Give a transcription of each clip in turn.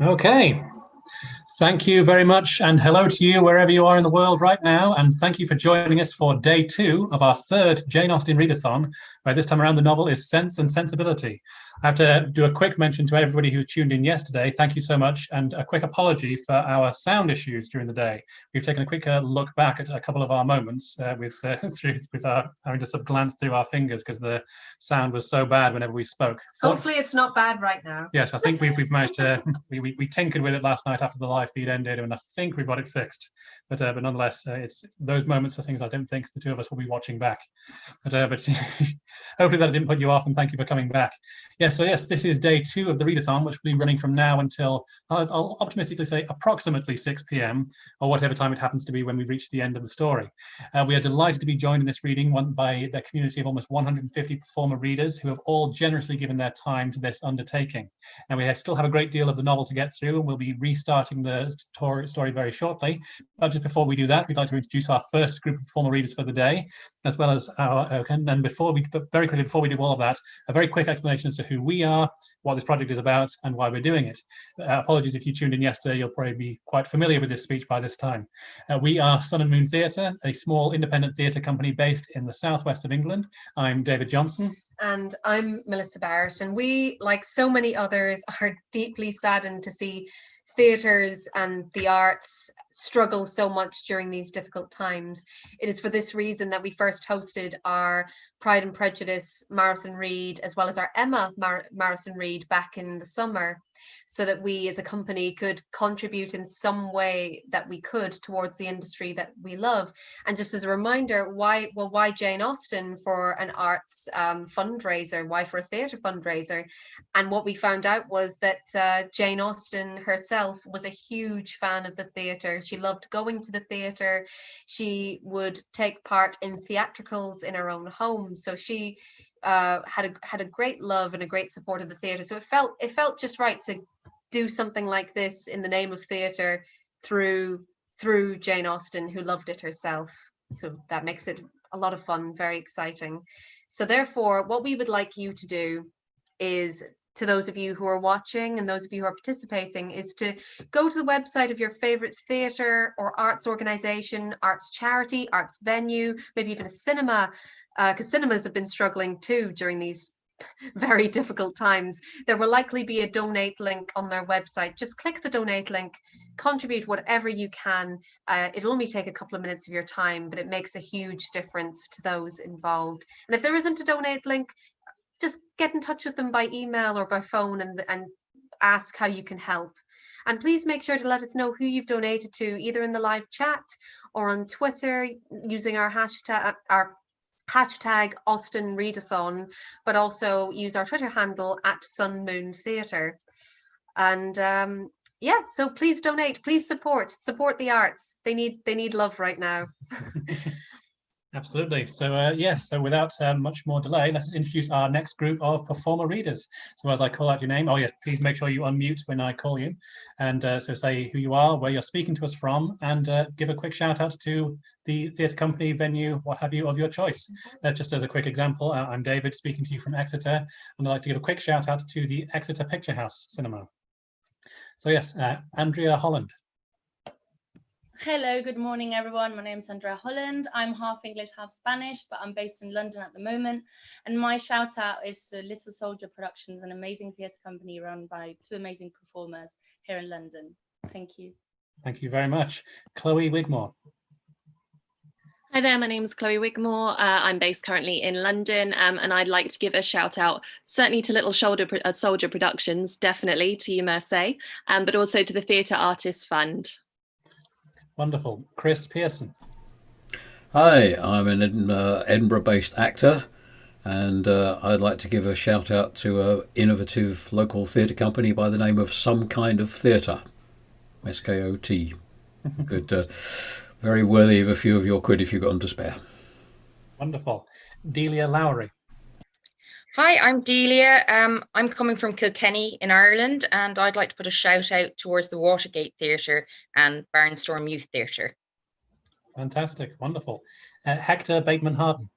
Okay. Thank you very much, and hello to you wherever you are in the world right now. And thank you for joining us for day 2 of our third Jane Austen readathon, where this time around the novel is Sense and Sensibility. I have to do a quick mention to everybody who tuned in yesterday. Thank you so much, and a quick apology for our sound issues during the day. We've taken a quick look back at a couple of our moments with our having to sort of glance through our fingers because the sound was so bad whenever we spoke. Hopefully, it's not bad right now. Yes, I think we've managed to we tinkered with it last night after the live feed ended, and I think we've got it fixed. But nonetheless, it's those moments are things I don't think the two of us will be watching back. But hopefully that didn't put you off, and thank you for coming back. Yes, so yes, this is day 2 of the readathon, which will be running from now until I'll optimistically say approximately 6 p.m. or whatever time it happens to be when we reach the end of the story. We are delighted to be joined in this reading by the community of almost 150 performer readers who have all generously given their time to this undertaking. Now, we still have a great deal of the novel to get through, and we'll be restarting the story very shortly. But just before we do that, we'd like to introduce our first group of performer readers for the day, as well as and very quickly before we do all of that, a very quick explanation as to who we are, what this project is about, and why we're doing it. Apologies if you tuned in yesterday, you'll probably be quite familiar with this speech by this time. We are Sun and Moon Theatre, a small independent theatre company based in the southwest of England. I'm David Johnson. And I'm Melissa Barrett, and we, like so many others, are deeply saddened to see theatres and the arts struggle so much during these difficult times. It is for this reason that we first hosted our Pride and Prejudice marathon read, as well as our Emma marathon read back in the summer, so that we as a company could contribute in some way that we could towards the industry that we love. And just as a reminder, why Jane Austen for an arts fundraiser? Why for a theatre fundraiser? And what we found out was that Jane Austen herself was a huge fan of the theatre. She loved going to the theatre. She would take part in theatricals in her own home. So she had a great love and a great support of the theatre. So it felt just right to do something like this in the name of theatre through Jane Austen, who loved it herself. So that makes it a lot of fun, very exciting. So therefore, what we would like you to do is, to those of you who are watching and those of you who are participating, is to go to the website of your favorite theatre or arts organization, arts charity, arts venue, maybe even a cinema, because cinemas have been struggling too during these very difficult times. There will likely be a donate link on their website. Just click the donate link, contribute whatever you can. It'll only take a couple of minutes of your time, but it makes a huge difference to those involved. And if there isn't a donate link, just get in touch with them by email or by phone and ask how you can help. And please make sure to let us know who you've donated to, either in the live chat or on Twitter using our hashtag Austen Readathon, but also use our Twitter handle at Sun Moon Theatre. And yeah, so please donate, please support the arts. They need love right now. Absolutely. So yes, so without much more delay, let's introduce our next group of performer readers. So as I call out your name, oh yes, please make sure you unmute when I call you. And so say who you are, where you're speaking to us from, and give a quick shout out to the theatre company, venue, what have you, of your choice. Just as a quick example, I'm David, speaking to you from Exeter, and I'd like to give a quick shout out to the Exeter Picture House Cinema. So yes, Andrea Holland. Hello, good morning everyone. My name is Andrea Holland. I'm half English, half Spanish, but I'm based in London at the moment. And my shout out is to Little Soldier Productions, an amazing theatre company run by 2 amazing performers here in London. Thank you. Thank you very much. Chloe Wigmore. Hi there, my name is Chloe Wigmore. I'm based currently in London, and I'd like to give a shout out certainly to Little Soldier Productions, definitely to you, Merce, but also to the Theatre Artists Fund. Wonderful. Chris Pearson. Hi, I'm an Edinburgh-based actor, and I'd like to give a shout out to an innovative local theatre company by the name of Some Kind of Theatre, SKOT. Good, very worthy of a few of your quid if you've got them to spare. Wonderful. Delia Lowry. Hi, I'm Delia. I'm coming from Kilkenny in Ireland, and I'd like to put a shout out towards the Watergate Theatre and Barnstorm Youth Theatre. Fantastic, wonderful. Hector Bateman-Harden.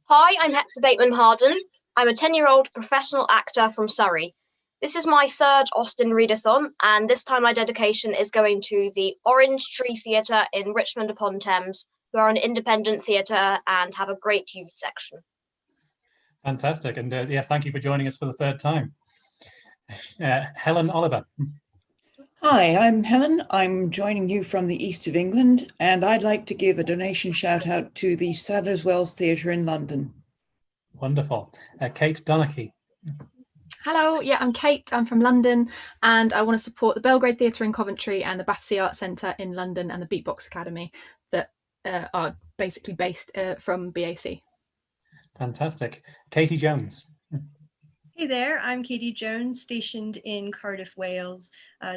Hi, I'm Hector Bateman-Harden. I'm a 10-year-old professional actor from Surrey. This is my third Austin Readathon, and this time my dedication is going to the Orange Tree Theatre in Richmond upon Thames, who are an independent theatre and have a great youth section. Fantastic. And yeah, thank you for joining us for the third time. Helen Oliver. Hi, I'm Helen. I'm joining you from the east of England, and I'd like to give a donation shout out to the Sadler's Wells Theatre in London. Wonderful. Kate Donachie. Hello, yeah, I'm Kate. I'm from London, and I want to support the Belgrade Theatre in Coventry and the Battersea Arts Centre in London and the Beatbox Academy that are basically based from BAC. Fantastic. Katie Jones. Hey there, I'm Katie Jones, stationed in Cardiff, Wales.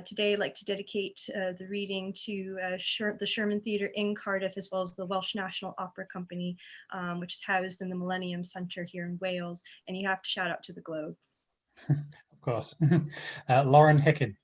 Today I'd like to dedicate the reading to the Sherman Theatre in Cardiff, as well as the Welsh National Opera Company, which is housed in the Millennium Centre here in Wales. And you have to shout out to the Globe. Of course. Lauren Hicken.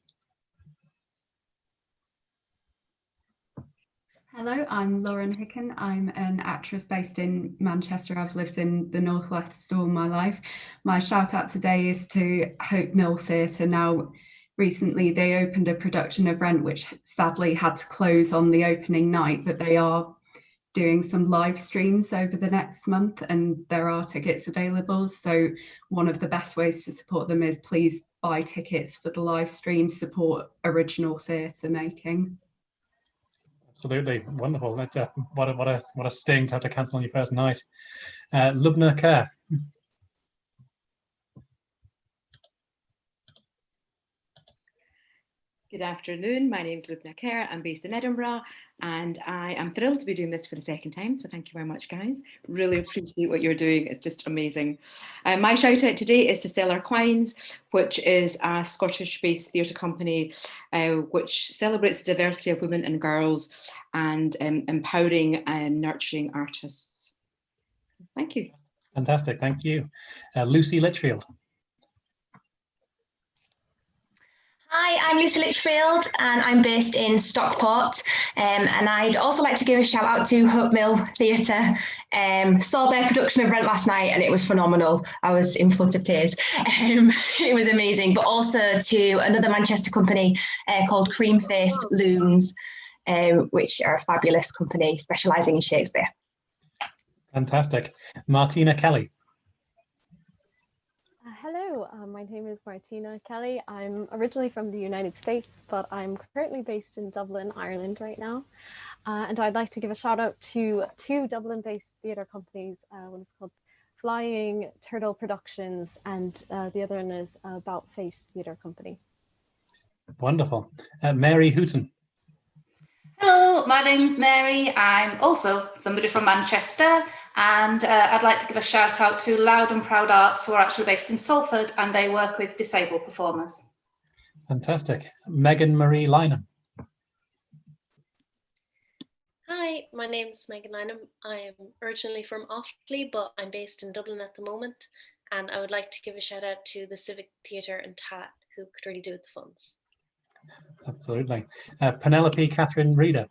Hello, I'm Lauren Hicken. I'm an actress based in Manchester. I've lived in the Northwest all my life. My shout out today is to Hope Mill Theatre. Now, recently they opened a production of Rent, which sadly had to close on the opening night, but they are doing some live streams over the next month and there are tickets available. So one of the best ways to support them is please buy tickets for the live stream, support original theatre making. Absolutely wonderful. That's what a sting to have to cancel on your first night. Lubna Kerr. Good afternoon. My name is Lubna Kerr. I'm based in Edinburgh, and I am thrilled to be doing this for the second time. So thank you very much, guys. Really appreciate what you're doing. It's just amazing. My shout out today is to Stellar Quines, which is a Scottish-based theatre company which celebrates the diversity of women and girls and empowering and nurturing artists. Thank you. Fantastic. Thank you. Lucy Litchfield. Hi, I'm Lucy Litchfield and I'm based in Stockport, and I'd also like to give a shout out to Hope Mill Theatre. Saw their production of Rent last night and it was phenomenal. I was in floods of tears. It was amazing, but also to another Manchester company called Cream Faced Loons, which are a fabulous company specialising in Shakespeare. Fantastic. Martina Kelly. Hello, my name is Martina Kelly. I'm originally from the United States, but I'm currently based in Dublin, Ireland right now. And I'd like to give a shout out to two Dublin-based theatre companies. One is called Flying Turtle Productions and the other one is About Face Theatre Company. Wonderful. Mary Hooton. Hello, my name's Mary. I'm also somebody from Manchester, and I'd like to give a shout out to Loud and Proud Arts, who are actually based in Salford, and they work with disabled performers. Fantastic. Megan Marie Lynham. Hi, my name is Megan Lynham. I'm originally from Offaly, but I'm based in Dublin at the moment, and I would like to give a shout out to the Civic Theatre in Tat, who could really do with the funds. Absolutely. Penelope Catherine Reeder.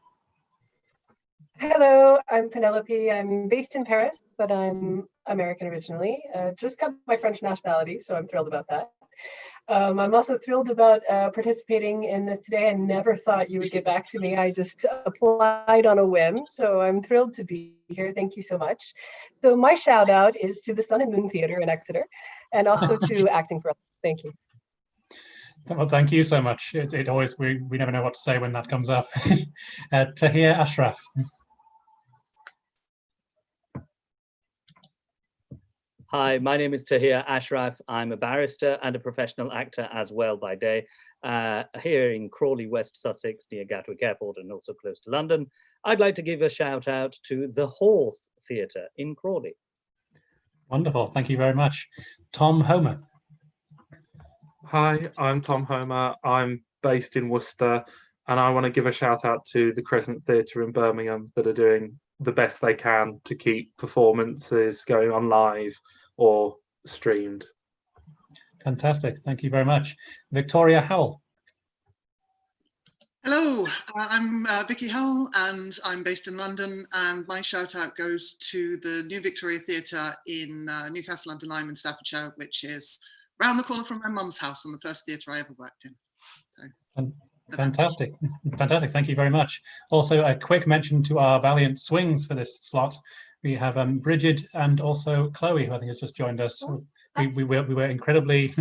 Hello, I'm Penelope. I'm based in Paris, but I'm American originally. Just got my French nationality, so I'm thrilled about that. I'm also thrilled about participating in this today. I never thought you would get back to me. I just applied on a whim, so I'm thrilled to be here. Thank you so much. So my shout out is to the Sun and Moon Theatre in Exeter, and also to Acting for All. Thank you. Well, thank you so much. It always, we never know what to say when that comes up. Tahir Ashraf. Hi, my name is Tahir Ashraf. I'm a barrister and a professional actor as well by day, here in Crawley, West Sussex, near Gatwick Airport and also close to London. I'd like to give a shout out to the Hall Theatre in Crawley. Wonderful, thank you very much. Tom Homer. Hi, I'm Tom Homer. I'm based in Worcester, and I want to give a shout out to the Crescent Theatre in Birmingham that are doing the best they can to keep performances going on live or streamed. Fantastic, thank you very much. Victoria Howell. Hello, I'm Vicky Howell and I'm based in London, and my shout out goes to the New Victoria Theatre in Newcastle under Lyme in Staffordshire, which is round the corner from my mum's house, on the first theatre I ever worked in. So. Fantastic. Fantastic. Thank you very much. Also, a quick mention to our valiant swings for this slot. We have Bridget and also Chloe, who I think has just joined us. We were incredibly,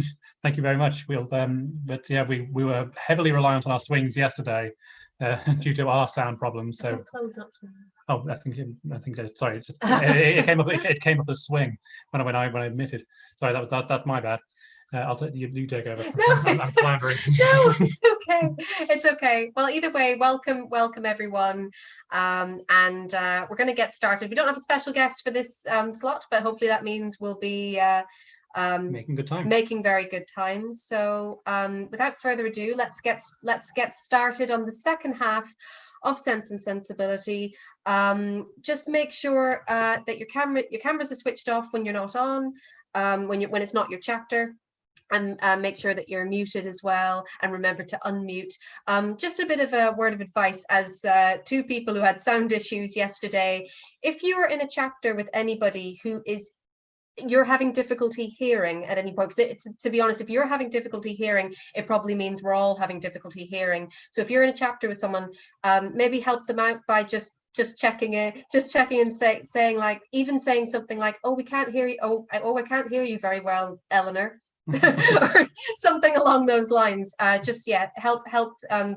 thank you very much. But yeah, we were heavily reliant on our swings yesterday due to our sound problems. So. Oh, I think sorry, it came up as swing when I admitted. Sorry, that's my bad. I'll take you take over. No, I'm floundering. No, it's okay. It's okay. Well, either way, welcome everyone. And we're going to get started. We don't have a special guest for this slot, but hopefully that means we'll be making good time. Making very good time. So without further ado, let's get started on the second half of Sense and Sensibility. Just make sure that your cameras are switched off when you're not on, when it's not your chapter. And make sure that you're muted as well, and remember to unmute. Just a bit of a word of advice as two people who had sound issues yesterday. If you are in a chapter with anybody who you're having difficulty hearing at any point, because to be honest, if you're having difficulty hearing, it probably means we're all having difficulty hearing. So if you're in a chapter with someone, maybe help them out by just checking and saying like, even saying something like, oh, we can't hear you. Oh, I can't hear you very well, Eleanor. Or something along those lines. Help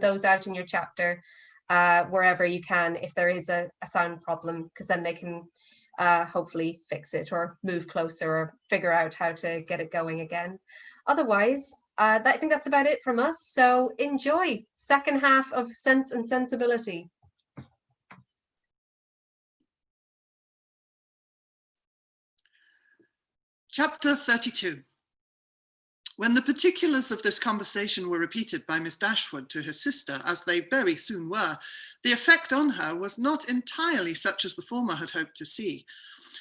those out in your chapter wherever you can if there is a sound problem, because then they can hopefully fix it or move closer or figure out how to get it going again. Otherwise, I think that's about it from us. So enjoy second half of Sense and Sensibility. Chapter 32. When the particulars of this conversation were repeated by Miss Dashwood to her sister, as they very soon were, the effect on her was not entirely such as the former had hoped to see.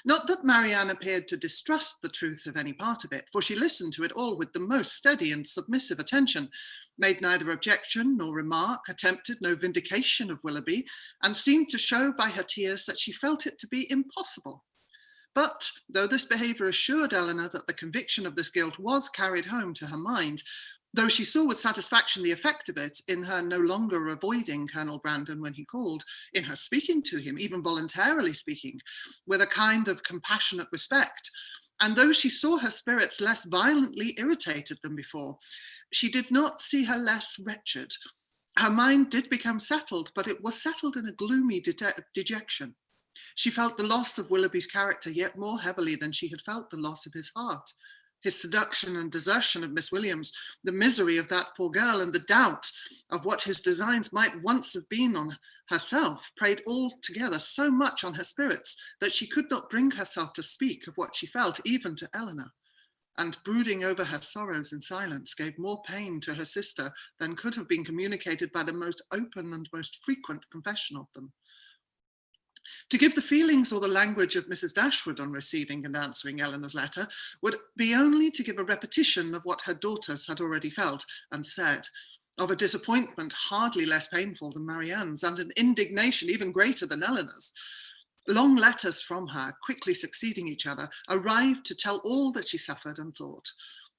Not that Marianne appeared to distrust the truth of any part of it, for she listened to it all with the most steady and submissive attention, made neither objection nor remark, attempted no vindication of Willoughby, and seemed to show by her tears that she felt it to be impossible. But though this behaviour assured Eleanor that the conviction of this guilt was carried home to her mind, though she saw with satisfaction the effect of it in her no longer avoiding Colonel Brandon when he called, in her speaking to him, even voluntarily speaking, with a kind of compassionate respect, and though she saw her spirits less violently irritated than before, she did not see her less wretched. Her mind did become settled, but it was settled in a gloomy dejection. She felt the loss of Willoughby's character yet more heavily than she had felt the loss of his heart. His seduction and desertion of Miss Williams, the misery of that poor girl, and the doubt of what his designs might once have been on herself, preyed altogether so much on her spirits that she could not bring herself to speak of what she felt, even to Eleanor, and brooding over her sorrows in silence gave more pain to her sister than could have been communicated by the most open and most frequent confession of them. To give the feelings or the language of Mrs. Dashwood on receiving and answering Eleanor's letter would be only to give a repetition of what her daughters had already felt and said, of a disappointment hardly less painful than Marianne's, and an indignation even greater than Eleanor's. Long letters from her, quickly succeeding each other, arrived to tell all that she suffered and thought,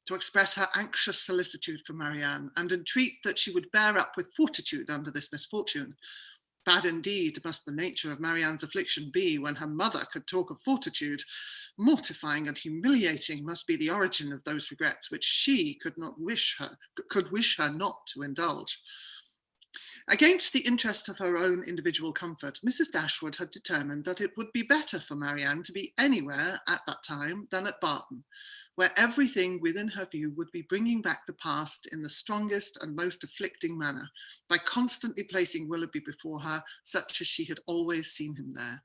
to express her anxious solicitude for Marianne, and entreat that she would bear up with fortitude under this misfortune. Bad indeed must the nature of Marianne's affliction be when her mother could talk of fortitude. Mortifying and humiliating must be the origin of those regrets which she could wish her not to indulge. Against the interest of her own individual comfort, Mrs. Dashwood had determined that it would be better for Marianne to be anywhere at that time than at Barton, where everything within her view would be bringing back the past in the strongest and most afflicting manner, by constantly placing Willoughby before her, such as she had always seen him there.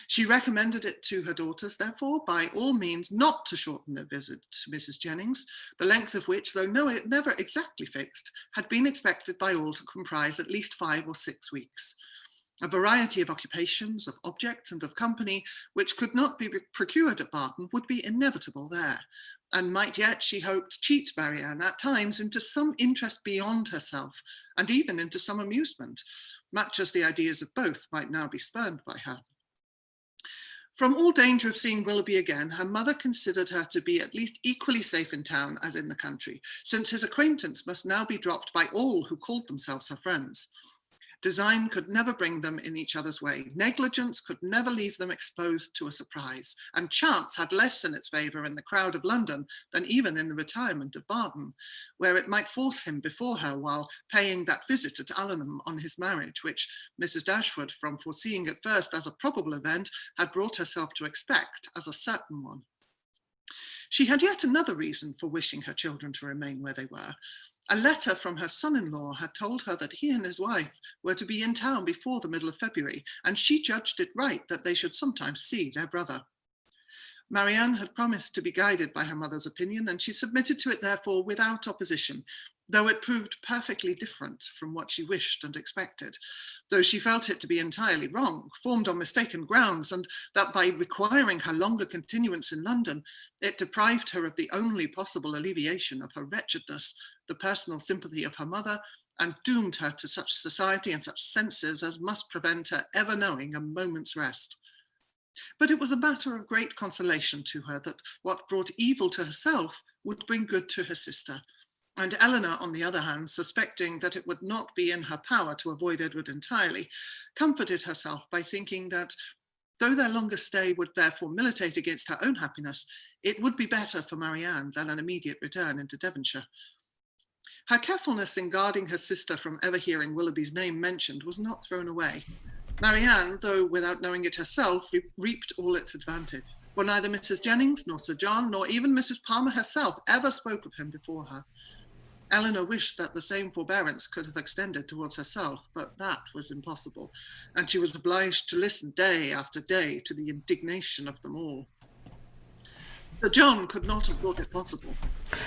She recommended it to her daughters, therefore, by all means not to shorten their visit to Mrs. Jennings, the length of which, though never exactly fixed, had been expected by all to comprise at least 5 or 6 weeks. A variety of occupations, of objects, and of company, which could not be procured at Barton, would be inevitable there, and might yet, she hoped, cheat Marianne at times into some interest beyond herself, and even into some amusement, much as the ideas of both might now be spurned by her. From all danger of seeing Willoughby again, her mother considered her to be at least equally safe in town as in the country, since his acquaintance must now be dropped by all who called themselves her friends. Design could never bring them in each other's way. Negligence could never leave them exposed to a surprise. And chance had less in its favour in the crowd of London than even in the retirement of Baden, where it might force him before her while paying that visit at Allenham on his marriage, which Mrs. Dashwood, from foreseeing at first as a probable event, had brought herself to expect as a certain one. She had yet another reason for wishing her children to remain where they were. A letter from her son-in-law had told her that he and his wife were to be in town before the middle of February, and she judged it right that they should sometimes see their brother. Marianne had promised to be guided by her mother's opinion, and she submitted to it therefore without opposition, though it proved perfectly different from what she wished and expected, though she felt it to be entirely wrong, formed on mistaken grounds, and that by requiring her longer continuance in London, it deprived her of the only possible alleviation of her wretchedness, the personal sympathy of her mother, and doomed her to such society and such senses as must prevent her ever knowing a moment's rest. But it was a matter of great consolation to her that what brought evil to herself would bring good to her sister. And Eleanor, on the other hand, suspecting that it would not be in her power to avoid Edward entirely, comforted herself by thinking that, though their longer stay would therefore militate against her own happiness, it would be better for Marianne than an immediate return into Devonshire. Her carefulness in guarding her sister from ever hearing Willoughby's name mentioned was not thrown away. Marianne, though without knowing it herself, reaped all its advantage, for neither Mrs. Jennings nor Sir John nor even Mrs. Palmer herself ever spoke of him before her. Eleanor wished that the same forbearance could have extended towards herself, but that was impossible, and she was obliged to listen day after day to the indignation of them all. Sir John could not have thought it possible.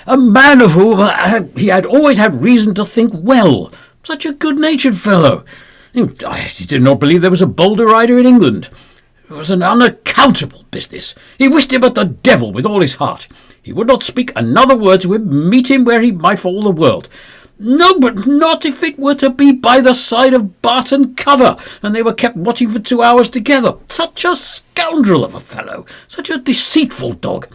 A man of whom he had always had reason to think well. Such a good-natured fellow. I did not believe there was a bolder rider in England. It was an unaccountable business. He wished him at the devil with all his heart. He would not speak another word to him, meet him where he might for all the world. No, but not if it were to be by the side of Barton Cover, and they were kept watching for 2 hours together. Such a scoundrel of a fellow, such a deceitful dog.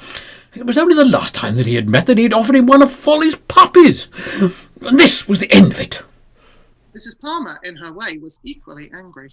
It was only the last time that he had met that he had offered him one of Folly's puppies, and this was the end of it. Mrs. Palmer, in her way, was equally angry.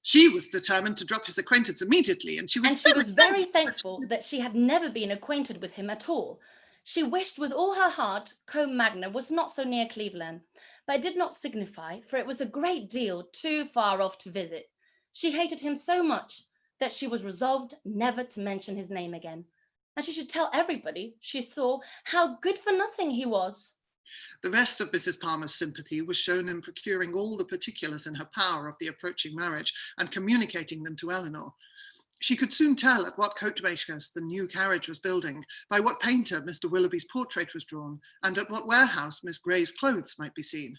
She was determined to drop his acquaintance immediately, and she was very thankful that she had never been acquainted with him at all. She wished with all her heart Combe Magna was not so near Cleveland, but it did not signify, for it was a great deal too far off to visit. She hated him so much that she was resolved never to mention his name again, and she should tell everybody she saw how good for nothing he was. The rest of Mrs. Palmer's sympathy was shown in procuring all the particulars in her power of the approaching marriage and communicating them to Eleanor. She could soon tell at what coachmakers the new carriage was building, by what painter Mr. Willoughby's portrait was drawn, and at what warehouse Miss Grey's clothes might be seen.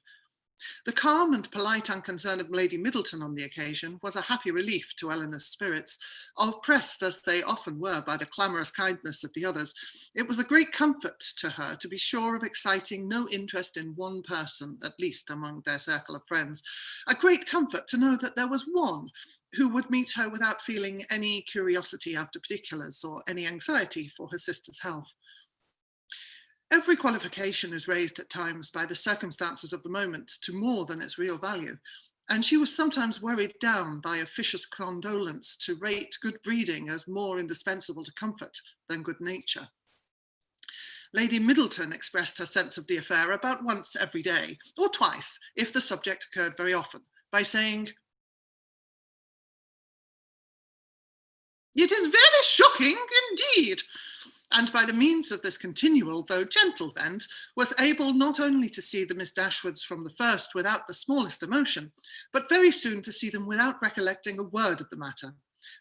The calm and polite unconcern of Lady Middleton on the occasion was a happy relief to Eleanor's spirits. Oppressed as they often were by the clamorous kindness of the others, it was a great comfort to her to be sure of exciting no interest in one person, at least among their circle of friends. A great comfort to know that there was one who would meet her without feeling any curiosity after particulars or any anxiety for her sister's health. Every qualification is raised at times by the circumstances of the moment to more than its real value, and she was sometimes worried down by officious condolence to rate good breeding as more indispensable to comfort than good nature. Lady Middleton expressed her sense of the affair about once every day, or twice, if the subject occurred very often, by saying, "It is very shocking indeed," and by the means of this continual, though gentle vent, was able not only to see the Miss Dashwoods from the first without the smallest emotion, but very soon to see them without recollecting a word of the matter,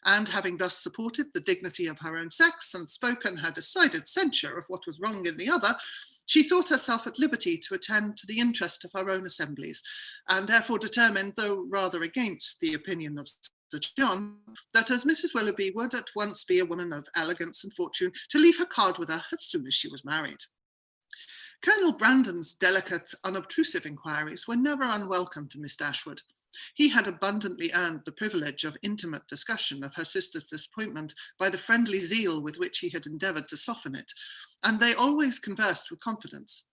and having thus supported the dignity of her own sex and spoken her decided censure of what was wrong in the other, she thought herself at liberty to attend to the interest of her own assemblies, and therefore determined, though rather against the opinion of Sir John, that as Mrs. Willoughby would at once be a woman of elegance and fortune, to leave her card with her as soon as she was married. Colonel Brandon's delicate, unobtrusive inquiries were never unwelcome to Miss Dashwood, He had abundantly earned the privilege of intimate discussion of her sister's disappointment by the friendly zeal with which he had endeavoured to soften it, and they always conversed with confidence.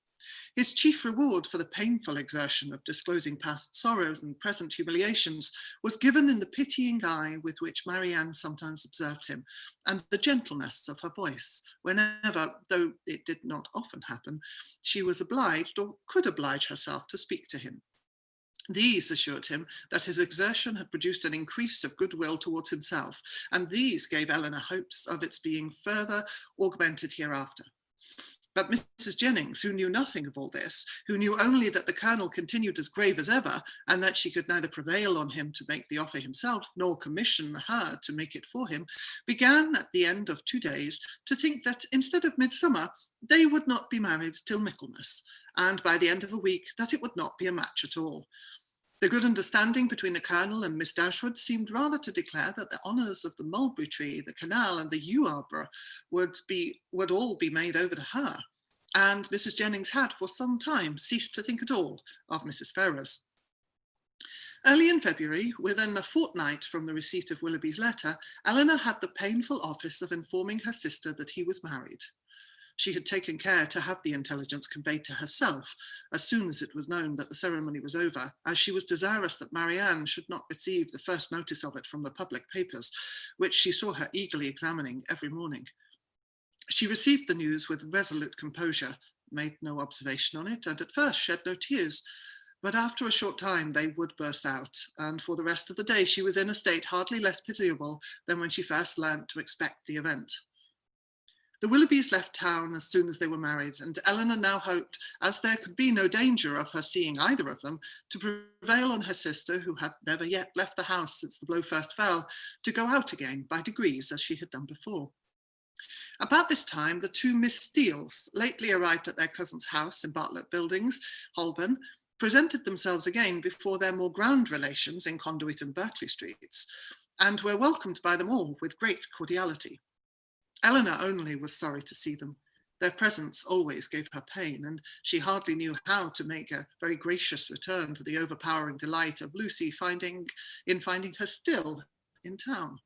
His chief reward for the painful exertion of disclosing past sorrows and present humiliations was given in the pitying eye with which Marianne sometimes observed him, and the gentleness of her voice, whenever, though it did not often happen, she was obliged or could oblige herself to speak to him. These assured him that his exertion had produced an increase of goodwill towards himself, and these gave Eleanor hopes of its being further augmented hereafter. But Mrs. Jennings, who knew nothing of all this, who knew only that the Colonel continued as grave as ever, and that she could neither prevail on him to make the offer himself, nor commission her to make it for him, began at the end of 2 days to think that instead of midsummer, they would not be married till Michaelmas, and by the end of a week that it would not be a match at all. The good understanding between the Colonel and Miss Dashwood seemed rather to declare that the honours of the mulberry tree, the canal, and the yew arbor would all be made over to her, and Mrs. Jennings had for some time ceased to think at all of Mrs. Ferrars. Early in February, within a fortnight from the receipt of Willoughby's letter, Eleanor had the painful office of informing her sister that he was married. She had taken care to have the intelligence conveyed to herself as soon as it was known that the ceremony was over, as she was desirous that Marianne should not receive the first notice of it from the public papers, which she saw her eagerly examining every morning. She received the news with resolute composure, made no observation on it, and at first shed no tears, but after a short time they would burst out, and for the rest of the day she was in a state hardly less pitiable than when she first learnt to expect the event. The Willoughbys left town as soon as they were married, and Eleanor now hoped, as there could be no danger of her seeing either of them, to prevail on her sister, who had never yet left the house since the blow first fell, to go out again by degrees as she had done before. About this time, the two Miss Steeles, lately arrived at their cousin's house in Bartlett Buildings, Holborn, presented themselves again before their more grand relations in Conduit and Berkeley Streets, and were welcomed by them all with great cordiality. Eleanor only was sorry to see them. Their presence always gave her pain, and she hardly knew how to make a very gracious return to the overpowering delight of Lucy finding her still in town.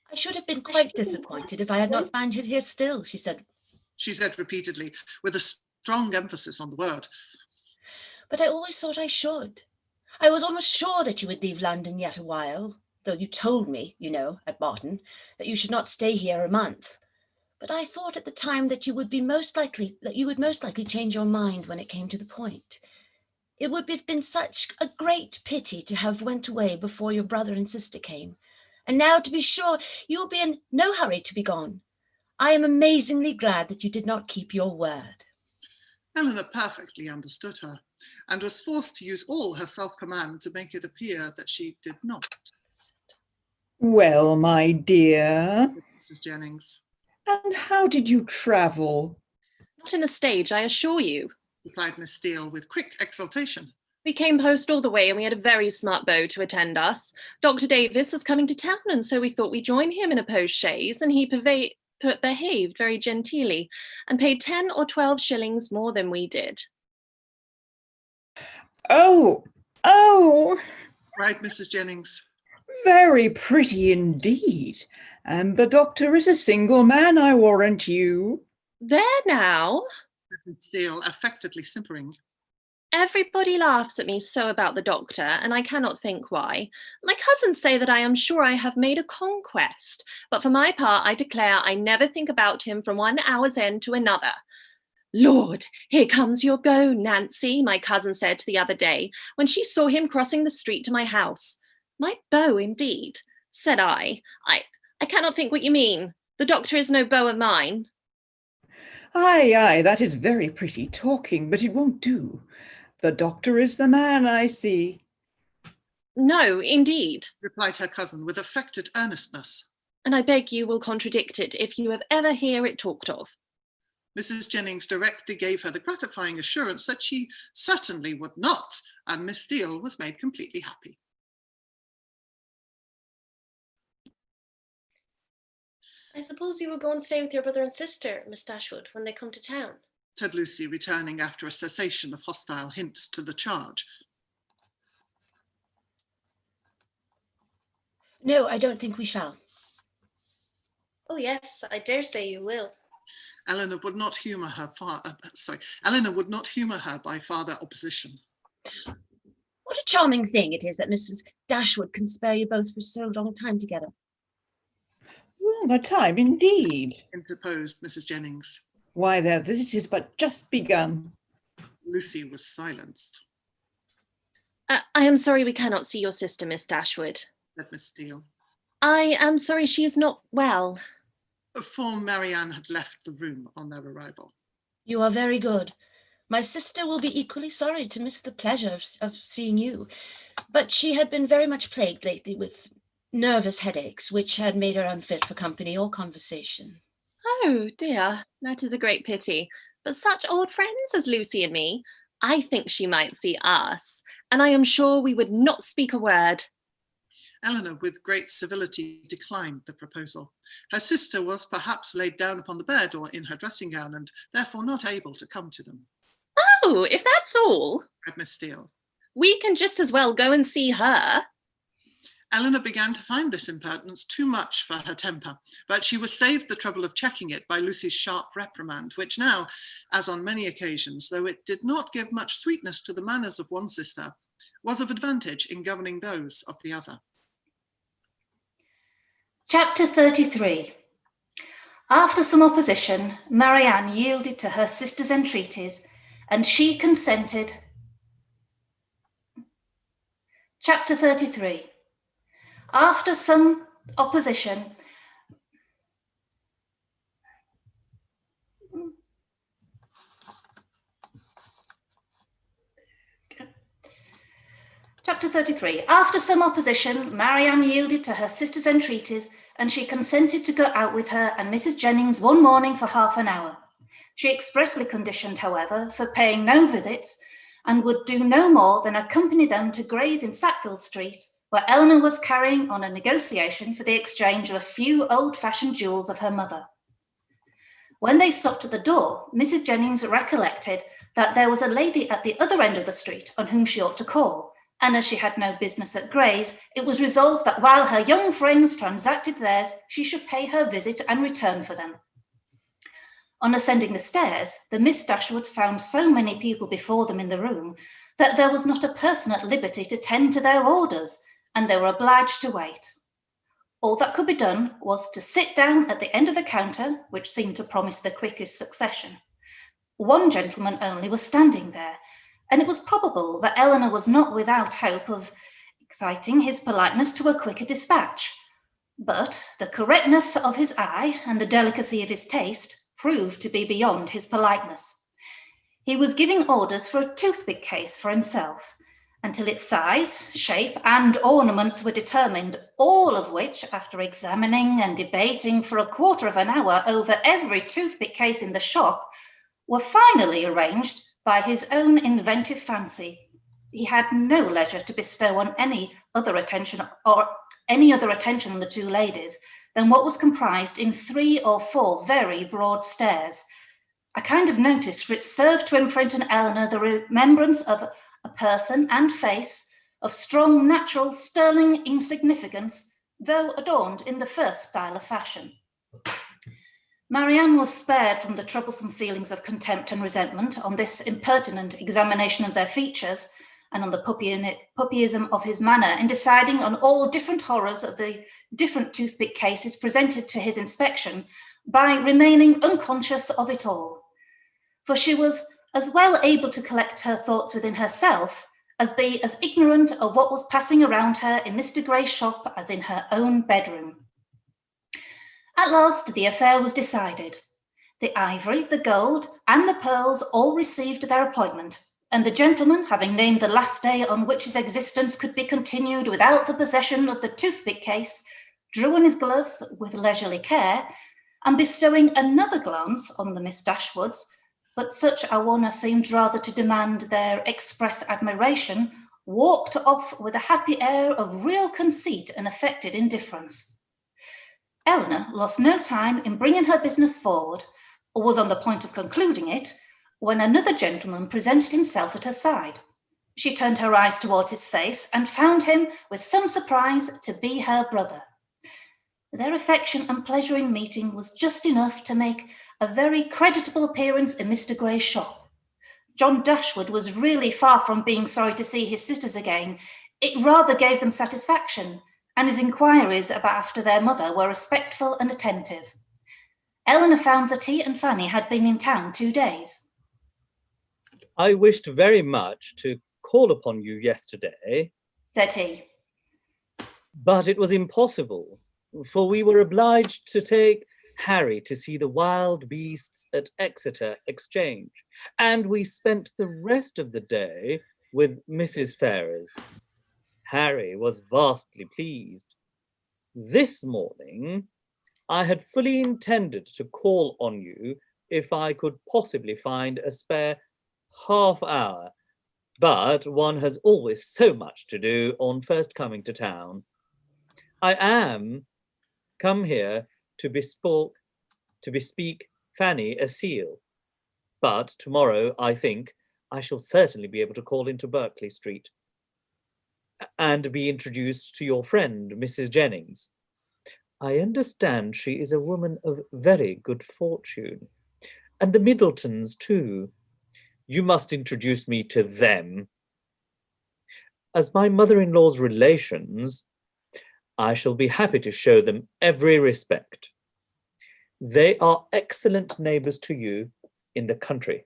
I should have been quite disappointed if I had not found you here still, she said repeatedly, with a strong emphasis on the word. But I always thought I should. I was almost sure that you would leave London yet a while, though you told me, you know, at Barton, that you should not stay here a month. But I thought at the time that you would most likely change your mind when it came to the point. It would have been such a great pity to have went away before your brother and sister came. And now, to be sure, you will be in no hurry to be gone. I am amazingly glad that you did not keep your word. Eleanor perfectly understood her, and was forced to use all her self-command to make it appear that she did not. Well, my dear, Mrs. Jennings. And how did you travel? Not in the stage, I assure you, replied Miss Steele with quick exultation. We came post all the way and we had a very smart beau to attend us. Dr. Davis was coming to town, and so we thought we'd join him in a post chaise, and he behaved very genteelly and paid 10 or 12 shillings more than we did. Oh, cried Mrs. Jennings. Very pretty indeed. And the doctor is a single man, I warrant you. There now. Steele, affectedly simpering. Everybody laughs at me so about the doctor, and I cannot think why. My cousins say that I am sure I have made a conquest, but for my part, I declare I never think about him from 1 hour's end to another. Lord, here comes your beau, Nancy, my cousin said the other day, when she saw him crossing the street to my house. My beau, indeed, said I cannot think what you mean. The doctor is no beau of mine. Aye, that is very pretty talking, but it won't do. The doctor is the man, I see. No, indeed, replied her cousin with affected earnestness. And I beg you will contradict it if you have ever hear it talked of. Mrs. Jennings directly gave her the gratifying assurance that she certainly would not, and Miss Steele was made completely happy. I suppose you will go and stay with your brother and sister, Miss Dashwood, when they come to town, said Lucy, returning after a cessation of hostile hints to the charge. No, I don't think we shall. Oh yes, I dare say you will. Eleanor would not humour her Eleanor would not humour her by farther opposition. What a charming thing it is that Mrs. Dashwood can spare you both for so long a time together. Long a time indeed, interposed Mrs. Jennings. Why, their visit is but just begun. Lucy was silenced. I am sorry we cannot see your sister, Miss Dashwood. Said Miss Steele. I am sorry she is not well. For Marianne had left the room on their arrival. You are very good. My sister will be equally sorry to miss the pleasure of seeing you, but she had been very much plagued lately with nervous headaches, which had made her unfit for company or conversation. Oh dear, that is a great pity. But such old friends as Lucy and me, I think she might see us, and I am sure we would not speak a word. Eleanor, with great civility, declined the proposal. Her sister was perhaps laid down upon the bed or in her dressing gown, and therefore not able to come to them. Oh, if that's all, Cried Miss Steele. We can just as well go and see her. Eleanor began to find this impertinence too much for her temper, but she was saved the trouble of checking it by Lucy's sharp reprimand, which now, as on many occasions, though it did not give much sweetness to the manners of one sister, was of advantage in governing those of the other. Chapter 33. After some opposition, Marianne yielded to her sister's entreaties, and she consented. Chapter 33. After some opposition, Chapter 33. After some opposition, Marianne yielded to her sister's entreaties, and she consented to go out with her and Mrs. Jennings one morning for half an hour. She expressly conditioned, however, for paying no visits, and would do no more than accompany them to graze in Sackville Street, where Eleanor was carrying on a negotiation for the exchange of a few old-fashioned jewels of her mother. When they stopped at the door, Mrs. Jennings recollected that there was a lady at the other end of the street on whom she ought to call, and as she had no business at Gray's, it was resolved that while her young friends transacted theirs, she should pay her visit and return for them. On ascending the stairs, the Miss Dashwoods found so many people before them in the room that there was not a person at liberty to tend to their orders, and they were obliged to wait. All that could be done was to sit down at the end of the counter, which seemed to promise the quickest succession. One gentleman only was standing there, and it was probable that Eleanor was not without hope of exciting his politeness to a quicker dispatch. But the correctness of his eye and the delicacy of his taste proved to be beyond his politeness. He was giving orders for a toothpick case for himself, until its size, shape, and ornaments were determined, all of which, after examining and debating for a quarter of an hour over every toothpick case in the shop, were finally arranged by his own inventive fancy. He had no leisure to bestow on any other attention on the two ladies than what was comprised in 3 or 4 very broad stares, a kind of notice, for it served to imprint on Eleanor the remembrance of a person and face of strong, natural, sterling insignificance, though adorned in the first style of fashion. Marianne was spared from the troublesome feelings of contempt and resentment on this impertinent examination of their features, and on the puppyism of his manner in deciding on all different horrors of the different toothpick cases presented to his inspection, by remaining unconscious of it all. For she was as well able to collect her thoughts within herself as be as ignorant of what was passing around her in Mr. Gray's shop as in her own bedroom. At last the affair was decided. The ivory, the gold, and the pearls all received their appointment, and the gentleman, having named the last day on which his existence could be continued without the possession of the toothpick case, drew on his gloves with leisurely care, and bestowing another glance on the Miss Dashwoods, but such a one as seemed rather to demand their express admiration, walked off with a happy air of real conceit and affected indifference. Eleanor lost no time in bringing her business forward, or was on the point of concluding it, when another gentleman presented himself at her side. She turned her eyes towards his face and found him, with some surprise, to be her brother. Their affection and pleasure in meeting was just enough to make a very creditable appearance in Mr. Gray's shop. John Dashwood was really far from being sorry to see his sisters again. It rather gave them satisfaction, and his inquiries after their mother were respectful and attentive. Eleanor found that he and Fanny had been in town 2 days. I wished very much to call upon you yesterday, said he. But it was impossible, for we were obliged to take Harry to see the wild beasts at Exeter Exchange, and we spent the rest of the day with Mrs. Ferrars. Harry was vastly pleased. This morning, I had fully intended to call on you if I could possibly find a spare half hour, but one has always so much to do on first coming to town. I am come here to bespeak Fanny a seal, but tomorrow I think I shall certainly be able to call into Berkeley Street and be introduced to your friend, Mrs. Jennings. I understand she is a woman of very good fortune, and the Middletons too. You must introduce me to them. As my mother-in-law's relations, I shall be happy to show them every respect. They are excellent neighbours to you in the country,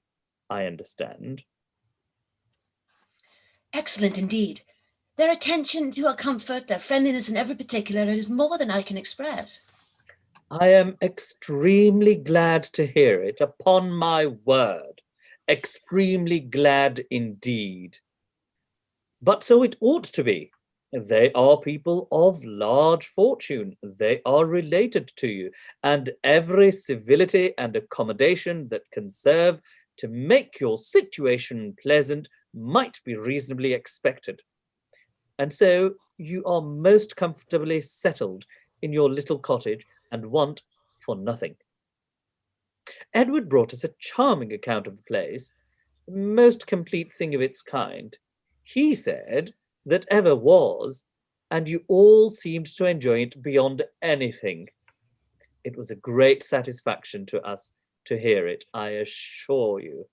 I understand. Excellent indeed. Their attention to our comfort, their friendliness in every particular is more than I can express. I am extremely glad to hear it, upon my word. Extremely glad indeed. But so it ought to be. They are people of large fortune. They are related to you, and every civility and accommodation that can serve to make your situation pleasant might be reasonably expected. And so you are most comfortably settled in your little cottage and want for nothing. Edward brought us a charming account of the place, the most complete thing of its kind, he said, that ever was, and you all seemed to enjoy it beyond anything. It was a great satisfaction to us to hear it, I assure you.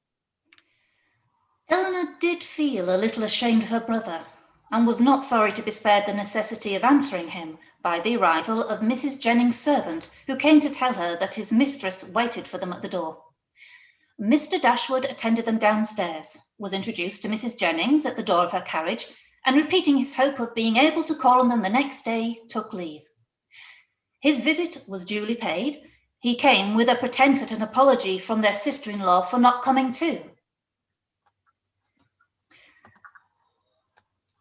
Eleanor did feel a little ashamed of her brother, and was not sorry to be spared the necessity of answering him by the arrival of Mrs. Jennings' servant, who came to tell her that his mistress waited for them at the door. Mr. Dashwood attended them downstairs, was introduced to Mrs. Jennings at the door of her carriage, and repeating his hope of being able to call on them the next day, took leave. His visit was duly paid. He came with a pretence at an apology from their sister-in-law for not coming too.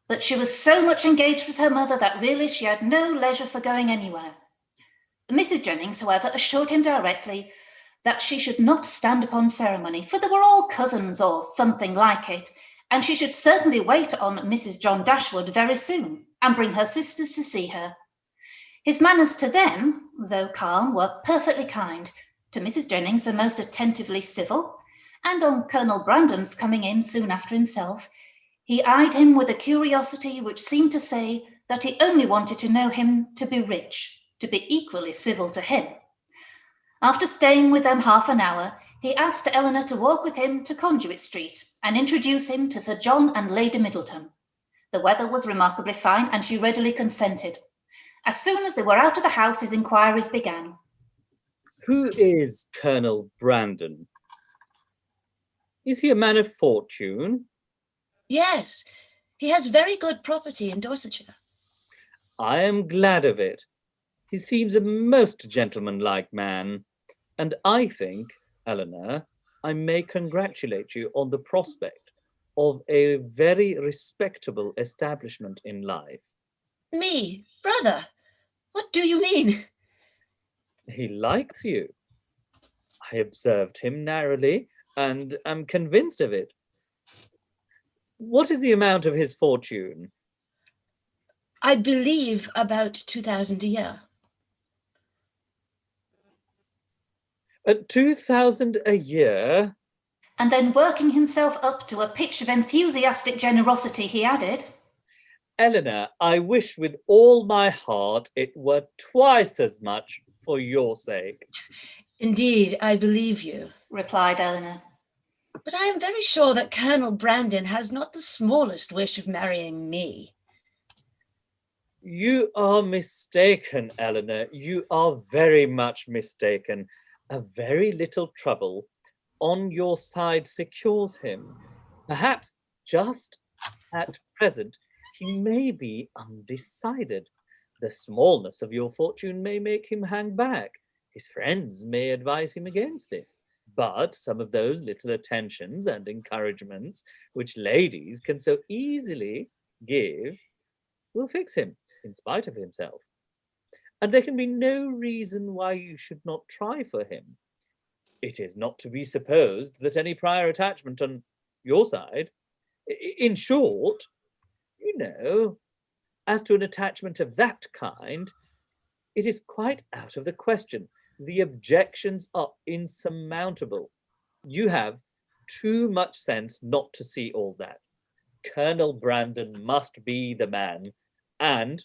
But she was so much engaged with her mother that really she had no leisure for going anywhere. Mrs. Jennings, however, assured him directly that she should not stand upon ceremony, for they were all cousins or something like it, and she should certainly wait on Mrs. John Dashwood very soon and bring her sisters to see her. His manners to them, though calm, were perfectly kind. To Mrs. Jennings, the most attentively civil, and on Colonel Brandon's coming in soon after himself, he eyed him with a curiosity which seemed to say that he only wanted to know him to be rich, to be equally civil to him. After staying with them half an hour, he asked Eleanor to walk with him to Conduit Street and introduce him to Sir John and Lady Middleton. The weather was remarkably fine, and she readily consented. As soon as they were out of the house, his inquiries began. Who is Colonel Brandon? Is he a man of fortune? Yes, he has very good property in Dorsetshire. I am glad of it. He seems a most gentlemanlike man, and I think, Eleanor, I may congratulate you on the prospect of a very respectable establishment in life. Me, brother? What do you mean? He likes you. I observed him narrowly and am convinced of it. What is the amount of his fortune? I believe about 2,000 a year. At 2,000 a year? And then working himself up to a pitch of enthusiastic generosity, he added, Eleanor, I wish with all my heart it were twice as much for your sake. Indeed, I believe you, replied Eleanor. But I am very sure that Colonel Brandon has not the smallest wish of marrying me. You are mistaken, Eleanor. You are very much mistaken. A very little trouble on your side secures him. Perhaps just at present he may be undecided. The smallness of your fortune may make him hang back. His friends may advise him against it. But some of those little attentions and encouragements which ladies can so easily give will fix him in spite of himself. And there can be no reason why you should not try for him. It is not to be supposed that any prior attachment on your side, in short, you know, as to an attachment of that kind, it is quite out of the question. The objections are insurmountable. You have too much sense not to see all that. Colonel Brandon must be the man, and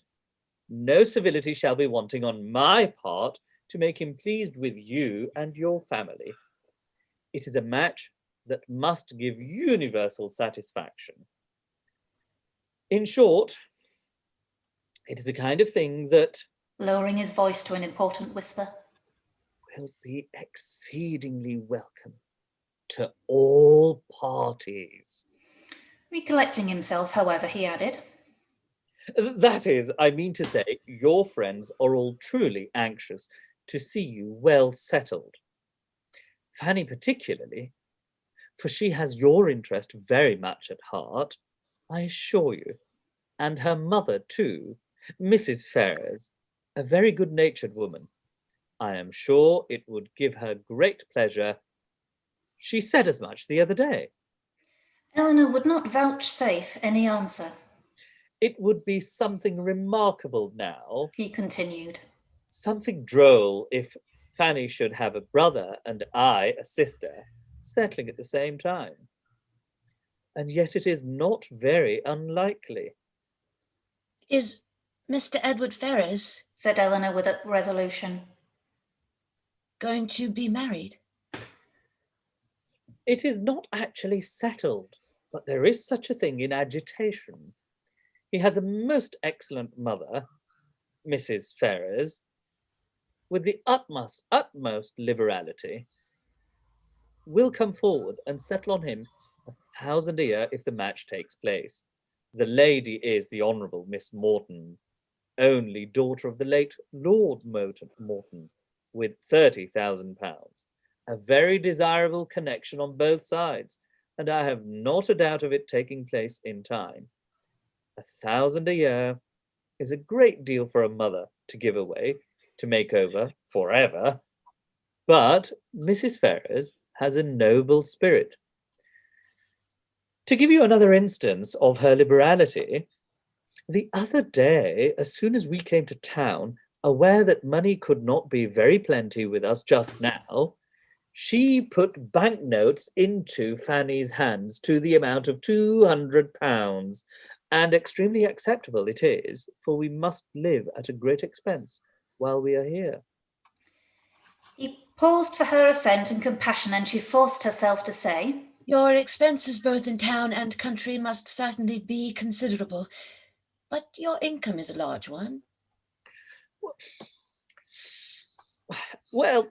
no civility shall be wanting on my part to make him pleased with you and your family. It is a match that must give universal satisfaction. In short, it is a kind of thing that, lowering his voice to an important whisper, will be exceedingly welcome to all parties. Recollecting himself, however, he added, That is, I mean to say, your friends are all truly anxious to see you well settled. Fanny particularly, for she has your interest very much at heart, I assure you, and her mother too, Mrs. Ferrars, a very good-natured woman. I am sure it would give her great pleasure. She said as much the other day. Eleanor would not vouchsafe any answer. It would be something remarkable now, he continued, something droll if Fanny should have a brother and I a sister settling at the same time. And yet it is not very unlikely. Is Mr. Edward Ferrars, said Eleanor with a resolution, going to be married? It is not actually settled, but there is such a thing in agitation. He has a most excellent mother, Mrs. Ferrars, with the utmost liberality, will come forward and settle on him 1,000 a year if the match takes place. The lady is the Honourable Miss Morton, only daughter of the late Lord Morton, with £30,000. A very desirable connection on both sides, and I have not a doubt of it taking place in time. 1,000 a year is a great deal for a mother to give away, to make over forever. But Mrs. Ferrars has a noble spirit. To give you another instance of her liberality, the other day, as soon as we came to town, aware that money could not be very plenty with us just now, she put banknotes into Fanny's hands to the amount of £200, and extremely acceptable it is, for we must live at a great expense while we are here. He paused for her assent and compassion, and she forced herself to say, Your expenses both in town and country must certainly be considerable, but your income is a large one. Well,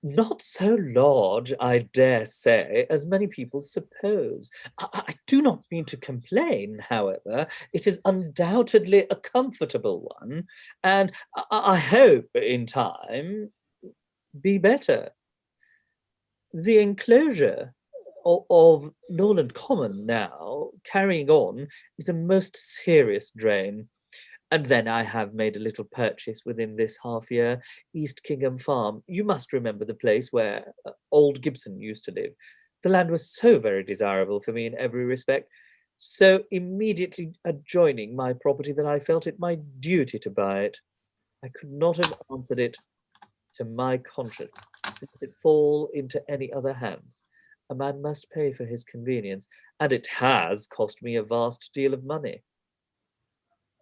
not so large, I dare say, as many people suppose. I do not mean to complain, however. It is undoubtedly a comfortable one, and I hope in time be better. The enclosure of Norland Common now, carrying on, is a most serious drain. And then I have made a little purchase within this half year, East Kingham Farm. You must remember the place where old Gibson used to live. The land was so very desirable for me in every respect, so immediately adjoining my property that I felt it my duty to buy it. I could not have answered it to my conscience, let it fall into any other hands. a man must pay for his convenience, and it has cost me a vast deal of money.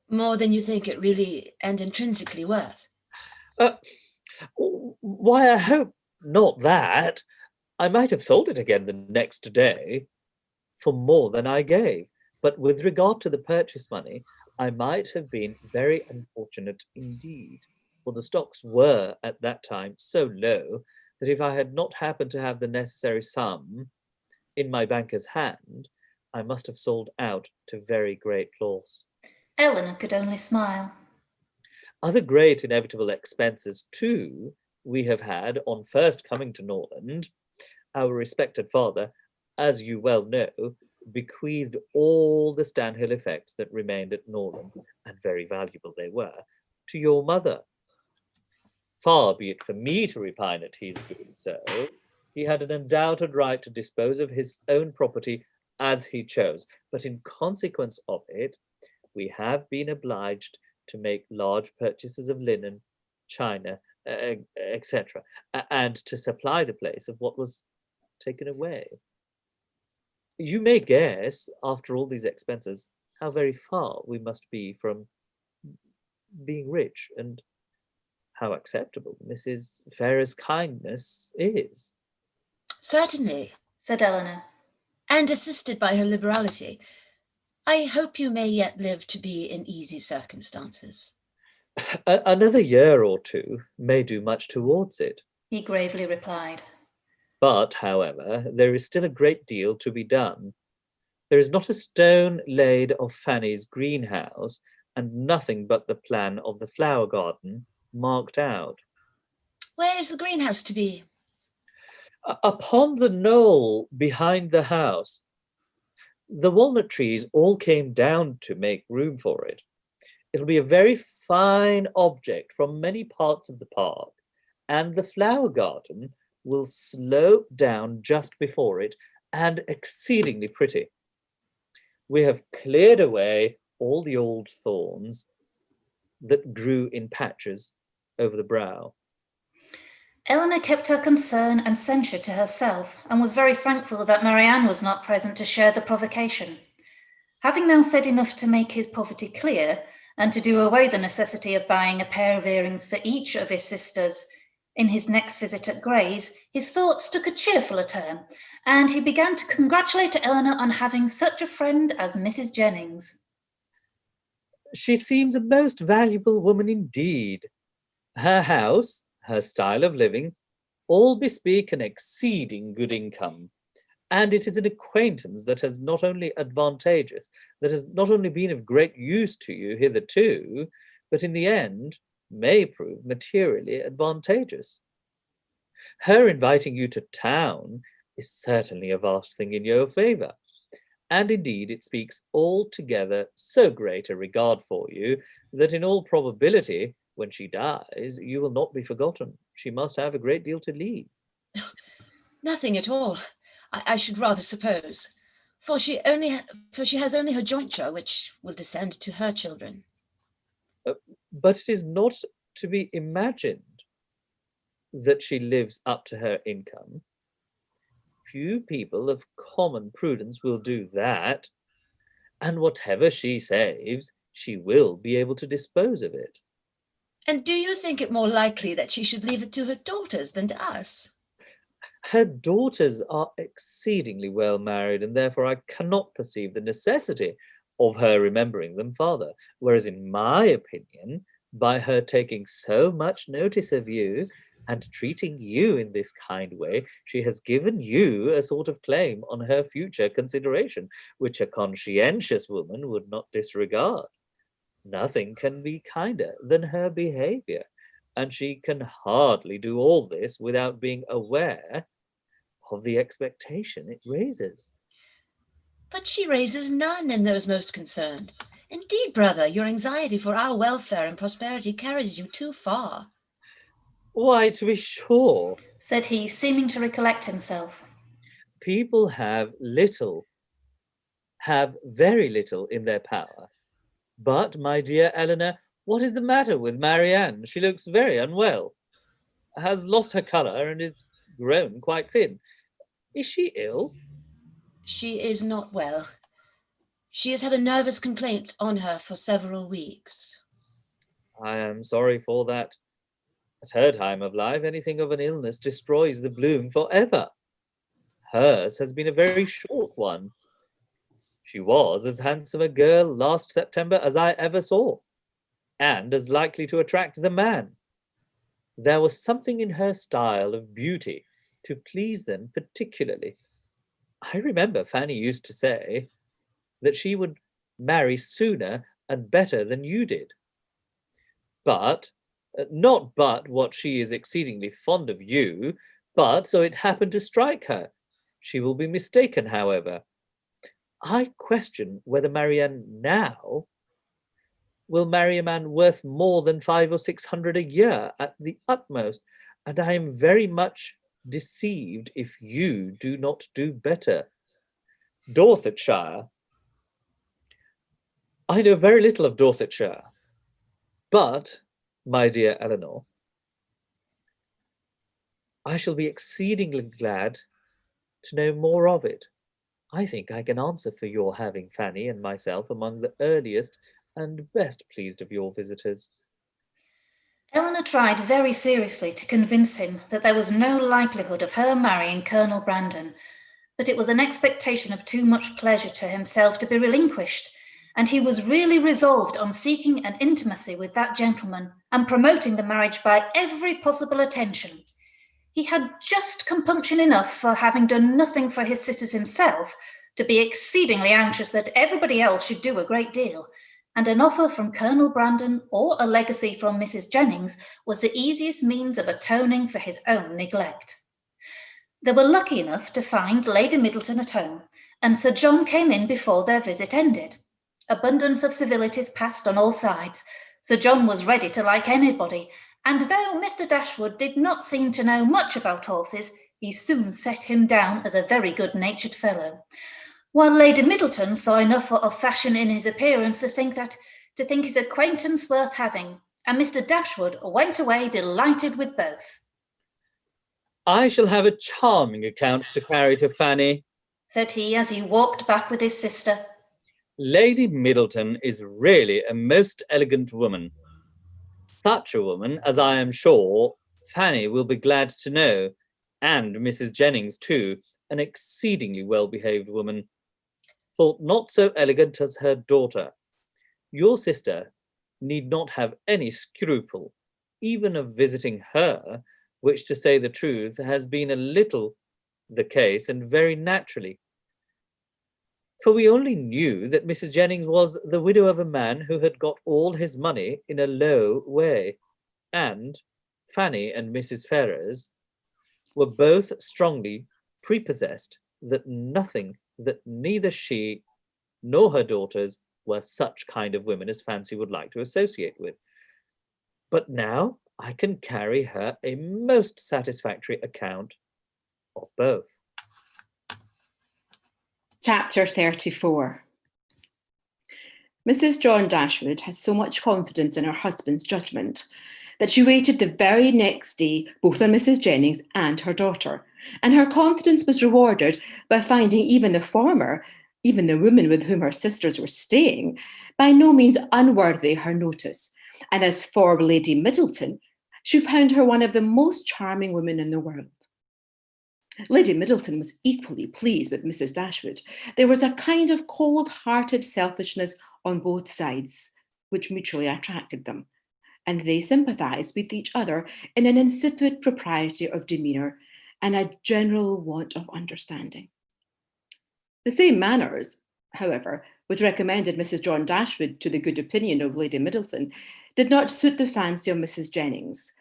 More than you think it really and intrinsically worth? Why, I hope not that. I might have sold it again the next day for more than I gave. But with regard to the purchase money, I might have been very unfortunate indeed, for the stocks were at that time so low that if I had not happened to have the necessary sum in my banker's hand, I must have sold out to very great loss. Eleanor could only smile. Other great inevitable expenses, too, we have had on first coming to Norland. Our respected father, as you well know, bequeathed all the Stanhill effects that remained at Norland, and very valuable they were, to your mother. Far be it for me to repine at his doing so. He had an undoubted right to dispose of his own property as he chose, but in consequence of it, we have been obliged to make large purchases of linen, china, etc., and to supply the place of what was taken away. You may guess, after all these expenses, how very far we must be from being rich, and how acceptable Mrs. Ferrer's kindness is. Certainly, said Eleanor. And assisted by her liberality, I hope you may yet live to be in easy circumstances. Another year or two may do much towards it, he gravely replied. But, however, there is still a great deal to be done. There is not a stone laid of Fanny's greenhouse, and nothing but the plan of the flower garden marked out. Where is the greenhouse to be? Upon the knoll behind the house. The walnut trees all came down to make room for it. It'll be a very fine object from many parts of the park, and the flower garden will slope down just before it, and exceedingly pretty. We have cleared away all the old thorns that grew in patches over the brow. Eleanor kept her concern and censure to herself, and was very thankful that Marianne was not present to share the provocation. Having now said enough to make his poverty clear, and to do away the necessity of buying a pair of earrings for each of his sisters in his next visit at Gray's, his thoughts took a cheerfuller turn, and he began to congratulate Eleanor on having such a friend as Mrs. Jennings. She seems a most valuable woman indeed. Her house, her style of living, all bespeak an exceeding good income. And it is an acquaintance that has not only advantageous, that has not only been of great use to you hitherto, but in the end may prove materially advantageous. Her inviting you to town is certainly a vast thing in your favour, and indeed it speaks altogether so great a regard for you that in all probability, when she dies, you will not be forgotten. She must have a great deal to leave. Nothing at all, I should rather suppose, for she has only her jointure, which will descend to her children. But it is not to be imagined that she lives up to her income. Few people of common prudence will do that, and whatever she saves, she will be able to dispose of it. And do you think it more likely that she should leave it to her daughters than to us? Her daughters are exceedingly well married, and therefore I cannot perceive the necessity of her remembering them farther. Whereas in my opinion, by her taking so much notice of you and treating you in this kind way, she has given you a sort of claim on her future consideration, which a conscientious woman would not disregard. Nothing can be kinder than her behavior, and she can hardly do all this without being aware of the expectation it raises. But she raises none in those most concerned. Indeed, brother, your anxiety for our welfare and prosperity carries you too far. Why, to be sure, said he, seeming to recollect himself. People have very little in their power. But, my dear Eleanor, what is the matter with Marianne? She looks very unwell, has lost her colour, and is grown quite thin. Is she ill? She is not well. She has had a nervous complaint on her for several weeks. I am sorry for that. At her time of life, anything of an illness destroys the bloom forever. Hers has been a very short one. She was as handsome a girl last September as I ever saw, and as likely to attract the man. There was something in her style of beauty to please them particularly. I remember Fanny used to say that she would marry sooner and better than you did. But, not but what she is exceedingly fond of you, but so it happened to strike her. She will be mistaken, however. I question whether Marianne now will marry a man worth more than 500 or 600 a year at the utmost, and I am very much deceived if you do not do better. Dorsetshire. I know very little of Dorsetshire, but, my dear Eleanor, I shall be exceedingly glad to know more of it. I think I can answer for your having Fanny and myself among the earliest and best pleased of your visitors. Eleanor tried very seriously to convince him that there was no likelihood of her marrying Colonel Brandon, but it was an expectation of too much pleasure to himself to be relinquished, and he was really resolved on seeking an intimacy with that gentleman and promoting the marriage by every possible attention. He had just compunction enough for having done nothing for his sisters himself to be exceedingly anxious that everybody else should do a great deal, and an offer from Colonel Brandon or a legacy from Mrs. Jennings was the easiest means of atoning for his own neglect. They were lucky enough to find Lady Middleton at home, and Sir John came in before their visit ended. Abundance of civilities passed on all sides. Sir John was ready to like anybody, and though Mr. Dashwood did not seem to know much about horses, he soon set him down as a very good-natured fellow, while Lady Middleton saw enough of fashion in his appearance to think his acquaintance worth having, and Mr. Dashwood went away delighted with both. I shall have a charming account to carry to Fanny, said he as he walked back with his sister. Lady Middleton is really a most elegant woman. Such a woman as I am sure Fanny will be glad to know, and Mrs. Jennings too, an exceedingly well-behaved woman, thought not so elegant as her daughter. Your sister need not have any scruple, even of visiting her, which, to say the truth, has been a little the case, and very naturally. For we only knew that Mrs. Jennings was the widow of a man who had got all his money in a low way, and Fanny and Mrs. Ferrars were both strongly prepossessed that neither she nor her daughters were such kind of women as Fancy would like to associate with. But now I can carry her a most satisfactory account of both. Chapter 34. Mrs. John Dashwood had so much confidence in her husband's judgment that she waited the very next day both on Mrs. Jennings and her daughter, and her confidence was rewarded by finding even the former, even the woman with whom her sisters were staying, by no means unworthy her notice. And as for Lady Middleton, she found her one of the most charming women in the world. Lady Middleton was equally pleased with Mrs. Dashwood. There was a kind of cold-hearted selfishness on both sides, which mutually attracted them, and they sympathised with each other in an insipid propriety of demeanour and a general want of understanding. The same manners, however, which recommended Mrs. John Dashwood to the good opinion of Lady Middleton, did not suit the fancy of Mrs. Jennings,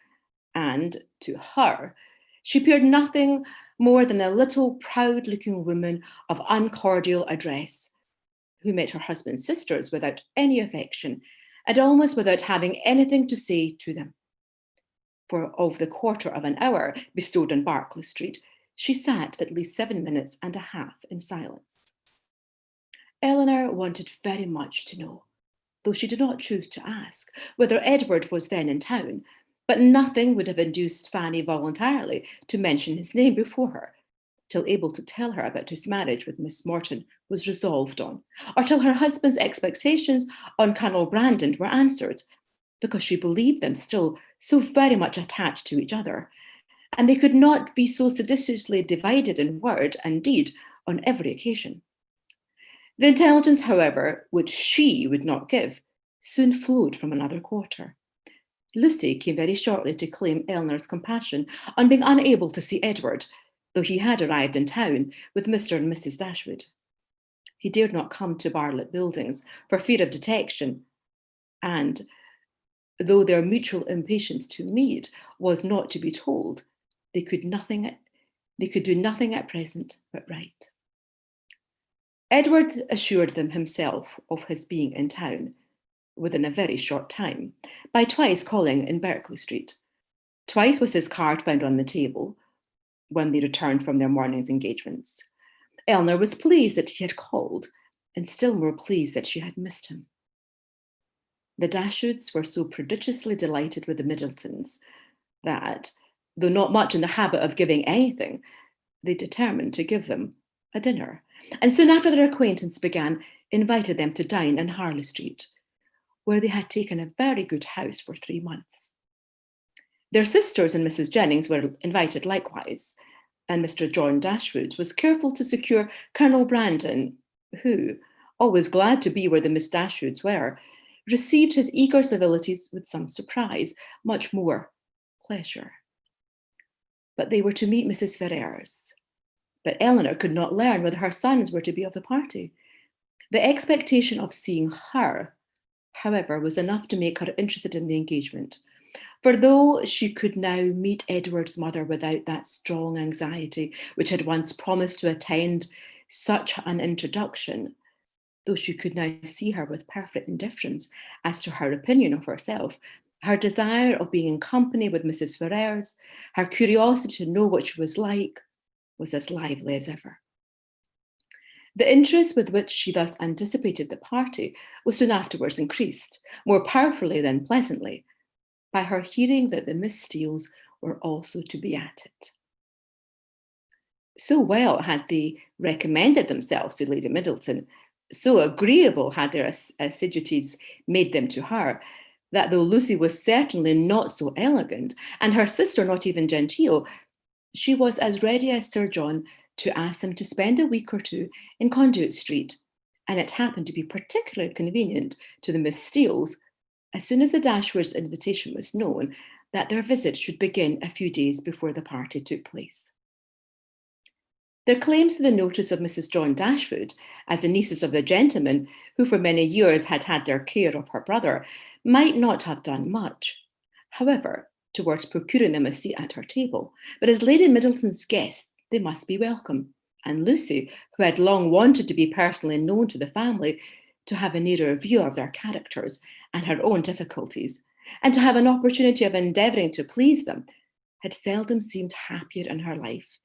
and to her she appeared nothing more than a little proud-looking woman of uncordial address, who met her husband's sisters without any affection, and almost without having anything to say to them. For of the quarter of an hour bestowed on Berkeley Street, she sat at least 7 minutes and a half in silence. Eleanor wanted very much to know, though she did not choose to ask, whether Edward was then in town, but nothing would have induced Fanny voluntarily to mention his name before her. till able to tell her about his marriage with Miss Morton was resolved on, or till her husband's expectations on Colonel Brandon were answered, because she believed them still so very much attached to each other, and they could not be so sedulously divided in word and deed on every occasion. The intelligence, however, which she would not give, soon flowed from another quarter. Lucy came very shortly to claim Eleanor's compassion on being unable to see Edward, though he had arrived in town with Mr. and Mrs. Dashwood. He dared not come to Bartlett Buildings for fear of detection, and though their mutual impatience to meet was not to be told, they could do nothing at present but write. Edward assured them himself of his being in town within a very short time by twice calling in Berkeley Street. Twice was his card found on the table when they returned from their morning's engagements. Eleanor was pleased that he had called, and still more pleased that she had missed him. The Dashwoods were so prodigiously delighted with the Middletons that, though not much in the habit of giving anything, they determined to give them a dinner, and soon after their acquaintance began, invited them to dine in Harley Street, where they had taken a very good house for 3 months. Their sisters and Mrs. Jennings were invited likewise, and Mr. John Dashwood was careful to secure Colonel Brandon, who, always glad to be where the Miss Dashwoods were, received his eager civilities with some surprise, much more pleasure. But they were to meet Mrs. Ferrars. But Eleanor could not learn whether her sons were to be of the party. The expectation of seeing her, however, was enough to make her interested in the engagement. For though she could now meet Edward's mother without that strong anxiety which had once promised to attend such an introduction, though she could now see her with perfect indifference as to her opinion of herself, her desire of being in company with Mrs. Ferrars, her curiosity to know what she was like, was as lively as ever. The interest with which she thus anticipated the party was soon afterwards increased, more powerfully than pleasantly, by her hearing that the Miss Steeles were also to be at it. So well had they recommended themselves to Lady Middleton, so agreeable had their assiduities made them to her, that though Lucy was certainly not so elegant, and her sister not even genteel, she was as ready as Sir John to ask them to spend a week or two in Conduit Street, and it happened to be particularly convenient to the Miss Steeles, as soon as the Dashwoods' invitation was known, that their visit should begin a few days before the party took place. Their claims to the notice of Mrs. John Dashwood, as the nieces of the gentleman who for many years had had their care of her brother, might not have done much, however, towards procuring them a seat at her table, but as Lady Middleton's guests, they must be welcome, and Lucy, who had long wanted to be personally known to the family, to have a nearer view of their characters and her own difficulties, and to have an opportunity of endeavouring to please them, had seldom seemed happier in her life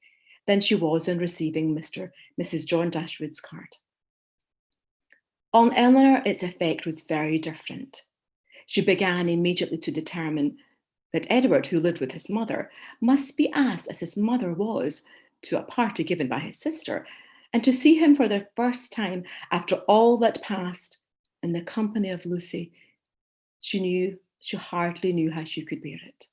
than she was on receiving Mrs. John Dashwood's card. On Eleanor, its effect was very different. She began immediately to determine that Edward, who lived with his mother, must be asked, as his mother was, to a party given by his sister, and to see him for the first time after all that passed in the company of Lucy. She hardly knew how she could bear it.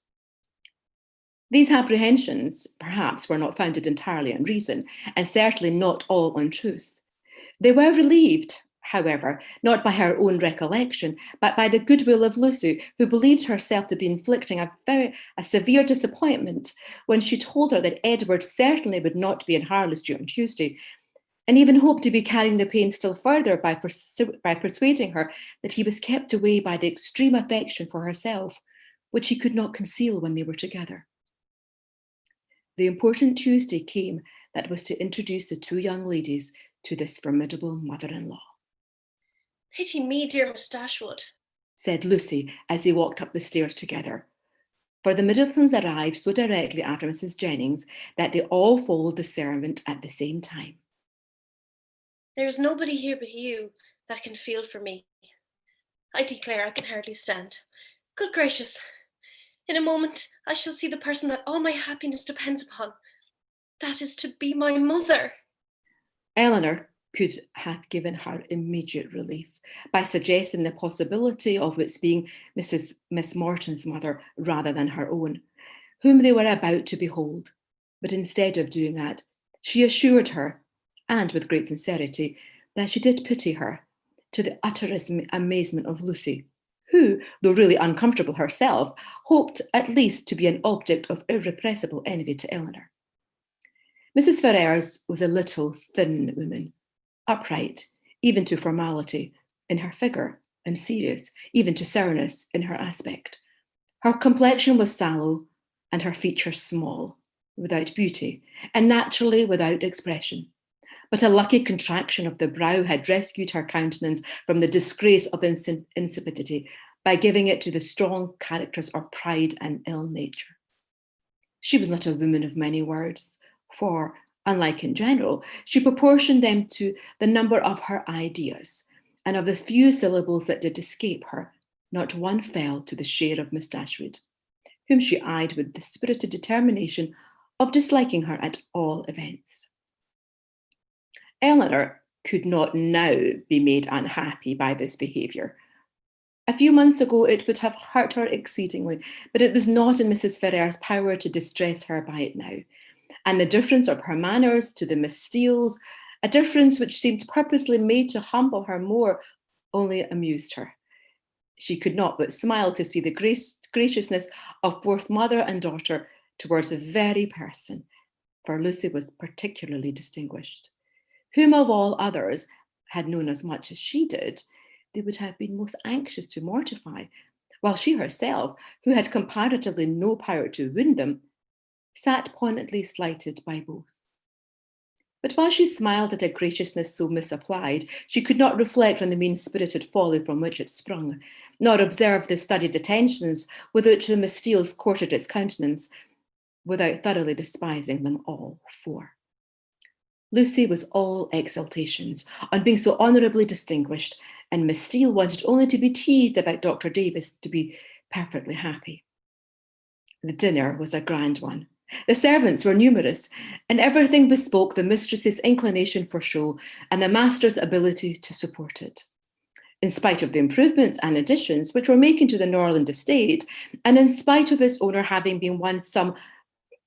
These apprehensions, perhaps, were not founded entirely on reason, and certainly not all on truth. They were relieved, however, not by her own recollection, but by the goodwill of Lucy, who believed herself to be inflicting a severe disappointment when she told her that Edward certainly would not be in Harley Street on Tuesday, and even hoped to be carrying the pain still further by persuading her that he was kept away by the extreme affection for herself, which he could not conceal when they were together. The important Tuesday came that was to introduce the two young ladies to this formidable mother-in-law. Pity me, dear Miss Dashwood, said Lucy as they walked up the stairs together. For the Middletons arrived so directly after Mrs. Jennings that they all followed the servant at the same time. There is nobody here but you that can feel for me. I declare I can hardly stand. Good gracious! In a moment I shall see the person that all my happiness depends upon. That is to be my mother. Eleanor could have given her immediate relief by suggesting the possibility of its being Miss Morton's mother rather than her own, whom they were about to behold. But instead of doing that, she assured her, and with great sincerity, that she did pity her, to the utter amazement of Lucy, who, though really uncomfortable herself, hoped at least to be an object of irrepressible envy to Eleanor. Mrs. Ferrers was a little, thin woman, upright, even to formality, in her figure, and serious, even to sourness, in her aspect. Her complexion was sallow, and her features small, without beauty, and naturally without expression. But a lucky contraction of the brow had rescued her countenance from the disgrace of insipidity by giving it to the strong characters of pride and ill nature. She was not a woman of many words, for, unlike in general, she proportioned them to the number of her ideas, and of the few syllables that did escape her, not one fell to the share of Miss Dashwood, whom she eyed with the spirited determination of disliking her at all events. Eleanor could not now be made unhappy by this behaviour. A few months ago it would have hurt her exceedingly, but it was not in Mrs. Ferrers' power to distress her by it now. And the difference of her manners to the Miss Steeles, a difference which seemed purposely made to humble her more, only amused her. She could not but smile to see the graciousness of both mother and daughter towards the very person, for Lucy was particularly distinguished, whom of all others had known as much as she did, they would have been most anxious to mortify, while she herself, who had comparatively no power to wound them, sat poignantly slighted by both. But while she smiled at a graciousness so misapplied, she could not reflect on the mean-spirited folly from which it sprung, nor observe the studied attentions with which the Miss Steeles courted its countenance, without thoroughly despising them all four. Lucy was all exultations on being so honourably distinguished, and Miss Steele wanted only to be teased about Dr. Davis to be perfectly happy. The dinner was a grand one. The servants were numerous, and everything bespoke the mistress's inclination for show and the master's ability to support it. In spite of the improvements and additions which were making to the Norland estate, and in spite of its owner having been won some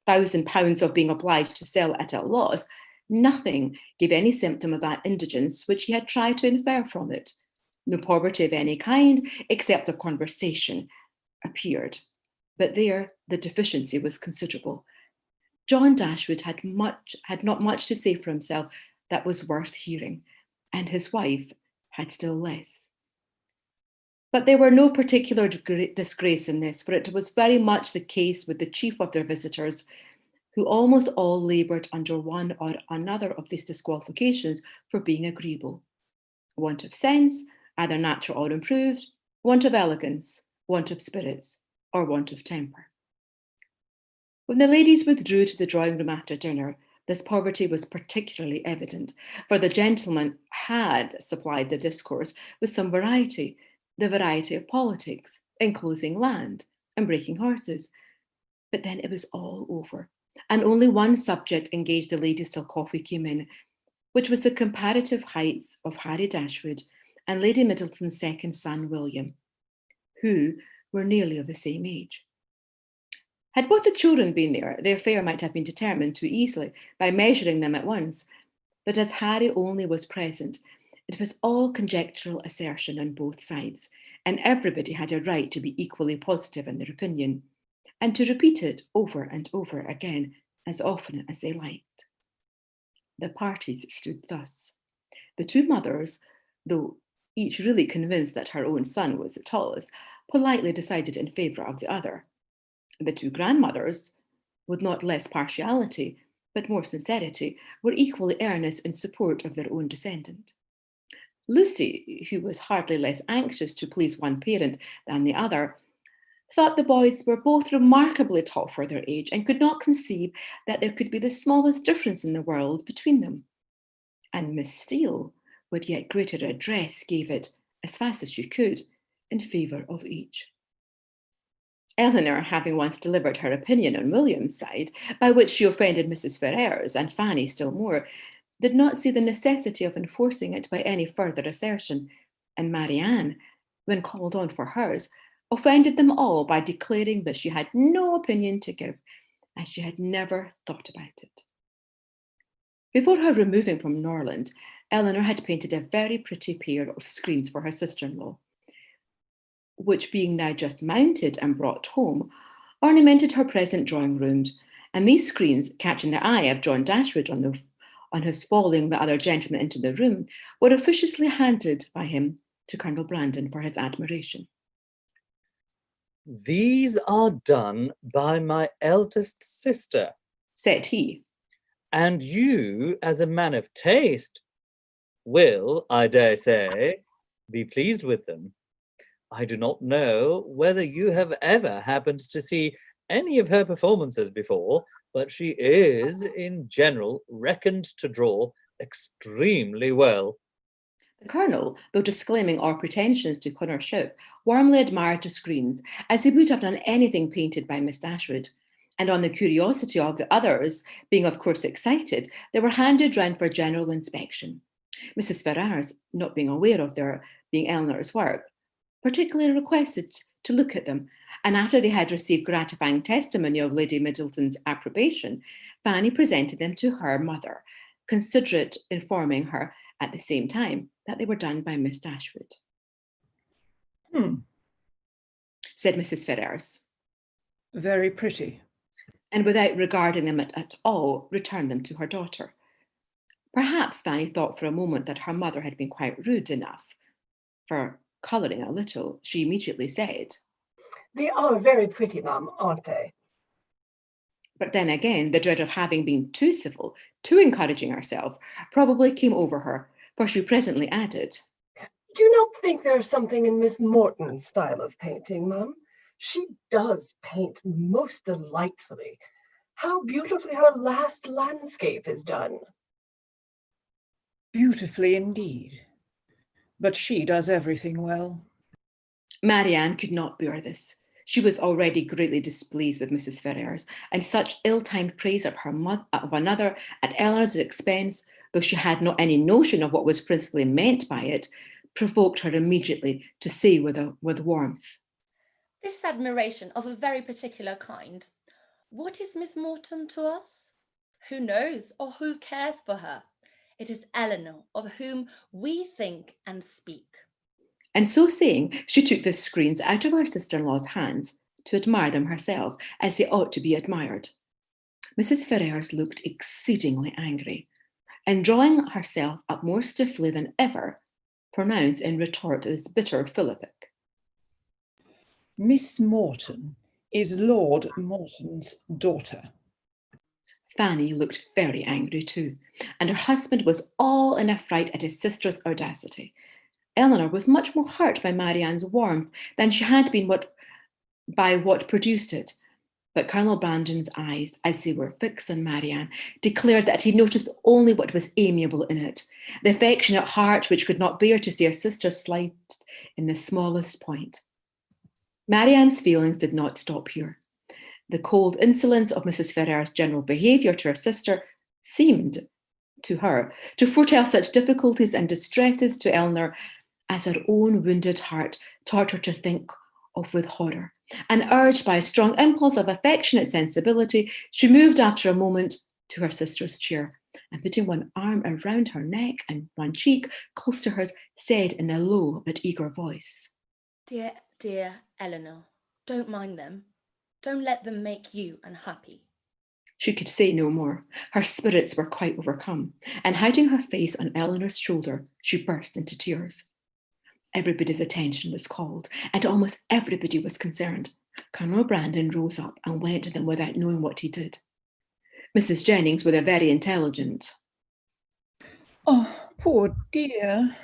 £1,000 of being obliged to sell at a loss, nothing gave any symptom of that indigence which he had tried to infer from it. No poverty of any kind, except of conversation, appeared. But there the deficiency was considerable. John Dashwood had not much to say for himself that was worth hearing, and his wife had still less. But there were no particular disgrace in this, for it was very much the case with the chief of their visitors, who almost all laboured under one or another of these disqualifications for being agreeable. Want of sense, either natural or improved, want of elegance, want of spirits, or want of temper. When the ladies withdrew to the drawing room after dinner, this poverty was particularly evident, for the gentlemen had supplied the discourse with some variety, the variety of politics, enclosing land, and breaking horses. But then it was all over, and only one subject engaged the ladies till coffee came in, which was the comparative heights of Harry Dashwood and Lady Middleton's second son, William, who were nearly of the same age. Had both the children been there, the affair might have been determined too easily by measuring them at once. But as Harry only was present, it was all conjectural assertion on both sides, and everybody had a right to be equally positive in their opinion, and to repeat it over and over again as often as they liked. The parties stood thus. The two mothers, though each really convinced that her own son was the tallest, politely decided in favour of the other. The two grandmothers, with not less partiality, but more sincerity, were equally earnest in support of their own descendant. Lucy, who was hardly less anxious to please one parent than the other, thought the boys were both remarkably tall for their age and could not conceive that there could be the smallest difference in the world between them. And Miss Steele, with yet greater address, gave it, as fast as she could, in favour of each. Eleanor, having once delivered her opinion on William's side, by which she offended Mrs. Ferrers and Fanny still more, did not see the necessity of enforcing it by any further assertion, and Marianne, when called on for hers, offended them all by declaring that she had no opinion to give, as she had never thought about it. Before her removing from Norland, Eleanor had painted a very pretty pair of screens for her sister-in-law, which, being now just mounted and brought home, ornamented her present drawing room, and these screens, catching the eye of John Dashwood on his following the other gentlemen into the room, were officiously handed by him to Colonel Brandon for his admiration. "These are done by my eldest sister," said he. "And you, as a man of taste, will, I dare say, be pleased with them. I do not know whether you have ever happened to see any of her performances before, but she is, in general, reckoned to draw extremely well." The Colonel, though disclaiming all pretensions to connoisseurship, warmly admired the screens, as he would have done anything painted by Miss Dashwood, and on the curiosity of the others being of course excited, they were handed round for general inspection. Mrs. Ferrars, not being aware of their being Eleanor's work, particularly requested to look at them, and after they had received gratifying testimony of Lady Middleton's approbation, Fanny presented them to her mother, considerate informing her at the same time that they were done by Miss Dashwood. Said Mrs. Ferrars. Very pretty. And without regarding them at all, returned them to her daughter. Perhaps Fanny thought for a moment that her mother had been quite rude enough, for, colouring a little, she immediately said, "They are very pretty, ma'am, aren't they?" But then again, the dread of having been too civil, too encouraging herself, probably came over her, for she presently added, "Do you not think there's something in Miss Morton's style of painting, ma'am? She does paint most delightfully. How beautifully her last landscape is done." Beautifully indeed. But she does everything well. Marianne could not bear this. She was already greatly displeased with Mrs. Ferrars, and such ill-timed praise of of another at Eleanor's expense, though she had not any notion of what was principally meant by it, provoked her immediately to say with warmth, "This admiration of a very particular kind. What is Miss Morton to us? Who knows or who cares for her? It is Eleanor of whom we think and speak." And so saying, she took the screens out of her sister-in-law's hands to admire them herself, as they ought to be admired. Mrs. Ferrars looked exceedingly angry, and drawing herself up more stiffly than ever, pronounced in retort this bitter philippic. Miss Morton is Lord Morton's daughter. Fanny looked very angry too, and her husband was all in a fright at his sister's audacity. Eleanor was much more hurt by Marianne's warmth than she had been by what produced it. But Colonel Brandon's eyes, as they were fixed on Marianne, declared that he noticed only what was amiable in it, the affectionate heart which could not bear to see a sister slighted in the smallest point. Marianne's feelings did not stop here. The cold insolence of Mrs. Ferrars' general behaviour to her sister seemed, to her, to foretell such difficulties and distresses to Eleanor as her own wounded heart taught her to think of with horror, and urged by a strong impulse of affectionate sensibility, she moved after a moment to her sister's chair, and putting one arm around her neck and one cheek close to hers, said in a low but eager voice, "Dear, dear Eleanor, don't mind them. Don't let them make you unhappy." She could say no more. Her spirits were quite overcome, and hiding her face on Eleanor's shoulder, she burst into tears. Everybody's attention was called, and almost everybody was concerned. Colonel Brandon rose up and went to them without knowing what he did. Mrs. Jennings, with a very intelligent, "Oh, poor dear,"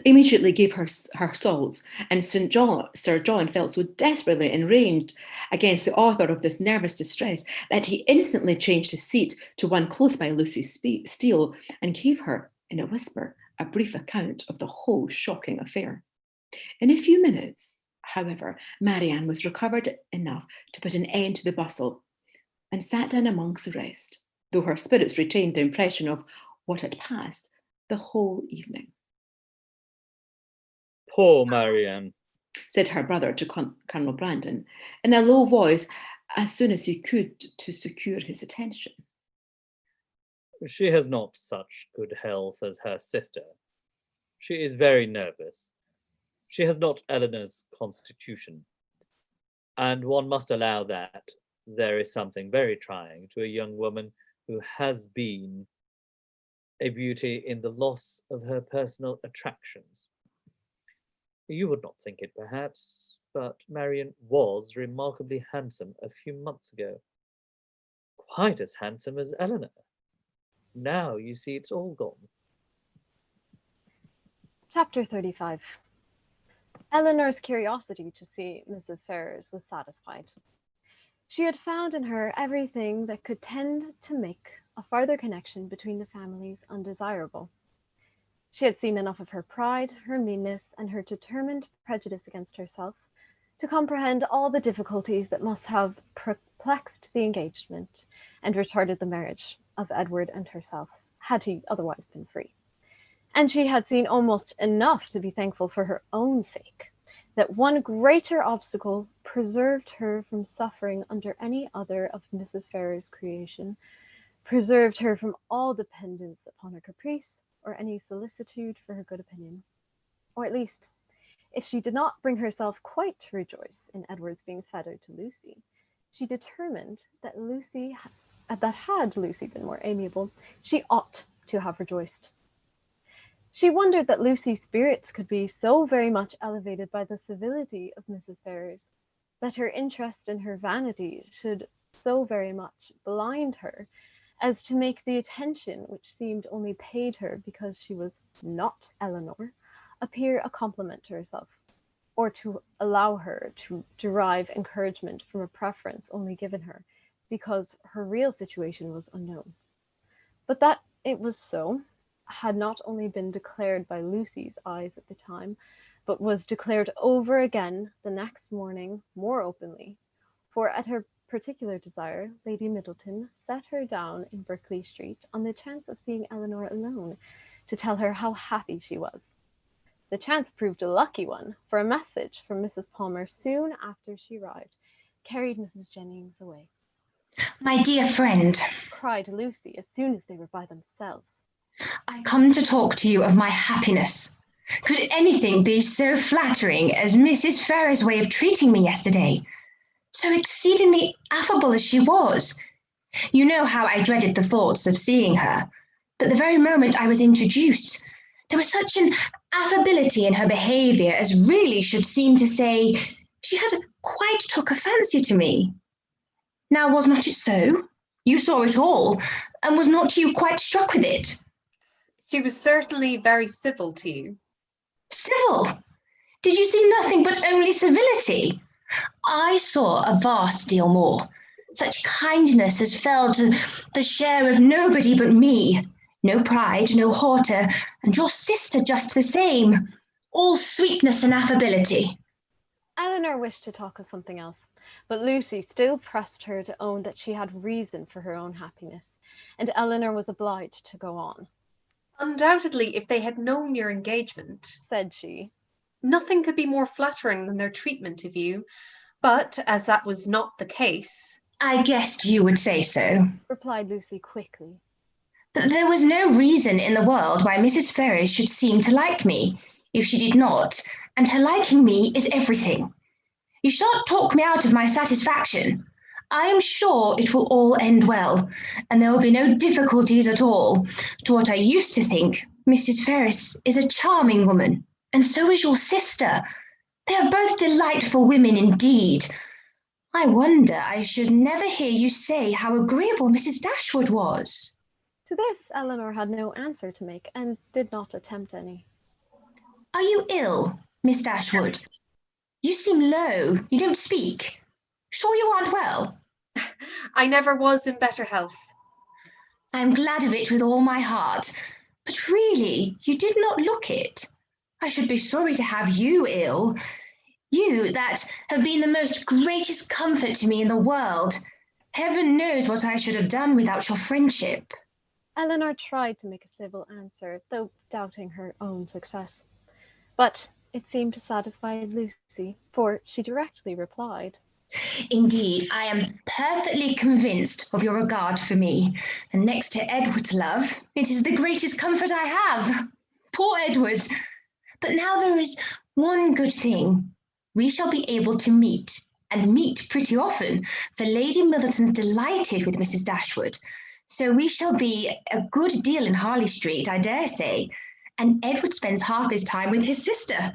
immediately gave her salts, and Sir John felt so desperately enraged against the author of this nervous distress that he instantly changed his seat to one close by Lucy Steele, and gave her, in a whisper, a brief account of the whole shocking affair. In a few minutes, However, Marianne was recovered enough to put an end to the bustle and sat down amongst the rest, though her spirits retained the impression of what had passed the whole evening. Poor Marianne, said her brother to Colonel Brandon in a low voice as soon as he could to secure his attention. She has not such good health as her sister. She is very nervous. She has not Eleanor's constitution. And one must allow that there is something very trying to a young woman who has been a beauty in the loss of her personal attractions. You would not think it, perhaps, but Marian was remarkably handsome a few months ago. Quite as handsome as Eleanor. Now you see it's all gone. Chapter 35. Eleanor's curiosity to see Mrs. Ferrars was satisfied. She had found in her everything that could tend to make a farther connection between the families undesirable. She had seen enough of her pride, her meanness, and her determined prejudice against herself to comprehend all the difficulties that must have perplexed the engagement and retarded the marriage of Edward and herself, had he otherwise been free. And she had seen almost enough to be thankful for her own sake, that one greater obstacle preserved her from suffering under any other of Mrs. Ferrars' creation, preserved her from all dependence upon her caprice, or any solicitude for her good opinion. Or at least, if she did not bring herself quite to rejoice in Edward's being fettered to Lucy, she determined that had Lucy been more amiable, she ought to have rejoiced. She wondered that Lucy's spirits could be so very much elevated by the civility of Mrs. Ferrars, that her interest and her vanity should so very much blind her as to make the attention which seemed only paid her because she was not Eleanor appear a compliment to herself, or to allow her to derive encouragement from a preference only given her because her real situation was unknown. But that it was so had not only been declared by Lucy's eyes at the time, but was declared over again the next morning more openly, for at her particular desire, Lady Middleton set her down in Berkeley Street on the chance of seeing Eleanor alone, to tell her how happy she was. The chance proved a lucky one, for a message from Mrs. Palmer soon after she arrived carried Mrs. Jennings away. My dear friend, cried Lucy as soon as they were by themselves, I come to talk to you of my happiness. Could anything be so flattering as Mrs. Ferrars' way of treating me yesterday? So exceedingly affable as she was. You know how I dreaded the thoughts of seeing her, but the very moment I was introduced, there was such an affability in her behaviour as really should seem to say she had quite took a fancy to me. Now, was not it so? You saw it all, and was not you quite struck with it? She was certainly very civil to you. Civil? Did you see nothing but only civility? I saw a vast deal more. Such kindness as fell to the share of nobody but me. No pride, no hauteur, and your sister just the same. All sweetness and affability. Eleanor wished to talk of something else, but Lucy still pressed her to own that she had reason for her own happiness, and Eleanor was obliged to go on. Undoubtedly, if they had known your engagement, said she, nothing could be more flattering than their treatment of you. But as that was not the case... I guessed you would say so, replied Lucy quickly. But there was no reason in the world why Mrs. Ferrars should seem to like me, if she did not, and her liking me is everything. You shan't talk me out of my satisfaction. I am sure it will all end well, and there will be no difficulties at all. To what I used to think, Mrs. Ferrars is a charming woman, and so is your sister. They are both delightful women indeed. I wonder I should never hear you say how agreeable Mrs. Dashwood was. To this Eleanor had no answer to make, and did not attempt any. Are you ill, Miss Dashwood? You seem low. You don't speak. Sure you aren't well? I never was in better health. I'm glad of it with all my heart. But really, you did not look it. I should be sorry to have you ill. You that have been the most greatest comfort to me in the world. Heaven knows what I should have done without your friendship. Eleanor tried to make a civil answer, though doubting her own success. But it seemed to satisfy Lucy, for she directly replied, Indeed, I am perfectly convinced of your regard for me, and next to Edward's love, it is the greatest comfort I have. Poor Edward! But now there is one good thing. We shall be able to meet, and meet pretty often, for Lady Millerton's delighted with Mrs. Dashwood. So we shall be a good deal in Harley Street, I dare say, and Edward spends half his time with his sister.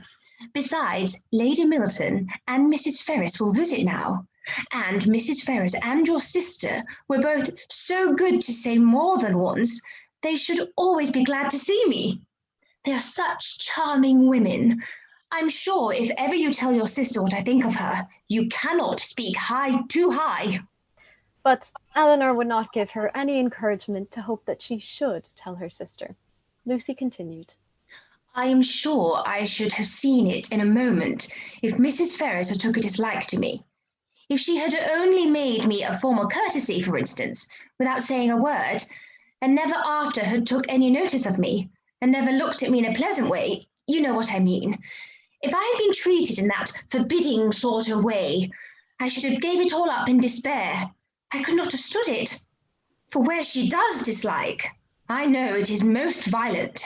Besides, Lady Millerton and Mrs. Ferris will visit now, and Mrs. Ferris and your sister were both so good to say more than once they should always be glad to see me. They are such charming women. I'm sure if ever you tell your sister what I think of her, you cannot speak too high. But Eleanor would not give her any encouragement to hope that she should tell her sister. Lucy continued. I am sure I should have seen it in a moment if Mrs. Ferris had took a dislike to me. If she had only made me a formal courtesy, for instance, without saying a word, and never after had took any notice of me, and never looked at me in a pleasant way, you know what I mean. If I had been treated in that forbidding sort of way, I should have gave it all up in despair. I could not have stood it. For where she does dislike, I know it is most violent.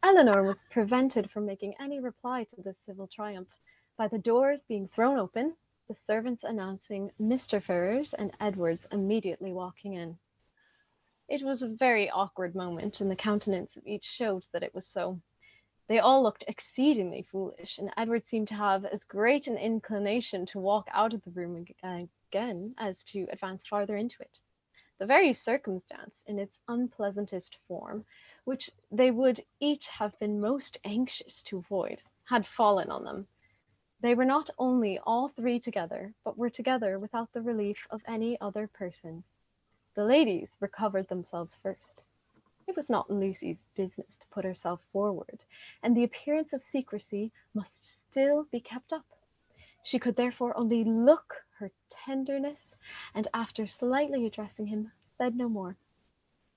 Eleanor was prevented from making any reply to this civil triumph by the doors being thrown open, the servants announcing Mr. Ferrars and Edwards immediately walking in. It was a very awkward moment, and the countenance of each showed that it was so. They all looked exceedingly foolish, and Edward seemed to have as great an inclination to walk out of the room again as to advance farther into it. The very circumstance, in its unpleasantest form, which they would each have been most anxious to avoid, had fallen on them. They were not only all three together, but were together without the relief of any other person. The ladies recovered themselves first. It was not Lucy's business to put herself forward, and the appearance of secrecy must still be kept up. She could therefore only look her tenderness, and after slightly addressing him, said no more.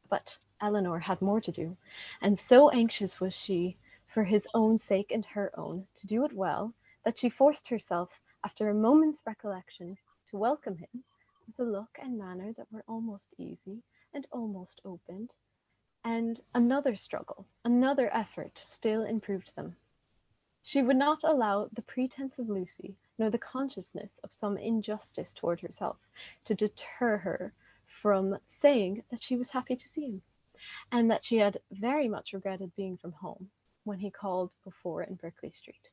But Eleanor had more to do, and so anxious was she, for his own sake and her own, to do it well, that she forced herself, after a moment's recollection, to welcome him with a look and manner that were almost easy and almost opened, and another struggle, another effort still improved them. She would not allow the pretence of Lucy, nor the consciousness of some injustice toward herself, to deter her from saying that she was happy to see him, and that she had very much regretted being from home when he called before in Berkeley Street.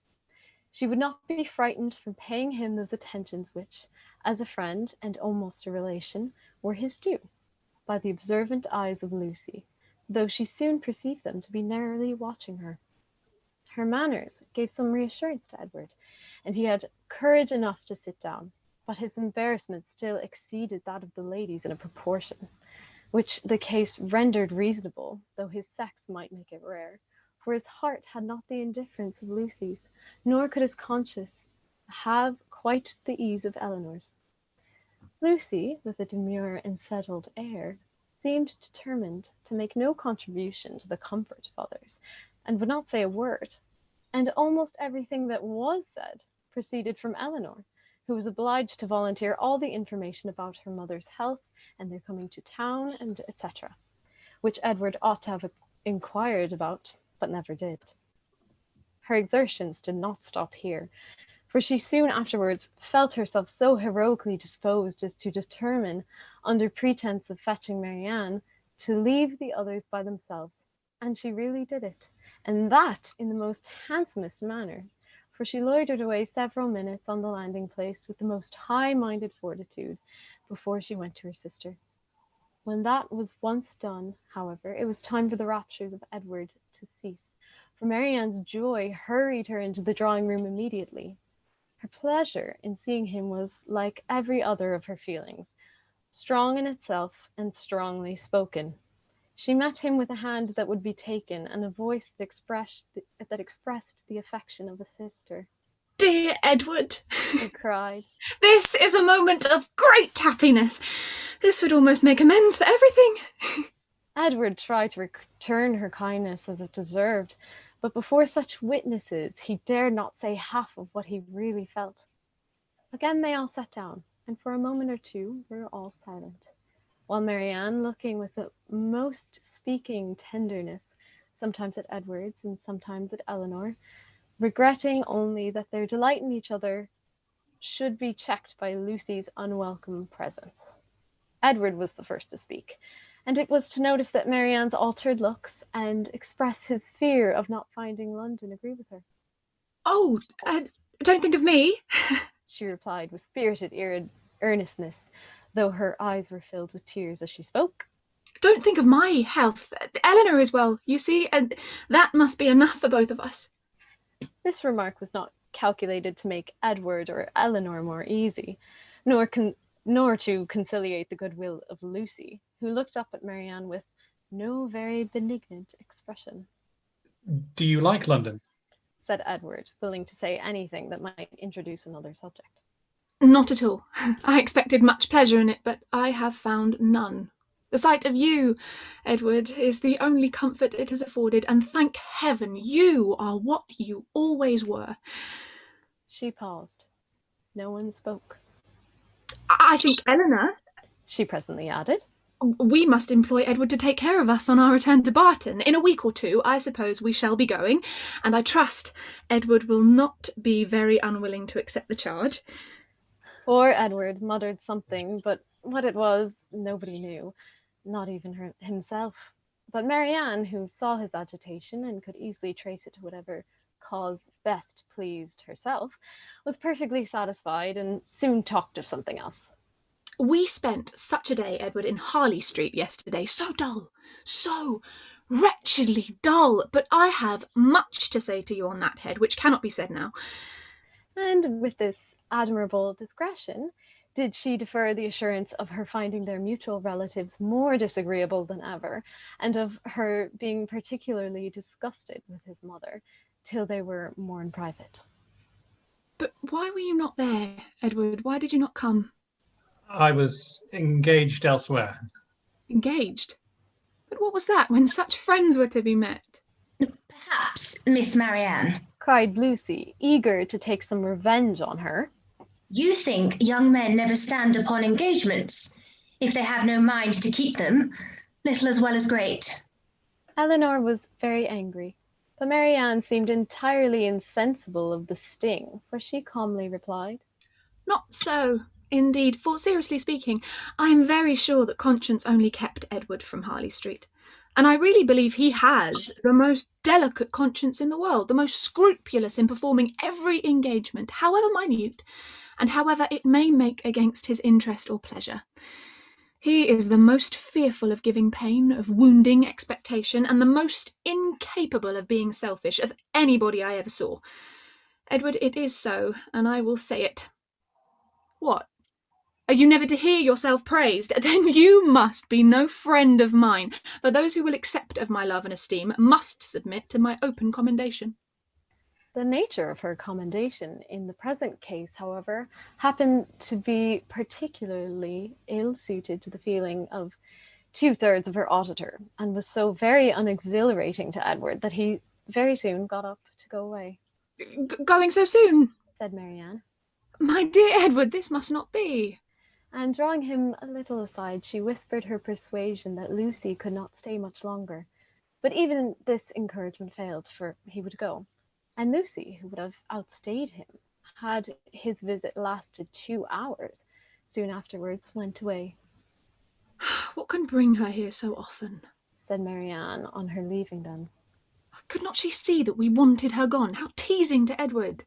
She would not be frightened from paying him those attentions which, as a friend and almost a relation, were his due, by the observant eyes of Lucy, though she soon perceived them to be narrowly watching her. Her manners gave some reassurance to Edward, and he had courage enough to sit down, but his embarrassment still exceeded that of the ladies in a proportion, which the case rendered reasonable, though his sex might make it rare, for his heart had not the indifference of Lucy's, nor could his conscience have quite the ease of Eleanor's. Lucy, with a demure and settled air, seemed determined to make no contribution to the comfort of others, and would not say a word, and almost everything that was said proceeded from Eleanor, who was obliged to volunteer all the information about her mother's health and their coming to town, and etc., which Edward ought to have inquired about, but never did. Her exertions did not stop here, for she soon afterwards felt herself so heroically disposed as to determine, under pretence of fetching Marianne, to leave the others by themselves, and she really did it, and that in the most handsomest manner, for she loitered away several minutes on the landing place with the most high-minded fortitude before she went to her sister. When that was once done, however, it was time for the raptures of Edward to cease, for Marianne's joy hurried her into the drawing-room immediately. Her pleasure in seeing him was like every other of her feelings, strong in itself and strongly spoken. She met him with a hand that would be taken, and a voice that expressed the affection of a sister. dear Edward, I cried. This is a moment of great happiness. This would almost make amends for everything. Edward tried to return her kindness as it deserved, but before such witnesses he dared not say half of what he really felt. Again they all sat down, and for a moment or two were all silent, while Marianne, looking with the most speaking tenderness, sometimes at Edward's and sometimes at Eleanor, regretting only that their delight in each other should be checked by Lucy's unwelcome presence. Edward was the first to speak, and it was to notice that Marianne's altered looks and express his fear of not finding London agree with her. Oh, don't think of me, she replied with spirited earnestness, though her eyes were filled with tears as she spoke. Don't think of my health. Eleanor is well, you see, and that must be enough for both of us. This remark was not calculated to make Edward or Eleanor more easy, nor to conciliate the goodwill of Lucy, who looked up at Marianne with no very benignant expression. Do you like London? Said Edward, willing to say anything that might introduce another subject. Not at all. I expected much pleasure in it, but I have found none. The sight of you, Edward, is the only comfort it has afforded, and thank heaven you are what you always were. She paused. No one spoke. I think, Eleanor, she presently added, we must employ Edward to take care of us on our return to Barton. In a week or two, I suppose we shall be going, and I trust Edward will not be very unwilling to accept the charge. Poor Edward muttered something, but what it was, nobody knew, not even himself. But Marianne, who saw his agitation and could easily trace it to whatever cause best pleased herself, was perfectly satisfied and soon talked of something else. We spent such a day, Edward, in Harley Street yesterday. So dull, so wretchedly dull. But I have much to say to you on that head, which cannot be said now. And with this admirable discretion, did she defer the assurance of her finding their mutual relatives more disagreeable than ever, and of her being particularly disgusted with his mother, till they were more in private. But why were you not there, Edward? Why did you not come? I was engaged elsewhere. Engaged? But what was that, when such friends were to be met? Perhaps, Miss Marianne, cried Lucy, eager to take some revenge on her. You think young men never stand upon engagements, if they have no mind to keep them, little as well as great. Eleanor was very angry, but Marianne seemed entirely insensible of the sting, for she calmly replied, Not so. Indeed, for seriously speaking, I am very sure that conscience only kept Edward from Harley Street. And I really believe he has the most delicate conscience in the world, the most scrupulous in performing every engagement, however minute, and however it may make against his interest or pleasure. He is the most fearful of giving pain, of wounding expectation, and the most incapable of being selfish of anybody I ever saw. Edward, it is so, and I will say it. What? Are you never to hear yourself praised? Then you must be no friend of mine, for those who will accept of my love and esteem must submit to my open commendation. The nature of her commendation in the present case, however, happened to be particularly ill-suited to the feeling of 2/3 of her auditor, and was so very unexhilarating to Edward that he very soon got up to go away. Going so soon? Said Marianne. My dear Edward, this must not be. And drawing him a little aside, she whispered her persuasion that Lucy could not stay much longer. But even this encouragement failed, for he would go. And Lucy, who would have outstayed him, had his visit lasted 2 hours, soon afterwards went away. What can bring her here so often? Said Marianne on her leaving them. Could not she see that we wanted her gone? How teasing to Edward!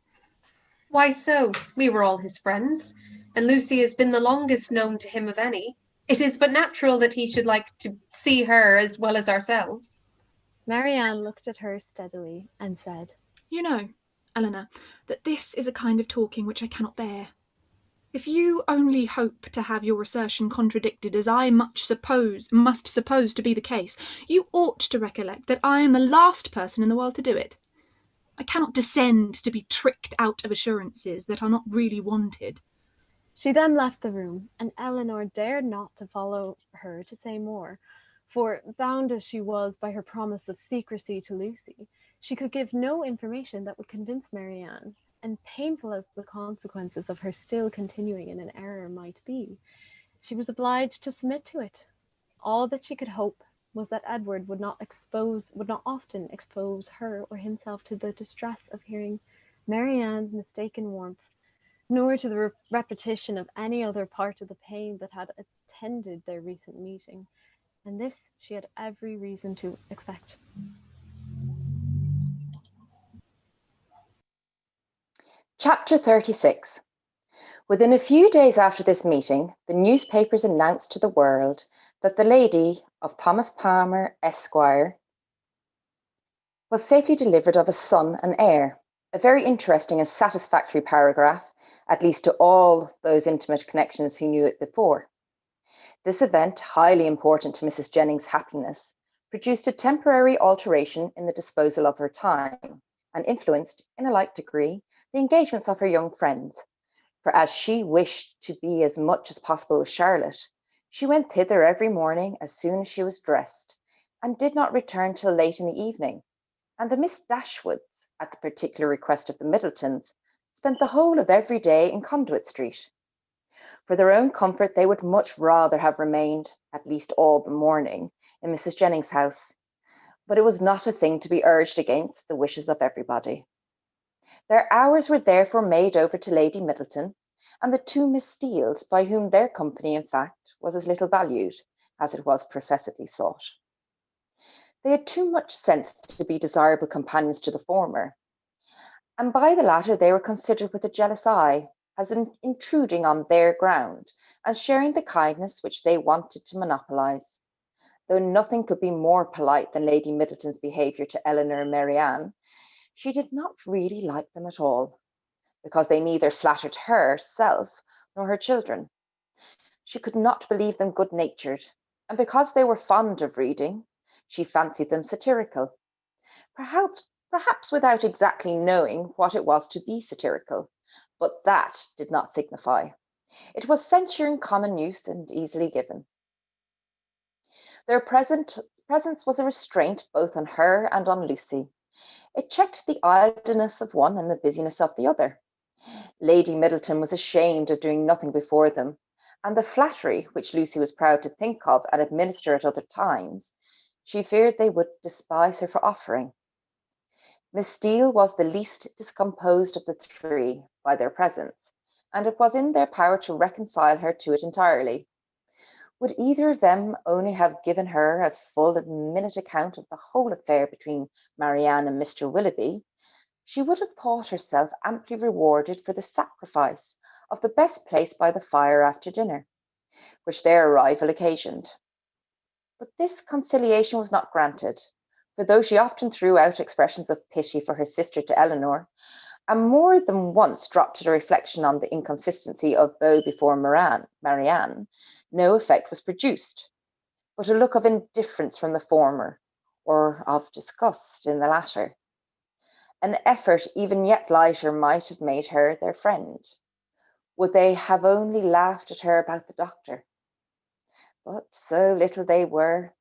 Why so? We were all his friends, and Lucy has been the longest known to him of any. It is but natural that he should like to see her as well as ourselves. Marianne looked at her steadily and said, You know, Eleanor, that this is a kind of talking which I cannot bear. If you only hope to have your assertion contradicted, as I must suppose to be the case, you ought to recollect that I am the last person in the world to do it. I cannot descend to be tricked out of assurances that are not really wanted. She then left the room, and Eleanor dared not to follow her to say more, for, bound as she was by her promise of secrecy to Lucy, she could give no information that would convince Marianne, and painful as the consequences of her still continuing in an error might be, she was obliged to submit to it. All that she could hope was that Edward would not often expose her or himself to the distress of hearing Marianne's mistaken warmth, nor to the repetition of any other part of the pain that had attended their recent meeting, and this she had every reason to expect. Chapter 36. Within a few days after this meeting, the newspapers announced to the world that the lady of Thomas Palmer, Esquire, was safely delivered of a son and heir. A very interesting and satisfactory paragraph, at least to all those intimate connections who knew it before. This event, highly important to Mrs. Jennings' happiness, produced a temporary alteration in the disposal of her time, and influenced, in a like degree, the engagements of her young friends. For as she wished to be as much as possible with Charlotte, she went thither every morning as soon as she was dressed, and did not return till late in the evening, and the Miss Dashwoods, at the particular request of the Middletons, spent the whole of every day in Conduit Street. For their own comfort, they would much rather have remained, at least all the morning, in Mrs. Jennings' house, but it was not a thing to be urged against the wishes of everybody. Their hours were therefore made over to Lady Middleton and the two Miss Steeles, by whom their company, in fact, was as little valued as it was professedly sought. They had too much sense to be desirable companions to the former, and by the latter they were considered with a jealous eye, as intruding on their ground and sharing the kindness which they wanted to monopolise. Though nothing could be more polite than Lady Middleton's behaviour to Eleanor and Marianne, she did not really like them at all, because they neither flattered herself nor her children. She could not believe them good-natured, and because they were fond of reading, she fancied them satirical, perhaps without exactly knowing what it was to be satirical, but that did not signify. It was censure in common use and easily given. Their presence was a restraint both on her and on Lucy. It checked the idleness of one and the busyness of the other. Lady Middleton was ashamed of doing nothing before them, and the flattery which Lucy was proud to think of and administer at other times, she feared they would despise her for offering. Miss Steele was the least discomposed of the three by their presence, and it was in their power to reconcile her to it entirely. Would either of them only have given her a full and minute account of the whole affair between Marianne and Mr. Willoughby, she would have thought herself amply rewarded for the sacrifice of the best place by the fire after dinner, which their arrival occasioned. But this conciliation was not granted, for though she often threw out expressions of pity for her sister to Eleanor, and more than once dropped at a reflection on the inconsistency of beau before Marianne, no effect was produced, but a look of indifference from the former, or of disgust in the latter. An effort even yet lighter might have made her their friend. Would they have only laughed at her about the doctor? But so little they were,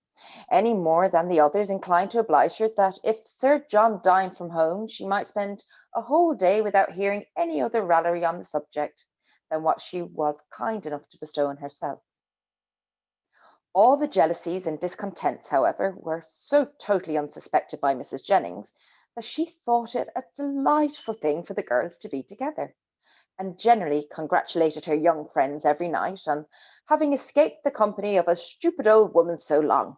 any more than the others, inclined to oblige her, that if Sir John dined from home, she might spend a whole day without hearing any other raillery on the subject than what she was kind enough to bestow on herself. All the jealousies and discontents, however, were so totally unsuspected by Mrs. Jennings that she thought it a delightful thing for the girls to be together, and generally congratulated her young friends every night on having escaped the company of a stupid old woman so long.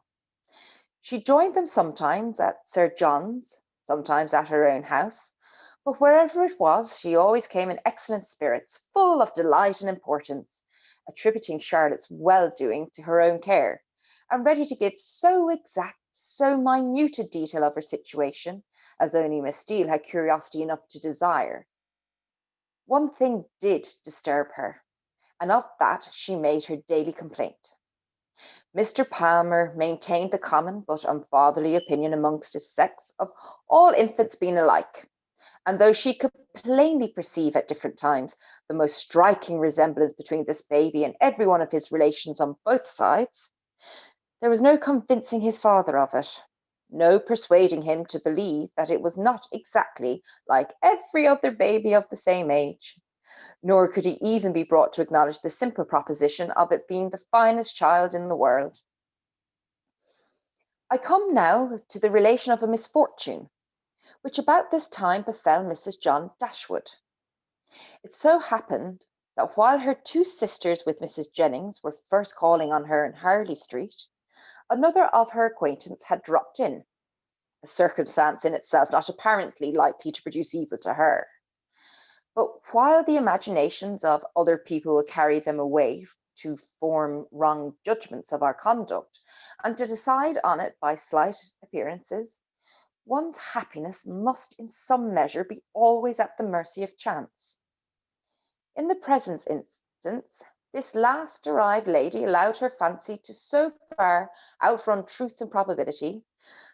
She joined them sometimes at Sir John's, sometimes at her own house, but wherever it was, she always came in excellent spirits, full of delight and importance, attributing Charlotte's well-doing to her own care, and ready to give so exact, so minute a detail of her situation as only Miss Steele had curiosity enough to desire. One thing did disturb her, and of that she made her daily complaint. Mr. Palmer maintained the common but unfatherly opinion amongst his sex of all infants being alike, And though she could plainly perceive at different times the most striking resemblance between this baby and every one of his relations on both sides, there was no convincing his father of it, no persuading him to believe that it was not exactly like every other baby of the same age, nor could he even be brought to acknowledge the simple proposition of it being the finest child in the world. I come now to the relation of a misfortune, which about this time befell Mrs. John Dashwood. It so happened that while her two sisters with Mrs. Jennings were first calling on her in Harley Street, another of her acquaintance had dropped in, a circumstance in itself not apparently likely to produce evil to her. But while the imaginations of other people will carry them away to form wrong judgments of our conduct and to decide on it by slight appearances, one's happiness must in some measure be always at the mercy of chance. In the present instance, this last arrived lady allowed her fancy to so far outrun truth and probability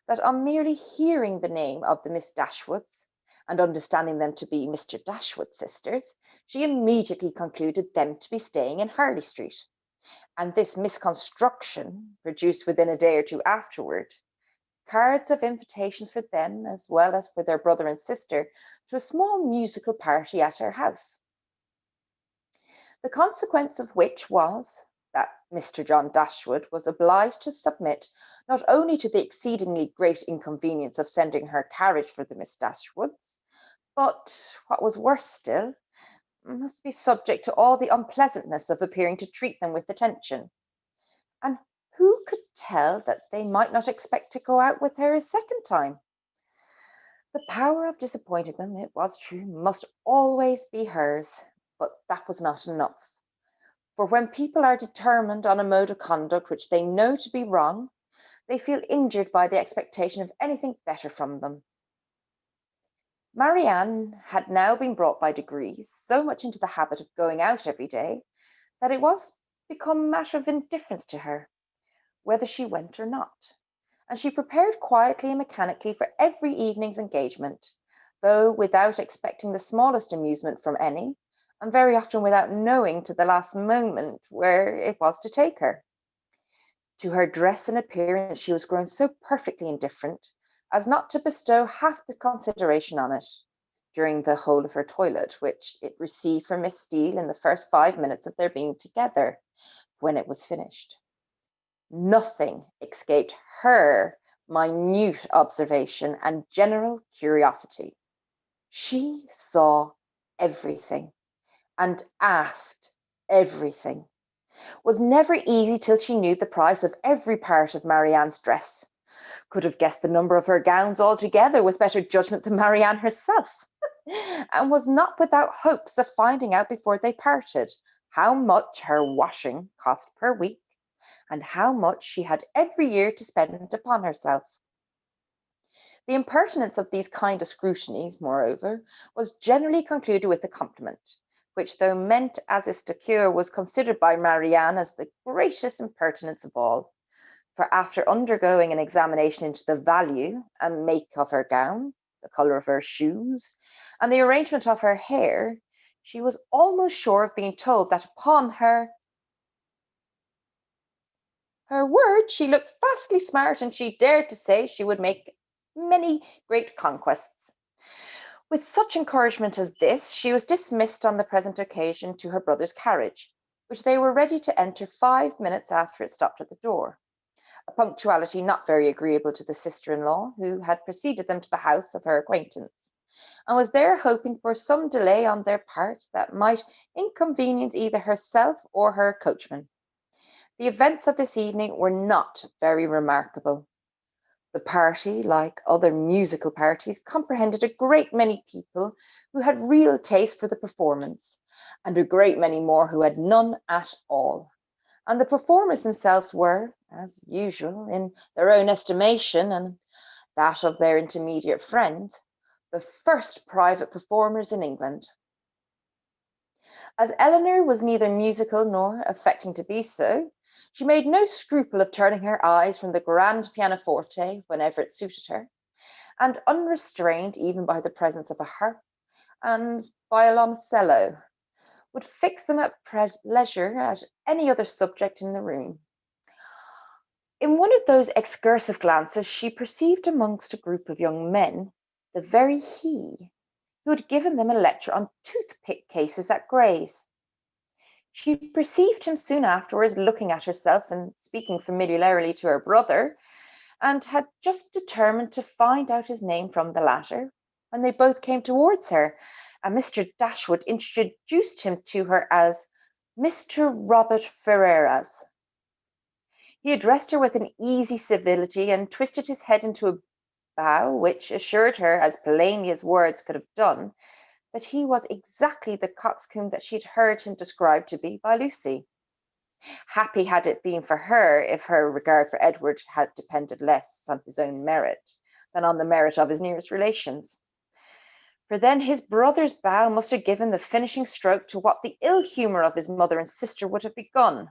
that on merely hearing the name of the Miss Dashwoods, and understanding them to be Mr. Dashwood's sisters, she immediately concluded them to be staying in Harley Street. And this misconstruction produced within a day or two afterward cards of invitations for them, as well as for their brother and sister, to a small musical party at her house. The consequence of which was that Mr. John Dashwood was obliged to submit not only to the exceedingly great inconvenience of sending her carriage for the Miss Dashwoods, but, what was worse still, must be subject to all the unpleasantness of appearing to treat them with attention. And who could tell that they might not expect to go out with her a second time? The power of disappointing them, it was true, must always be hers, but that was not enough. For when people are determined on a mode of conduct which they know to be wrong, they feel injured by the expectation of anything better from them. Marianne had now been brought by degrees so much into the habit of going out every day that it was become a matter of indifference to her whether she went or not, and she prepared quietly and mechanically for every evening's engagement, though without expecting the smallest amusement from any, and very often without knowing to the last moment where it was to take her. To her dress and appearance she was grown so perfectly indifferent as not to bestow half the consideration on it during the whole of her toilet, which it received from Miss Steele in the first 5 minutes of their being together, when it was finished. Nothing escaped her minute observation and general curiosity. She saw everything and asked everything, was never easy till she knew the price of every part of Marianne's dress, could have guessed the number of her gowns altogether with better judgment than Marianne herself, and was not without hopes of finding out before they parted how much her washing cost per week, and how much she had every year to spend upon herself. The impertinence of these kind of scrutinies, moreover, was generally concluded with a compliment, which, though meant as a stocure, was considered by Marianne as the greatest impertinence of all. For after undergoing an examination into the value and make of her gown, the colour of her shoes, and the arrangement of her hair, she was almost sure of being told that upon her word she looked vastly smart, and she dared to say she would make many great conquests. With such encouragement as this, she was dismissed on the present occasion to her brother's carriage, which they were ready to enter 5 minutes after it stopped at the door, a punctuality not very agreeable to the sister-in-law, who had preceded them to the house of her acquaintance, and was there hoping for some delay on their part that might inconvenience either herself or her coachman. The events of this evening were not very remarkable. The party, like other musical parties, comprehended a great many people who had real taste for the performance, and a great many more who had none at all. And the performers themselves were, as usual, in their own estimation and that of their intermediate friends, the first private performers in England. As Eleanor was neither musical nor affecting to be so, she made no scruple of turning her eyes from the grand pianoforte whenever it suited her, and unrestrained even by the presence of a harp and violoncello, would fix them at leisure at any other subject in the room. In one of those excursive glances, she perceived amongst a group of young men the very he who had given them a lecture on toothpick cases at Gray's. She perceived him soon afterwards looking at herself and speaking familiarly to her brother, and had just determined to find out his name from the latter, when they both came towards her, and Mr. Dashwood introduced him to her as Mr. Robert Ferrars. He addressed her with an easy civility, and twisted his head into a bow which assured her, as plainly as words could have done, that he was exactly the coxcomb that she had heard him described to be by Lucy. Happy had it been for her if her regard for Edward had depended less on his own merit than on the merit of his nearest relations. For then his brother's bow must have given the finishing stroke to what the ill humour of his mother and sister would have begun.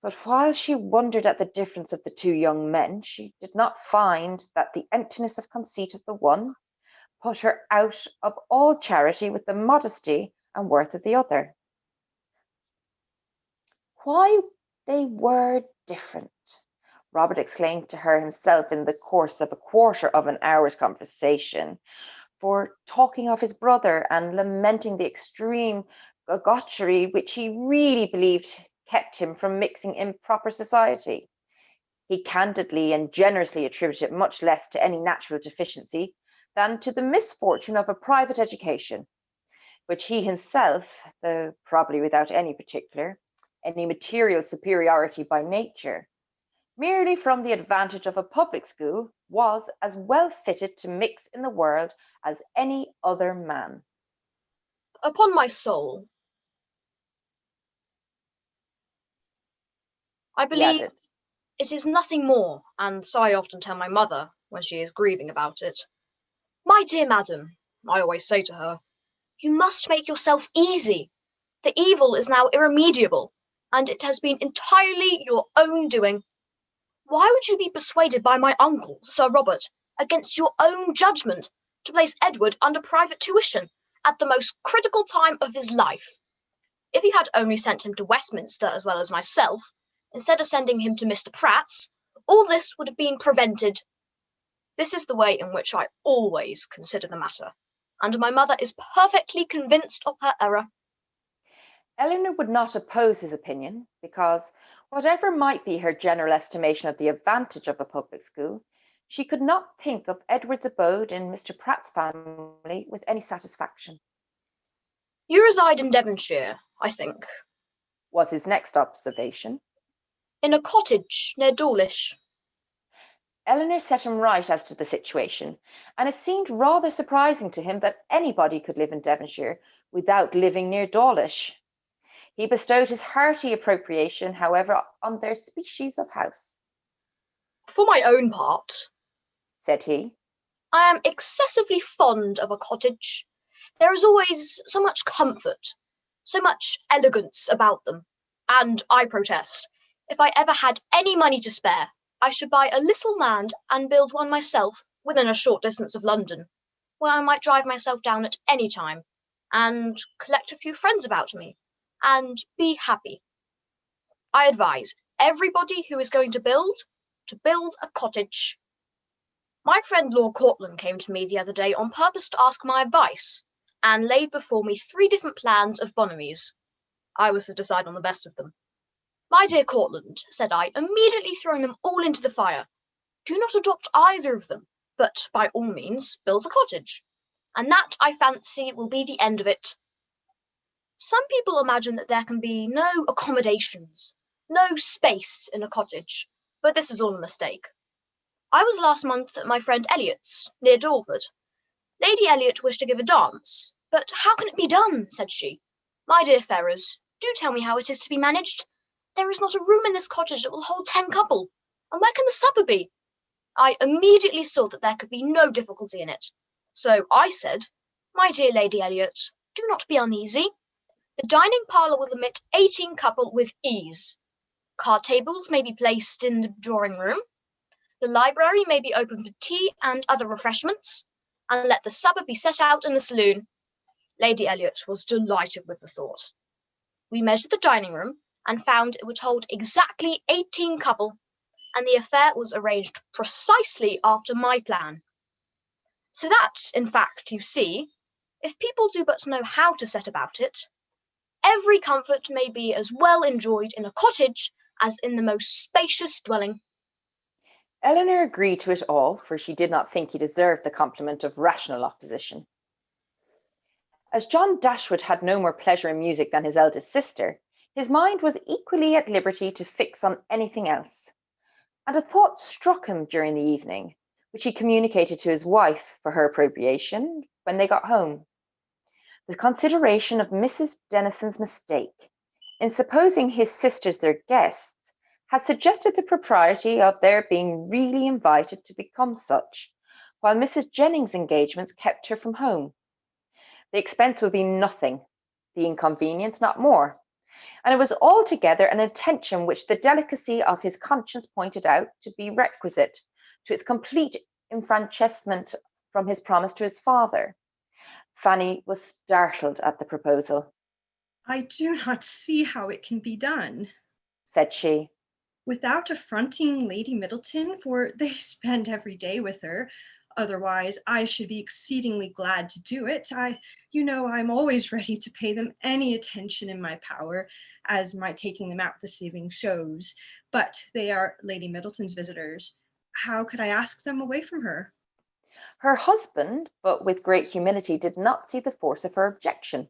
But while she wondered at the difference of the two young men, she did not find that the emptiness of conceit of the one put her out of all charity with the modesty and worth of the other. Why they were different, Robert exclaimed to her himself in the course of a quarter of an hour's conversation, for talking of his brother and lamenting the extreme gaucherie which he really believed kept him from mixing in proper society. He candidly and generously attributed it much less to any natural deficiency than to the misfortune of a private education, which he himself, though probably without any material superiority by nature, merely from the advantage of a public school, was as well fitted to mix in the world as any other man. Upon my soul, I believe it is nothing more, and so I often tell my mother when she is grieving about it. My dear madam, I always say to her, you must make yourself easy. The evil is now irremediable, and it has been entirely your own doing. Why would you be persuaded by my uncle, Sir Robert, against your own judgment, to place Edward under private tuition at the most critical time of his life? If you had only sent him to Westminster as well as myself, instead of sending him to Mr. Pratt's, all this would have been prevented. This is the way in which I always consider the matter, and my mother is perfectly convinced of her error. Eleanor would not oppose his opinion, because, whatever might be her general estimation of the advantage of a public school, she could not think of Edward's abode in Mr. Pratt's family with any satisfaction. You reside in Devonshire, I think, was his next observation. In a cottage near Dawlish. Eleanor set him right as to the situation, and it seemed rather surprising to him that anybody could live in Devonshire without living near Dawlish. He bestowed his hearty approbation, however, on their species of house. For my own part, said he, I am excessively fond of a cottage. There is always so much comfort, so much elegance about them, and I protest, if I ever had any money to spare, I should buy a little land and build one myself within a short distance of London, where I might drive myself down at any time, and collect a few friends about me, and be happy. I advise everybody who is going to build a cottage. My friend Lord Courtland came to me the other day on purpose to ask my advice, and laid before me 3 different plans of Bonomies. I was to decide on the best of them. My dear Courtland, said I, immediately throwing them all into the fire, do not adopt either of them, but by all means build a cottage, and that, I fancy, will be the end of it. Some people imagine that there can be no accommodations, no space in a cottage, but this is all a mistake. I was last month at my friend Elliot's, near Dorford. Lady Elliot wished to give a dance, but how can it be done, said she. My dear Ferrars, do tell me how it is to be managed. There is not a room in this cottage that will hold 10 couple, and where can the supper be? I immediately saw that there could be no difficulty in it. So I said, my dear Lady Elliot, do not be uneasy. The dining parlour will admit 18 couple with ease. Card tables may be placed in the drawing room. The library may be open for tea and other refreshments, and let the supper be set out in the saloon. Lady Elliot was delighted with the thought. We measured the dining room and found it would hold exactly 18 couple, and the affair was arranged precisely after my plan. So that, in fact, you see, if people do but know how to set about it, every comfort may be as well enjoyed in a cottage as in the most spacious dwelling. Eleanor agreed to it all, for she did not think he deserved the compliment of rational opposition. As John Dashwood had no more pleasure in music than his eldest sister, his mind was equally at liberty to fix on anything else, and a thought struck him during the evening, which he communicated to his wife for her appropriation when they got home. The consideration of Mrs. Denison's mistake in supposing his sisters their guests had suggested the propriety of their being really invited to become such, while Mrs. Jennings' engagements kept her from home. The expense would be nothing, the inconvenience not more, and it was altogether an intention which the delicacy of his conscience pointed out to be requisite to its complete enfranchisement from his promise to his father. Fanny was startled at the proposal. "I do not see how it can be done," said she. "without affronting Lady Middleton, for they spend every day with her. Otherwise, I should be exceedingly glad to do it. I'm always ready to pay them any attention in my power, as my taking them out this evening shows. But they are Lady Middleton's visitors. How could I ask them away from her?" Her husband, but with great humility, did not see the force of her objection.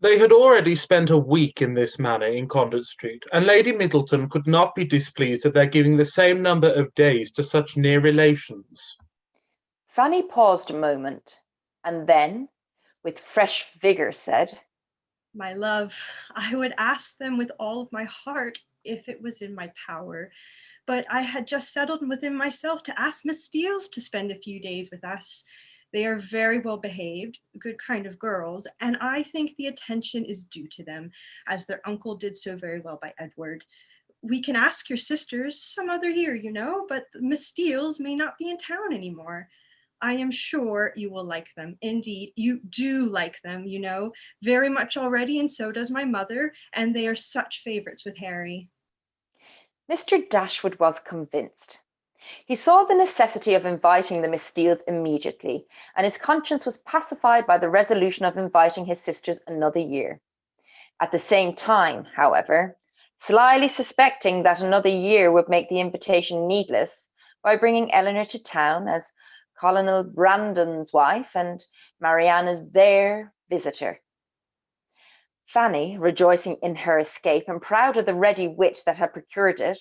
They had already spent a week in this manner in Conduit Street, and Lady Middleton could not be displeased at their giving the same number of days to such near relations. Fanny paused a moment, and then, with fresh vigour, said, "My love, I would ask them with all of my heart if it was in my power. But I had just settled within myself to ask Miss Steeles to spend a few days with us. They are very well behaved, good kind of girls, and I think the attention is due to them, as their uncle did so very well by Edward. We can ask your sisters some other year, but Miss Steeles may not be in town anymore. I am sure you will like them. Indeed, you do like them, very much already, and so does my mother, and they are such favorites with Harry." Mr. Dashwood was convinced. He saw the necessity of inviting the Miss Steeles immediately, and his conscience was pacified by the resolution of inviting his sisters another year. At the same time, however, slyly suspecting that another year would make the invitation needless by bringing Eleanor to town as Colonel Brandon's wife and Mariana's their visitor. Fanny, rejoicing in her escape and proud of the ready wit that had procured it,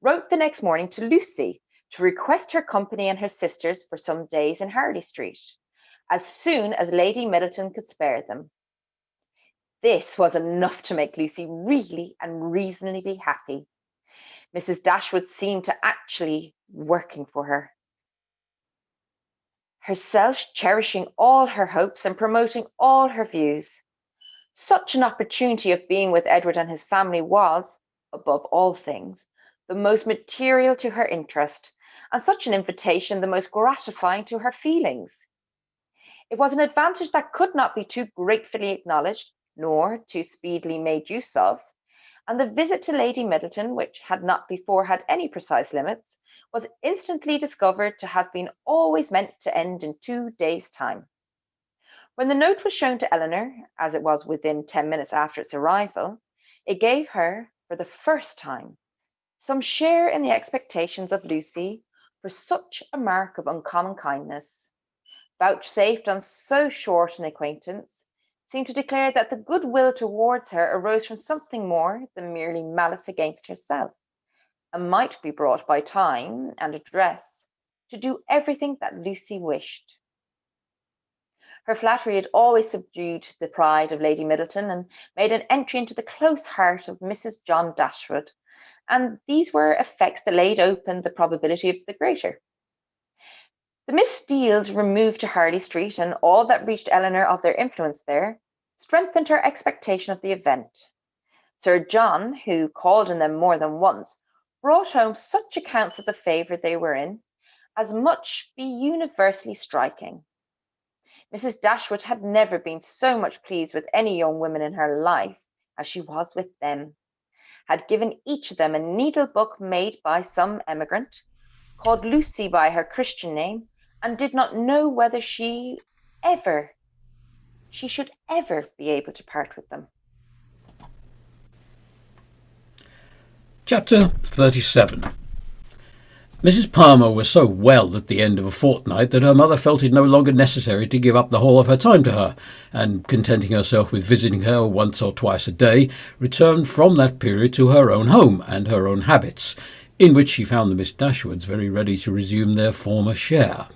wrote the next morning to Lucy to request her company and her sisters for some days in Harley Street, as soon as Lady Middleton could spare them. This was enough to make Lucy really and reasonably happy. Mrs. Dashwood seemed to actually working for her, herself cherishing all her hopes and promoting all her views. Such an opportunity of being with Edward and his family was, above all things, the most material to her interest, and such an invitation the most gratifying to her feelings. It was an advantage that could not be too gratefully acknowledged, nor too speedily made use of, and the visit to Lady Middleton, which had not before had any precise limits, was instantly discovered to have been always meant to end in 2 days' time. When the note was shown to Eleanor, as it was within 10 minutes after its arrival, it gave her, for the first time, some share in the expectations of Lucy for such a mark of uncommon kindness, vouchsafed on so short an acquaintance, seemed to declare that the goodwill towards her arose from something more than merely malice against herself, and might be brought by time and address to do everything that Lucy wished. Her flattery had always subdued the pride of Lady Middleton and made an entry into the close heart of Mrs. John Dashwood, and these were effects that laid open the probability of the greater. The Miss Steeles removed to Harley Street, and all that reached Eleanor of their influence there strengthened her expectation of the event. Sir John, who called on them more than once, brought home such accounts of the favour they were in as much be universally striking. Mrs. Dashwood had never been so much pleased with any young women in her life as she was with them, had given each of them a needle-book made by some emigrant, called Lucy by her Christian name, and did not know whether she should ever be able to part with them. Chapter 37. Mrs. Palmer was so well at the end of a fortnight that her mother felt it no longer necessary to give up the whole of her time to her, and contenting herself with visiting her once or twice a day, returned from that period to her own home and her own habits, in which she found the Miss Dashwoods very ready to resume their former share.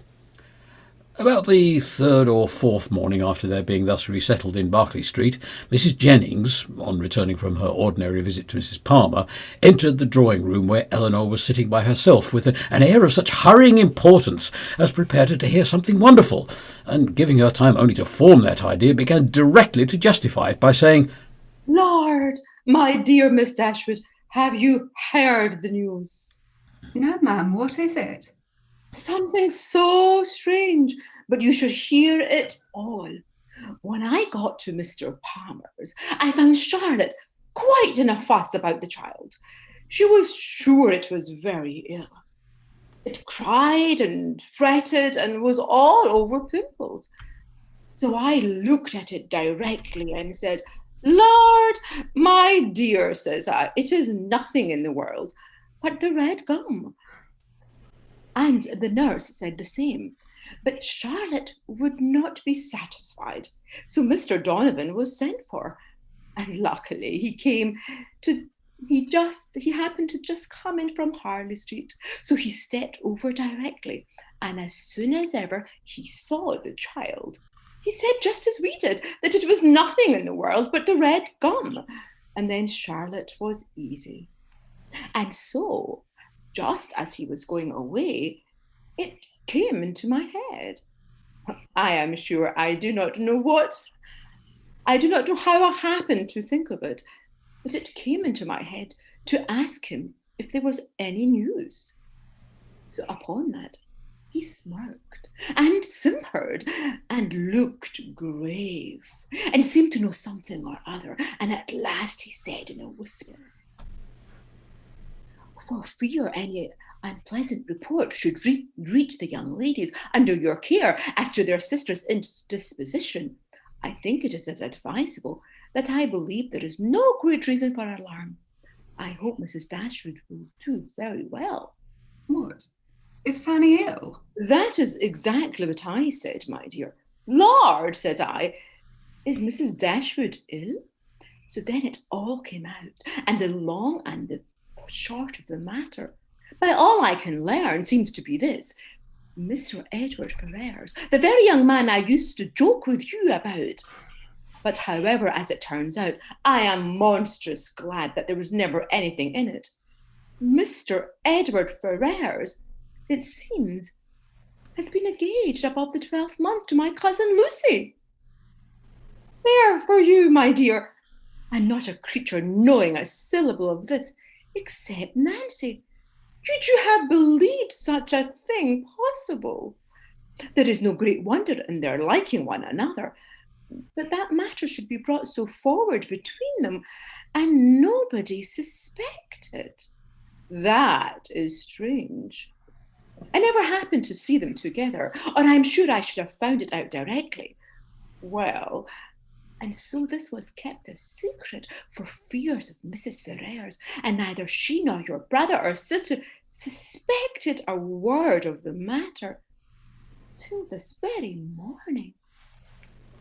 About the third or fourth morning after their being thus resettled in Berkeley Street, Mrs. Jennings, on returning from her ordinary visit to Mrs. Palmer, entered the drawing-room where Eleanor was sitting by herself with an air of such hurrying importance as prepared her to hear something wonderful, and giving her time only to form that idea, began directly to justify it by saying, "Lord, my dear Miss Dashwood, have you heard the news?" "No, ma'am, what is it?" "Something so strange, but you should hear it all. When I got to Mr. Palmer's, I found Charlotte quite in a fuss about the child. She was sure it was very ill. It cried and fretted and was all over pimples. So I looked at it directly and said, 'Lord, my dear,' says I, 'it is nothing in the world but the red gum.' And the nurse said the same. But Charlotte would not be satisfied. So Mr. Donovan was sent for. And luckily he happened to just come in from Harley Street. So he stepped over directly. And as soon as ever he saw the child, he said just as we did, that it was nothing in the world but the red gum. And then Charlotte was easy. And so, just as he was going away, it came into my head. I am sure I do not know how I happened to think of it, but it came into my head to ask him if there was any news. So upon that, he smirked and simpered and looked grave and seemed to know something or other, and at last he said in a whisper, 'For fear any unpleasant report should reach the young ladies under your care as to their sister's indisposition, I think it is advisable that I believe there is no great reason for alarm. I hope Mrs. Dashwood will do very well.' What? Is Fanny ill?" "That is exactly what I said, my dear. 'Lord,' says I, 'is Mrs. Dashwood ill?' So then it all came out, and the long and the short of the matter, by all I can learn, seems to be this. Mr. Edward Ferrars, the very young man I used to joke with you about. But however, as it turns out, I am monstrous glad that there was never anything in it. Mr. Edward Ferrars, it seems, has been engaged above the 12th month to my cousin Lucy. There for you, my dear, and not a creature knowing a syllable of this, except Nancy. Could you have believed such a thing possible? There is no great wonder in their liking one another, but that matter should be brought so forward between them, and nobody suspected. That is strange. I never happened to see them together, or I'm sure I should have found it out directly. Well, and so this was kept a secret for fears of Mrs. Ferrars, and neither she nor your brother or sister suspected a word of the matter till this very morning.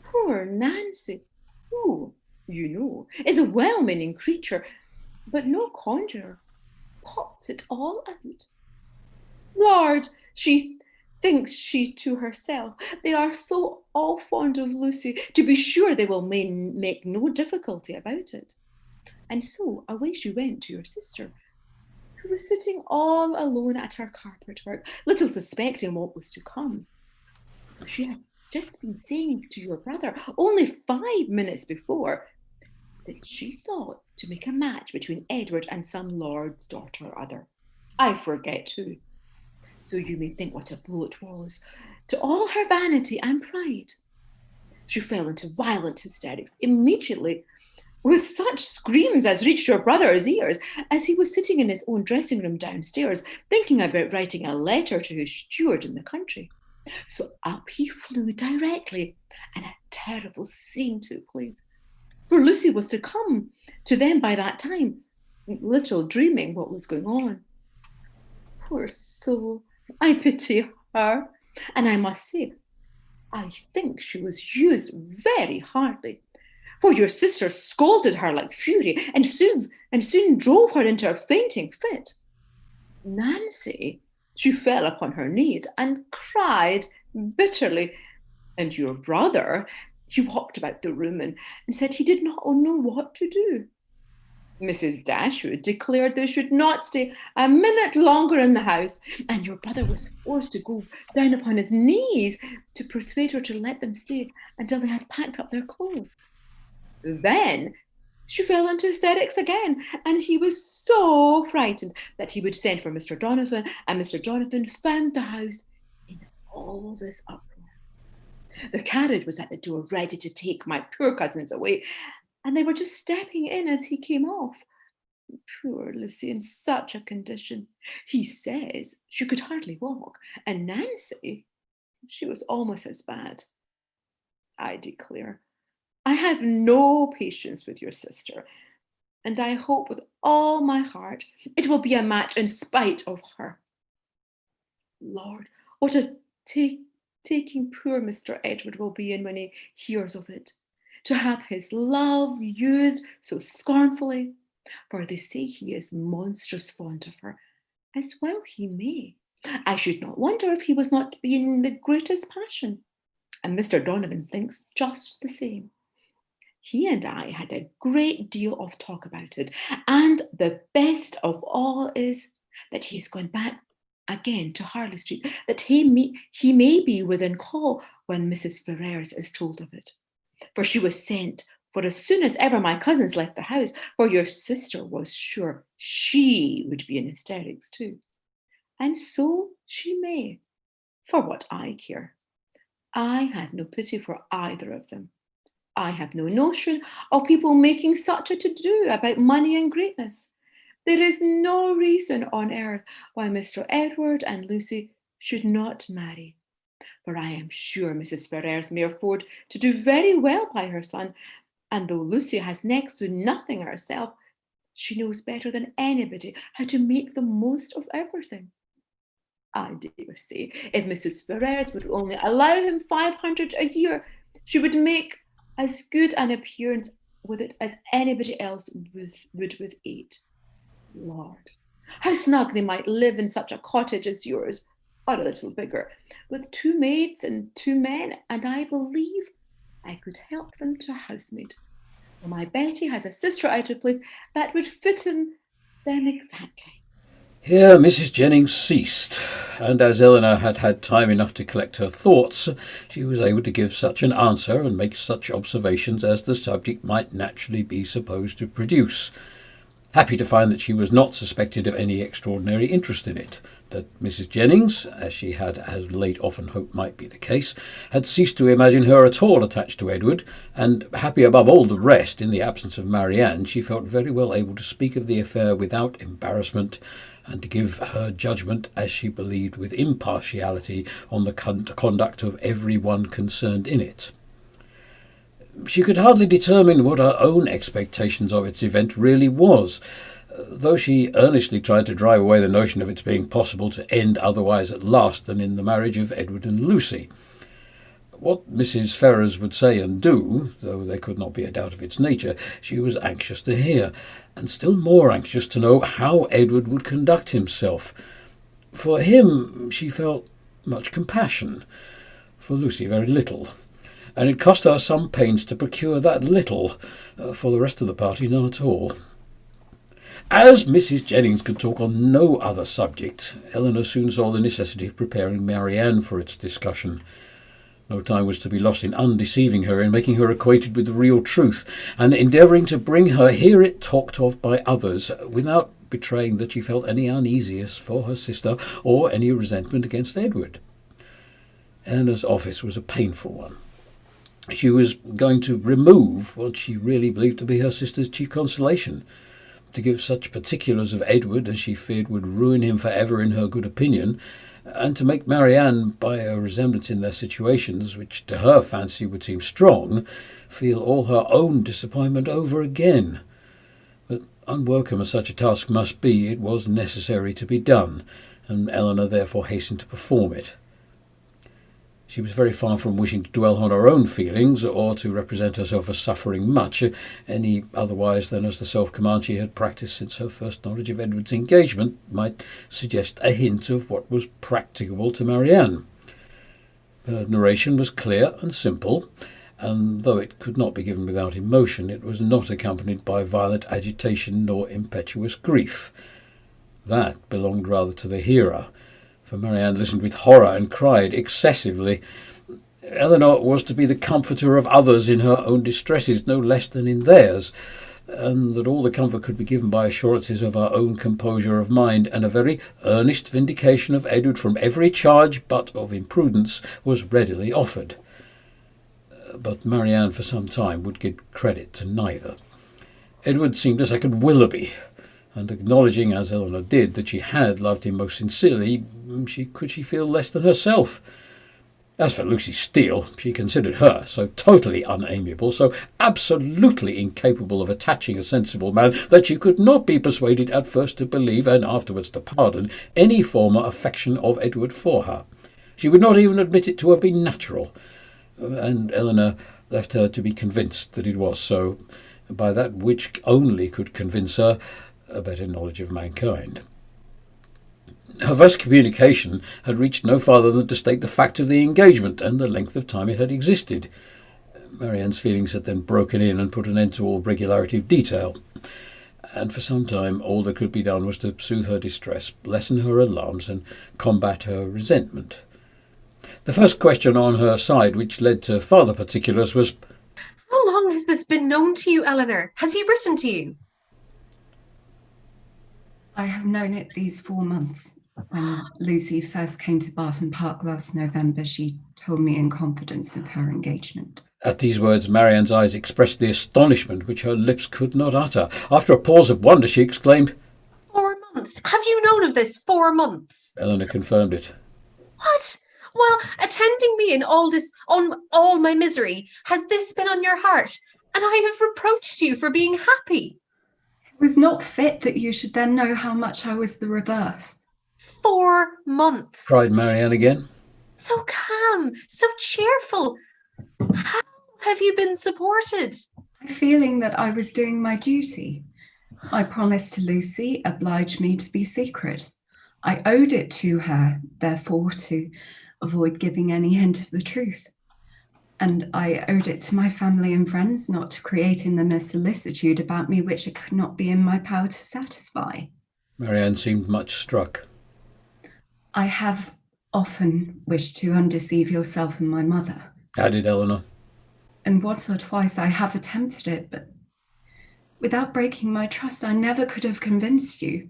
Poor Nancy, who, you know, is a well-meaning creature, but no conjurer, popped it all out. Lord, she thinks she to herself, they are so all fond of Lucy, to be sure they will make no difficulty about it. And so away she went to your sister, who was sitting all alone at her carpet work, little suspecting what was to come. She had just been saying to your brother, only 5 minutes before, that she thought to make a match between Edward and some lord's daughter or other. I forget too. So you may think what a blow it was to all her vanity and pride. She fell into violent hysterics immediately, with such screams as reached your brother's ears as he was sitting in his own dressing room downstairs, thinking about writing a letter to his steward in the country. So up he flew directly, and a terrible scene took place. For Lucy was to come to them by that time, little dreaming what was going on. Poor soul, I pity her, and I must say, I think she was used very hardly, for your sister scolded her like fury and soon drove her into a fainting fit. Nancy, she fell upon her knees and cried bitterly, and your brother, he walked about the room and said he did not know what to do. Mrs. Dashwood declared they should not stay a minute longer in the house, and your brother was forced to go down upon his knees to persuade her to let them stay until they had packed up their clothes. Then she fell into hysterics again, and he was so frightened that he would send for Mr. Donovan, and Mr. Donovan found the house in all this uproar. The carriage was at the door ready to take my poor cousins away, and they were just stepping in as he came off. Poor Lucy in such a condition. He says she could hardly walk, and Nancy, she was almost as bad. I declare, I have no patience with your sister, and I hope with all my heart it will be a match in spite of her. Lord, what a taking poor Mr. Edward will be in when he hears of it, to have his love used so scornfully, for they say he is monstrous fond of her, as well he may. I should not wonder if he was not in the greatest passion, and Mr. Donovan thinks just the same. He and I had a great deal of talk about it, and the best of all is that he has gone back again to Harley Street, that he may be within call when Mrs. Ferrers is told of it. For she was sent for as soon as ever my cousins left the house, for your sister was sure she would be in hysterics too. And so she may, for what I care. I have no pity for either of them. I have no notion of people making such a to-do about money and greatness. There is no reason on earth why Mr. Edward and Lucy should not marry, for I am sure Mrs. Ferrers may afford to do very well by her son, and though Lucy has next to nothing herself, she knows better than anybody how to make the most of everything. I dare say, if Mrs. Ferrers would only allow him 500 a year, she would make as good an appearance with it as anybody else would with 8. Lord, how snug they might live in such a cottage as yours, or a little bigger, with 2 maids and 2 men, and I believe I could help them to a housemaid. For my Betty has a sister out of place that would fit them exactly. Here Mrs. Jennings ceased, and as Eleanor had had time enough to collect her thoughts, she was able to give such an answer and make such observations as the subject might naturally be supposed to produce. Happy to find that she was not suspected of any extraordinary interest in it, that Mrs. Jennings, as she had as late often hoped might be the case, had ceased to imagine her at all attached to Edward, and happy above all the rest in the absence of Marianne, she felt very well able to speak of the affair without embarrassment, and to give her judgment, as she believed, with impartiality on the conduct of every one concerned in it. She could hardly determine what her own expectations of its event really was, though she earnestly tried to drive away the notion of its being possible to end otherwise at last than in the marriage of Edward and Lucy. What Mrs. Ferrers would say and do, though there could not be a doubt of its nature, she was anxious to hear, and still more anxious to know how Edward would conduct himself. For him she felt much compassion, for Lucy very little, and it cost her some pains to procure that little, for the rest of the party none at all. As Mrs. Jennings could talk on no other subject, Eleanor soon saw the necessity of preparing Marianne for its discussion. No time was to be lost in undeceiving her, in making her acquainted with the real truth, and endeavouring to bring her hear it talked of by others, without betraying that she felt any uneasiness for her sister or any resentment against Edward. Eleanor's office was a painful one. She was going to remove what she really believed to be her sister's chief consolation. To give such particulars of Edward as she feared would ruin him forever in her good opinion, and to make Marianne, by a resemblance in their situations, which to her fancy would seem strong, feel all her own disappointment over again. But unwelcome as such a task must be, it was necessary to be done, and Eleanor therefore hastened to perform it. She was very far from wishing to dwell on her own feelings, or to represent herself as suffering much, any otherwise than as the self-command she had practised since her first knowledge of Edward's engagement might suggest a hint of what was practicable to Marianne. Her narration was clear and simple, and though it could not be given without emotion, it was not accompanied by violent agitation nor impetuous grief. That belonged rather to the hearer, for Marianne listened with horror and cried excessively. Eleanor was to be the comforter of others in her own distresses, no less than in theirs, and that all the comfort could be given by assurances of her own composure of mind, and a very earnest vindication of Edward from every charge but of imprudence was readily offered. But Marianne for some time would give credit to neither. Edward seemed a second Willoughby, and acknowledging, as Eleanor did, that she had loved him most sincerely, could she feel less than herself? As for Lucy Steele, she considered her so totally unamiable, so absolutely incapable of attaching a sensible man, that she could not be persuaded at first to believe, and afterwards to pardon, any former affection of Edward for her. She would not even admit it to have been natural, and Eleanor left her to be convinced that it was so, by that which only could convince her, a better knowledge of mankind. Her first communication had reached no farther than to state the fact of the engagement and the length of time it had existed. Marianne's feelings had then broken in and put an end to all regularity of detail, and for some time all that could be done was to soothe her distress, lessen her alarms, and combat her resentment. The first question on her side, which led to farther particulars, was, "How long has this been known to you, Eleanor? Has he written to you?" I have known it these 4 months. When Lucy first came to Barton Park last November, she told me in confidence of her engagement. At these words, Marianne's eyes expressed the astonishment which her lips could not utter. After a pause of wonder, she exclaimed, 4 months? Have you known of this 4 months? Eleanor confirmed it. What? While attending me in all my misery, has this been on your heart? And I have reproached you for being happy. It was not fit that you should then know how much I was the reverse. 4 months, cried Marianne again. So calm, so cheerful. How have you been supported? Feeling that I was doing my duty. My promise to Lucy obliged me to be secret. I owed it to her, therefore, to avoid giving any hint of the truth. And I owed it to my family and friends not to create in them a solicitude about me which it could not be in my power to satisfy. Marianne seemed much struck. I have often wished to undeceive yourself and my mother, added Eleanor. And once or twice I have attempted it, but without breaking my trust, I never could have convinced you.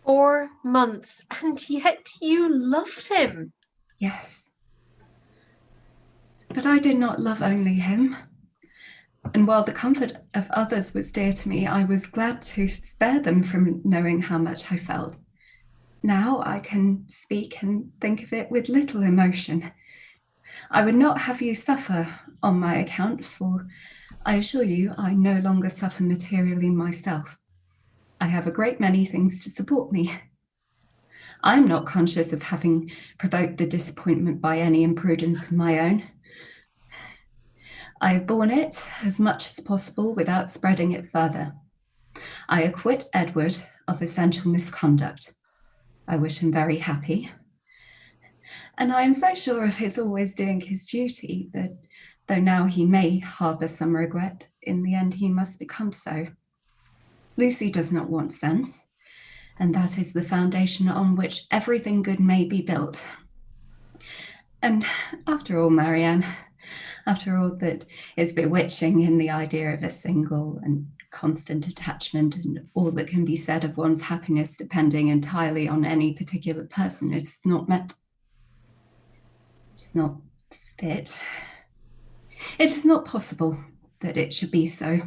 4 months, and yet you loved him. Yes. But I did not love only him. And while the comfort of others was dear to me, I was glad to spare them from knowing how much I felt. Now I can speak and think of it with little emotion. I would not have you suffer on my account, for I assure you I no longer suffer materially myself. I have a great many things to support me. I am not conscious of having provoked the disappointment by any imprudence of my own. I have borne it as much as possible without spreading it further. I acquit Edward of essential misconduct. I wish him very happy. And I am so sure of his always doing his duty that, though now he may harbour some regret, in the end he must become so. Lucy does not want sense, and that is the foundation on which everything good may be built. And after all, Marianne, after all that is bewitching in the idea of a single and constant attachment and all that can be said of one's happiness depending entirely on any particular person. It is not meant. It is not fit. It is not possible that it should be so.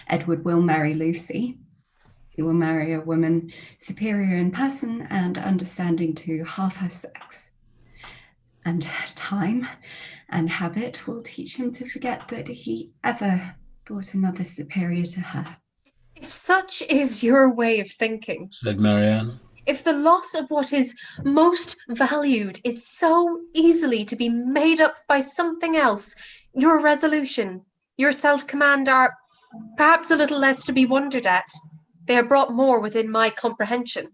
Edward will marry Lucy. He will marry a woman superior in person and understanding to half her sex. And time and habit will teach him to forget that he ever thought another superior to her. If such is your way of thinking, said Marianne. If the loss of what is most valued is so easily to be made up by something else, your resolution, your self-command are perhaps a little less to be wondered at. They are brought more within my comprehension.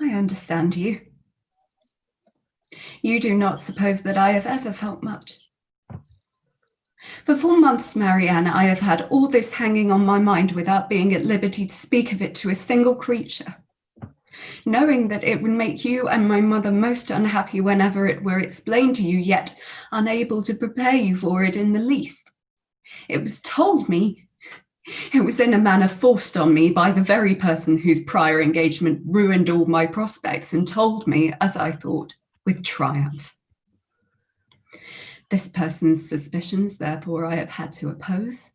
I understand you. You do not suppose that I have ever felt much. For 4 months, Marianne, I have had all this hanging on my mind without being at liberty to speak of it to a single creature, knowing that it would make you and my mother most unhappy whenever it were explained to you, yet unable to prepare you for it in the least. It was told me, it was in a manner forced on me by the very person whose prior engagement ruined all my prospects, and told me, as I thought, with triumph. This person's suspicions, therefore, I have had to oppose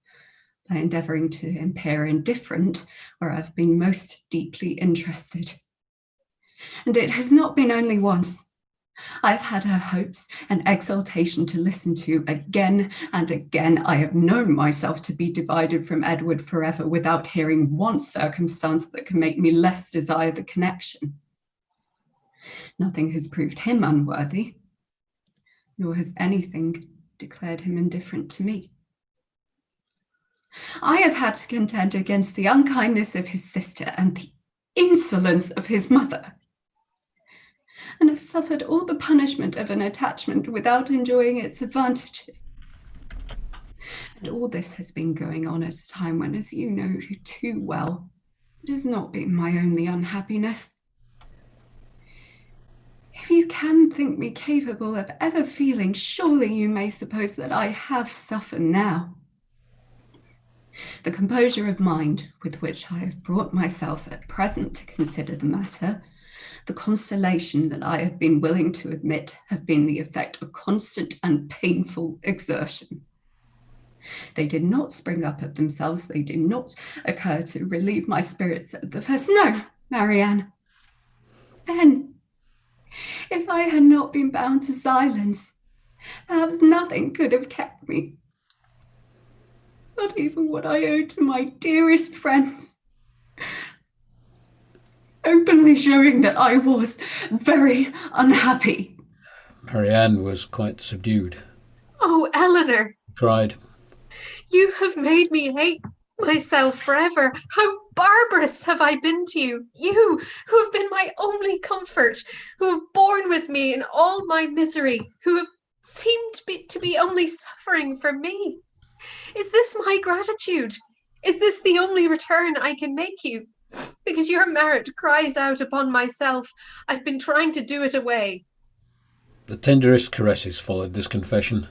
by endeavouring to appear indifferent where I've been most deeply interested. And it has not been only once. I've had her hopes and exultation to listen to again and again. I have known myself to be divided from Edward forever without hearing one circumstance that can make me less desire the connection. Nothing has proved him unworthy, nor has anything declared him indifferent to me. I have had to contend against the unkindness of his sister and the insolence of his mother, and have suffered all the punishment of an attachment without enjoying its advantages. And all this has been going on at a time when, as you know too well, it has not been my only unhappiness. If you can think me capable of ever feeling, surely you may suppose that I have suffered now. The composure of mind with which I have brought myself at present to consider the matter, the consolation that I have been willing to admit, have been the effect of constant and painful exertion. They did not spring up of themselves. They did not occur to relieve my spirits at the first. No, Marianne. Then, if I had not been bound to silence, perhaps nothing could have kept me. Not even what I owe to my dearest friends. Openly showing that I was very unhappy. Marianne was quite subdued. Oh, Eleanor! Cried. You have made me hate myself forever. How barbarous have I been to you? You, who have been my only comfort, who have borne with me in all my misery, who have seemed to be only suffering for me. Is this my gratitude? Is this the only return I can make you? Because your merit cries out upon myself, I've been trying to do it away. The tenderest caresses followed this confession.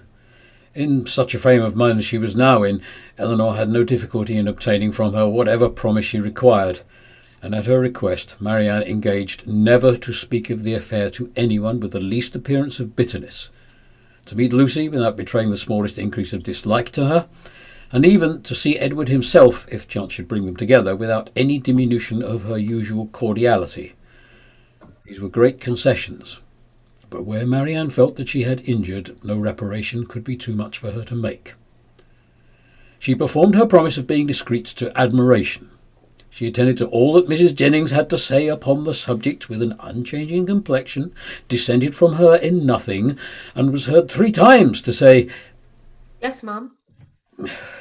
In such a frame of mind as she was now in, Eleanor had no difficulty in obtaining from her whatever promise she required, and at her request Marianne engaged never to speak of the affair to anyone with the least appearance of bitterness, to meet Lucy without betraying the smallest increase of dislike to her, and even to see Edward himself, if chance should bring them together, without any diminution of her usual cordiality. These were great concessions, but where Marianne felt that she had injured, no reparation could be too much for her to make. She performed her promise of being discreet to admiration. She attended to all that Mrs. Jennings had to say upon the subject with an unchanging complexion, dissented from her in nothing, and was heard 3 times to say, Yes, Mum.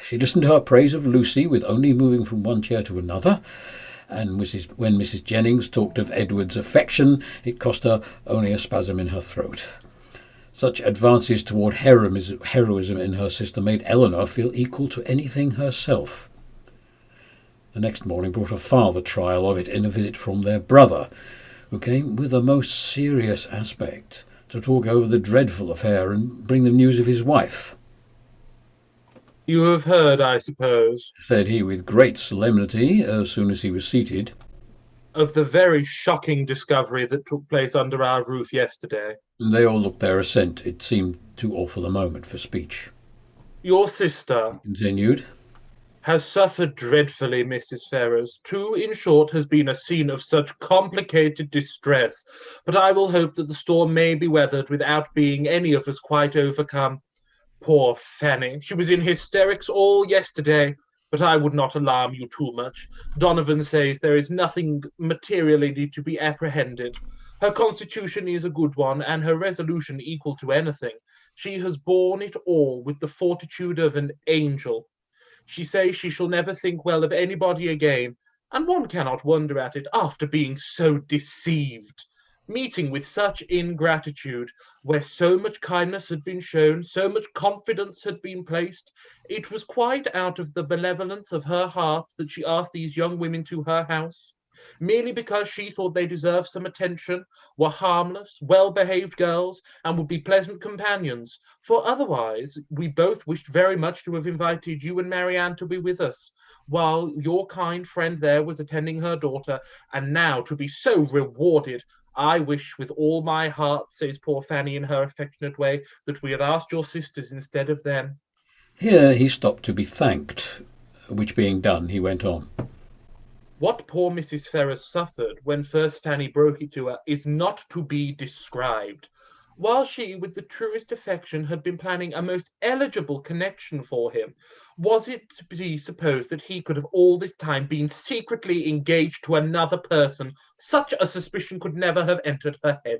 She listened to her praise of Lucy with only moving from one chair to another, and when Mrs. Jennings talked of Edward's affection, it cost her only a spasm in her throat. Such advances toward heroism in her sister made Eleanor feel equal to anything herself. The next morning brought a farther trial of it in a visit from their brother, who came with a most serious aspect to talk over the dreadful affair and bring them news of his wife. You have heard, I suppose, said he with great solemnity as soon as he was seated, of the very shocking discovery that took place under our roof yesterday. They all looked their assent. It seemed too awful a moment for speech. Your sister, he continued, has suffered dreadfully, Mrs. Ferrers. Too, in short, has been a scene of such complicated distress, but I will hope that the storm may be weathered without being any of us quite overcome. Poor Fanny, she was in hysterics all yesterday, but I would not alarm you too much. Donovan says there is nothing materially to be apprehended. Her constitution is a good one, and her resolution equal to anything. She has borne it all with the fortitude of an angel. She says she shall never think well of anybody again, and one cannot wonder at it after being so deceived. Meeting with such ingratitude, where so much kindness had been shown, so much confidence had been placed, it was quite out of the benevolence of her heart that she asked these young women to her house, merely because she thought they deserved some attention, were harmless, well-behaved girls, and would be pleasant companions, for otherwise we both wished very much to have invited you and Marianne to be with us, while your kind friend there was attending her daughter, and now to be so rewarded. I wish with all my heart, says poor Fanny in her affectionate way, that we had asked your sisters instead of them. Here he stopped to be thanked, which being done, he went on. What poor Mrs. Ferrers suffered when first Fanny broke it to her is not to be described. While she, with the truest affection, had been planning a most eligible connection for him, was it to be supposed that he could have all this time been secretly engaged to another person? Such a suspicion could never have entered her head.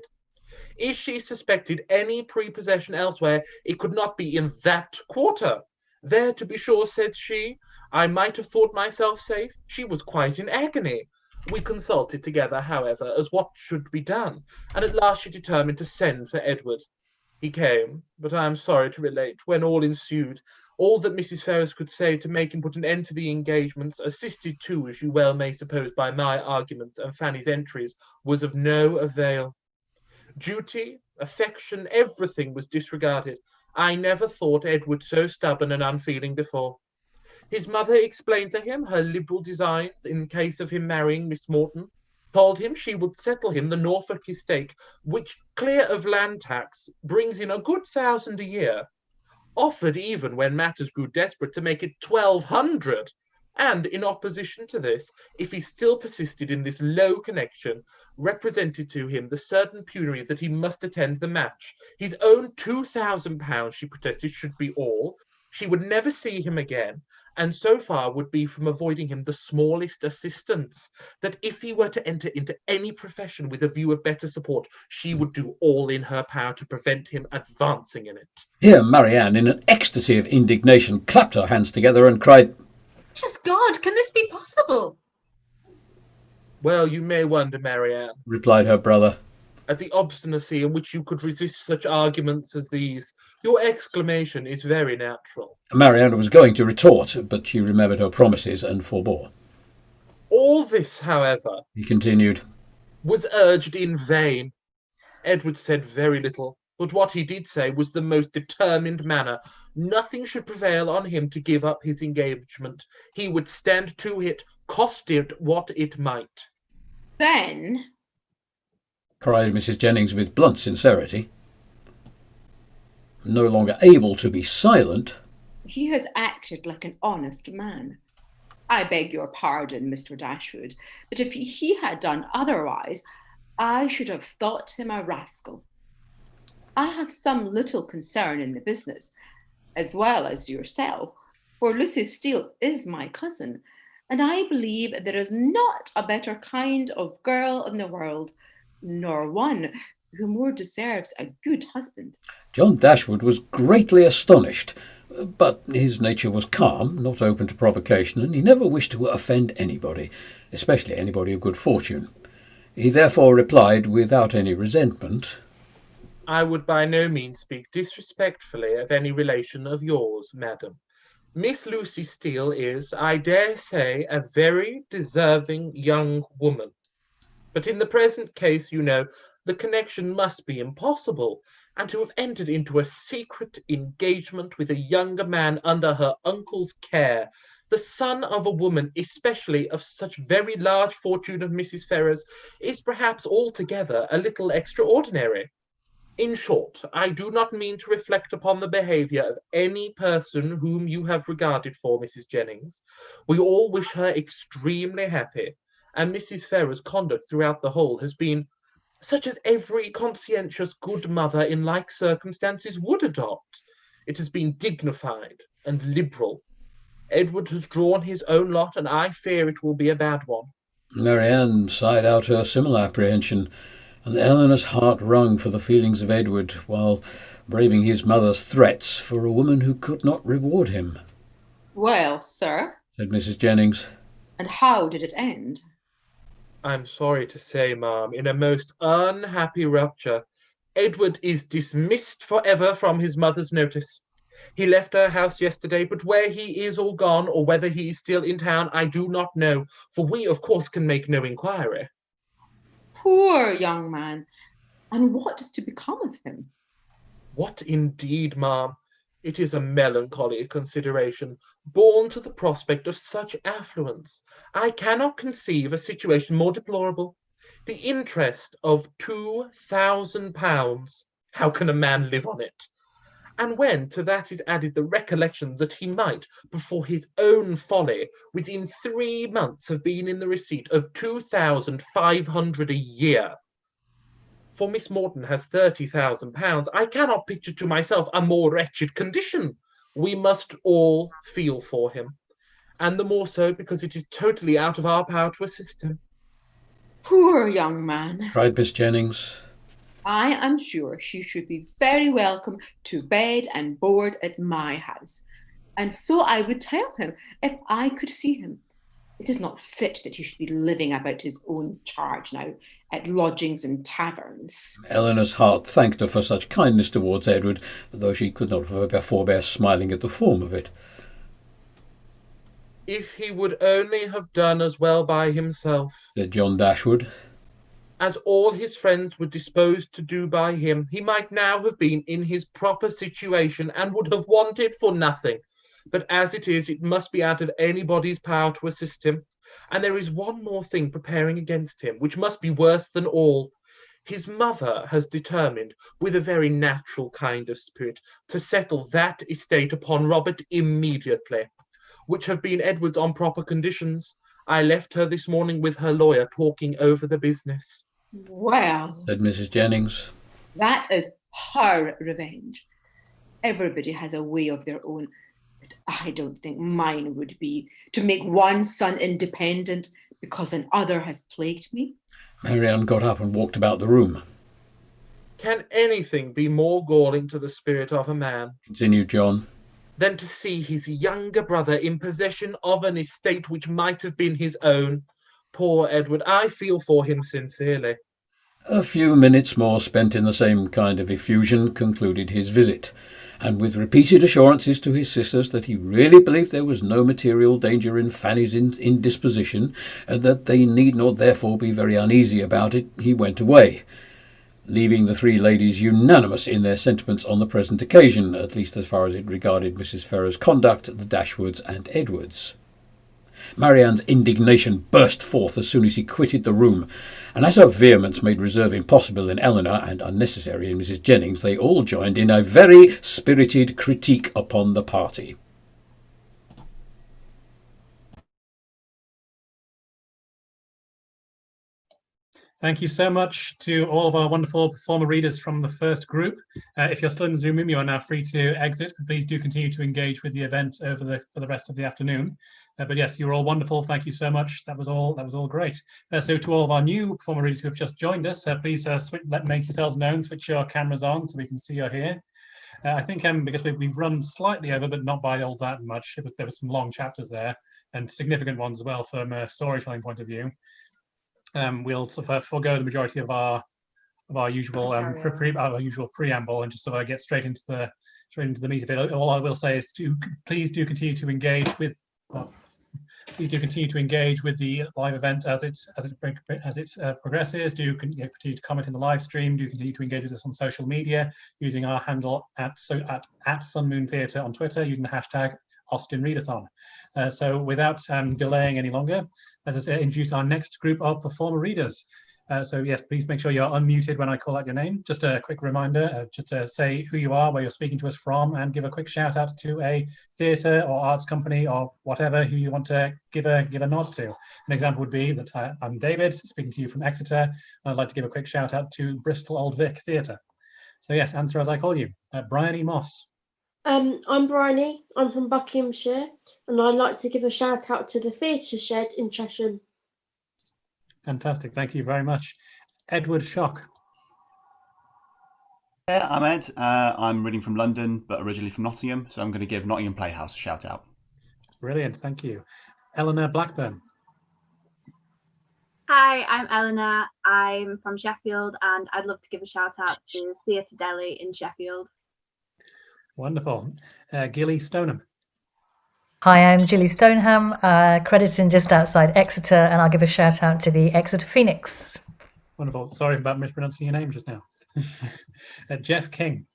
If she suspected any prepossession elsewhere, it could not be in that quarter. There, to be sure, said she, I might have thought myself safe. She was quite in agony. We consulted together, however, as what should be done, and at last she determined to send for Edward. He came, but I am sorry to relate, when all ensued, all that Mrs. Ferrers could say to make him put an end to the engagements, assisted too, as you well may suppose, by my arguments and Fanny's entries, was of no avail. Duty, affection, everything was disregarded. I never thought Edward so stubborn and unfeeling before. His mother explained to him her liberal designs in case of him marrying Miss Morton, told him she would settle him the Norfolk estate, which, clear of land tax, brings in a good 1,000 a year, offered even when matters grew desperate to make it 1,200. And in opposition to this, if he still persisted in this low connection, represented to him the certain penury that he must attend the match. His own £2,000, she protested, should be all. She would never see him again, and so far would be from avoiding him the smallest assistance, that if he were to enter into any profession with a view of better support, she would do all in her power to prevent him advancing in it. Here Marianne, in an ecstasy of indignation, clapped her hands together and cried, Just God, can this be possible? Well, you may wonder, Marianne, replied her brother, at the obstinacy in which you could resist such arguments as these. Your exclamation is very natural. Marianne was going to retort, but she remembered her promises and forbore. All this, however, he continued, was urged in vain. Edward said very little, but what he did say was the most determined manner. Nothing should prevail on him to give up his engagement. He would stand to it, cost it what it might. Then, cried Mrs. Jennings with blunt sincerity, no longer able to be silent, he has acted like an honest man. I beg your pardon, Mr. Dashwood, but if he had done otherwise, I should have thought him a rascal. I have some little concern in the business, as well as yourself, for Lucy Steele is my cousin, and I believe there is not a better kind of girl in the world, nor one who more deserves a good husband. John Dashwood was greatly astonished, but his nature was calm, not open to provocation, and he never wished to offend anybody, especially anybody of good fortune. He therefore replied without any resentment, I would by no means speak disrespectfully of any relation of yours, madam. Miss Lucy Steele is, I dare say, a very deserving young woman. But in the present case, you know, the connection must be impossible. and to have entered into a secret engagement with a younger man under her uncle's care, the son of a woman, especially of such very large fortune of Mrs. Ferrars, is perhaps altogether a little extraordinary. In short, I do not mean to reflect upon the behaviour of any person whom you have regarded for, Mrs. Jennings. We all wish her extremely happy, and Mrs. Ferrars' conduct throughout the whole has been such as every conscientious good mother in like circumstances would adopt. It has been dignified and liberal. Edward has drawn his own lot, and I fear it will be a bad one. Marianne sighed out her similar apprehension, and Eleanor's heart wrung for the feelings of Edward, while braving his mother's threats for a woman who could not reward him. Well, sir, Said Mrs. Jennings. And how did it end? I'm sorry to say, ma'am, in a most unhappy rupture. Edward is dismissed forever from his mother's notice. He left her house yesterday, but where he is or gone, or whether he is still in town, I do not know, for we, of course, can make no inquiry. Poor young man. And what is to become of him? What indeed, ma'am? It is a melancholy consideration, born to the prospect of such affluence. I cannot conceive a situation more deplorable. The interest of £2,000. How can a man live on it? And when to that is added the recollection that he might, before his own folly, within 3 months have been in the receipt of £2,500 a year. For Miss Morton has £30,000, I cannot picture to myself a more wretched condition. We must all feel for him, and the more so because it is totally out of our power to assist him. Poor young man, cried Miss Jennings. I am sure she should be very welcome to bed and board at my house, and so I would tell him if I could see him. It is not fit that he should be living about his own charge now, at lodgings and taverns. Eleanor's heart thanked her for such kindness towards Edward, though she could not forbear smiling at the form of it. If he would only have done as well by himself, said John Dashwood, as all his friends were disposed to do by him, he might now have been in his proper situation and would have wanted for nothing. But as it is, it must be out of anybody's power to assist him. And there is one more thing preparing against him, which must be worse than all. His mother has determined, with a very natural kind of spirit, to settle that estate upon Robert immediately, which have been Edward's on proper conditions. I left her this morning with her lawyer talking over the business. Well, said Mrs. Jennings, that is her revenge. Everybody has a way of their own, but I don't think mine would be to make one son independent because another has plagued me. Marianne got up and walked about the room. Can anything be more galling to the spirit of a man, continued John, than to see his younger brother in possession of an estate which might have been his own? Poor Edward, I feel for him sincerely. A few minutes more spent in the same kind of effusion concluded his visit, and with repeated assurances to his sisters that he really believed there was no material danger in Fanny's indisposition, and that they need not therefore be very uneasy about it, he went away, leaving the three ladies unanimous in their sentiments on the present occasion, at least as far as it regarded Mrs. Ferrars' conduct, the Dashwoods and Edwards. Marianne's indignation burst forth as soon as he quitted the room, and as her vehemence made reserve impossible in Eleanor and unnecessary in Mrs. Jennings, they all joined in a very spirited critique upon the party. Thank you so much to all of our wonderful performer readers from the first group. If you're still in the Zoom room, you are now free to exit, but please do continue to engage with the event for the rest of the afternoon. But yes, you're all wonderful. Thank you so much. That was all great. So to all of our new performer readers who have just joined us, please make yourselves known, switch your cameras on so we can see you're here. I think because we've run slightly over, but not by all that much. There were some long chapters there and significant ones as well from a storytelling point of view. We'll sort of forego the majority of our usual preamble and just sort of get straight into the meat of it. All I will say is please do continue to engage with Please do continue to engage with the live event as it progresses. Do continue to comment in the live stream. Do continue to engage with us on social media using our handle at Sun Moon Theatre on Twitter, using the hashtag Austin Readathon. So without delaying any longer, let us introduce our next group of performer readers. So yes, please make sure you're unmuted when I call out your name. Just a quick reminder, just to say who you are, where you're speaking to us from, and give a quick shout out to a theatre or arts company or whatever who you want to give a nod to. An example would be that I'm David, speaking to you from Exeter, and I'd like to give a quick shout out to Bristol Old Vic Theatre. So yes, answer as I call you. Bryony Moss. I'm Bryony, I'm from Buckinghamshire, and I'd like to give a shout out to the Theatre Shed in Chesham. Fantastic, thank you very much. Edward Shock. Yeah, I'm Ed. I'm reading from London, but originally from Nottingham, so I'm going to give Nottingham Playhouse a shout out. Brilliant, thank you. Eleanor Blackburn. Hi, I'm Eleanor. I'm from Sheffield, and I'd love to give a shout out to Theatre Deli in Sheffield. Wonderful. Gilly Stoneham. Hi, I'm Gilly Stoneham, crediting just outside Exeter, and I'll give a shout out to the Exeter Phoenix. Wonderful. Sorry about mispronouncing your name just now. Jeff King.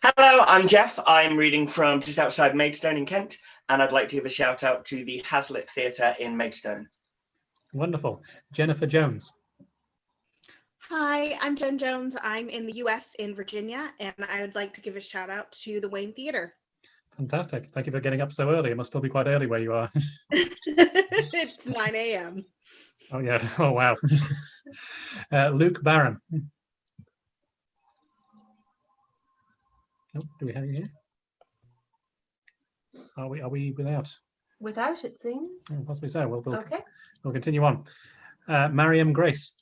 Hello, I'm Jeff. I'm reading from just outside Maidstone in Kent, and I'd like to give a shout out to the Hazlitt Theatre in Maidstone. Wonderful. Jennifer Jones. Hi, I'm Jen Jones. I'm in the US in Virginia, and I would like to give a shout out to the Wayne Theatre. Fantastic. Thank you for getting up so early. It must still be quite early where you are. It's 9 a.m. Oh, yeah. Oh, wow. Luke Barron. Oh, do we have you here? Are we without? Without, it seems. Oh, possibly so. Okay. We'll continue on. Mariam Grace.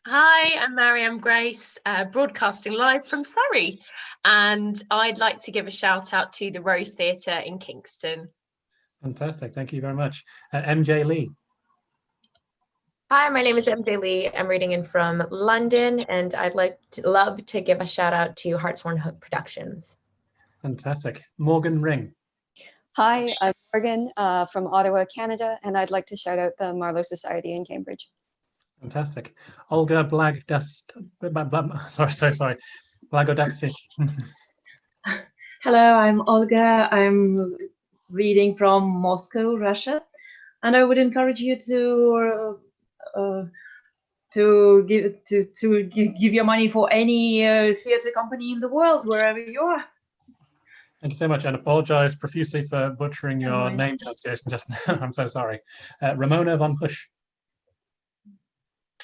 Hi, I'm Mariam Grace, broadcasting live from Surrey, and I'd like to give a shout out to the Rose Theatre in Kingston. Fantastic, thank you very much. MJ Lee. Hi, my name is MJ Lee. I'm reading in from London, and I'd love to give a shout out to Hartshorn Hook Productions. Fantastic. Morgan Ring. Hi, I'm Morgan from Ottawa, Canada, and I'd like to shout out the Marlowe Society in Cambridge. Fantastic. Olga Blagodaksik. Hello, I'm Olga. I'm reading from Moscow, Russia, and I would encourage you to give your money for any theatre company in the world, wherever you are. Thank you so much, and apologise profusely for butchering your name pronunciation just now. I'm so sorry. Ramona von Pusch.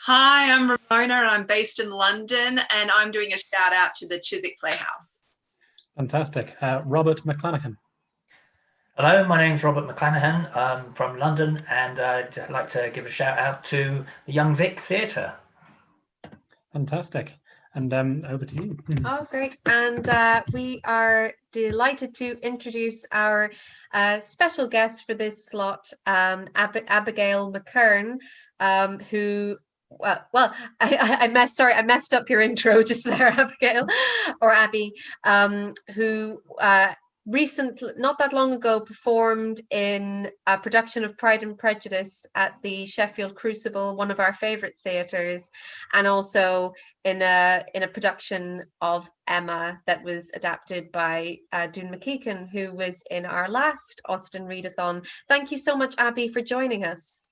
Hi, I'm Ramona, and I'm based in London, and I'm doing a shout out to the Chiswick Playhouse. Fantastic. Robert McClanahan. Hello, my name's Robert McClanahan. I'm from London, and I'd like to give a shout out to the Young Vic Theatre. Fantastic. And over to you. Oh, great. And we are delighted to introduce our special guest for this slot, Abigail McKern, who I messed up your intro just there, Abigail, or Abby, who recently, not that long ago, performed in a production of Pride and Prejudice at the Sheffield Crucible, one of our favourite theatres, and also in a production of Emma that was adapted by Dún McKeegan, who was in our last Austin Readathon. Thank you so much, Abby, for joining us.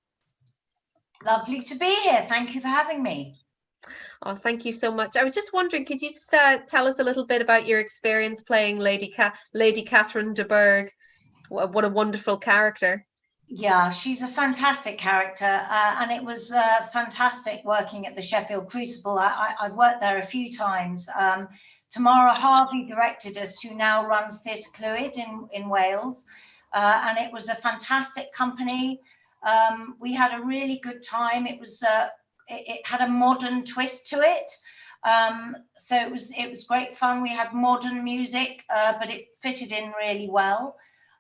Lovely to be here. Thank you for having me. Oh, thank you so much. I was just wondering, could you just tell us a little bit about your experience playing Lady Catherine de Bourgh? What a wonderful character. Yeah, she's a fantastic character, and it was fantastic working at the Sheffield Crucible. I've worked there a few times. Tamara Harvey directed us, who now runs Theatre Clwyd in Wales, and it was a fantastic company. We had a really good time. It was it had a modern twist to it, so it was great fun. We had modern music, but it fitted in really well,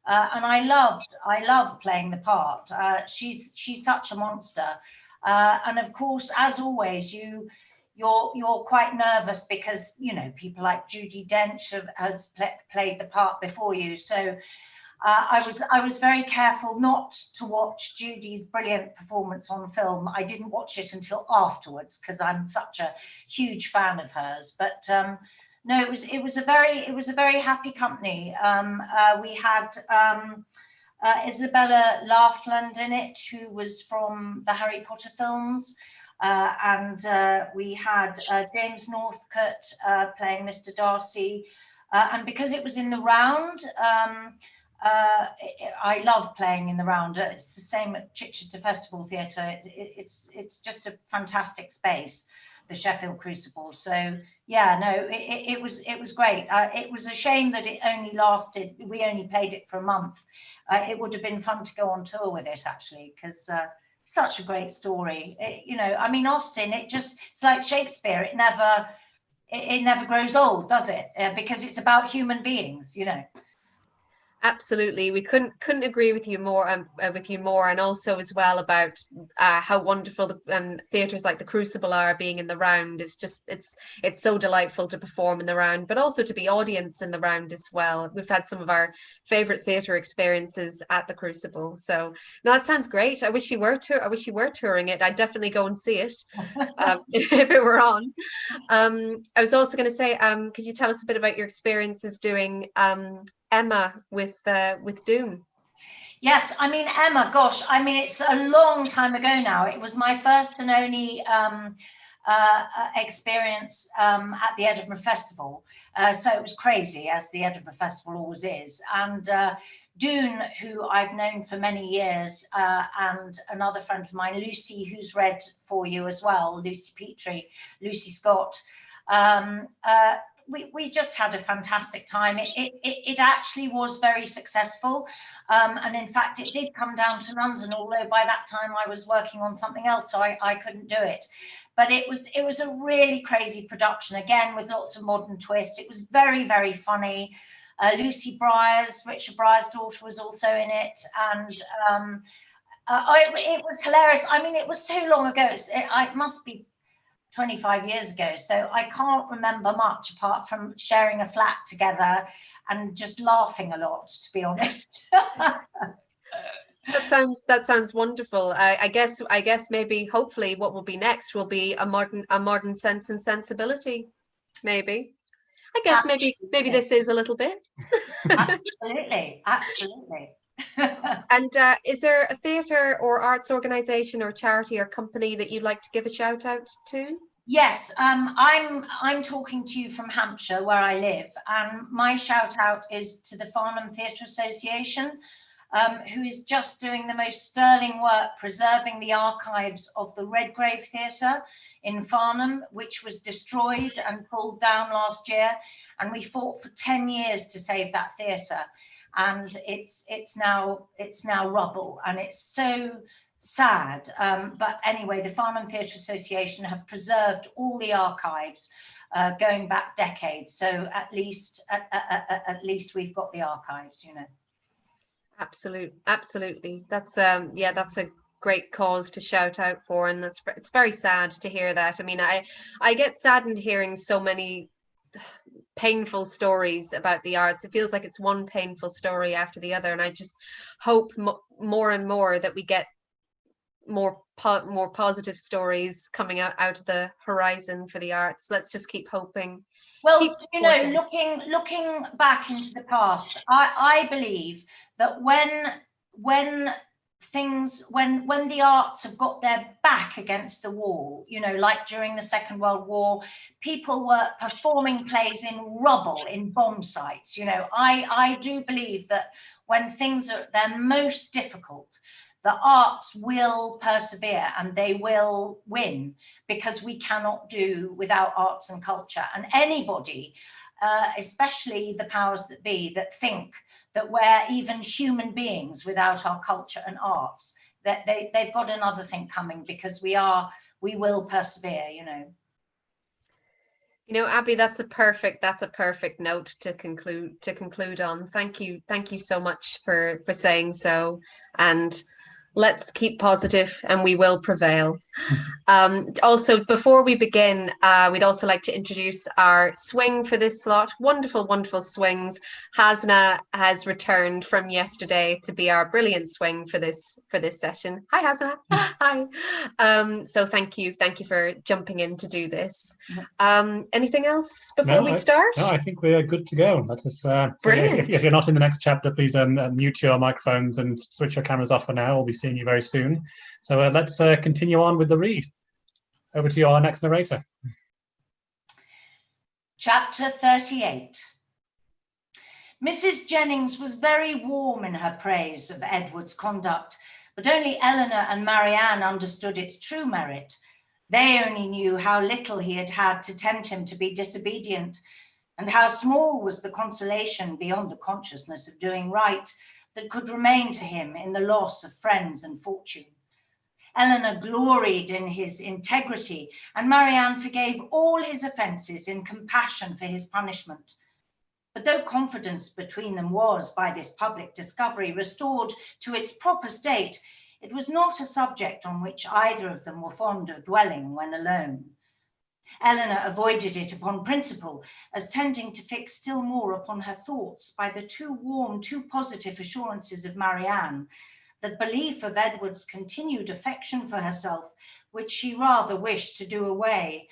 and I loved playing the part. She's such a monster, and of course, as always, you're quite nervous because people like Judi Dench has played the part before you, so. I was very careful not to watch Judy's brilliant performance on film. I didn't watch it until afterwards because I'm such a huge fan of hers. But no, it was a very happy company. We had Isabella Laughlin in it, who was from the Harry Potter films. And we had James Northcote playing Mr. Darcy. And because it was in the round, I love playing in the round. It's the same at Chichester Festival Theatre. It's just a fantastic space, the Sheffield Crucible. So yeah, no, it was great. It was a shame that it only lasted. We only played it for a month. It would have been fun to go on tour with it actually, because such a great story. I mean, Austen. It's like Shakespeare. It never grows old, does it? Because it's about human beings. Absolutely, we couldn't agree with you more. And also as well about how wonderful the theatres like the Crucible are. Being in the round is just it's so delightful to perform in the round, but also to be audience in the round as well. We've had some of our favourite theatre experiences at the Crucible. So no, that sounds great. I wish you were touring it. I'd definitely go and see it if it were on. I was also going to say, could you tell us a bit about your experiences doing Emma with Dune? Yes, I mean, Emma, gosh, I mean, it's a long time ago now. It was my first and only experience at the Edinburgh Festival. So it was crazy, as the Edinburgh Festival always is. And Dune, who I've known for many years, and another friend of mine, Lucy, who's read for you as well, Lucy Petrie, Lucy Scott, we just had a fantastic time. It actually was very successful. And in fact, it did come down to London, although by that time I was working on something else, so I couldn't do it. But it was a really crazy production, again, with lots of modern twists. It was very, very funny. Lucy Briers, Richard Briers' daughter, was also in it. And it was hilarious. I mean, it was so long ago. It must be 25 years ago, so I can't remember much apart from sharing a flat together and just laughing a lot, to be honest. That sounds wonderful. I guess maybe hopefully what will be next will be a modern Sense and Sensibility. Maybe. I guess maybe this is a little bit. Absolutely. And is there a theatre or arts organisation or charity or company that you'd like to give a shout out to? Yes, I'm talking to you from Hampshire, where I live, and my shout out is to the Farnham Theatre Association, who is just doing the most sterling work preserving the archives of the Redgrave Theatre in Farnham, which was destroyed and pulled down last year, and we fought for 10 years to save that theatre, and it's now rubble, and it's so sad. But anyway, the Farnham Theatre Association have preserved all the archives going back decades, so at least we've got the archives. Absolutely. That's that's a great cause to shout out for, and it's very sad to hear that. I mean, I get saddened hearing so many painful stories about the arts. It feels like it's one painful story after the other, and I just hope more and more that we get more positive stories coming out of the horizon for the arts. Let's just keep hoping. Well, looking back into the past, I believe that when the arts have got their back against the wall, like during the Second World War, people were performing plays in rubble, in bomb sites. I do believe that when things are at their most difficult, the arts will persevere and they will win, because we cannot do without arts and culture. And anybody, especially the powers that be, that think that we're even human beings without our culture and arts, that they've got another thing coming, because we will persevere. Abby, that's a perfect note to conclude on. Thank you so much for saying so. And Let's keep positive and we will prevail. Also, before we begin, we'd also like to introduce our swing for this slot. Wonderful, wonderful swings. Hasna has returned from yesterday to be our brilliant swing for this session. Hi, Hasna. Hi. So thank you for jumping in to do this. Anything else before we start? No, I think we're good to go. Let us. So Brilliant. if you're not in the next chapter, please mute your microphones and switch your cameras off for now. We'll be seeing you very soon. So let's continue on with the read. Over to our next narrator. Chapter 38. Mrs. Jennings was very warm in her praise of Edward's conduct, but only Eleanor and Marianne understood its true merit. They only knew how little he had had to tempt him to be disobedient, and how small was the consolation beyond the consciousness of doing right that could remain to him in the loss of friends and fortune. Eleanor gloried in his integrity, and Marianne forgave all his offences in compassion for his punishment. But though confidence between them was, by this public discovery, restored to its proper state, it was not a subject on which either of them were fond of dwelling when alone. Eleanor avoided it upon principle, as tending to fix still more upon her thoughts by the too warm, too positive assurances of Marianne, that belief of Edward's continued affection for herself, which she rather wished to do away.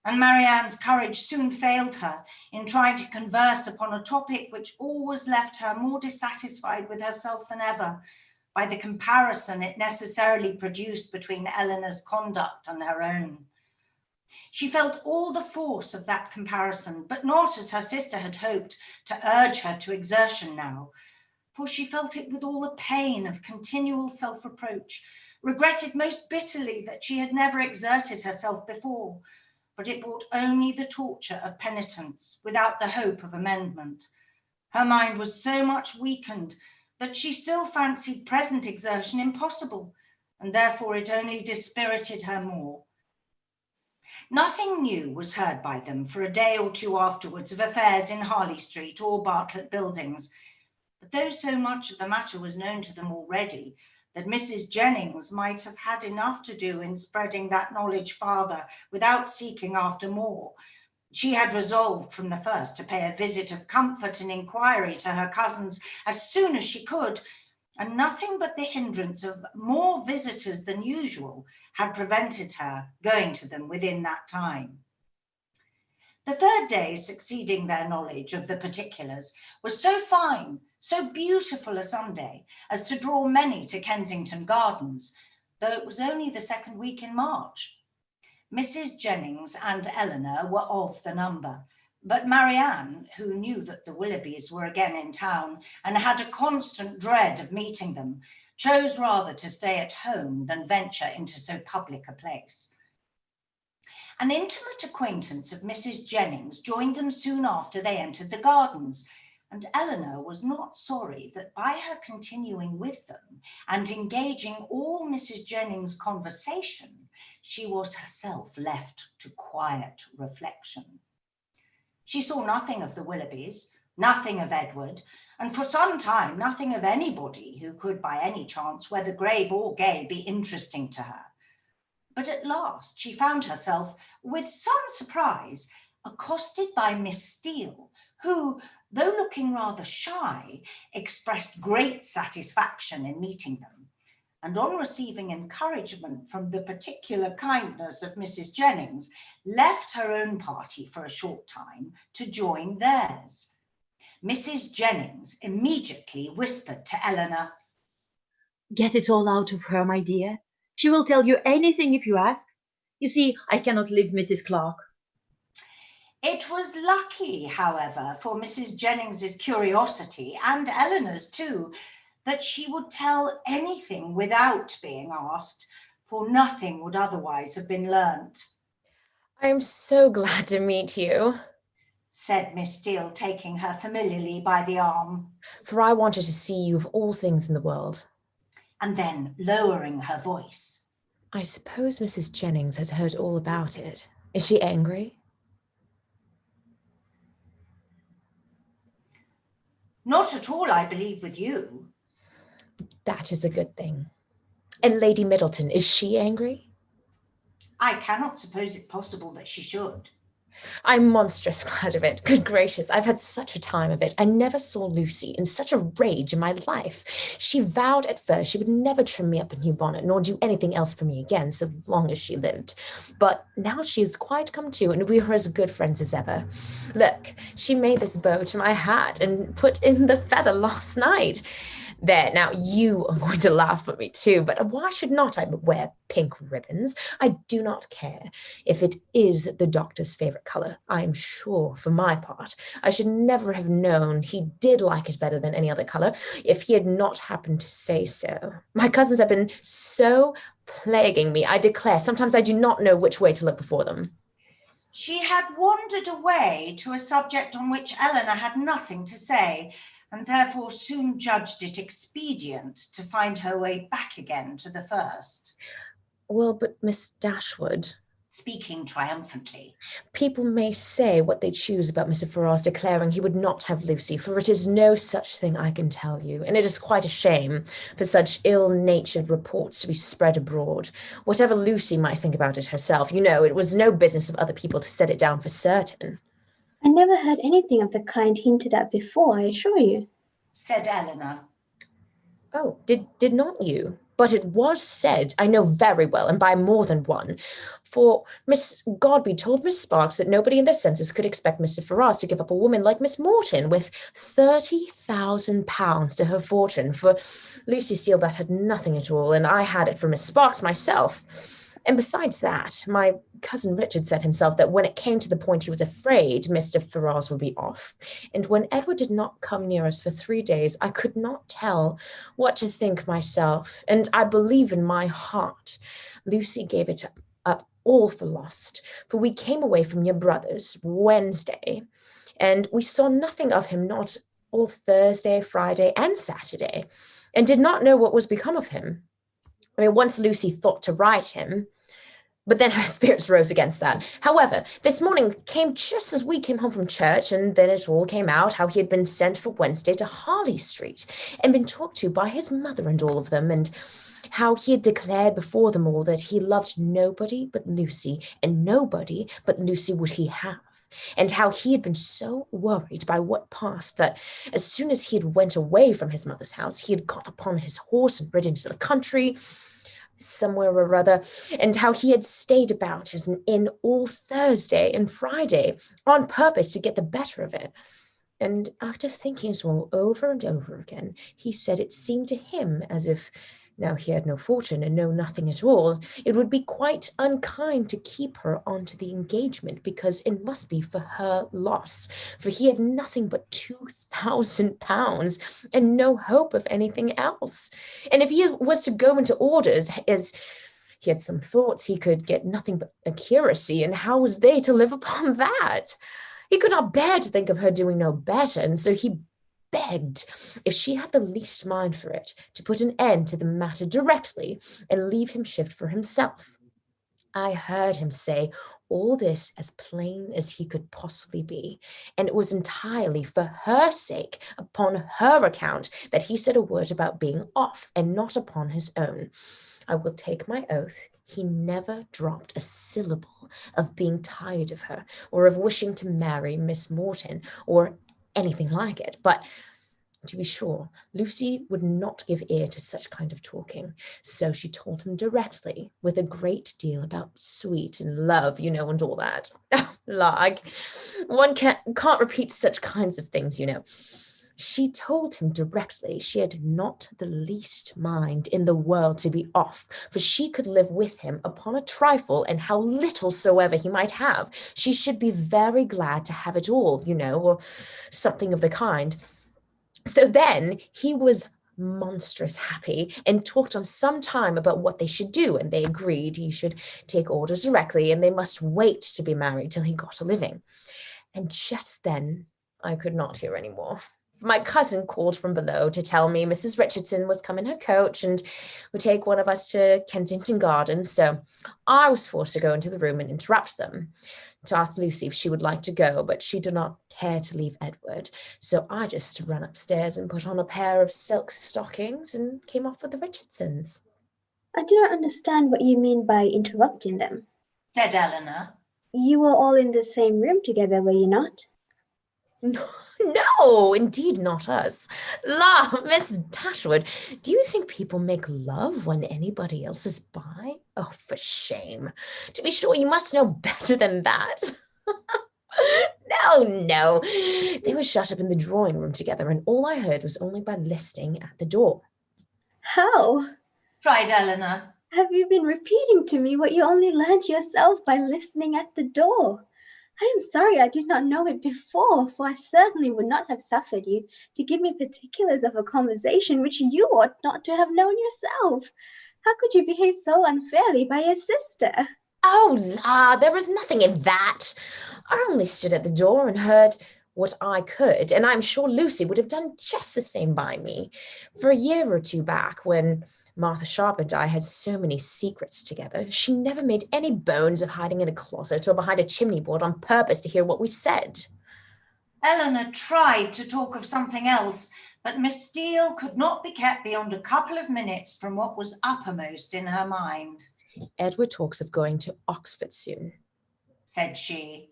And Marianne's courage soon failed her in trying to converse upon a topic which always left her more dissatisfied with herself than ever, by the comparison it necessarily produced between Eleanor's conduct and her own. She felt all the force of that comparison, but not as her sister had hoped to urge her to exertion now, for she felt it with all the pain of continual self-reproach, regretted most bitterly that she had never exerted herself before, but it brought only the torture of penitence without the hope of amendment. Her mind was so much weakened that she still fancied present exertion impossible, and therefore it only dispirited her more. Nothing new was heard by them for a day or two afterwards of affairs in Harley Street or Bartlett Buildings, but though so much of the matter was known to them already, that Mrs. Jennings might have had enough to do in spreading that knowledge farther without seeking after more, she had resolved from the first to pay a visit of comfort and inquiry to her cousins as soon as she could, and nothing but the hindrance of more visitors than usual had prevented her going to them within that time. The third day succeeding their knowledge of the particulars was so fine, so beautiful a Sunday, as to draw many to Kensington Gardens, though it was only the second week in March. Mrs. Jennings and Eleanor were of the number, but Marianne, who knew that the Willoughbys were again in town and had a constant dread of meeting them, chose rather to stay at home than venture into so public a place. An intimate acquaintance of Mrs. Jennings joined them soon after they entered the gardens, and Eleanor was not sorry that by her continuing with them and engaging all Mrs. Jennings' conversation, she was herself left to quiet reflection. She saw nothing of the Willoughbys, nothing of Edward, and for some time nothing of anybody who could by any chance, whether grave or gay, be interesting to her. But at last she found herself, with some surprise, accosted by Miss Steele, who, though looking rather shy, expressed great satisfaction in meeting them, and on receiving encouragement from the particular kindness of Mrs. Jennings, left her own party for a short time to join theirs. Mrs. Jennings immediately whispered to Eleanor, "Get it all out of her, my dear. She will tell you anything if you ask. You see, I cannot leave Mrs. Clark." It was lucky, however, for Mrs. Jennings's curiosity, and Eleanor's too, that she would tell anything without being asked, for nothing would otherwise have been learnt. "I'm so glad to meet you," said Miss Steele, taking her familiarly by the arm. "For I wanted to see you of all things in the world." And then, lowering her voice, "I suppose Mrs. Jennings has heard all about it. Is she angry?" "Not at all, I believe, with you." "That is a good thing." And Lady Middleton, is she angry? I cannot suppose it possible that she should. I'm monstrous glad of it. Good gracious, I've had such a time of it. I never saw Lucy in such a rage in my life. She vowed at first she would never trim me up a new bonnet, nor do anything else for me again, so long as she lived. But now she has quite come to, and we are as good friends as ever. Look, she made this bow to my hat and put in the feather last night. There, now you are going to laugh at me too, but why should not I wear pink ribbons? I do not care if it is the doctor's favorite color. I am sure, for my part, I should never have known he did like it better than any other color if he had not happened to say so. My cousins have been so plaguing me, I declare, sometimes I do not know which way to look before them. She had wandered away to a subject on which Eleanor had nothing to say, and therefore soon judged it expedient to find her way back again to the first. Well, but Miss Dashwood... Speaking triumphantly. People may say what they choose about Mr. Ferrars declaring he would not have Lucy, for it is no such thing, I can tell you, and it is quite a shame for such ill-natured reports to be spread abroad. Whatever Lucy might think about it herself, you know, it was no business of other people to set it down for certain. I never heard anything of the kind hinted at before, I assure you, said Eleanor. Oh, did not you? But it was said, I know very well, and by more than one. For Miss Godby told Miss Sparks that nobody in their senses could expect Mr. Ferrars to give up a woman like Miss Morton with £30,000 to her fortune. For Lucy Steele, that had nothing at all, and I had it for Miss Sparks myself. And besides that, my cousin Richard said himself that when it came to the point he was afraid Mr. Ferrars would be off. And when Edward did not come near us for 3 days, I could not tell what to think myself. And I believe in my heart Lucy gave it up all for lost, for we came away from your brother's Wednesday, and we saw nothing of him, not all Thursday, Friday, and Saturday, and did not know what was become of him. I mean, once Lucy thought to write him, but then her spirits rose against that. However, this morning came just as we came home from church, and then it all came out how he had been sent for Wednesday to Harley Street, and been talked to by his mother and all of them, and how he had declared before them all that he loved nobody but Lucy, and nobody but Lucy would he have. And how he had been so worried by what passed that as soon as he had went away from his mother's house, he had got upon his horse and ridden into the country, somewhere or other, and how he had stayed about at an inn all Thursday and Friday on purpose to get the better of it. And after thinking it all over and over again, he said it seemed to him as if, now he had no fortune and know nothing at all, it would be quite unkind to keep her on to the engagement, because it must be for her loss, for he had nothing but £2,000 and no hope of anything else. And if he was to go into orders, as he had some thoughts, he could get nothing but a curacy, and how was they to live upon that? He could not bear to think of her doing no better, and so he begged, if she had the least mind for it, to put an end to the matter directly and leave him shift for himself. I heard him say all this as plain as he could possibly be, and it was entirely for her sake, upon her account, that he said a word about being off, and not upon his own. I will take my oath he never dropped a syllable of being tired of her, or of wishing to marry Miss Morton, or anything like it. But to be sure, Lucy would not give ear to such kind of talking, so she told him directly, with a great deal about sweet and love, you know, and all that. Like, one can't repeat such kinds of things, you know. She told him directly she had not the least mind in the world to be off, for she could live with him upon a trifle, and how little soever he might have, she should be very glad to have it all, you know, or something of the kind. So then he was monstrous happy, and talked on some time about what they should do, and they agreed he should take orders directly, and they must wait to be married till he got a living. And just then I could not hear any more. My cousin called from below to tell me Mrs. Richardson was come in her coach and would take one of us to Kensington Gardens, so I was forced to go into the room and interrupt them, to ask Lucy if she would like to go, but she did not care to leave Edward, so I just ran upstairs and put on a pair of silk stockings and came off with the Richardsons. I do not understand what you mean by interrupting them, said Eleanor. You were all in the same room together, were you not? No, indeed not us. La, Miss Dashwood, do you think people make love when anybody else is by? Oh, for shame. To be sure, you must know better than that. No. They were shut up in the drawing room together, and all I heard was only by listening at the door. How? Cried Eleanor. Have you been repeating to me what you only learned yourself by listening at the door? I am sorry I did not know it before, for I certainly would not have suffered you to give me particulars of a conversation which you ought not to have known yourself. How could you behave so unfairly by your sister? Oh, la, there was nothing in that. I only stood at the door and heard what I could, and I'm sure Lucy would have done just the same by me. For a year or two back, when Martha Sharp and I had so many secrets together, she never made any bones of hiding in a closet or behind a chimney board on purpose to hear what we said. Eleanor tried to talk of something else, but Miss Steele could not be kept beyond a couple of minutes from what was uppermost in her mind. Edward talks of going to Oxford soon, said she.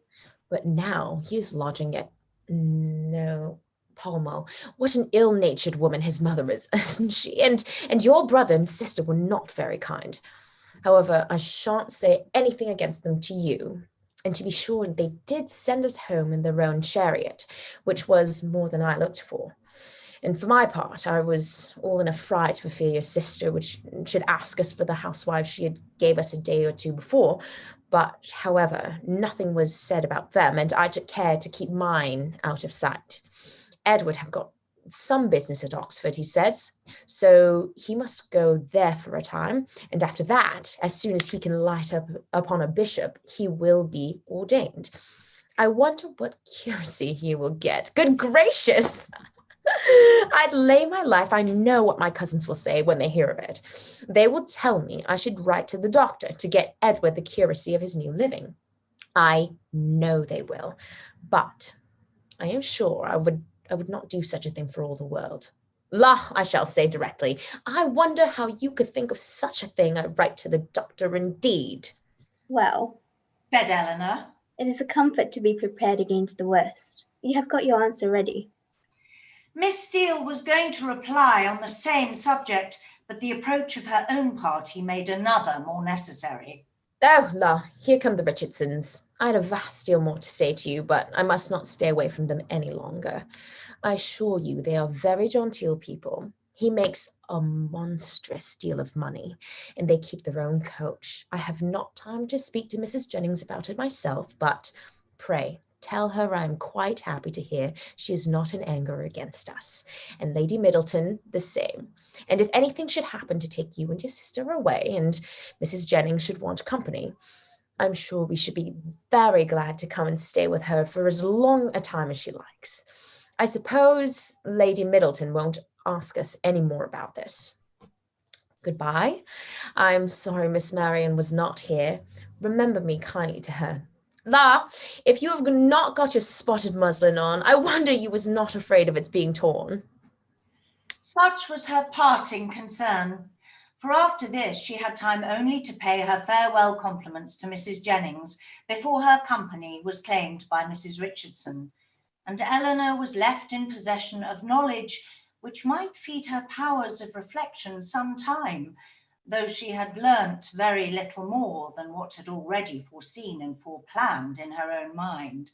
But now he is lodging at... No, Pall Mall. What an ill-natured woman his mother is, isn't she? And your brother and sister were not very kind. However, I shan't say anything against them to you. And to be sure, they did send us home in their own chariot, which was more than I looked for. And for my part, I was all in a fright for fear your sister should ask us for the housewives she had gave us a day or two before. But, however, nothing was said about them, and I took care to keep mine out of sight. Edward have got some business at Oxford, he says, so he must go there for a time, and after that, as soon as he can light up upon a bishop, he will be ordained. I wonder what curacy he will get. Good gracious! I'd lay my life I know what my cousins will say when they hear of it. They will tell me I should write to the doctor to get Edward the curacy of his new living. I know they will, but I am sure I would not do such a thing for all the world. La, I shall say directly, I wonder how you could think of such a thing. I write to the doctor indeed. Well, said Eleanor, it is a comfort to be prepared against the worst. You have got your answer ready. Miss Steele was going to reply on the same subject, but the approach of her own party made another more necessary. Oh, la, here come the Richardsons. I had a vast deal more to say to you, but I must not stay away from them any longer. I assure you they are very genteel people. He makes a monstrous deal of money, and they keep their own coach. I have not time to speak to Mrs. Jennings about it myself, but pray, tell her I am quite happy to hear she is not in anger against us, and Lady Middleton the same. And if anything should happen to take you and your sister away, and Mrs. Jennings should want company, I'm sure we should be very glad to come and stay with her for as long a time as she likes. I suppose Lady Middleton won't ask us any more about this. Goodbye. I'm sorry Miss Marian was not here. Remember me kindly to her. La, if you have not got your spotted muslin on, I wonder you was not afraid of its being torn. Such was her parting concern, for after this she had time only to pay her farewell compliments to Mrs. Jennings before her company was claimed by Mrs. Richardson, and Eleanor was left in possession of knowledge which might feed her powers of reflection some time, though she had learnt very little more than what had already foreseen and foreplanned in her own mind.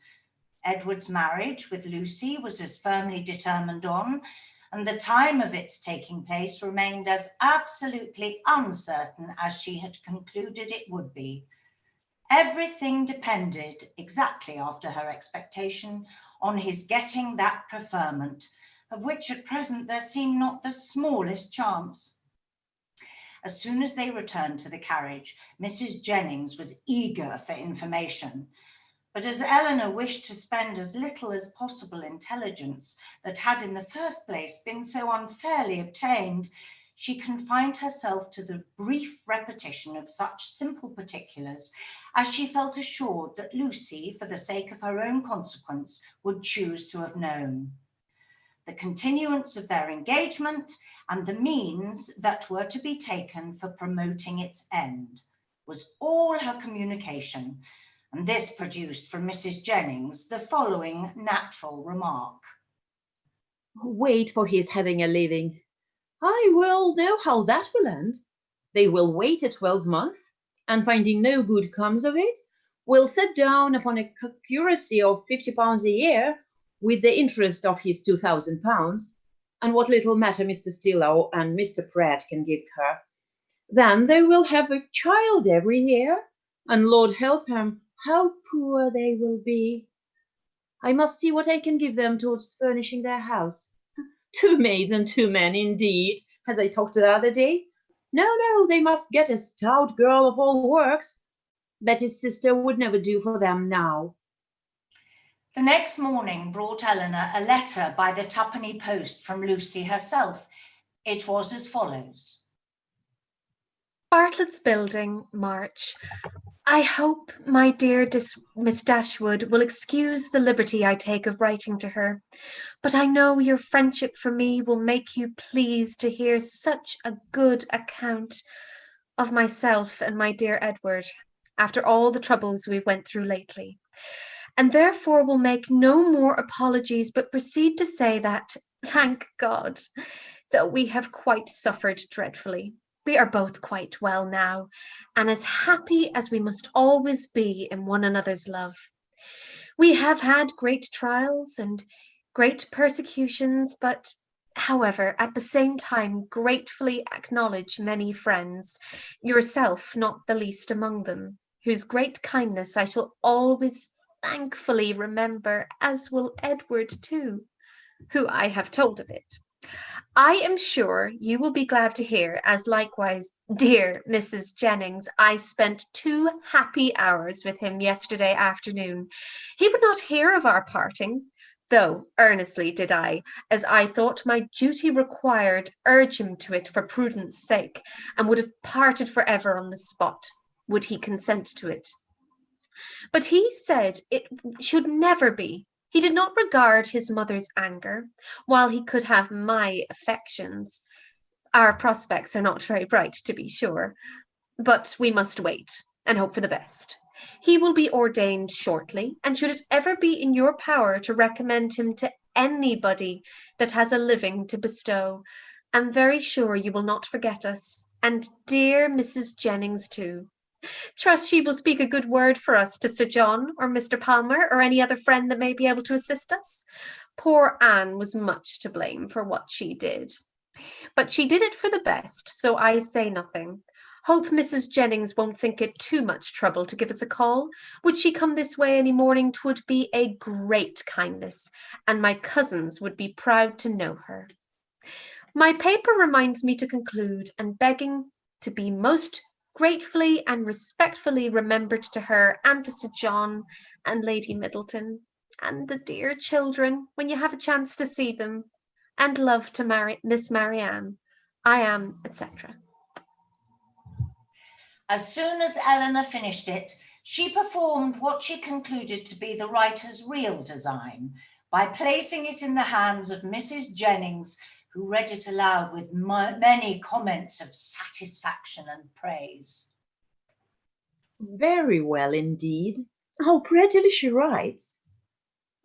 Edward's marriage with Lucy was as firmly determined on, and the time of its taking place remained as absolutely uncertain as she had concluded it would be. Everything depended, exactly after her expectation, on his getting that preferment, of which at present there seemed not the smallest chance. As soon as they returned to the carriage, Mrs. Jennings was eager for information, but as Eleanor wished to spend as little as possible intelligence that had in the first place been so unfairly obtained, she confined herself to the brief repetition of such simple particulars as she felt assured that Lucy, for the sake of her own consequence, would choose to have known. the continuance of their engagement, and the means that were to be taken for promoting its end, was all her communication, and this produced from Mrs. Jennings the following natural remark. Wait for his having a living. I well know how that will end. They will wait a 12-month, and finding no good comes of it, will set down upon a curacy of £50 a year, with the interest of his £2,000, and what little matter Mr. Stillow and Mr. Pratt can give her. Then they will have a child every year, and Lord help them, how poor they will be. I must see what I can give them towards furnishing their house. 2 maids and 2 men, indeed, as I talked the other day. No, they must get a stout girl of all works. Betty's sister would never do for them now. The next morning brought Eleanor a letter by the twopenny post from Lucy herself. It was as follows. Bartlett's Building, March. I hope my dear Miss Dashwood will excuse the liberty I take of writing to her, but I know your friendship for me will make you pleased to hear such a good account of myself and my dear Edward, after all the troubles we've went through lately, and therefore will make no more apologies, but proceed to say that, thank God, though we have quite suffered dreadfully, we are both quite well now, and as happy as we must always be in one another's love. We have had great trials and great persecutions, but, however, at the same time gratefully acknowledge many friends, yourself not the least among them, whose great kindness I shall always thankfully remember, as will Edward too, who I have told of it. I am sure you will be glad to hear, as likewise dear Mrs. Jennings, I spent 2 happy hours with him yesterday afternoon. He would not hear of our parting, though earnestly did I, as I thought my duty required, urge him to it for prudence sake, and would have parted for ever on the spot, would he consent to it. But he said it should never be. He did not regard his mother's anger, while he could have my affections. Our prospects are not very bright, to be sure, but we must wait and hope for the best. He will be ordained shortly, and should it ever be in your power to recommend him to anybody that has a living to bestow, I'm very sure you will not forget us, and dear Mrs. Jennings too. Trust she will speak a good word for us to Sir John or Mr. Palmer or any other friend that may be able to assist us. Poor Anne was much to blame for what she did, but she did it for the best, so I say nothing. Hope Mrs. Jennings won't think it too much trouble to give us a call. Would she come this way any morning, 'twould be a great kindness, and my cousins would be proud to know her. My paper reminds me to conclude, and begging to be most gratefully and respectfully remembered to her and to Sir John and Lady Middleton and the dear children when you have a chance to see them, and love to Miss Marianne. I am, etc. As soon as Eleanor finished it, she performed what she concluded to be the writer's real design by placing it in the hands of Mrs. Jennings, who read it aloud with many comments of satisfaction and praise. Very well indeed. How prettily she writes.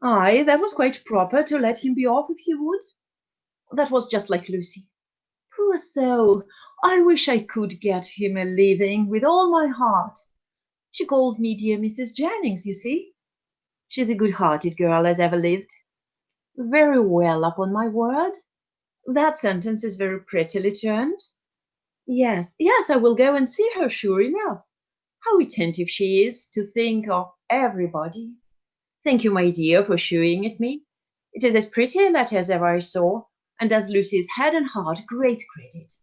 Aye, that was quite proper to let him be off if he would. That was just like Lucy. Poor soul, I wish I could get him a living with all my heart. She calls me dear Mrs. Jennings, you see. She's a good-hearted girl as ever lived. Very well, upon my word. That sentence is very prettily turned. Yes, I will go and see her, sure enough. How attentive she is to think of everybody. Thank you, my dear, for showing it me. It is as pretty a letter as ever I saw, and does Lucy's head and heart great credit.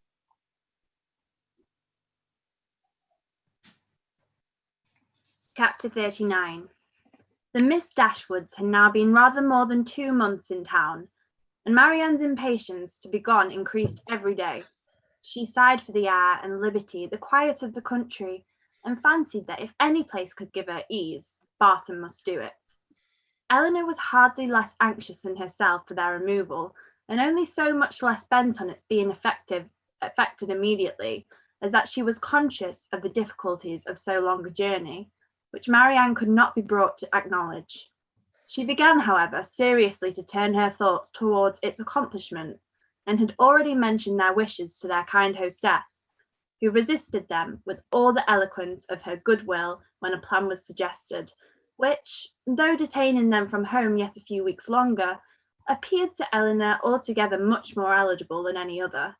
Chapter 39. The Miss Dashwoods had now been rather more than 2 months in town, and Marianne's impatience to be gone increased every day. She sighed for the air and liberty, the quiet of the country, and fancied that if any place could give her ease, Barton must do it. Eleanor was hardly less anxious than herself for their removal, and only so much less bent on its being effected immediately, as that she was conscious of the difficulties of so long a journey, which Marianne could not be brought to acknowledge. She began, however, seriously to turn her thoughts towards its accomplishment, and had already mentioned their wishes to their kind hostess, who resisted them with all the eloquence of her goodwill when a plan was suggested, which, though detaining them from home yet a few weeks longer, appeared to Eleanor altogether much more eligible than any other.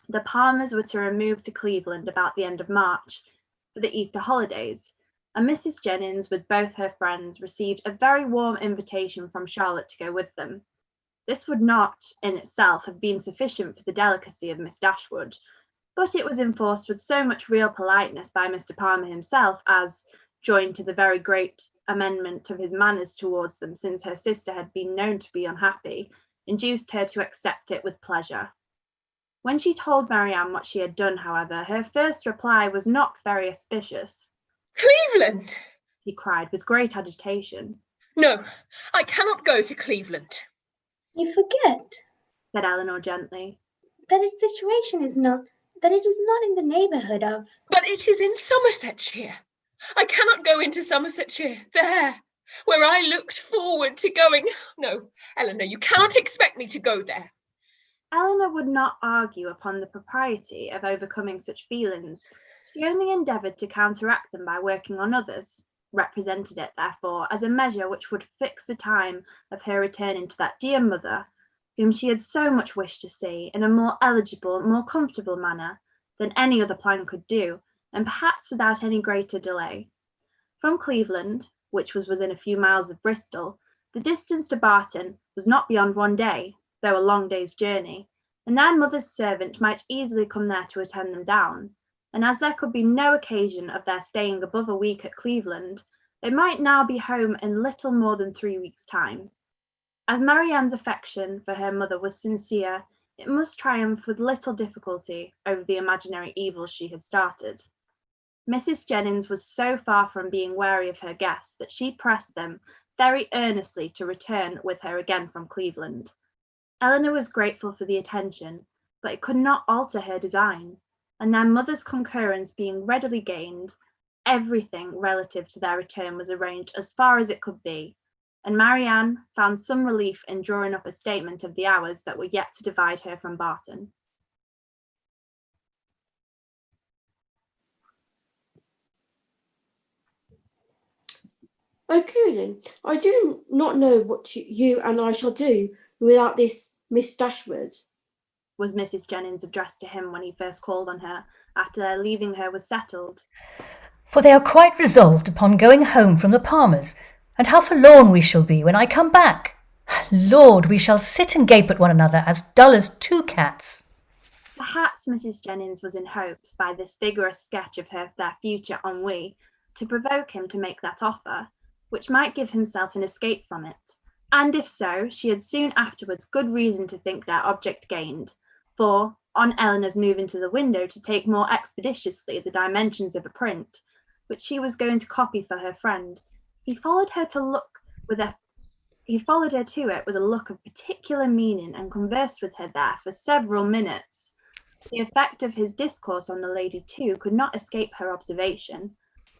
The Palmers were to remove to Cleveland about the end of March for the Easter holidays, and Mrs. Jennings, with both her friends, received a very warm invitation from Charlotte to go with them. This would not, in itself, have been sufficient for the delicacy of Miss Dashwood, but it was enforced with so much real politeness by Mr. Palmer himself as, joined to the very great amendment of his manners towards them since her sister had been known to be unhappy, induced her to accept it with pleasure. When she told Marianne what she had done, however, her first reply was not very auspicious. Cleveland! He cried with great agitation. No, I cannot go to Cleveland. You forget, said Eleanor gently, that its situation is not, that it is not in the neighbourhood of. But it is in Somersetshire. I cannot go into Somersetshire, there, where I looked forward to going. No, Eleanor, you cannot expect me to go there. Eleanor would not argue upon the propriety of overcoming such feelings. She only endeavoured to counteract them by working on others, represented it, therefore, as a measure which would fix the time of her returning to that dear mother, whom she had so much wished to see, in a more eligible, more comfortable manner than any other plan could do, and perhaps without any greater delay. From Cleveland, which was within a few miles of Bristol, the distance to Barton was not beyond 1 day, though a long day's journey, and their mother's servant might easily come there to attend them down, and as there could be no occasion of their staying above a week at Cleveland, they might now be home in little more than 3 weeks' time. As Marianne's affection for her mother was sincere, it must triumph with little difficulty over the imaginary evils she had started. Mrs. Jennings was so far from being wary of her guests that she pressed them very earnestly to return with her again from Cleveland. Eleanor was grateful for the attention, but it could not alter her design, and their mother's concurrence being readily gained, everything relative to their return was arranged as far as it could be, and Marianne found some relief in drawing up a statement of the hours that were yet to divide her from Barton. Okay then, I do not know what you and I shall do without this Miss Dashwood, was Mrs. Jennings' address to him when he first called on her, after their leaving her was settled. For they are quite resolved upon going home from the Palmers, and how forlorn we shall be when I come back. Lord, we shall sit and gape at one another as dull as 2 cats. Perhaps Mrs. Jennings was in hopes, by this vigorous sketch of their future ennui, to provoke him to make that offer, which might give himself an escape from it, and if so, she had soon afterwards good reason to think their object gained, for, on Eleanor's moving to the window to take more expeditiously the dimensions of a print, which she was going to copy for her friend, he followed her to it with a look of particular meaning, and conversed with her there for several minutes. The effect of his discourse on the lady, too, could not escape her observation,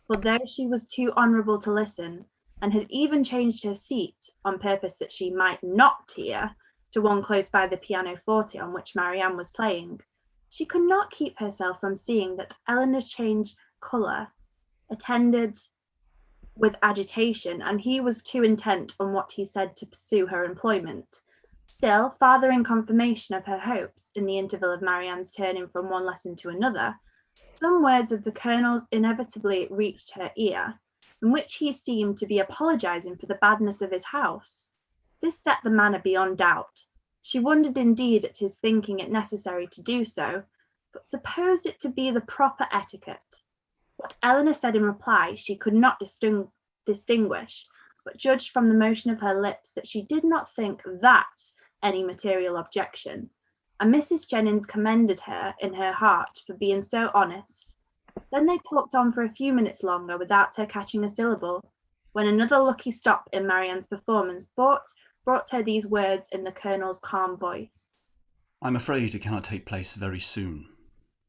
for though she was too honourable to listen, and had even changed her seat on purpose that she might not hear, to one close by the pianoforte on which Marianne was playing, she could not keep herself from seeing that Eleanor changed colour, attended with agitation, and he was too intent on what he said to pursue her employment. Still, farther in confirmation of her hopes, in the interval of Marianne's turning from one lesson to another, some words of the Colonel's inevitably reached her ear, in which he seemed to be apologising for the badness of his house. This set the manner beyond doubt. She wondered indeed at his thinking it necessary to do so, but supposed it to be the proper etiquette. What Eleanor said in reply she could not distinguish, but judged from the motion of her lips that she did not think that any material objection, and Mrs. Jennings commended her in her heart for being so honest. Then they talked on for a few minutes longer without her catching a syllable. when another lucky stop in Marianne's performance brought her these words in the Colonel's calm voice. I'm afraid it cannot take place very soon.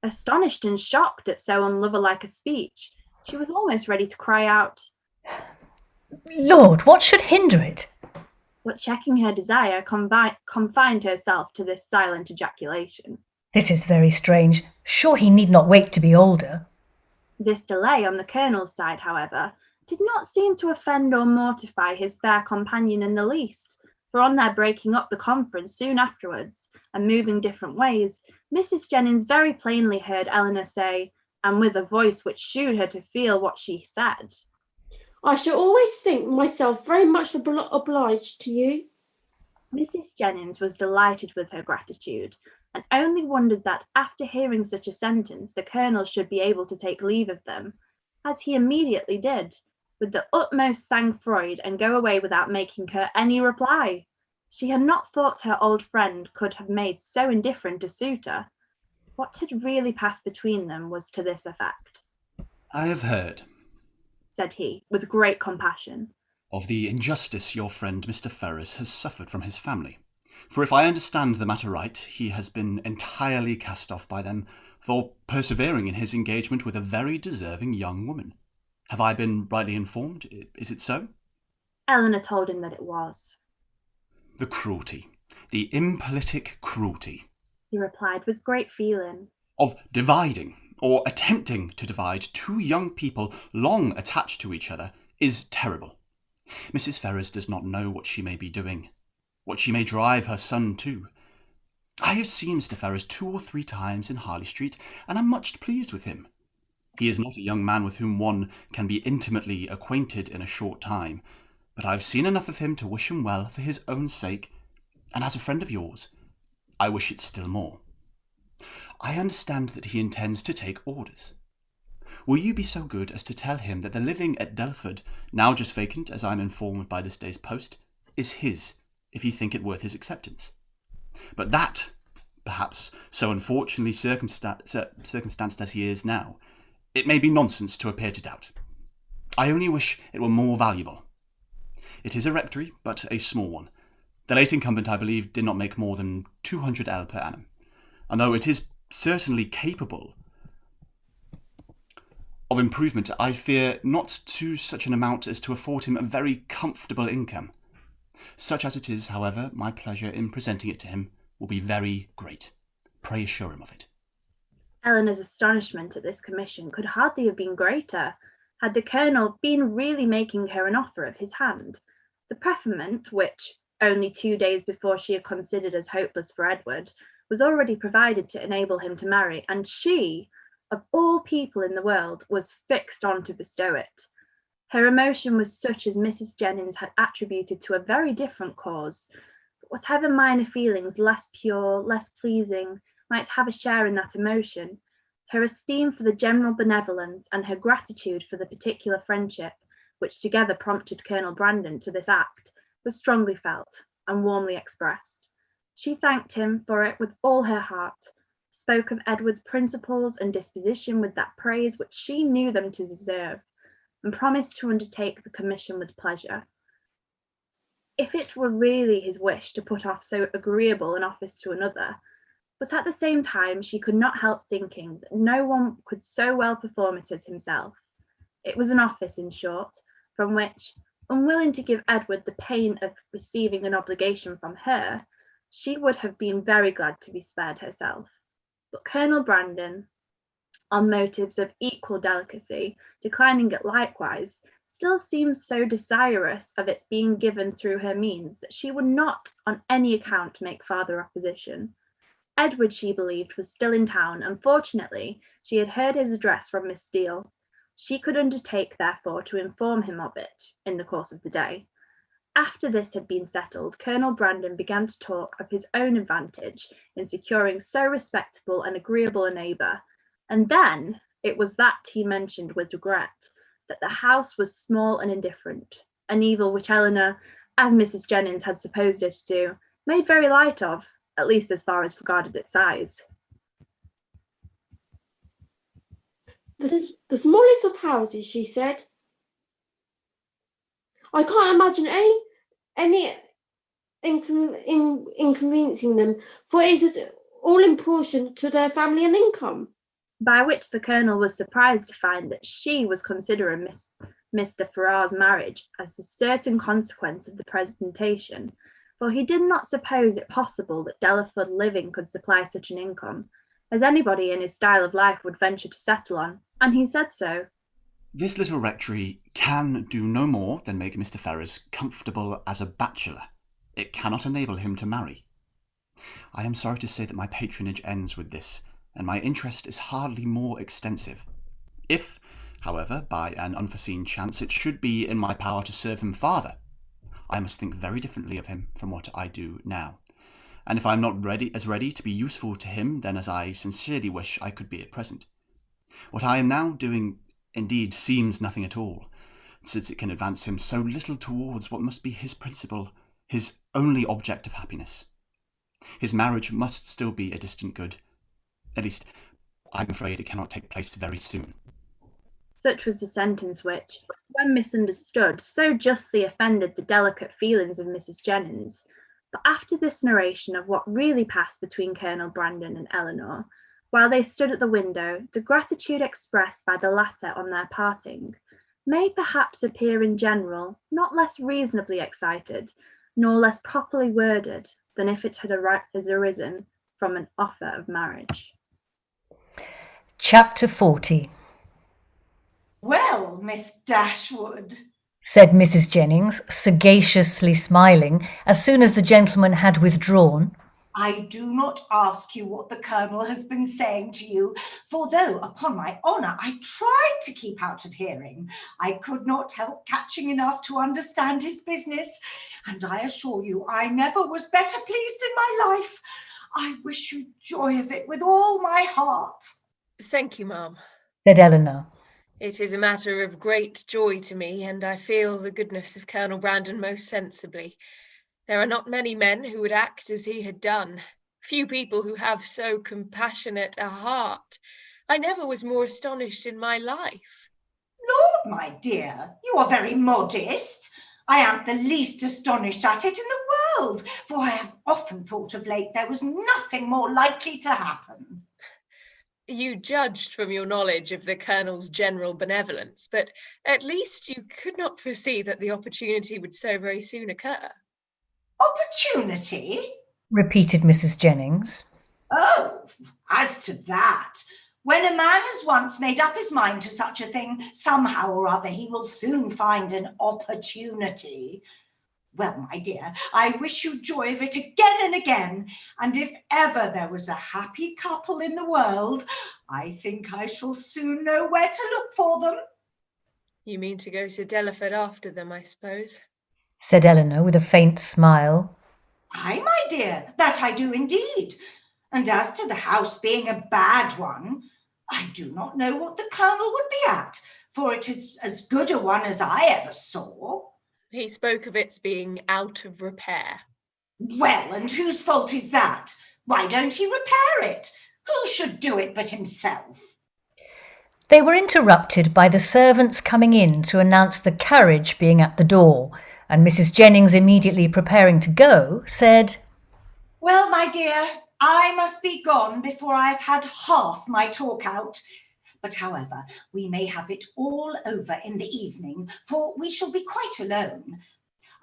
Astonished and shocked at so unlover-like a speech, she was almost ready to cry out, Lord, what should hinder it? But checking her desire, confined herself to this silent ejaculation. This is very strange. Sure he need not wait to be older. This delay on the Colonel's side, however, did not seem to offend or mortify his fair companion in the least, for on their breaking up the conference soon afterwards, and moving different ways, Mrs. Jennings very plainly heard Eleanor say, and with a voice which shewed her to feel what she said, I shall always think myself very much obliged to you. Mrs. Jennings was delighted with her gratitude, and only wondered that after hearing such a sentence the Colonel should be able to take leave of them, as he immediately did, with the utmost sang-froid, and go away without making her any reply. She had not thought her old friend could have made so indifferent a suitor. What had really passed between them was to this effect. I have heard, said he, with great compassion, of the injustice your friend Mr. Ferrers has suffered from his family. For if I understand the matter right, he has been entirely cast off by them for persevering in his engagement with a very deserving young woman. Have I been rightly informed? Is it so? Eleanor told him that it was. The cruelty, the impolitic cruelty, he replied with great feeling, of dividing, or attempting to divide, two young people long attached to each other is terrible. Mrs. Ferrers does not know what she may be doing, what she may drive her son to. I have seen Mr. Ferrers 2 or 3 times in Harley Street, and am much pleased with him. He is not a young man with whom one can be intimately acquainted in a short time, but I have seen enough of him to wish him well for his own sake, and as a friend of yours, I wish it still more. I understand that he intends to take orders. Will you be so good as to tell him that the living at Delaford, now just vacant, as I am informed by this day's post, is his, if you think it worth his acceptance? But that, perhaps, so unfortunately circumstanced as he is now, it may be nonsense to appear to doubt. I only wish it were more valuable. It is a rectory, but a small one. The late incumbent, I believe, did not make more than 200 L per annum, and though it is certainly capable of improvement, I fear not to such an amount as to afford him a very comfortable income. Such as it is, however, my pleasure in presenting it to him will be very great. Pray assure him of it. Eleanor's astonishment at this commission could hardly have been greater, had the Colonel been really making her an offer of his hand. The preferment, which, only 2 days before she had considered as hopeless for Edward, was already provided to enable him to marry, and she, of all people in the world, was fixed on to bestow it. Her emotion was such as Mrs. Jennings had attributed to a very different cause, but whatever minor feelings less pure, less pleasing, might have a share in that emotion, her esteem for the general benevolence and her gratitude for the particular friendship, which together prompted Colonel Brandon to this act, was strongly felt and warmly expressed. She thanked him for it with all her heart, spoke of Edward's principles and disposition with that praise which she knew them to deserve, and promised to undertake the commission with pleasure. If it were really his wish to put off so agreeable an office to another, but at the same time she could not help thinking that no one could so well perform it as himself. It was an office, in short, from which, unwilling to give Edward the pain of receiving an obligation from her, she would have been very glad to be spared herself. But Colonel Brandon, on motives of equal delicacy, declining it likewise, still seemed so desirous of its being given through her means that she would not on any account make farther opposition. Edward, she believed, was still in town, and fortunately she had heard his address from Miss Steele. She could undertake, therefore, to inform him of it in the course of the day. After this had been settled, Colonel Brandon began to talk of his own advantage in securing so respectable and agreeable a neighbour, and then it was that he mentioned with regret that the house was small and indifferent, an evil which Eleanor, as Mrs. Jennings had supposed her to do, made very light of, at least as far as regarded its size. The smallest of houses, she said. I can't imagine any inconveniencing them, for it is all in proportion to their family and income. By which the Colonel was surprised to find that she was considering Mr. Farrar's marriage as a certain consequence of the presentation, for he did not suppose it possible that Delaford living could supply such an income, as anybody in his style of life would venture to settle on, and he said so. This little rectory can do no more than make Mr. Ferrers comfortable as a bachelor. It cannot enable him to marry. I am sorry to say that my patronage ends with this, and my interest is hardly more extensive. If, however, by an unforeseen chance it should be in my power to serve him farther, I must think very differently of him from what I do now. And if I am not ready to be useful to him then as I sincerely wish I could be at present, what I am now doing indeed seems nothing at all, since it can advance him so little towards what must be his principal, his only object of happiness. His marriage must still be a distant good. At least, I am afraid it cannot take place very soon. Such was the sentence which, when misunderstood, so justly offended the delicate feelings of Mrs. Jennings. But after this narration of what really passed between Colonel Brandon and Eleanor, while they stood at the window, the gratitude expressed by the latter on their parting may perhaps appear in general not less reasonably excited, nor less properly worded than if it had arisen from an offer of marriage. Chapter 40. Well, Miss Dashwood, said Mrs. Jennings, sagaciously smiling as soon as the gentleman had withdrawn. I do not ask you what the Colonel has been saying to you, for though, upon my honour, I tried to keep out of hearing, I could not help catching enough to understand his business, and I assure you I never was better pleased in my life. I wish you joy of it with all my heart. Thank you, ma'am, said Eleanor. It is a matter of great joy to me, and I feel the goodness of Colonel Brandon most sensibly. There are not many men who would act as he had done, few people who have so compassionate a heart. I never was more astonished in my life. Lord, my dear, you are very modest. I am the least astonished at it in the world, for I have often thought of late there was nothing more likely to happen. You judged from your knowledge of the Colonel's general benevolence, but at least you could not foresee that the opportunity would so very soon occur. Opportunity? Repeated Mrs. Jennings. Oh, as to that, when a man has once made up his mind to such a thing, somehow or other he will soon find an opportunity. Well, my dear, I wish you joy of it again and again, and if ever there was a happy couple in the world, I think I shall soon know where to look for them. You mean to go to Delaford after them, I suppose? Said Eleanor with a faint smile. Aye, my dear, that I do indeed. And as to the house being a bad one, I do not know what the Colonel would be at, for it is as good a one as I ever saw. He spoke of its being out of repair. Well, and whose fault is that? Why don't he repair it? Who should do it but himself? They were interrupted by the servants coming in to announce the carriage being at the door, and Mrs. Jennings, immediately preparing to go, said, Well, my dear, I must be gone before I've had half my talk out. But however, we may have it all over in the evening, for we shall be quite alone.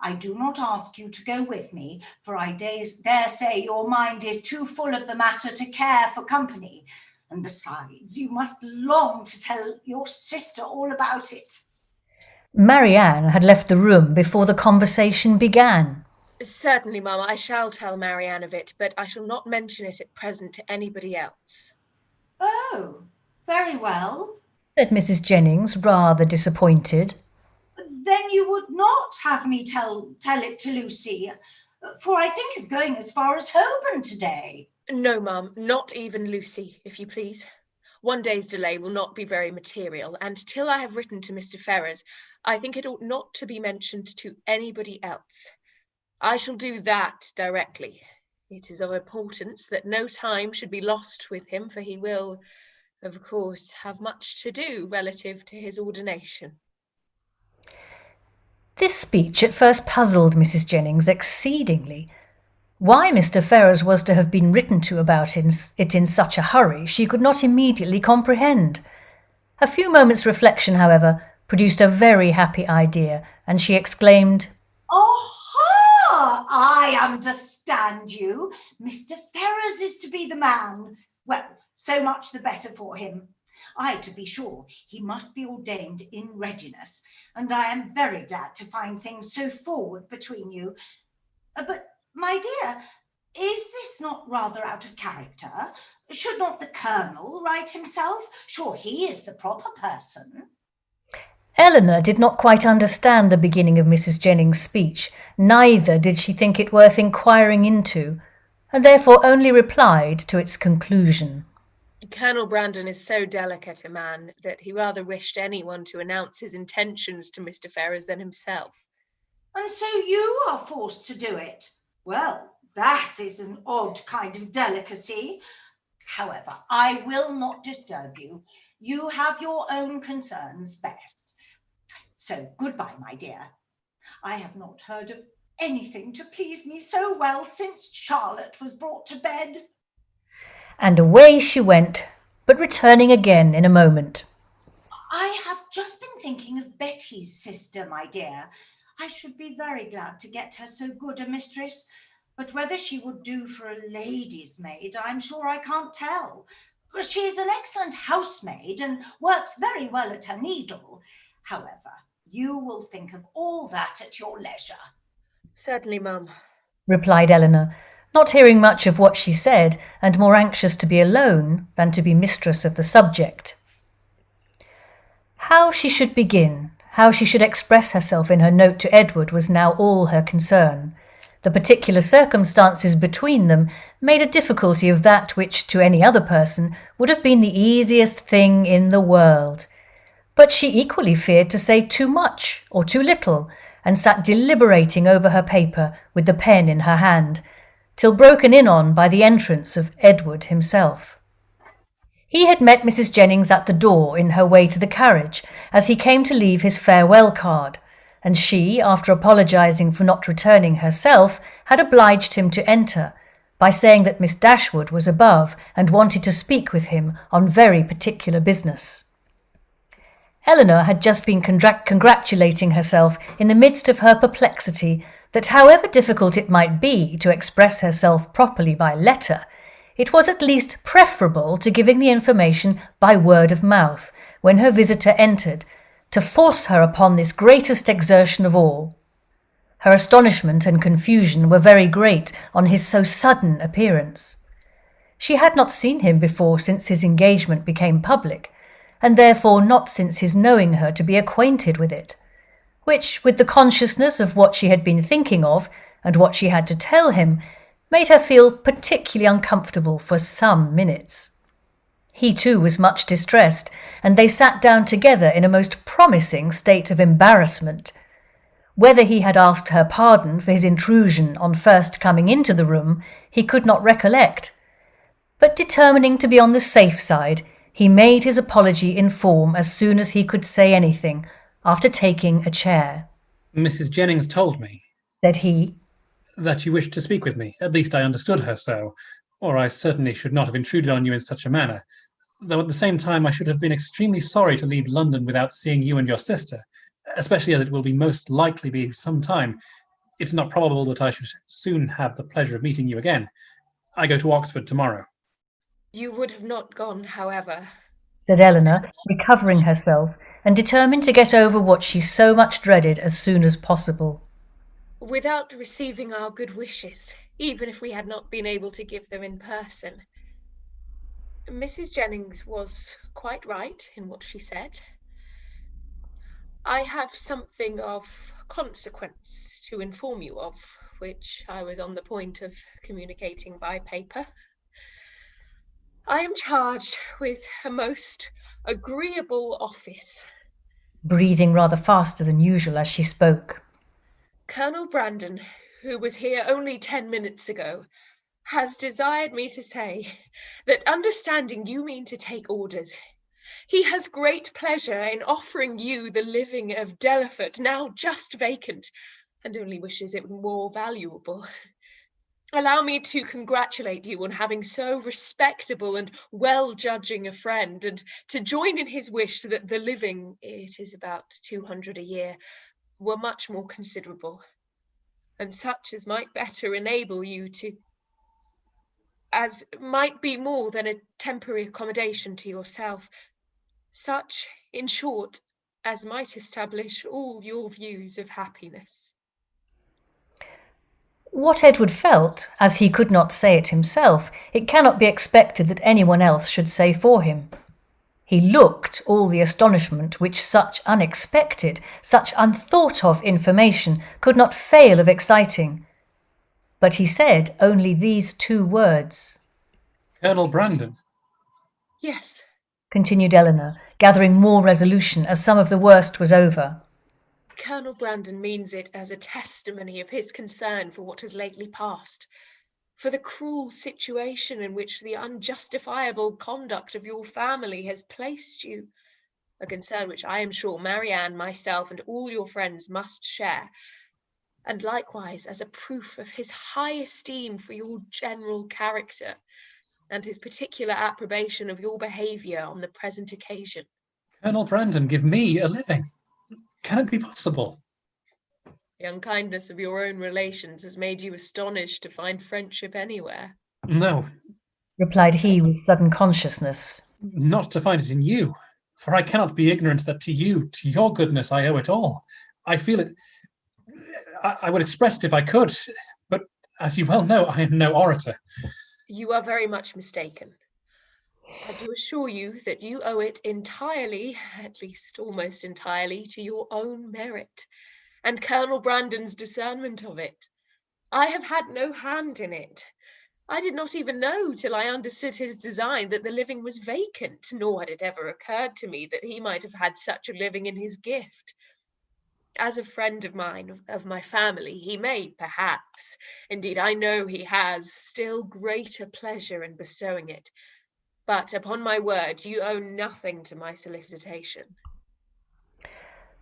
I do not ask you to go with me, for I dare say your mind is too full of the matter to care for company. And besides, you must long to tell your sister all about it. Marianne had left the room before the conversation began. Certainly, Mamma, I shall tell Marianne of it, but I shall not mention it at present to anybody else. Oh, very well, said Mrs. Jennings, rather disappointed. Then you would not have me tell it to Lucy, for I think of going as far as Holborn today. No, Mum, not even Lucy, if you please. One day's delay will not be very material, and till I have written to Mr. Ferrers, I think it ought not to be mentioned to anybody else. I shall do that directly. It is of importance that no time should be lost with him, for he will, of course, have much to do relative to his ordination. This speech at first puzzled Mrs. Jennings exceedingly. Why Mr. Ferrars was to have been written to about it in such a hurry she could not immediately comprehend. A few moments' reflection, however, produced a very happy idea, and she exclaimed, "Aha! I understand you. Mr. Ferrars is to be the man. Well, so much the better for him. Ay, to be sure, he must be ordained in readiness, and I am very glad to find things so forward between you. But, my dear, is this not rather out of character? Should not the Colonel write himself? Sure, he is the proper person." Eleanor did not quite understand the beginning of Mrs. Jennings' speech, neither did she think it worth inquiring into, and therefore only replied to its conclusion. Colonel Brandon is so delicate a man that he rather wished anyone to announce his intentions to Mr. Ferrars than himself. "And so you are forced to do it? Well, that is an odd kind of delicacy. However, I will not disturb you. You have your own concerns best. So goodbye, my dear. I have not heard of anything to please me so well since Charlotte was brought to bed." And away she went, but returning again in a moment. "I have just been thinking of Betty's sister, my dear. I should be very glad to get her so good a mistress, but whether she would do for a lady's maid, I'm sure I can't tell. She is an excellent housemaid and works very well at her needle. However, you will think of all that at your leisure." "Certainly, Mum," replied Eleanor, not hearing much of what she said and more anxious to be alone than to be mistress of the subject. How she should begin, how she should express herself in her note to Edward was now all her concern. The particular circumstances between them made a difficulty of that which to any other person would have been the easiest thing in the world. But she equally feared to say too much or too little, and sat deliberating over her paper with the pen in her hand, till broken in on by the entrance of Edward himself. He had met Mrs. Jennings at the door in her way to the carriage, as he came to leave his farewell card, and she, after apologising for not returning herself, had obliged him to enter, by saying that Miss Dashwood was above and wanted to speak with him on very particular business. Eleanor had just been congratulating herself in the midst of her perplexity that however difficult it might be to express herself properly by letter, it was at least preferable to giving the information by word of mouth when her visitor entered, to force her upon this greatest exertion of all. Her astonishment and confusion were very great on his so sudden appearance. She had not seen him before since his engagement became public, and therefore not since his knowing her to be acquainted with it, which, with the consciousness of what she had been thinking of and what she had to tell him, made her feel particularly uncomfortable for some minutes. He too was much distressed, and they sat down together in a most promising state of embarrassment. Whether he had asked her pardon for his intrusion on first coming into the room, he could not recollect. But determining to be on the safe side, he made his apology in form as soon as he could say anything, after taking a chair. "Mrs. Jennings told me," said he, "that you wished to speak with me. At least I understood her so, or I certainly should not have intruded on you in such a manner, though at the same time I should have been extremely sorry to leave London without seeing you and your sister, especially as it will be most likely be some time. It's not probable that I should soon have the pleasure of meeting you again. I go to Oxford tomorrow." "You would have not gone, however," said Eleanor, recovering herself and determined to get over what she so much dreaded as soon as possible, "without receiving our good wishes, even if we had not been able to give them in person. Mrs. Jennings was quite right in what she said. I have something of consequence to inform you of, which I was on the point of communicating by paper. I am charged with a most agreeable office. breathing rather faster than usual as she spoke. Colonel Brandon, who was here only 10 minutes ago, has desired me to say that, understanding you mean to take orders, He has great pleasure in offering you the living of Delaford, now just vacant, and only wishes it more valuable. Allow me to congratulate you on having so respectable and well-judging a friend, and to join in his wish that the living, it is about 200 a year, were much more considerable, and such as might better enable you to, as might be more than a temporary accommodation to yourself, such, in short, as might establish all your views of happiness. What Edward felt, as he could not say it himself, it cannot be expected that anyone else should say for him. He looked all the astonishment which such unexpected, such unthought of information could not fail of exciting. But he said only these 2 words. Colonel Brandon. Yes, continued Eleanor, gathering more resolution as some of the worst was over. Colonel Brandon means it as a testimony of his concern for what has lately passed, for the cruel situation in which the unjustifiable conduct of your family has placed you, a concern which I am sure Marianne, myself, and all your friends must share, and likewise as a proof of his high esteem for your general character, and his particular approbation of your behaviour on the present occasion. Colonel Brandon, give me a living. Can it be possible? The unkindness of your own relations has made you astonished to find friendship anywhere. No, replied he with sudden consciousness. Not to find it in you, for I cannot be ignorant that to you, to your goodness, I owe it all. I feel it. I would express it if I could, but as you well know, I am no orator. You are very much mistaken. I do assure you that you owe it entirely, at least almost entirely, to your own merit, and Colonel Brandon's discernment of it. I have had no hand in it. I did not even know till I understood his design that the living was vacant, nor had it ever occurred to me that he might have had such a living in his gift. As a friend of mine, of my family, he may, perhaps, indeed I know he has, still greater pleasure in bestowing it. But upon my word, you owe nothing to my solicitation.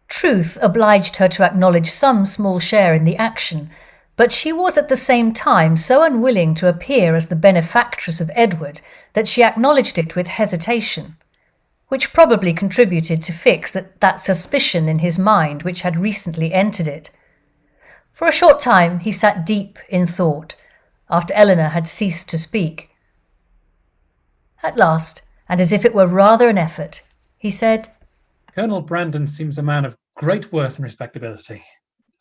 Truth obliged her to acknowledge some small share in the action, but she was at the same time so unwilling to appear as the benefactress of Edward that she acknowledged it with hesitation, which probably contributed to fix that suspicion in his mind which had recently entered it. For a short time he sat deep in thought, after Eleanor had ceased to speak. At last, and as if it were rather an effort, he said, Colonel Brandon seems a man of great worth and respectability.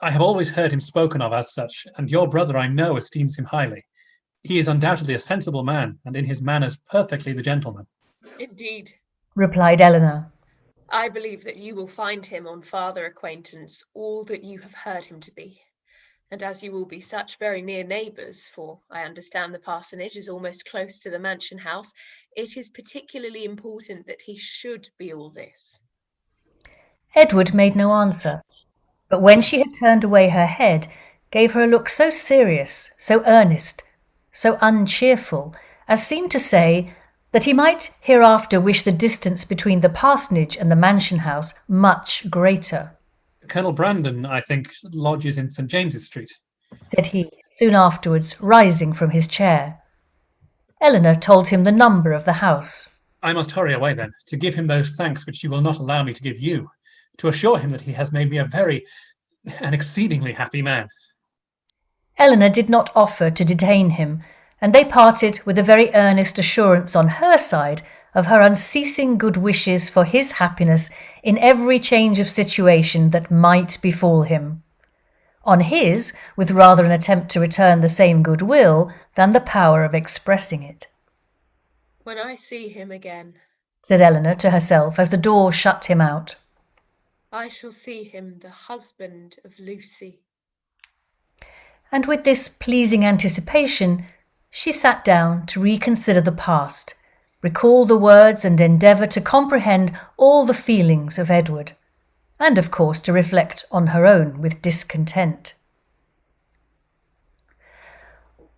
I have always heard him spoken of as such, and your brother, I know, esteems him highly. He is undoubtedly a sensible man, and in his manners perfectly the gentleman. Indeed, replied Eleanor. I believe that you will find him on farther acquaintance all that you have heard him to be. And as you will be such very near neighbours, for I understand the parsonage is almost close to the mansion house, it is particularly important that he should be all this. Edward made no answer, but when she had turned away her head, gave her a look so serious, so earnest, so uncheerful, as seemed to say that he might hereafter wish the distance between the parsonage and the mansion house much greater. Colonel Brandon, I think, lodges in St. James's Street, said he, soon afterwards, rising from his chair. Eleanor told him the number of the house. I must hurry away then, to give him those thanks which you will not allow me to give you, to assure him that he has made me an exceedingly happy man. Eleanor did not offer to detain him, and they parted with a very earnest assurance on her side of her unceasing good wishes for his happiness in every change of situation that might befall him. On his, with rather an attempt to return the same goodwill than the power of expressing it. When I see him again, said Eleanor to herself as the door shut him out, I shall see him the husband of Lucy. And with this pleasing anticipation, she sat down to reconsider the past, recall the words and endeavour to comprehend all the feelings of Edward, and of course to reflect on her own with discontent.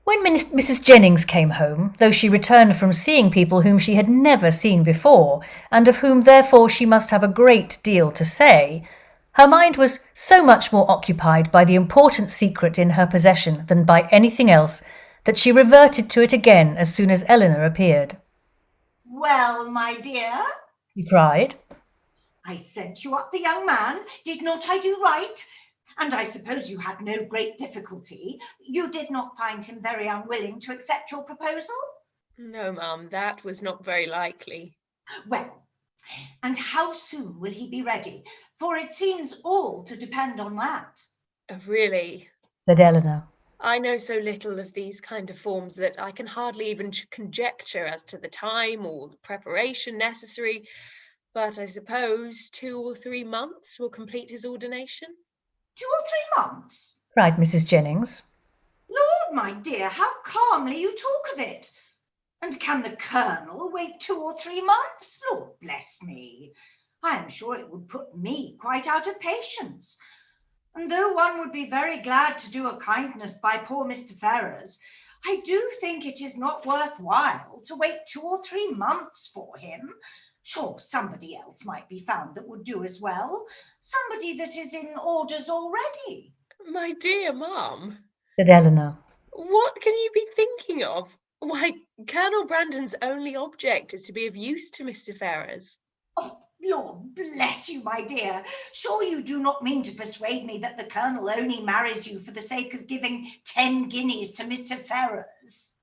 When Mrs. Jennings came home, though she returned from seeing people whom she had never seen before, and of whom therefore she must have a great deal to say, her mind was so much more occupied by the important secret in her possession than by anything else that she reverted to it again as soon as Eleanor appeared. Well, my dear, He cried. I sent you up the young man. Did not I do right? And I suppose you had no great difficulty. You did not find him very unwilling to accept your proposal? No, ma'am, that was not very likely. Well, and how soon will he be ready? For it seems all to depend on that. Really, said Eleanor. I know so little of these kind of forms that I can hardly even conjecture as to the time or the preparation necessary, but I suppose 2 or 3 months will complete his ordination. 2 or 3 months? Cried Mrs. Jennings. Lord, my dear, how calmly you talk of it. And can the Colonel wait 2 or 3 months? Lord bless me. I am sure it would put me quite out of patience. And though one would be very glad to do a kindness by poor Mr. Ferrers, I do think it is not worthwhile to wait 2 or 3 months for him. Sure, somebody else might be found that would do as well. Somebody that is in orders already. My dear ma'am, said Eleanor. What can you be thinking of? Why, Colonel Brandon's only object is to be of use to Mr. Ferrers. Oh, Lord bless you, my dear. Sure you do not mean to persuade me that the Colonel only marries you for the sake of giving 10 guineas to Mr. Ferrers?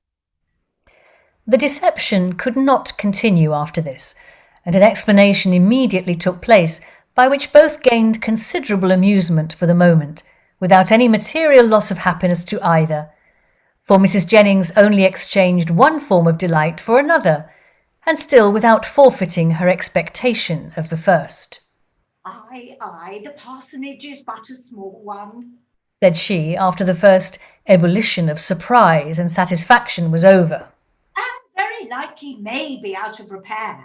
The deception could not continue after this, and an explanation immediately took place by which both gained considerable amusement for the moment, without any material loss of happiness to either. For Mrs. Jennings only exchanged one form of delight for another, and still without forfeiting her expectation of the first. Aye, the parsonage is but a small one, said she, after the first ebullition of surprise and satisfaction was over. and very likely may be out of repair.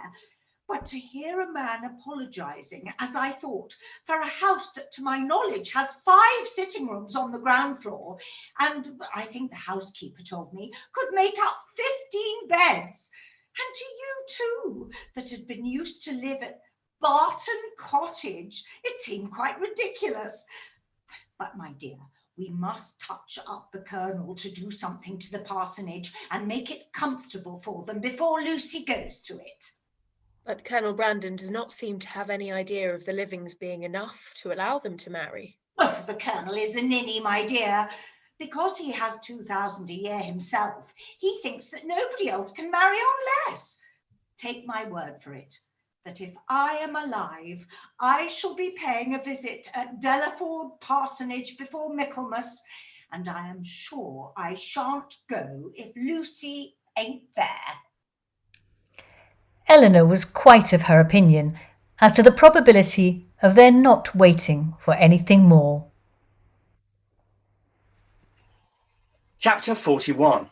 But to hear a man apologising, as I thought, for a house that to my knowledge has 5 sitting rooms on the ground floor, and I think the housekeeper told me could make up 15 beds, and to you too, that had been used to live at Barton Cottage, it seemed quite ridiculous. But my dear, we must touch up the Colonel to do something to the parsonage and make it comfortable for them before Lucy goes to it. But Colonel Brandon does not seem to have any idea of the livings being enough to allow them to marry. Oh, the Colonel is a ninny, my dear. Because he has 2,000 a year himself, he thinks that nobody else can marry on less. Take my word for it, that if I am alive, I shall be paying a visit at Delaford Parsonage before Michaelmas, and I am sure I shan't go if Lucy ain't there. Eleanor was quite of her opinion as to the probability of their not waiting for anything more. Chapter 41.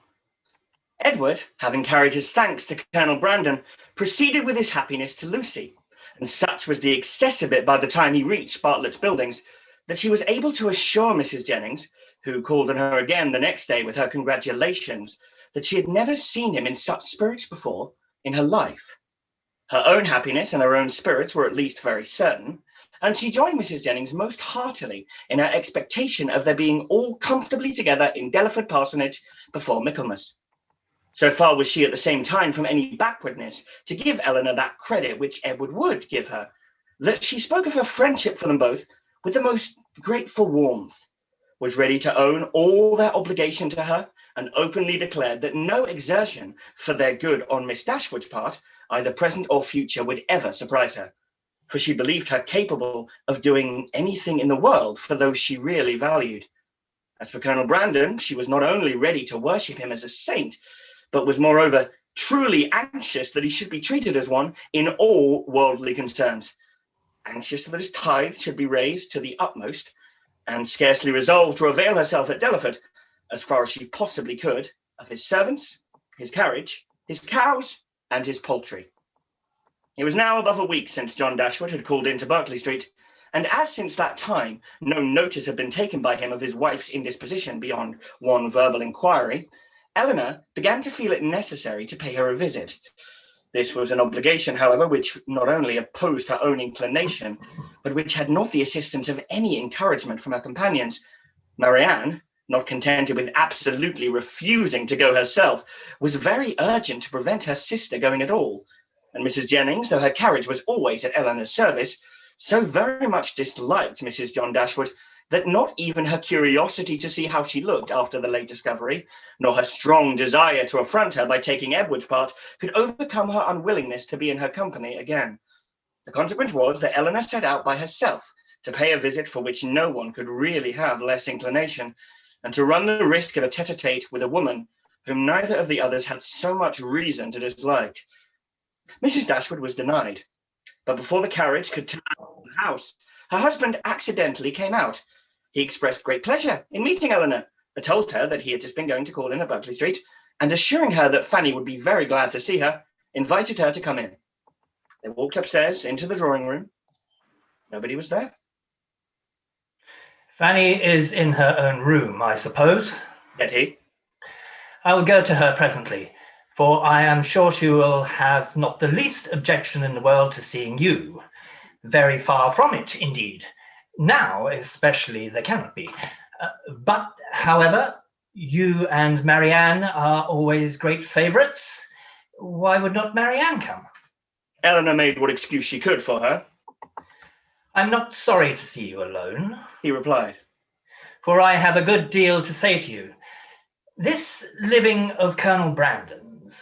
Edward, having carried his thanks to Colonel Brandon, proceeded with his happiness to Lucy, and such was the excess of it by the time he reached Bartlett's Buildings that she was able to assure Mrs. Jennings, who called on her again the next day with her congratulations, that she had never seen him in such spirits before in her life. Her own happiness and her own spirits were at least very certain, and she joined Mrs. Jennings most heartily in her expectation of their being all comfortably together in Delaford Parsonage before Michaelmas. So far was she at the same time from any backwardness to give Eleanor that credit which Edward would give her, that she spoke of her friendship for them both with the most grateful warmth, was ready to own all their obligation to her, and openly declared that no exertion for their good on Miss Dashwood's part, either present or future, would ever surprise her, for she believed her capable of doing anything in the world for those she really valued. As for Colonel Brandon, she was not only ready to worship him as a saint, but was moreover truly anxious that he should be treated as one in all worldly concerns, anxious that his tithes should be raised to the utmost, and scarcely resolved to avail herself at Delaford, as far as she possibly could, of his servants, his carriage, his cows, and his poultry. It was now above a week since John Dashwood had called into Berkeley Street, and as since that time no notice had been taken by him of his wife's indisposition beyond one verbal inquiry, Eleanor began to feel it necessary to pay her a visit. This was an obligation, however, which not only opposed her own inclination, but which had not the assistance of any encouragement from her companions. Marianne, not contented with absolutely refusing to go herself, was very urgent to prevent her sister going at all. And Mrs. Jennings, though her carriage was always at Eleanor's service, so very much disliked Mrs. John Dashwood that not even her curiosity to see how she looked after the late discovery, nor her strong desire to affront her by taking Edward's part, could overcome her unwillingness to be in her company again. The consequence was that Eleanor set out by herself to pay a visit for which no one could really have less inclination, and to run the risk of a tete-a-tete with a woman whom neither of the others had so much reason to dislike. Mrs. Dashwood was denied, but before the carriage could turn out of the house, her husband accidentally came out. He expressed great pleasure in meeting Eleanor, but told her that he had just been going to call in at Berkeley Street, and assuring her that Fanny would be very glad to see her, invited her to come in. They walked upstairs into the drawing room. Nobody was there. Fanny is in her own room, I suppose, said he. I will go to her presently, for I am sure she will have not the least objection in the world to seeing you. Very far from it, indeed. Now, especially, there cannot be. But, however, you and Marianne are always great favourites. Why would not Marianne come? Eleanor made what excuse she could for her. I'm not sorry to see you alone, he replied, for I have a good deal to say to you. This living of Colonel Brandon's,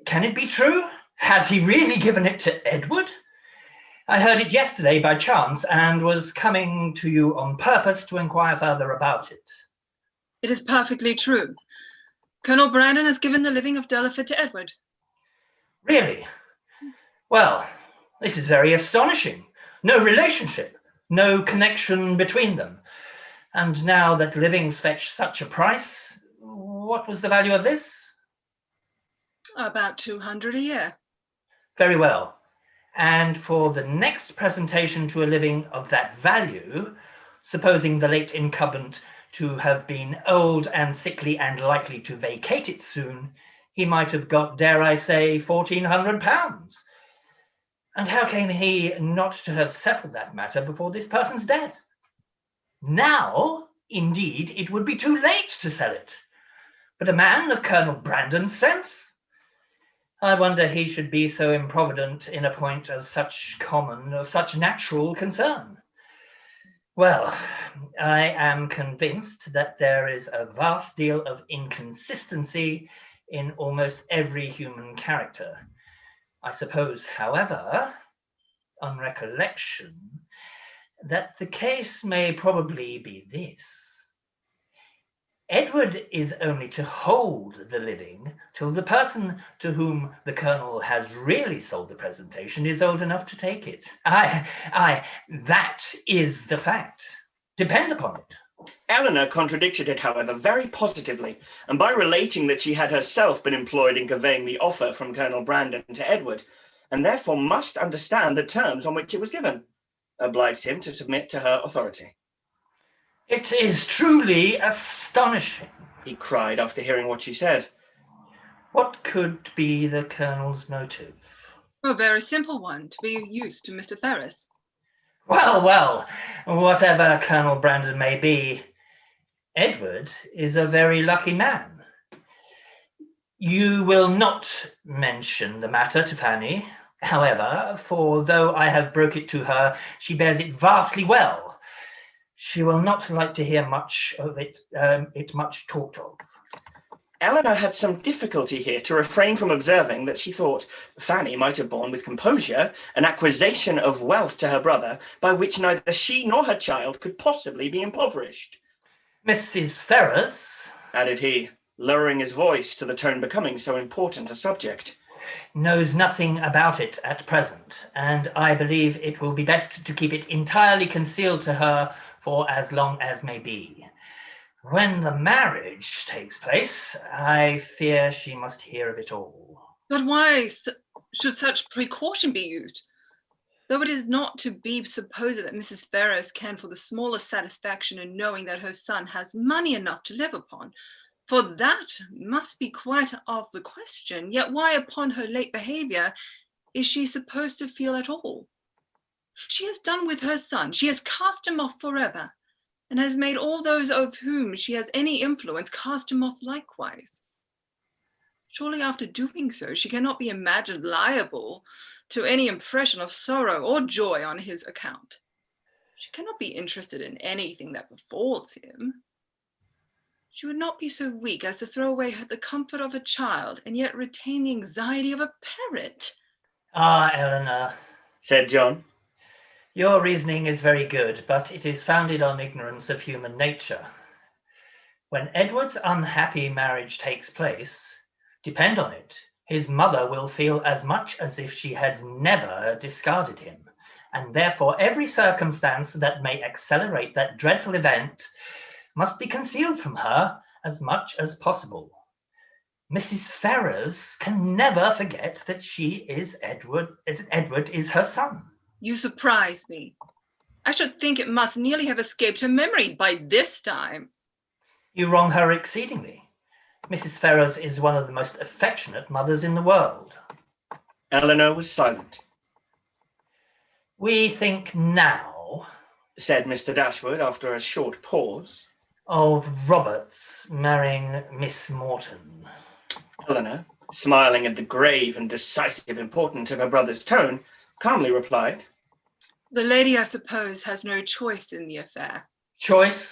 can it be true? Has he really given it to Edward? I heard it yesterday by chance and was coming to you on purpose to inquire further about it. It is perfectly true. Colonel Brandon has given the living of Delaford to Edward. Really? Well, this is very astonishing. No relationship, no connection between them. And now that livings fetch such a price, what was the value of this? About 200 a year. Very well. And for the next presentation to a living of that value, supposing the late incumbent to have been old and sickly and likely to vacate it soon, he might have got, dare I say, £1,400. And how came he not to have settled that matter before this person's death? Now, indeed, it would be too late to sell it. But a man of Colonel Brandon's sense? I wonder he should be so improvident in a point of such common or such natural concern. Well, I am convinced that there is a vast deal of inconsistency in almost every human character. I suppose, however, on recollection, that the case may probably be this. Edward is only to hold the living till the person to whom the Colonel has really sold the presentation is old enough to take it. Aye, that is the fact. Depend upon it. Eleanor contradicted it, however, very positively, and by relating that she had herself been employed in conveying the offer from Colonel Brandon to Edward, and therefore must understand the terms on which it was given, obliged him to submit to her authority. It is truly astonishing, he cried after hearing what she said. What could be the Colonel's motive? A very simple one, to be used to Mr. Ferris. Well, whatever Colonel Brandon may be, Edward is a very lucky man. You will not mention the matter to Fanny, however, for though I have broke it to her, she bears it vastly well. She will not like to hear much of it, much talked of. Eleanor had some difficulty here to refrain from observing that she thought Fanny might have borne with composure an acquisition of wealth to her brother by which neither she nor her child could possibly be impoverished. Mrs. Ferrers, added he, lowering his voice to the tone becoming so important a subject, knows nothing about it at present, and I believe it will be best to keep it entirely concealed to her for as long as may be. When the marriage takes place, I fear she must hear of it all. But why should such precaution be used? Though it is not to be supposed that Mrs. Ferrers can for the smallest satisfaction in knowing that her son has money enough to live upon, For that must be quite off the question. Yet why, upon her late behaviour, is she supposed to feel at all? She has done with her son. She has cast him off forever, and has made all those of whom she has any influence cast him off likewise. Surely after doing so, she cannot be imagined liable to any impression of sorrow or joy on his account. She cannot be interested in anything that befalls him. She would not be so weak as to throw away the comfort of a child and yet retain the anxiety of a parent. Ah, Eleanor, said John. Your reasoning is very good, but it is founded on ignorance of human nature. When Edward's unhappy marriage takes place, depend on it, his mother will feel as much as if she had never discarded him, and therefore every circumstance that may accelerate that dreadful event must be concealed from her as much as possible. Mrs. Ferrars can never forget that Edward is her son. You surprise me. I should think it must nearly have escaped her memory by this time. You wrong her exceedingly. Mrs. Ferrars is one of the most affectionate mothers in the world. Eleanor was silent. We think now, said Mr. Dashwood after a short pause, of Robert's marrying Miss Morton. Eleanor, smiling at the grave and decisive importance of her brother's tone, calmly replied, The lady, I suppose, has no choice in the affair. Choice?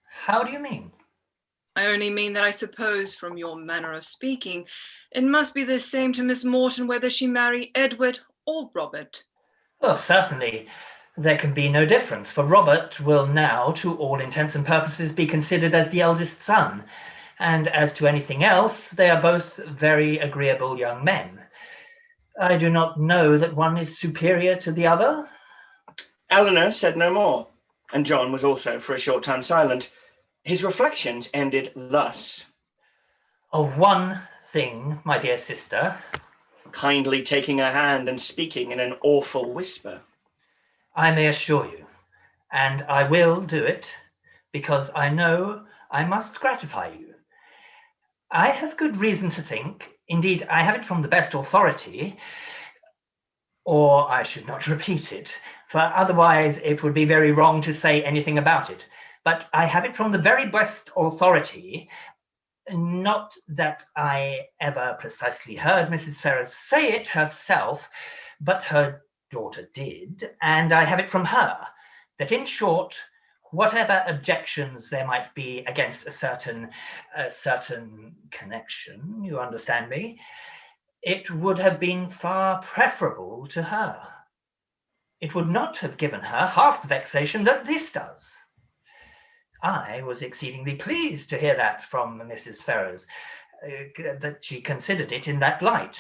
How do you mean? I only mean that I suppose, from your manner of speaking, it must be the same to Miss Morton whether she marry Edward or Robert. Well, certainly. There can be no difference, for Robert will now, to all intents and purposes, be considered as the eldest son, and as to anything else, they are both very agreeable young men. I do not know that one is superior to the other. Eleanor said no more, and John was also for a short time silent. His reflections ended thus. Of one thing, my dear sister, kindly taking her hand and speaking in an awful whisper, I may assure you, and I will do it, because I know I must gratify you. I have good reason to think, indeed I have it from the best authority, or I should not repeat it, for otherwise it would be very wrong to say anything about it. But I have it from the very best authority, not that I ever precisely heard Mrs. Ferrars say it herself, but her daughter did, and I have it from her, that in short, whatever objections there might be against a certain connection, you understand me, it would have been far preferable to her. It would not have given her half the vexation that this does. I was exceedingly pleased to hear that from Mrs. Ferrars, that she considered it in that light.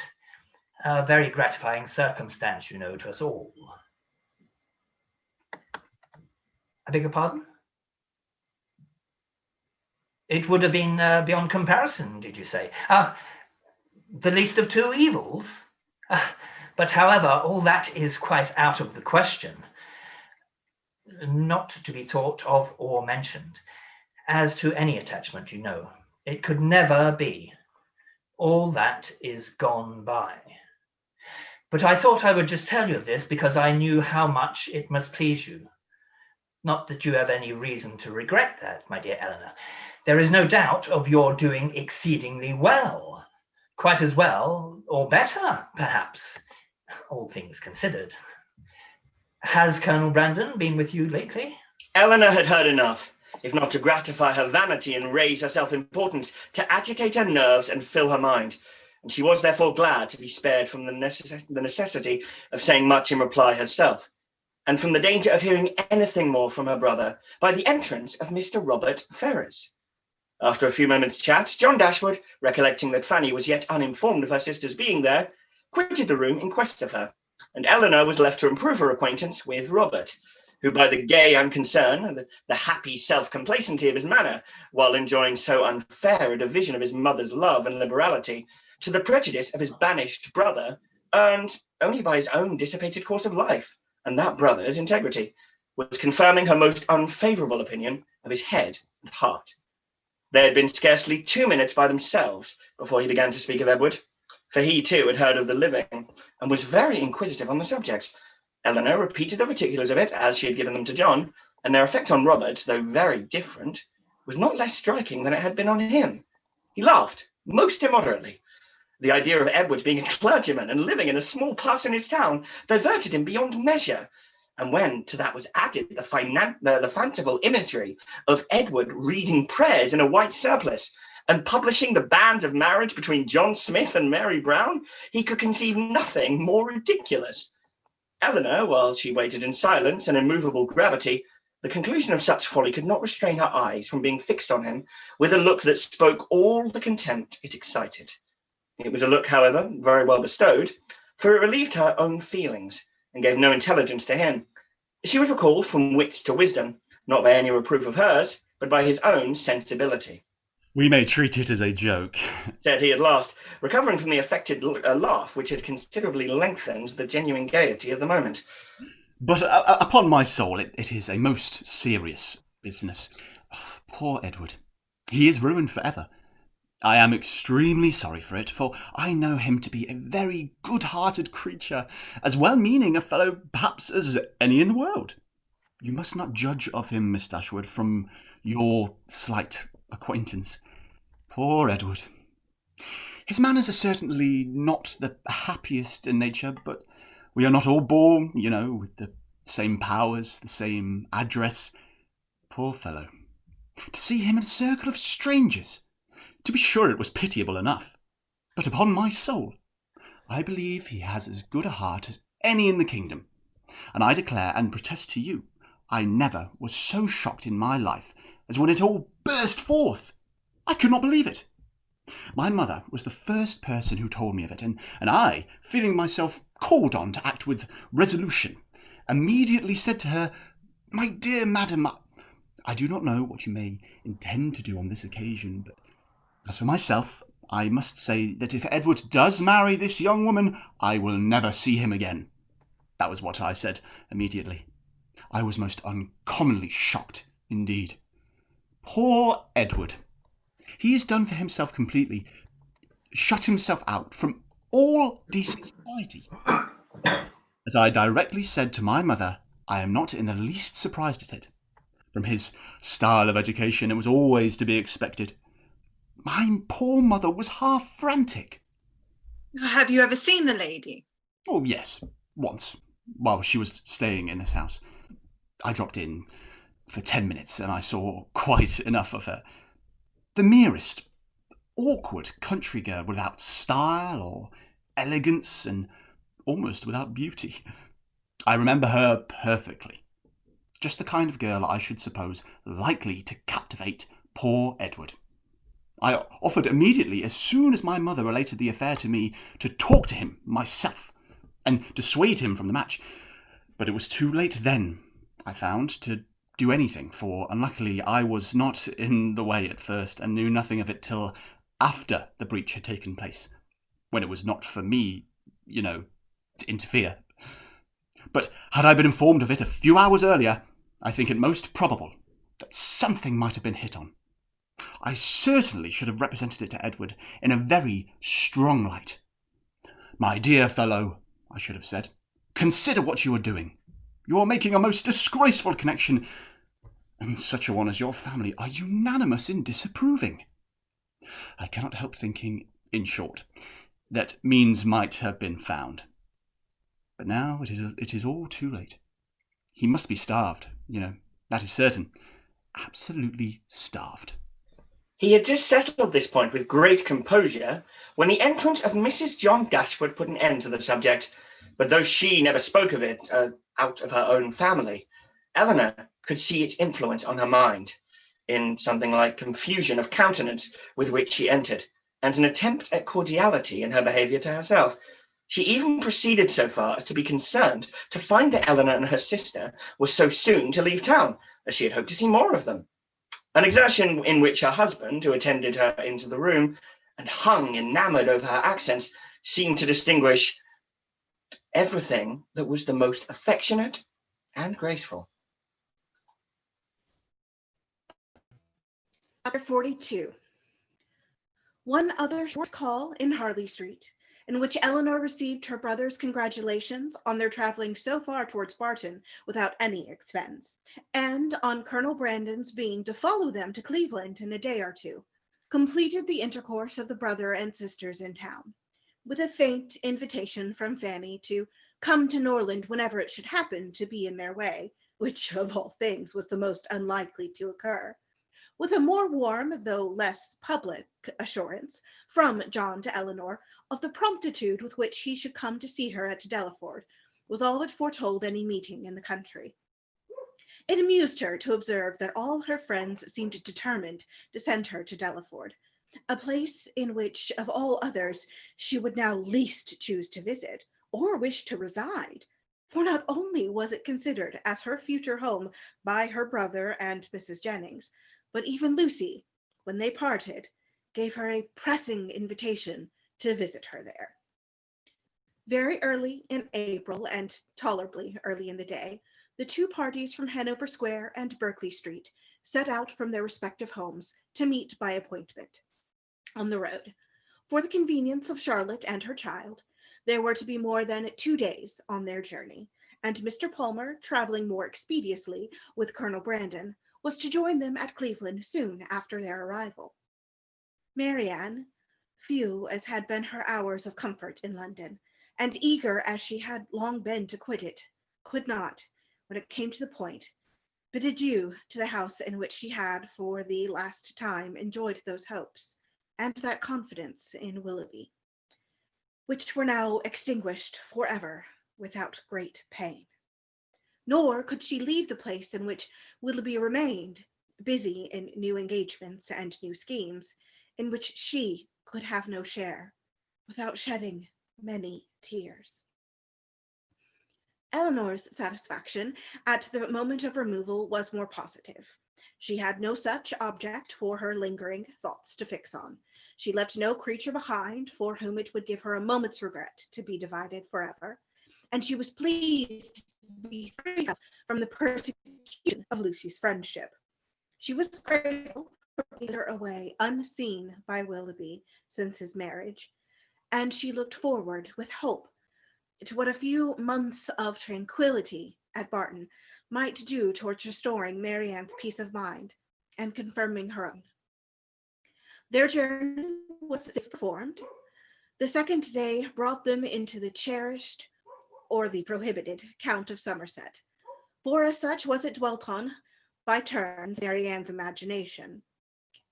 A very gratifying circumstance, you know, to us all. I beg your pardon? It would have been beyond comparison, did you say? The least of two evils? But however, all that is quite out of the question. Not to be thought of or mentioned. As to any attachment, you know, it could never be. All that is gone by. But I thought I would just tell you this because I knew how much it must please you. Not that you have any reason to regret that, my dear Eleanor. There is no doubt of your doing exceedingly well. Quite as well, or better, perhaps, all things considered. Has Colonel Brandon been with you lately? Eleanor had heard enough, if not to gratify her vanity and raise her self-importance, to agitate her nerves and fill her mind. And she was therefore glad to be spared from the necessity of saying much in reply herself, and from the danger of hearing anything more from her brother by the entrance of Mr. Robert Ferrars. After a few moments' chat, John Dashwood, recollecting that Fanny was yet uninformed of her sister's being there, quitted the room in quest of her, and Eleanor was left to improve her acquaintance with Robert, who by the gay unconcern and the happy self-complacency of his manner, while enjoying so unfair a division of his mother's love and liberality, to the prejudice of his banished brother, earned only by his own dissipated course of life, and that brother's integrity, was confirming her most unfavourable opinion of his head and heart. They had been scarcely 2 minutes by themselves before he began to speak of Edward, for he too had heard of the living and was very inquisitive on the subject. Eleanor repeated the particulars of it as she had given them to John, and their effect on Robert, though very different, was not less striking than it had been on him. He laughed, most immoderately. The idea of Edward being a clergyman and living in a small parsonage town diverted him beyond measure. And when to that was added the fanciful imagery of Edward reading prayers in a white surplice and publishing the banns of marriage between John Smith and Mary Brown, he could conceive nothing more ridiculous. Eleanor, while she waited in silence and immovable gravity, the conclusion of such folly could not restrain her eyes from being fixed on him with a look that spoke all the contempt it excited. It was a look, however, very well bestowed, for it relieved her own feelings and gave no intelligence to him. She was recalled from wit to wisdom, not by any reproof of hers, but by his own sensibility. We may treat it as a joke, said he at last, recovering from the affected laugh which had considerably lengthened the genuine gaiety of the moment. But upon my soul, it is a most serious business. Oh, poor Edward. He is ruined forever. I am extremely sorry for it, for I know him to be a very good-hearted creature, as well-meaning a fellow perhaps as any in the world. You must not judge of him, Miss Dashwood, from your slight acquaintance. Poor Edward. His manners are certainly not the happiest in nature, but we are not all born, with the same powers, the same address. Poor fellow. To see him in a circle of strangers! To be sure, it was pitiable enough. But upon my soul, I believe he has as good a heart as any in the kingdom. And I declare and protest to you, I never was so shocked in my life as when it all burst forth. I could not believe it. My mother was the first person who told me of it, and I, feeling myself called on to act with resolution, immediately said to her, "My dear madam, I do not know what you may intend to do on this occasion, but as for myself, I must say that if Edward does marry this young woman, I will never see him again." That was what I said immediately. I was most uncommonly shocked indeed. Poor Edward. He has done for himself completely, shut himself out from all decent society. As I directly said to my mother, I am not in the least surprised at it. From his style of education, it was always to be expected. My poor mother was half frantic. Have you ever seen the lady? Oh, yes, once, while she was staying in this house. I dropped in for 10 minutes and I saw quite enough of her. The merest awkward country girl without style or elegance and almost without beauty. I remember her perfectly. Just the kind of girl I should suppose likely to captivate poor Edward. I offered immediately, as soon as my mother related the affair to me, to talk to him myself and dissuade him from the match. But it was too late then, I found, to do anything, for unluckily I was not in the way at first and knew nothing of it till after the breach had taken place, when it was not for me, to interfere. But had I been informed of it a few hours earlier, I think it most probable that something might have been hit on. I certainly should have represented it to Edward in a very strong light. "My dear fellow," I should have said, "consider what you are doing. You are making a most disgraceful connection, and such a one as your family are unanimous in disapproving." I cannot help thinking, in short, that means might have been found. But now it is all too late. He must be starved, that is certain. Absolutely starved. He had just settled this point with great composure when the entrance of Mrs. John Dashwood put an end to the subject, but though she never spoke of it out of her own family, Eleanor could see its influence on her mind, in something like confusion of countenance with which she entered, and an attempt at cordiality in her behaviour to herself. She even proceeded so far as to be concerned to find that Eleanor and her sister were so soon to leave town, as she had hoped to see more of them. An exertion in which her husband, who attended her into the room and hung enamoured over her accents, seemed to distinguish everything that was the most affectionate and graceful. Chapter 42. One other short call in Harley Street, in which Eleanor received her brother's congratulations on their traveling so far towards Barton without any expense, and on Colonel Brandon's being to follow them to Cleveland in a day or two, completed the intercourse of the brother and sisters in town, with a faint invitation from Fanny to come to Norland whenever it should happen to be in their way, which of all things was the most unlikely to occur, with a more warm, though less public, assurance from John to Eleanor of the promptitude with which he should come to see her at Delaford, was all that foretold any meeting in the country. It amused her to observe that all her friends seemed determined to send her to Delaford, a place in which, of all others, she would now least choose to visit, or wish to reside, for not only was it considered as her future home by her brother and Mrs. Jennings, but even Lucy, when they parted, gave her a pressing invitation to visit her there. Very early in April, and tolerably early in the day, the two parties from Hanover Square and Berkeley Street set out from their respective homes to meet by appointment on the road. For the convenience of Charlotte and her child, there were to be more than 2 days on their journey, and Mr. Palmer, traveling more expeditiously with Colonel Brandon, was to join them at Cleveland soon after their arrival. Marianne, few as had been her hours of comfort in London, and eager as she had long been to quit it, could not, when it came to the point, bid adieu to the house in which she had for the last time enjoyed those hopes, and that confidence in Willoughby, which were now extinguished for ever without great pain. Nor could she leave the place in which Willoughby remained, busy in new engagements and new schemes, in which she could have no share, without shedding many tears. Eleanor's satisfaction at the moment of removal was more positive. She had no such object for her lingering thoughts to fix on. She left no creature behind for whom it would give her a moment's regret to be divided forever, and she was pleased to be free from the persecution of Lucy's friendship. She was grateful for being away unseen by Willoughby since his marriage, and she looked forward with hope to what a few months of tranquillity at Barton might do towards restoring Marianne's peace of mind and confirming her own. Their journey was safely performed. The second day brought them into the cherished or the prohibited Count of Somerset, for as such was it dwelt on by turns Marianne's imagination,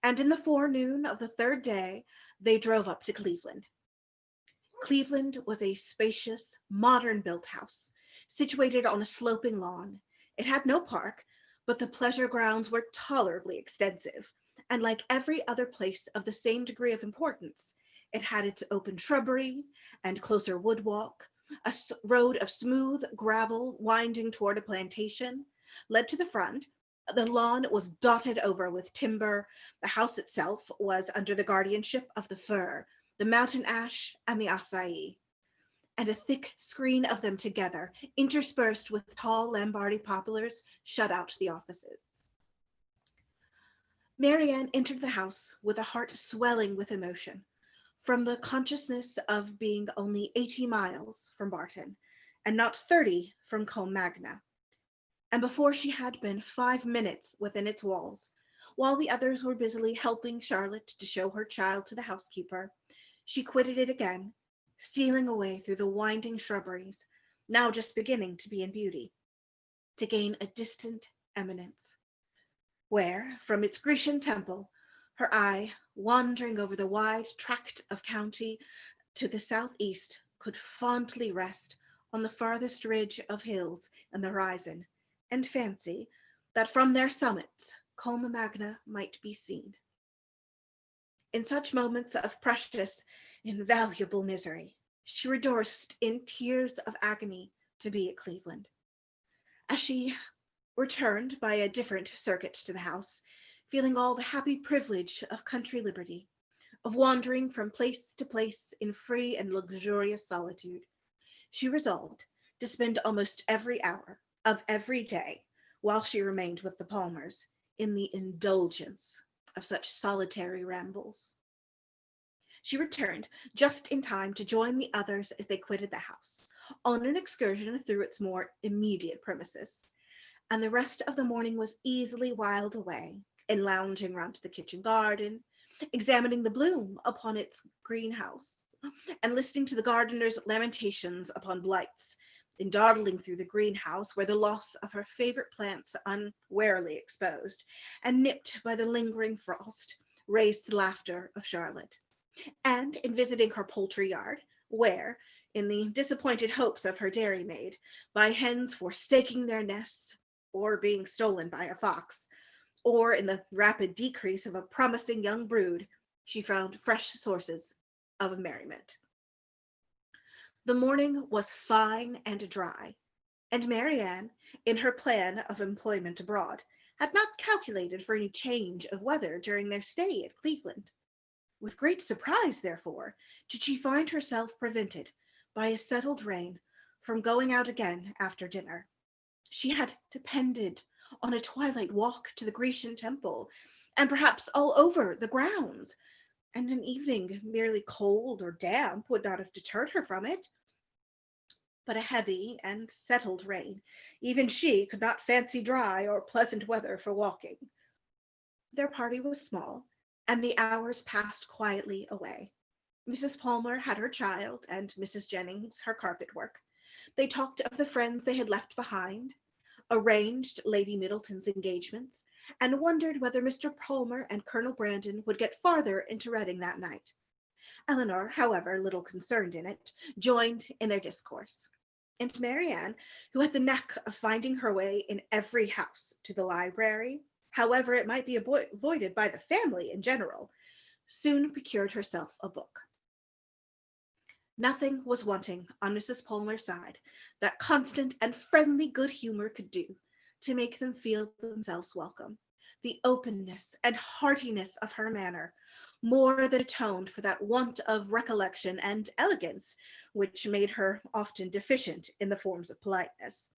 and in the forenoon of the third day they drove up to Cleveland. Cleveland was a spacious, modern-built house, situated on a sloping lawn. It had no park, but the pleasure grounds were tolerably extensive, and like every other place of the same degree of importance, it had its open shrubbery and closer wood walk. A road of smooth gravel winding toward a plantation led to the front. The lawn was dotted over with timber. The house itself was under the guardianship of the fir, the mountain ash, and the acai, and a thick screen of them together, interspersed with tall Lombardy poplars, shut out the offices. Marianne entered the house with a heart swelling with emotion, from the consciousness of being only 80 miles from Barton, and not 30 from Combe Magna. And before she had been 5 minutes within its walls, while the others were busily helping Charlotte to show her child to the housekeeper, she quitted it again, stealing away through the winding shrubberies, now just beginning to be in beauty, to gain a distant eminence, where, from its Grecian temple, her eye, wandering over the wide tract of country to the southeast, could fondly rest on the farthest ridge of hills in the horizon, and fancy that from their summits Combe Magna might be seen. In such moments of precious, invaluable misery, she rejoiced in tears of agony to be at Cleveland. As she returned by a different circuit to the house, feeling all the happy privilege of country liberty, of wandering from place to place in free and luxurious solitude, she resolved to spend almost every hour of every day, while she remained with the Palmers, in the indulgence of such solitary rambles. She returned just in time to join the others as they quitted the house, on an excursion through its more immediate premises, and the rest of the morning was easily whiled away in lounging round the kitchen garden, examining the bloom upon its greenhouse, and listening to the gardener's lamentations upon blights, in dawdling through the greenhouse where the loss of her favourite plants unwarily exposed, and nipped by the lingering frost, raised the laughter of Charlotte, and in visiting her poultry yard, where, in the disappointed hopes of her dairymaid, by hens forsaking their nests, or being stolen by a fox, or in the rapid decrease of a promising young brood, she found fresh sources of merriment. The morning was fine and dry, and Marianne, in her plan of employment abroad, had not calculated for any change of weather during their stay at Cleveland. With great surprise, therefore, did she find herself prevented by a settled rain from going out again after dinner. She had depended on a twilight walk to the Grecian temple, and perhaps all over the grounds, and an evening merely cold or damp would not have deterred her from it. But a heavy and settled rain, even she could not fancy dry or pleasant weather for walking. Their party was small, and the hours passed quietly away. Mrs. Palmer had her child, and Mrs. Jennings her carpet work. They talked of the friends they had left behind, arranged Lady Middleton's engagements, and wondered whether Mr. Palmer and Colonel Brandon would get farther into Reading that night. Eleanor, however, little concerned in it, joined in their discourse, and Marianne, who had the knack of finding her way in every house to the library, however it might be avoided by the family in general, soon procured herself a book. Nothing was wanting on Mrs. Palmer's side that constant and friendly good humor could do to make them feel themselves welcome. The openness and heartiness of her manner more than atoned for that want of recollection and elegance which made her often deficient in the forms of politeness.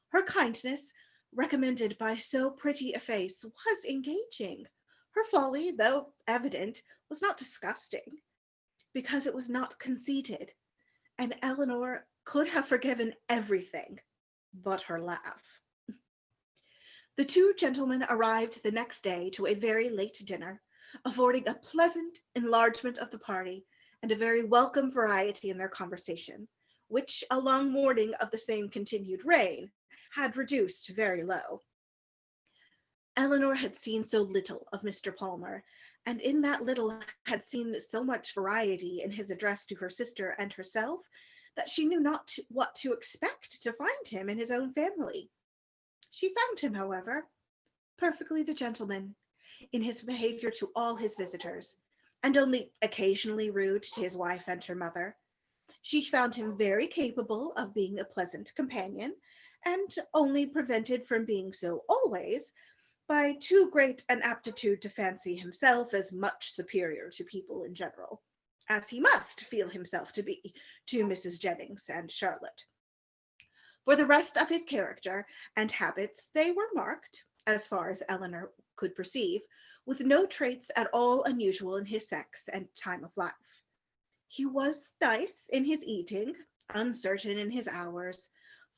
Her kindness, recommended by so pretty a face, was engaging. Her folly, though evident, was not disgusting, because it was not conceited, and Eleanor could have forgiven everything but her laugh. The two gentlemen arrived the next day to a very late dinner, affording a pleasant enlargement of the party and a very welcome variety in their conversation, which a long morning of the same continued rain had reduced very low. Eleanor had seen so little of Mr. Palmer, and in that little had seen so much variety in his address to her sister and herself, that she knew not what to expect to find him in his own family. She found him, however, perfectly the gentleman in his behaviour to all his visitors, and only occasionally rude to his wife and her mother. She found him very capable of being a pleasant companion, and only prevented from being so always by too great an aptitude to fancy himself as much superior to people in general, as he must feel himself to be to Mrs. Jennings and Charlotte. For the rest of his character and habits, they were marked, as far as Eleanor could perceive, with no traits at all unusual in his sex and time of life. He was nice in his eating, uncertain in his hours,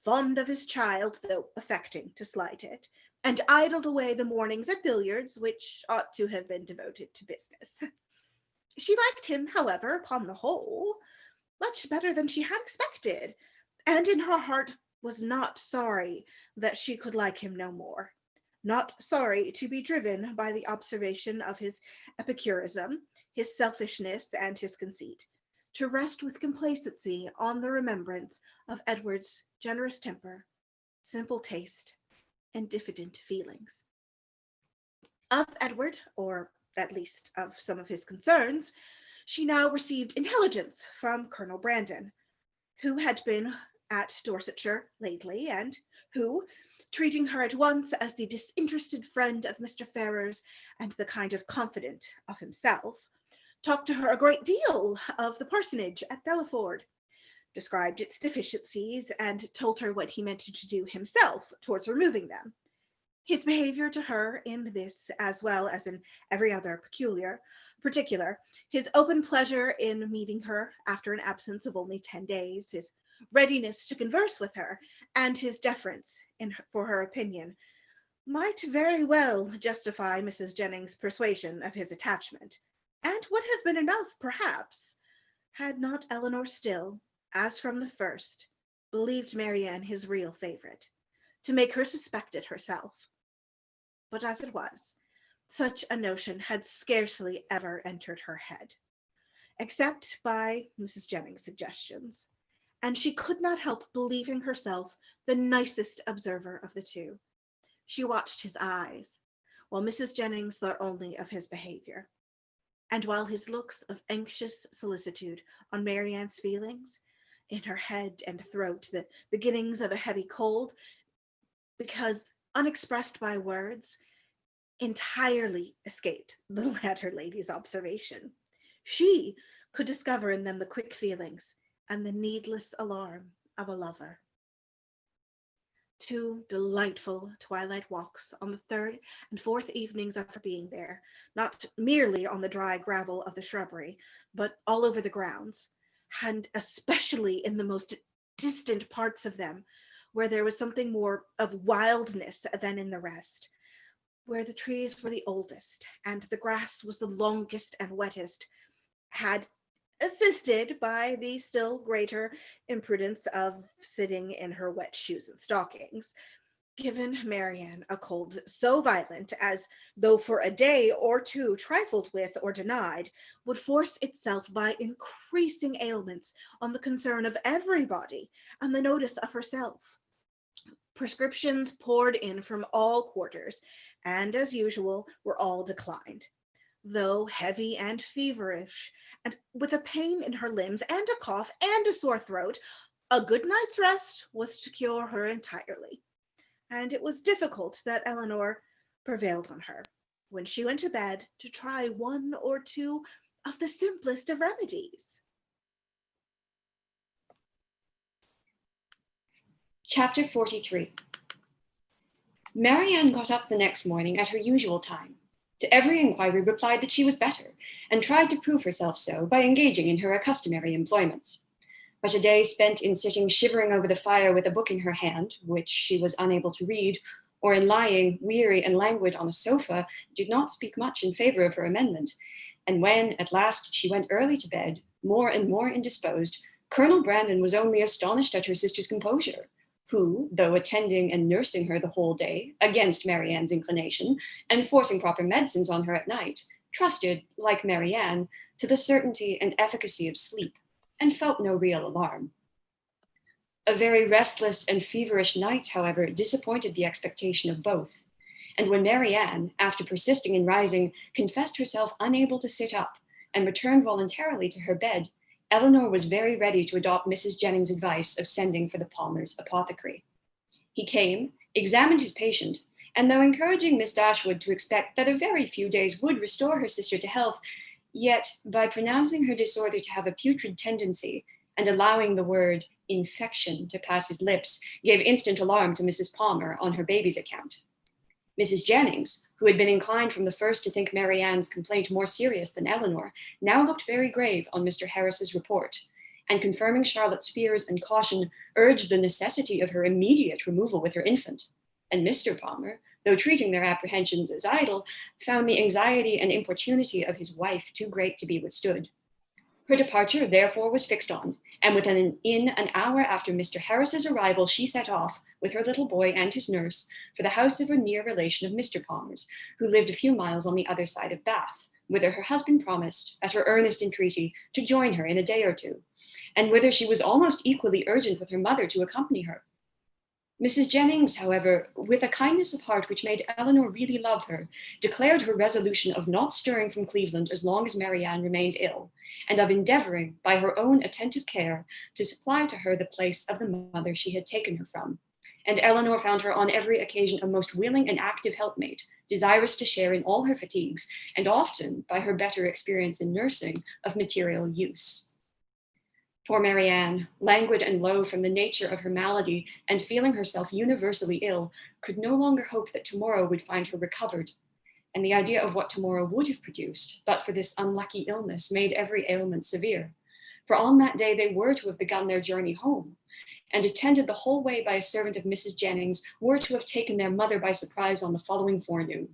fond of his child, though affecting to slight it, and idled away the mornings at billiards, which ought to have been devoted to business. She liked him, however, upon the whole, much better than she had expected, and in her heart was not sorry that she could like him no more, not sorry to be driven by the observation of his epicurism, his selfishness, and his conceit, to rest with complacency on the remembrance of Edward's generous temper, simple taste, and diffident feelings. Of Edward, or at least of some of his concerns, she now received intelligence from Colonel Brandon, who had been at Dorsetshire lately, and who, treating her at once as the disinterested friend of Mr. Ferrars and the kind of confidant of himself, talked to her a great deal of the parsonage at Delaford, described its deficiencies, and told her what he meant to do himself towards removing them. His behavior to her in this, as well as in every other particular, his open pleasure in meeting her after an absence of only 10 days, his readiness to converse with her, and his deference for her opinion, might very well justify Mrs. Jennings' persuasion of his attachment, and would have been enough, perhaps, had not Eleanor still, as from the first, believed Marianne his real favourite, to make her suspect it herself. But as it was, such a notion had scarcely ever entered her head, except by Mrs. Jennings' suggestions, and she could not help believing herself the nicest observer of the two. She watched his eyes, while Mrs. Jennings thought only of his behavior, and while his looks of anxious solicitude on Marianne's feelings, in her head and throat the beginnings of a heavy cold, because unexpressed by words, entirely escaped the latter lady's observation. She could discover in them the quick feelings and the needless alarm of a lover. 2 delightful twilight walks on the 3rd and 4th evenings of her being there, not merely on the dry gravel of the shrubbery, but all over the grounds, and especially in the most distant parts of them, where there was something more of wildness than in the rest, where the trees were the oldest and the grass was the longest and wettest, had, assisted by the still greater imprudence of sitting in her wet shoes and stockings, given Marianne a cold so violent as, though for a day or two trifled with or denied, would force itself by increasing ailments on the concern of everybody and the notice of herself. Prescriptions poured in from all quarters, and as usual were all declined, though heavy and feverish, and with a pain in her limbs and a cough and a sore throat. A good night's rest was to cure her entirely, and it was difficult that Eleanor prevailed on her, when she went to bed, to try 1 or 2 of the simplest of remedies. Chapter 43. Marianne got up the next morning at her usual time. To every inquiry replied that she was better, and tried to prove herself so by engaging in her customary employments. But a day spent in sitting shivering over the fire with a book in her hand, which she was unable to read, or in lying, weary and languid, on a sofa, did not speak much in favour of her amendment. And when, at last, she went early to bed, more and more indisposed, Colonel Brandon was only astonished at her sister's composure, who, though attending and nursing her the whole day, against Marianne's inclination, and forcing proper medicines on her at night, trusted, like Marianne, to the certainty and efficacy of sleep, and felt no real alarm. A very restless and feverish night, however, disappointed the expectation of both, and when Marianne, after persisting in rising, confessed herself unable to sit up, and returned voluntarily to her bed, Eleanor was very ready to adopt Mrs. Jennings' advice of sending for the Palmers' apothecary. He came, examined his patient, and though encouraging Miss Dashwood to expect that a very few days would restore her sister to health, yet, by pronouncing her disorder to have a putrid tendency, and allowing the word infection to pass his lips, gave instant alarm to Mrs. Palmer on her baby's account. Mrs. Jennings, who had been inclined from the first to think Marianne's complaint more serious than Eleanor, now looked very grave on Mr. Harris's report, and confirming Charlotte's fears and caution, urged the necessity of her immediate removal with her infant. And Mr. Palmer, though treating their apprehensions as idle, found the anxiety and importunity of his wife too great to be withstood. Her departure, therefore, was fixed on, and within an hour after Mr. Harris's arrival, she set off, with her little boy and his nurse, for the house of a near relation of Mr. Palmer's, who lived a few miles on the other side of Bath, whither her husband promised, at her earnest entreaty, to join her in a day or two, and whither she was almost equally urgent with her mother to accompany her. Mrs. Jennings, however, with a kindness of heart which made Eleanor really love her, declared her resolution of not stirring from Cleveland as long as Marianne remained ill, and of endeavouring, by her own attentive care, to supply to her the place of the mother she had taken her from. And Eleanor found her on every occasion a most willing and active helpmate, desirous to share in all her fatigues, and often, by her better experience in nursing, of material use. Poor Marianne, languid and low from the nature of her malady and feeling herself universally ill, could no longer hope that tomorrow would find her recovered. And the idea of what tomorrow would have produced, but for this unlucky illness, made every ailment severe. For on that day they were to have begun their journey home, and attended the whole way by a servant of Mrs. Jennings, were to have taken their mother by surprise on the following forenoon.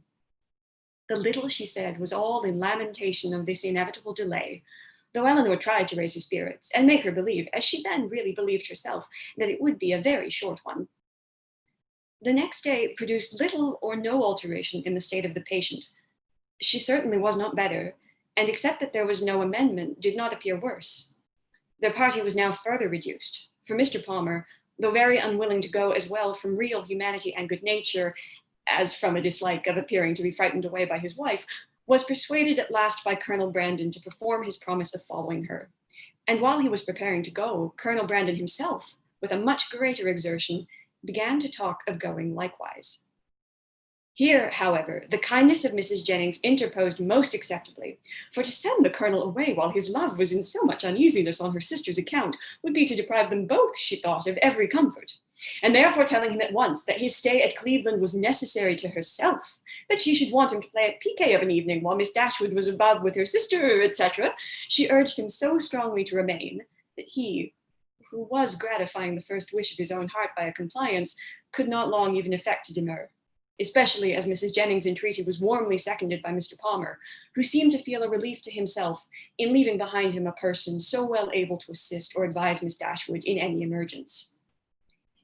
The little she said was all in lamentation of this inevitable delay, though Eleanor tried to raise her spirits and make her believe, as she then really believed herself, that it would be a very short one. The next day produced little or no alteration in the state of the patient. She certainly was not better, and except that there was no amendment, did not appear worse. Their party was now further reduced, for Mr. Palmer, though very unwilling to go as well from real humanity and good nature as from a dislike of appearing to be frightened away by his wife, was persuaded at last by Colonel Brandon to perform his promise of following her. And while he was preparing to go, Colonel Brandon himself, with a much greater exertion, began to talk of going likewise. Here, however, the kindness of Mrs. Jennings interposed most acceptably, for to send the colonel away while his love was in so much uneasiness on her sister's account would be to deprive them both, she thought, of every comfort, and therefore telling him at once that his stay at Cleveland was necessary to herself, that she should want him to play at piquet of an evening while Miss Dashwood was above with her sister, etc., she urged him so strongly to remain that he, who was gratifying the first wish of his own heart by a compliance, could not long even affect to demur, especially as Mrs. Jennings' entreaty was warmly seconded by Mr. Palmer, who seemed to feel a relief to himself in leaving behind him a person so well able to assist or advise Miss Dashwood in any emergence.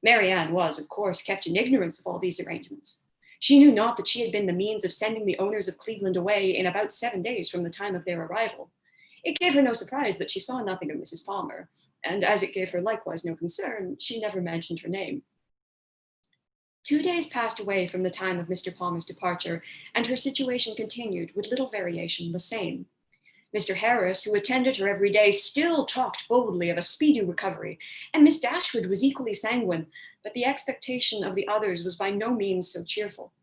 Marianne was, of course, kept in ignorance of all these arrangements. She knew not that she had been the means of sending the owners of Cleveland away in about 7 days from the time of their arrival. It gave her no surprise that she saw nothing of Mrs. Palmer, and as it gave her likewise no concern, she never mentioned her name. 2 days passed away from the time of Mr. Palmer's departure, and her situation continued, with little variation, the same. Mr. Harris, who attended her every day, still talked boldly of a speedy recovery, and Miss Dashwood was equally sanguine, but the expectation of the others was by no means so cheerful.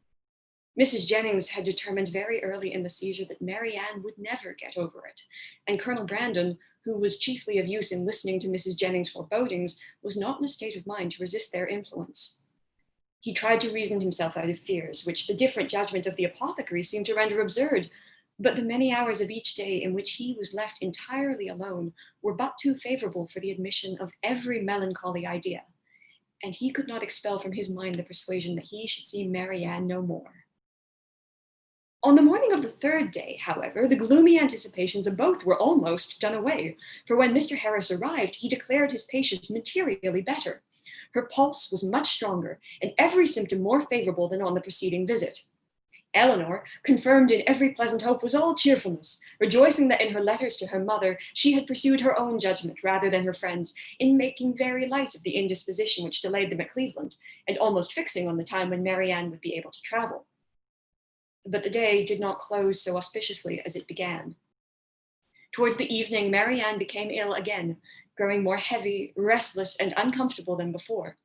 Mrs. Jennings had determined very early in the seizure that Marianne would never get over it, and Colonel Brandon, who was chiefly of use in listening to Mrs. Jennings' forebodings, was not in a state of mind to resist their influence. He tried to reason himself out of fears, which the different judgment of the apothecary seemed to render absurd, but the many hours of each day in which he was left entirely alone were but too favorable for the admission of every melancholy idea, and he could not expel from his mind the persuasion that he should see Marianne no more. On the morning of the 3rd day, however, the gloomy anticipations of both were almost done away, for when Mr. Harris arrived, he declared his patient materially better. Her pulse was much stronger, and every symptom more favorable than on the preceding visit. Eleanor, confirmed in every pleasant hope, was all cheerfulness, rejoicing that in her letters to her mother she had pursued her own judgment rather than her friend's, in making very light of the indisposition which delayed them at Cleveland, and almost fixing on the time when Marianne would be able to travel. But the day did not close so auspiciously as it began. Towards the evening, Marianne became ill again, growing more heavy, restless, and uncomfortable than before.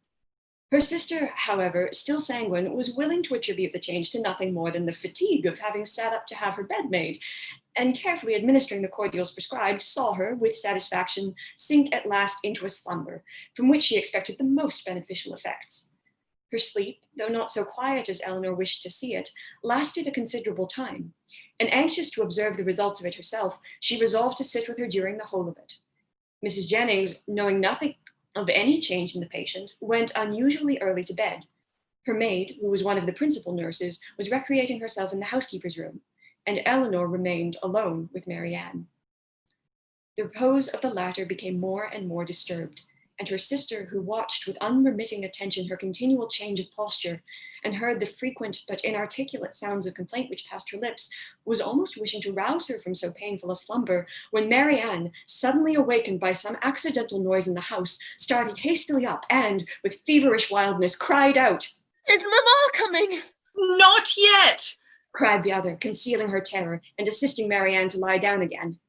Her sister, however, still sanguine, was willing to attribute the change to nothing more than the fatigue of having sat up to have her bed made, and carefully administering the cordials prescribed, saw her, with satisfaction, sink at last into a slumber, from which she expected the most beneficial effects. Her sleep, though not so quiet as Eleanor wished to see it, lasted a considerable time, and anxious to observe the results of it herself, she resolved to sit with her during the whole of it. Mrs. Jennings, knowing nothing of any change in the patient, went unusually early to bed. Her maid, who was one of the principal nurses, was recreating herself in the housekeeper's room, and Eleanor remained alone with Marianne. The repose of the latter became more and more disturbed, and her sister, who watched with unremitting attention her continual change of posture, and heard the frequent but inarticulate sounds of complaint which passed her lips, was almost wishing to rouse her from so painful a slumber, when Marianne, suddenly awakened by some accidental noise in the house, started hastily up, and, with feverish wildness, cried out, "Is Mamma coming?" "Not yet," cried the other, concealing her terror, and assisting Marianne to lie down again.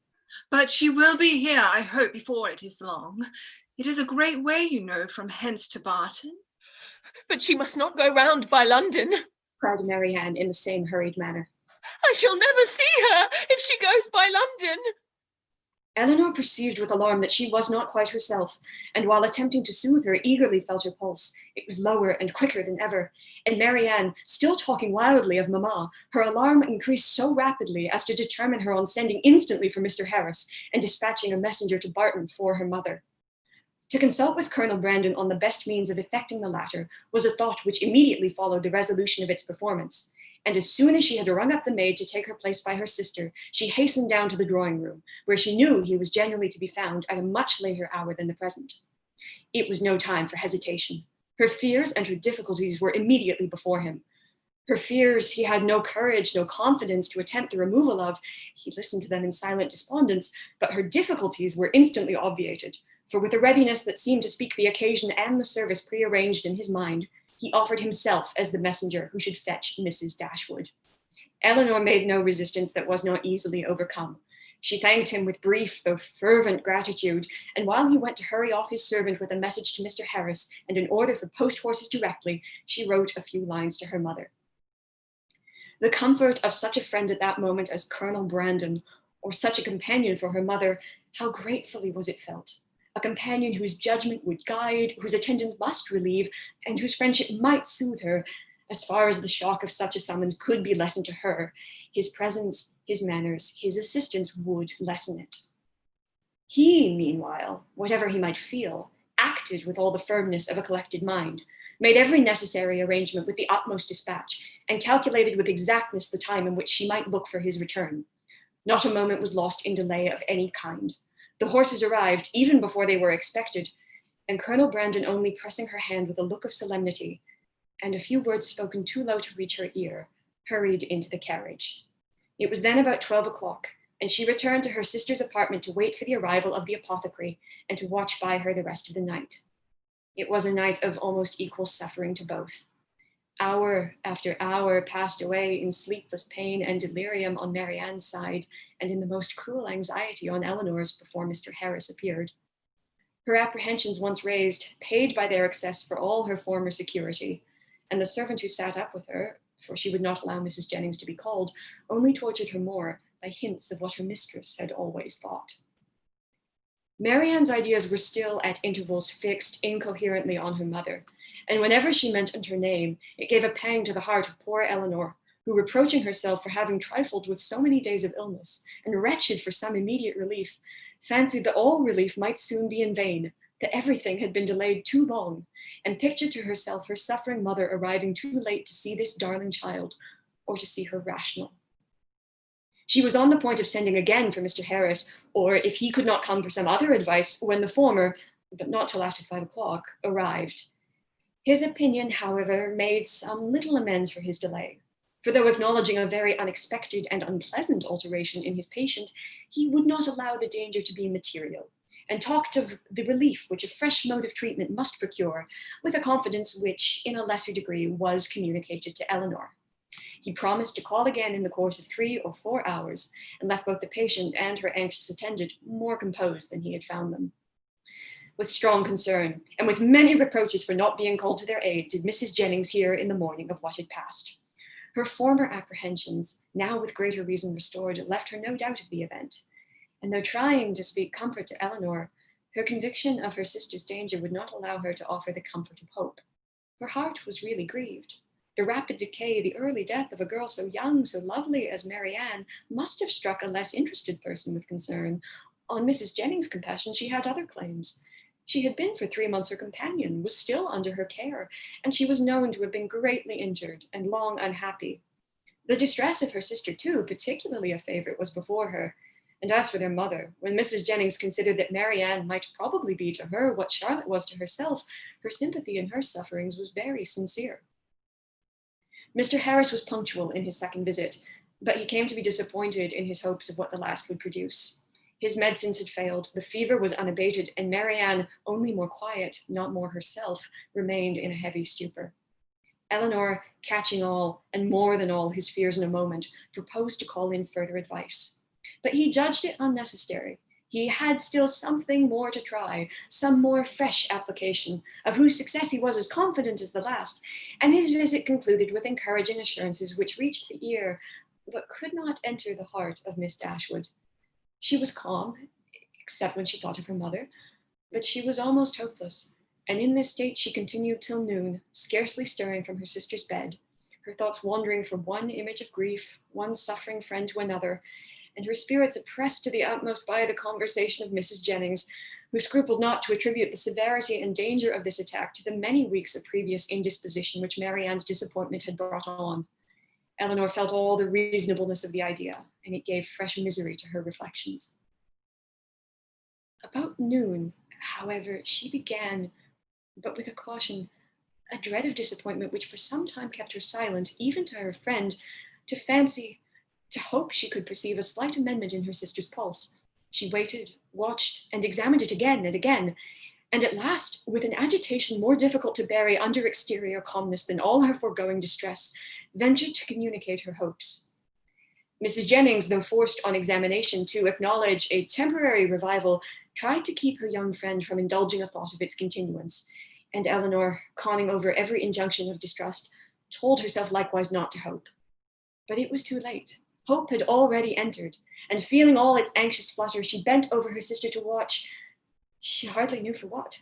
"But she will be here, I hope, before it is long. It is a great way, you know, from hence to Barton." "But she must not go round by London," cried Marianne in the same hurried manner. "I shall never see her if she goes by London." Eleanor perceived with alarm that she was not quite herself, and while attempting to soothe her, eagerly felt her pulse. It was lower and quicker than ever, and Marianne, still talking wildly of Mamma, her alarm increased so rapidly as to determine her on sending instantly for Mr. Harris and dispatching a messenger to Barton for her mother. To consult with Colonel Brandon on the best means of effecting the latter was a thought which immediately followed the resolution of its performance. And as soon as she had rung up the maid to take her place by her sister, she hastened down to the drawing room, where she knew he was generally to be found at a much later hour than the present. It was no time for hesitation. Her fears and her difficulties were immediately before him. Her fears he had no courage, no confidence to attempt the removal of. He listened to them in silent despondence, but her difficulties were instantly obviated, for with a readiness that seemed to speak the occasion and the service prearranged in his mind, he offered himself as the messenger who should fetch Mrs. Dashwood. Eleanor made no resistance that was not easily overcome. She thanked him with brief though fervent gratitude, and while he went to hurry off his servant with a message to Mr. Harris and an order for post horses directly, she wrote a few lines to her mother. The comfort of such a friend at that moment as Colonel Brandon, or such a companion for her mother, how gratefully was it felt! A companion whose judgment would guide, whose attendance must relieve, and whose friendship might soothe her, as far as the shock of such a summons could be lessened to her. His presence, his manners, his assistance would lessen it. He, meanwhile, whatever he might feel, acted with all the firmness of a collected mind, made every necessary arrangement with the utmost dispatch, and calculated with exactness the time in which she might look for his return. Not a moment was lost in delay of any kind. The horses arrived even before they were expected, and Colonel Brandon, only pressing her hand with a look of solemnity, and a few words spoken too low to reach her ear, hurried into the carriage. It was then about 12 o'clock, and she returned to her sister's apartment to wait for the arrival of the apothecary and to watch by her the rest of the night. It was a night of almost equal suffering to both. Hour after hour passed away in sleepless pain and delirium on Marianne's side, and in the most cruel anxiety on Eleanor's before Mr. Harris appeared. Her apprehensions once raised, paid by their excess for all her former security, and the servant who sat up with her, for she would not allow Mrs. Jennings to be called, only tortured her more by hints of what her mistress had always thought. Marianne's ideas were still at intervals fixed incoherently on her mother, and whenever she mentioned her name, it gave a pang to the heart of poor Eleanor, who, reproaching herself for having trifled with so many days of illness, and wretched for some immediate relief, fancied that all relief might soon be in vain, that everything had been delayed too long, and pictured to herself her suffering mother arriving too late to see this darling child, or to see her rational. She was on the point of sending again for Mr. Harris, or if he could not come for some other advice, when the former, but not till after 5 o'clock, arrived. His opinion, however, made some little amends for his delay, for though acknowledging a very unexpected and unpleasant alteration in his patient, he would not allow the danger to be material, and talked of the relief which a fresh mode of treatment must procure, with a confidence which, in a lesser degree, was communicated to Eleanor. He promised to call again in the course of 3 or 4 hours, and left both the patient and her anxious attendant more composed than he had found them. With strong concern, and with many reproaches for not being called to their aid, did Mrs. Jennings hear in the morning of what had passed. Her former apprehensions, now with greater reason restored, left her no doubt of the event, and though trying to speak comfort to Eleanor, her conviction of her sister's danger would not allow her to offer the comfort of hope. Her heart was really grieved. The rapid decay, the early death of a girl so young, so lovely as Marianne, must have struck a less interested person with concern. On Mrs. Jennings' compassion, she had other claims. She had been for 3 months her companion, was still under her care, and she was known to have been greatly injured and long unhappy. The distress of her sister, too, particularly a favorite, was before her. And as for their mother, when Mrs. Jennings considered that Marianne might probably be to her what Charlotte was to herself, her sympathy in her sufferings was very sincere. Mr. Harris was punctual in his second visit, but he came to be disappointed in his hopes of what the last would produce. His medicines had failed, the fever was unabated, and Marianne, only more quiet, not more herself, remained in a heavy stupor. Eleanor, catching all, and more than all, his fears in a moment, proposed to call in further advice. But he judged it unnecessary. He had still something more to try, some more fresh application, of whose success he was as confident as the last, and his visit concluded with encouraging assurances which reached the ear, but could not enter the heart of Miss Dashwood. She was calm, except when she thought of her mother. But she was almost hopeless, and in this state she continued till noon, scarcely stirring from her sister's bed, her thoughts wandering from one image of grief, one suffering friend to another, and her spirits oppressed to the utmost by the conversation of Mrs. Jennings, who scrupled not to attribute the severity and danger of this attack to the many weeks of previous indisposition which Marianne's disappointment had brought on. Eleanor felt all the reasonableness of the idea, and it gave fresh misery to her reflections. About noon, however, she began, but with a caution, a dread of disappointment which for some time kept her silent, even to her friend, to fancy, to hope she could perceive a slight amendment in her sister's pulse. She waited, watched, and examined it again and again, and at last, with an agitation more difficult to bury under exterior calmness than all her foregoing distress, ventured to communicate her hopes. Mrs. Jennings, though forced on examination to acknowledge a temporary revival, tried to keep her young friend from indulging a thought of its continuance, and Eleanor, conning over every injunction of distrust, told herself likewise not to hope. But it was too late. Hope had already entered, and feeling all its anxious flutter, she bent over her sister to watch. She hardly knew for what.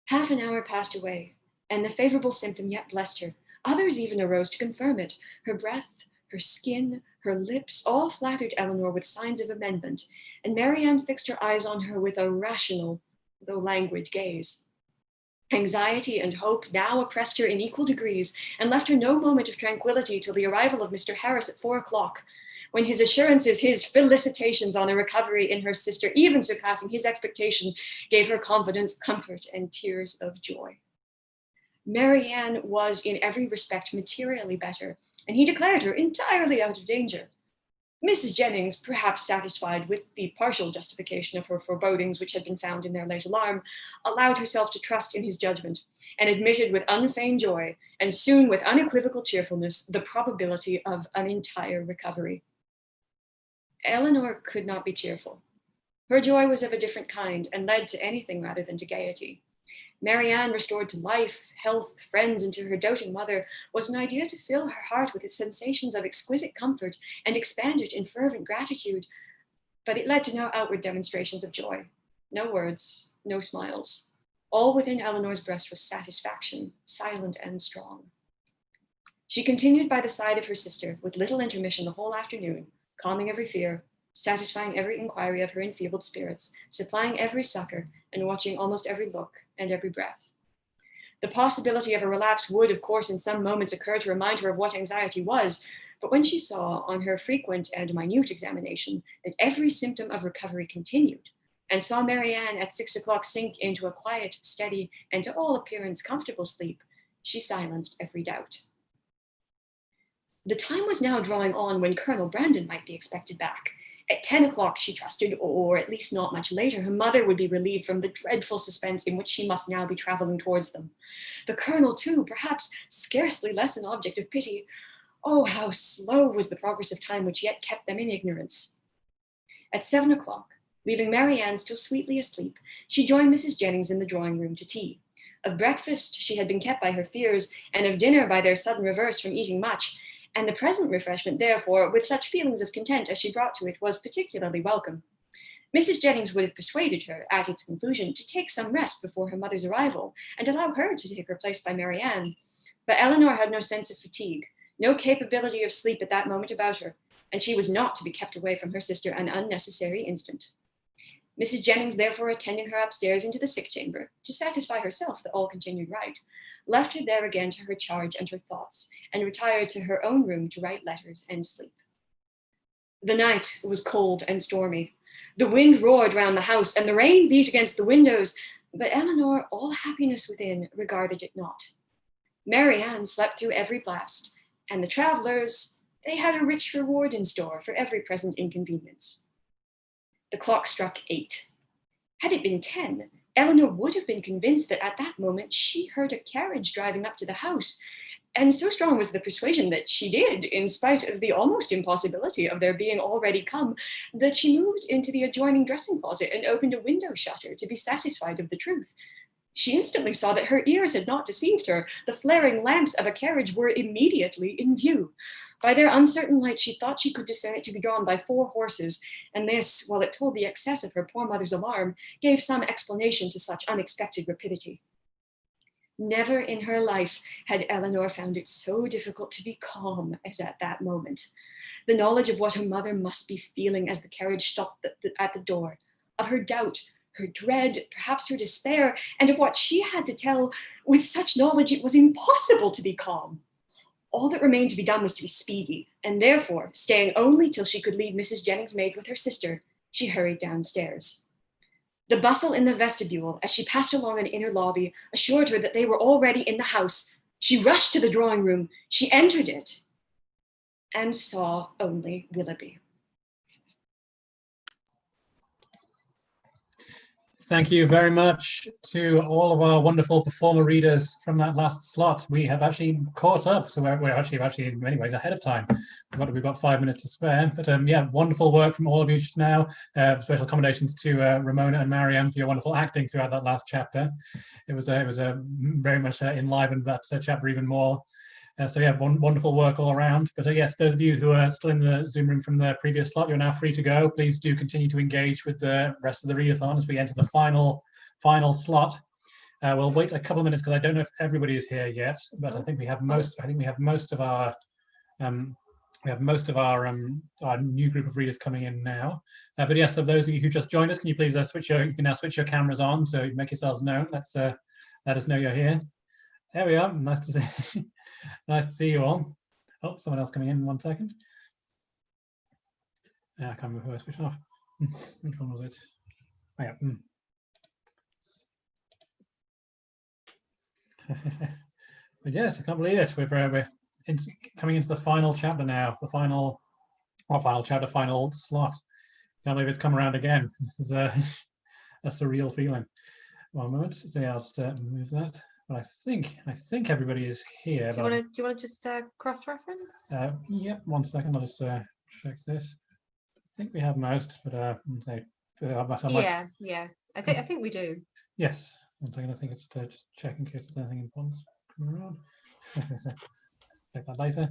Half an hour passed away, and the favorable symptom yet blessed her. Others even arose to confirm it. Her breath, her skin, her lips, all flattered Eleanor with signs of amendment, and Marianne fixed her eyes on her with a rational, though languid gaze. Anxiety and hope now oppressed her in equal degrees, and left her no moment of tranquillity till the arrival of Mr. Harris at 4 o'clock, when his assurances, his felicitations on the recovery in her sister, even surpassing his expectation, gave her confidence, comfort, and tears of joy. Marianne was in every respect materially better, and he declared her entirely out of danger. Mrs. Jennings, perhaps satisfied with the partial justification of her forebodings which had been found in their late alarm, allowed herself to trust in his judgment, and admitted with unfeigned joy, and soon with unequivocal cheerfulness, the probability of an entire recovery. Eleanor could not be cheerful. Her joy was of a different kind, and led to anything rather than to gaiety. Marianne, restored to life, health, friends, and to her doting mother, was an idea to fill her heart with sensations of exquisite comfort and expand it in fervent gratitude. But it led to no outward demonstrations of joy, no words, no smiles. All within Eleanor's breast was satisfaction, silent and strong. She continued by the side of her sister with little intermission the whole afternoon, calming every fear, satisfying every inquiry of her enfeebled spirits, supplying every succor, and watching almost every look and every breath. The possibility of a relapse would, of course, in some moments occur to remind her of what anxiety was, but when she saw, on her frequent and minute examination, that every symptom of recovery continued, and saw Marianne at 6 o'clock sink into a quiet, steady, and to all appearance comfortable sleep, she silenced every doubt. The time was now drawing on when Colonel Brandon might be expected back. At 10 o'clock, she trusted, or at least not much later, her mother would be relieved from the dreadful suspense in which she must now be traveling towards them. The Colonel, too, perhaps scarcely less an object of pity. Oh, how slow was the progress of time which yet kept them in ignorance. At 7 o'clock, leaving Marianne still sweetly asleep, she joined Mrs. Jennings in the drawing-room to tea. Of breakfast she had been kept by her fears, and of dinner by their sudden reverse from eating much, and the present refreshment, therefore, with such feelings of content as she brought to it, was particularly welcome. Mrs. Jennings would have persuaded her, at its conclusion, to take some rest before her mother's arrival, and allow her to take her place by Marianne. But Eleanor had no sense of fatigue, no capability of sleep at that moment about her, and she was not to be kept away from her sister an unnecessary instant. Mrs. Jennings, therefore, attending her upstairs into the sick chamber, to satisfy herself that all continued right, left her there again to her charge and her thoughts, and retired to her own room to write letters and sleep. The night was cold and stormy. The wind roared round the house, and the rain beat against the windows, but Eleanor, all happiness within, regarded it not. Marianne slept through every blast, and the travellers, they had a rich reward in store for every present inconvenience. The clock struck 8. Had it been 10, Eleanor would have been convinced that at that moment she heard a carriage driving up to the house, and so strong was the persuasion that she did, in spite of the almost impossibility of their being already come, that she moved into the adjoining dressing closet and opened a window shutter to be satisfied of the truth. She instantly saw that her ears had not deceived her. The flaring lamps of a carriage were immediately in view. By their uncertain light, she thought she could discern it to be drawn by 4 horses, and this, while it told the excess of her poor mother's alarm, gave some explanation to such unexpected rapidity. Never in her life had Eleanor found it so difficult to be calm as at that moment. The knowledge of what her mother must be feeling as the carriage stopped at the door, of her doubt, her dread, perhaps her despair, and of what she had to tell, with such knowledge it was impossible to be calm. All that remained to be done was to be speedy, and therefore, staying only till she could leave Mrs. Jennings' maid with her sister, she hurried downstairs. The bustle in the vestibule, as she passed along an inner lobby, assured her that they were already in the house. She rushed to the drawing room. She entered it and saw only Willoughby. Thank you very much to all of our wonderful performer readers from that last slot. We have actually caught up, so we're actually in many ways ahead of time. We've got 5 minutes to spare, but yeah, wonderful work from all of you just now. Special accommodations to Ramona and Mariam for your wonderful acting throughout that last chapter. It was very much enlivened that chapter even more. So yeah, wonderful work all around. But yes, those of you who are still in the Zoom room from the previous slot, you're now free to go. Please do continue to engage with the rest of the readathon as we enter the final slot. We'll wait a couple of minutes because I don't know if everybody is here yet, but I think we have most. I think we have most of our our new group of readers coming in now. But yes, of those of you who just joined us, can you please you can now switch your cameras on, so you make yourselves known. Let us know you're here. There we are. Nice to see. Nice to see you all. Oh, someone else coming in. 1 second. I can't remember who I switched off. Which one was it? Oh, yeah. But yes, I can't believe it. We're coming into the final chapter now. The final slot. Can't believe it's come around again. This is a surreal feeling. 1 moment. So yeah, I'll just move that. But I think everybody is here. Do you want to just cross-reference? Yeah, 1 second. I'll just check this. I think we have most, but yeah. I think we do. Yes. 1 second. I think it's just check in case there's anything important coming around. Check that later.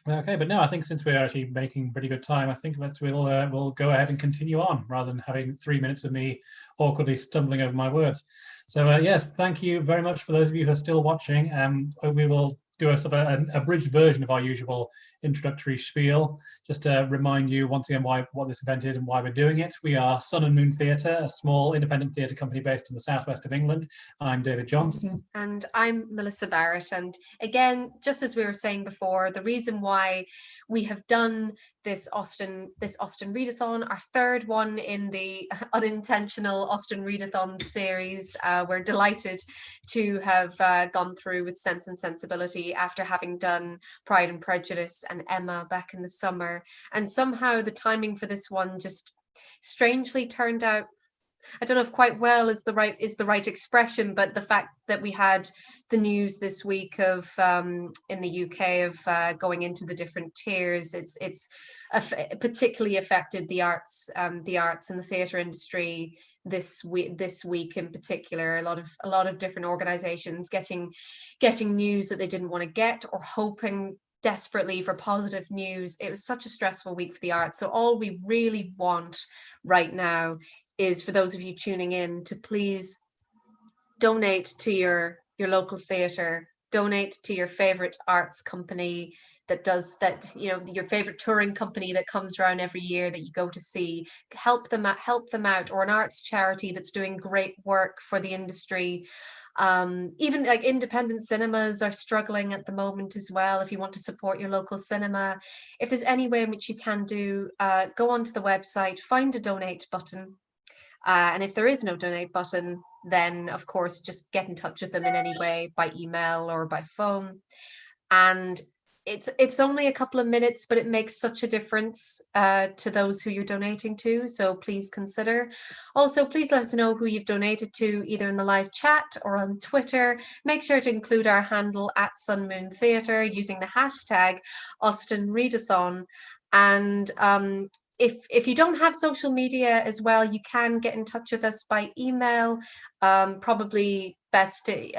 Okay, but no, I think since we're actually making pretty good time, I think we'll go ahead and continue on rather than having 3 minutes of me awkwardly stumbling over my words. So yes, thank you very much for those of you who are still watching. We will do a sort of an abridged version of our usual introductory spiel, just to remind you once again what this event is and why we're doing it. We are Sun and Moon Theatre, a small independent theatre company based in the southwest of England. I'm David Johnson. And I'm Melissa Barrett. And again, just as we were saying before, the reason why we have done this Austen Readathon, our 3rd one in the unintentional Austen Readathon series. We're delighted to have gone through with Sense and Sensibility after having done Pride and Prejudice and Emma back in the summer. And somehow the timing for this one just strangely turned out, I don't know if quite well is the right expression, but the fact that we had the news this week of in the UK of going into the different tiers, it's particularly affected the arts and the theatre industry this week in particular. A lot of different organisations getting news that they didn't want to get, or hoping desperately for positive news. It was such a stressful week for the arts. So all we really want right now is for those of you tuning in to please donate to your local theatre, donate to your favorite arts company that does that, your favorite touring company that comes around every year that you go to see. Help them out, or an arts charity that's doing great work for the industry. Even like independent cinemas are struggling at the moment as well. If you want to support your local cinema, if there's any way in which you can do, go onto the website, find a donate button. And if there is no donate button, then of course just get in touch with them in any way, by email or by phone. And it's only a couple of minutes, but it makes such a difference to those who you're donating to. So please consider. Also, please let us know who you've donated to, either in the live chat or on Twitter. Make sure to include our handle at Sun Moon Theatre using the hashtag Austen Readathon. And if you don't have social media as well, you can get in touch with us by email, probably best to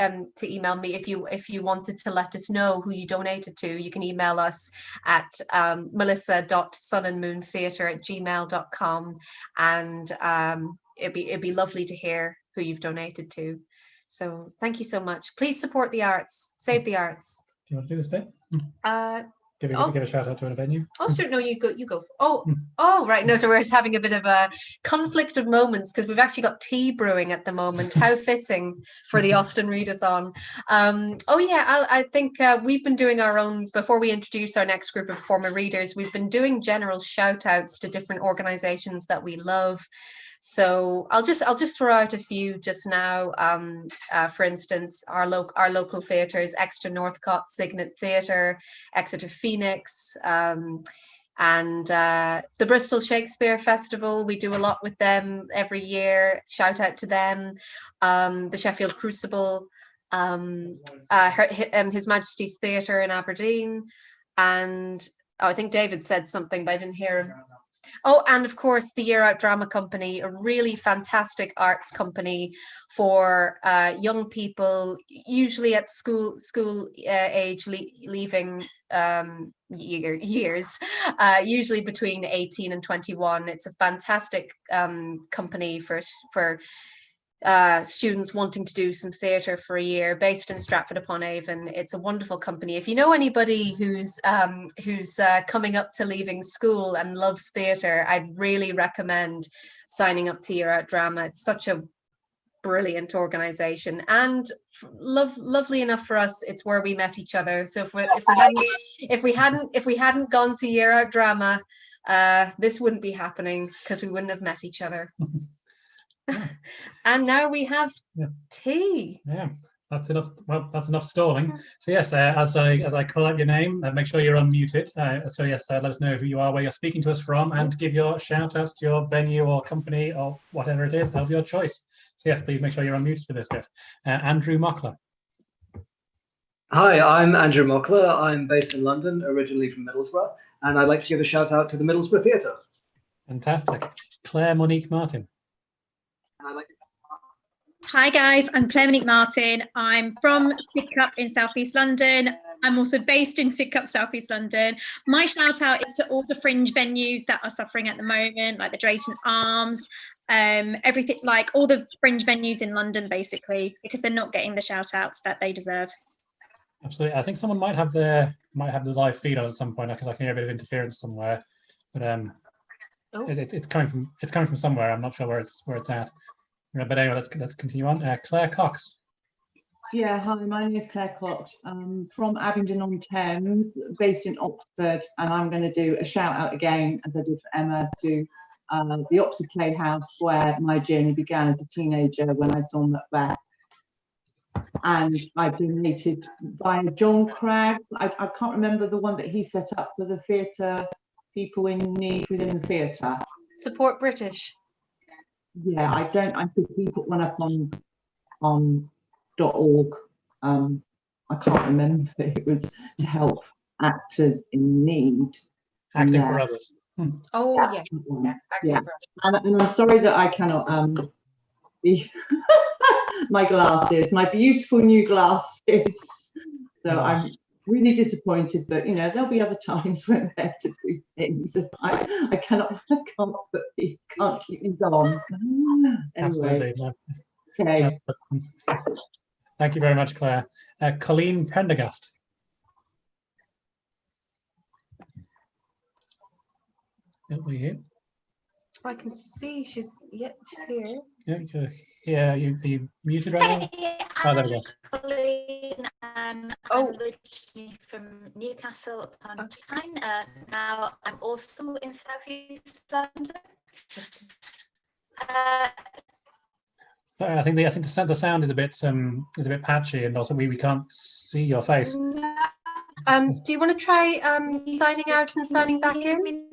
email me if you wanted to let us know who you donated to. You can email us at melissa.sunandmoontheatre@gmail.com, and it'd be lovely to hear who you've donated to. So thank you so much. Please support the arts. Save the arts. Do you want to do this bit? Give a shout out to a venue. Oh, sure. No, you go. Oh, right. No, so we're having a bit of a conflict of moments because we've actually got tea brewing at the moment. How fitting for the Austin Readathon. Oh, yeah. I think we've been doing our own, before we introduce our next group of former readers, we've been doing general shout outs to different organizations that we love. So I'll just throw out a few just now. For instance, our local theatres: Exeter Northcote Signet Theatre, Exeter Phoenix, and the Bristol Shakespeare Festival. We do a lot with them every year. Shout out to them. The Sheffield Crucible, His Majesty's Theatre in Aberdeen, and I think David said something, but I didn't hear him. Oh, and of course, the Year Out Drama Company, a really fantastic arts company for young people, usually at school age, leaving years, usually between 18 and 21. It's a fantastic company for students wanting to do some theatre for a year, based in Stratford-upon-Avon. It's a wonderful company. If you know anybody who's coming up to leaving school and loves theatre, I'd really recommend signing up to Year Out Drama. It's such a brilliant organisation, and lovely enough for us, it's where we met each other. So if we hadn't gone to Year Out Drama, this wouldn't be happening, because we wouldn't have met each other. And now we have tea. Yeah, that's enough. Well, that's enough stalling. So yes, as I call out your name, make sure you're unmuted. So yes, let us know who you are, where you're speaking to us from, and give your shout outs to your venue or company or whatever it is of your choice. So yes, please make sure you're unmuted for this bit. Andrew Mockler. Hi, I'm Andrew Mockler. I'm based in London, originally from Middlesbrough, and I'd like to give a shout out to the Middlesbrough Theatre. Fantastic. Claire Monique Martin. Hi guys, I'm Claire Monique Martin. I'm from Sidcup in South East London. I'm also based in Sidcup, South East London. My shout out is to all the fringe venues that are suffering at the moment, like the Drayton Arms, everything, like all the fringe venues in London, basically, because they're not getting the shout outs that they deserve. Absolutely. I think someone might have the live feed on at some point, because I can hear a bit of interference somewhere. But it's coming from somewhere. I'm not sure where it's at. But anyway, let's continue on. Claire Cox. Yeah, hi, my name is Claire Cox. I'm from Abingdon-on-Thames, based in Oxford, and I'm going to do a shout out again, as I did for Emma, to the Oxford Playhouse, where my journey began as a teenager when I saw Macbeth. And I've donated by John Cragg. I can't remember the one that he set up for the theatre, people in need within the theatre. Support British. Yeah, I think he put one up on .org. I can't remember. It was to help actors in need. Acting for others. Oh yeah. And I'm sorry that I cannot be my glasses, my beautiful new glasses. So I'm really disappointed, but you know, there'll be other times when they're to do things. I can't keep these on. Anyway. Absolutely. Okay. Thank you very much, Claire. Colleen Prendergast. Are you here? I can see she's here. Yeah, are you muted right now? Oh, there we go. Colleen, I'm originally from Newcastle upon Tyne. Now I'm also in South East London. I think the sound is a bit patchy, and also we can't see your face. Do you want to try signing out and signing back in?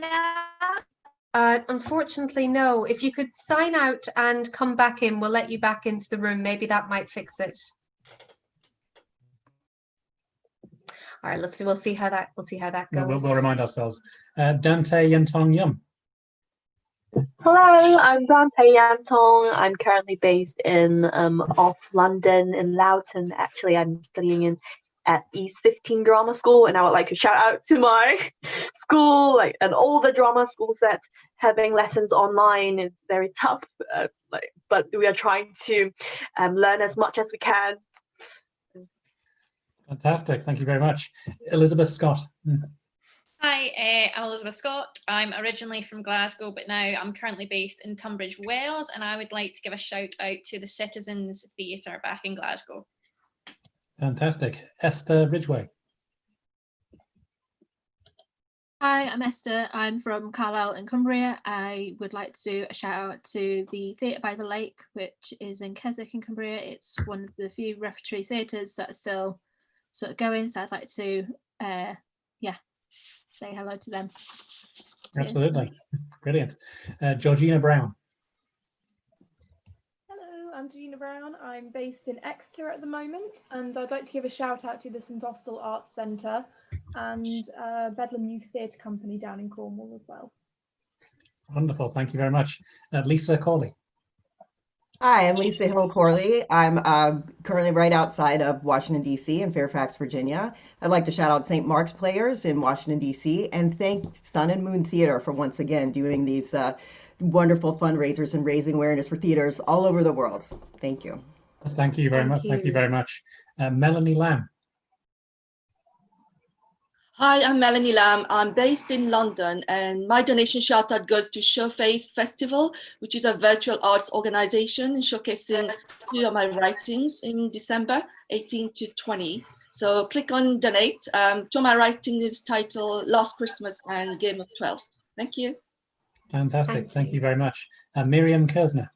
Unfortunately, no. If you could sign out and come back in, we'll let you back into the room. Maybe that might fix it. All right, let's see. We'll see how that goes. We'll remind ourselves. Dante Yentong Yum. Hello, I'm Dante Anton. I'm currently based in off London in Loughton. Actually, I'm studying at East 15 Drama School, and I would like to shout out to my school, and all the drama schools that having lessons online is very tough. But we are trying to learn as much as we can. Fantastic. Thank you very much. Elizabeth Scott. Hi, I'm Elizabeth Scott. I'm originally from Glasgow, but now I'm currently based in Tunbridge, Wales, and I would like to give a shout out to the Citizens Theatre back in Glasgow. Fantastic. Esther Ridgway. Hi, I'm Esther. I'm from Carlisle in Cumbria. I would like to do a shout out to the Theatre by the Lake, which is in Keswick in Cumbria. It's one of the few repertory theatres that are still sort of going, so I'd like to say hello to them. Absolutely. Brilliant. Georgina Brown. Hello, I'm Georgina Brown. I'm based in Exeter at the moment, and I'd like to give a shout out to the St Austell Arts Centre and Bedlam Youth Theatre Company down in Cornwall as well. Wonderful. Thank you very much. Lisa Corley. Hi, I'm Lisa Hill Corley. I'm currently right outside of Washington, D.C. in Fairfax, Virginia. I'd like to shout out St. Mark's Players in Washington, D.C. and thank Sun and Moon Theater for once again doing these wonderful fundraisers and raising awareness for theaters all over the world. Thank you. Thank you very much. Thank you very much. Melanie Lamb. Hi, I'm Melanie Lamb. I'm based in London, and my donation shout out goes to Showface Festival, which is a virtual arts organization showcasing two of my writings in December 18 to 20. So click on donate. Two of my writing is titled Last Christmas and Game of 12. Thank you. Fantastic. Thank you very much. Miriam Kersner.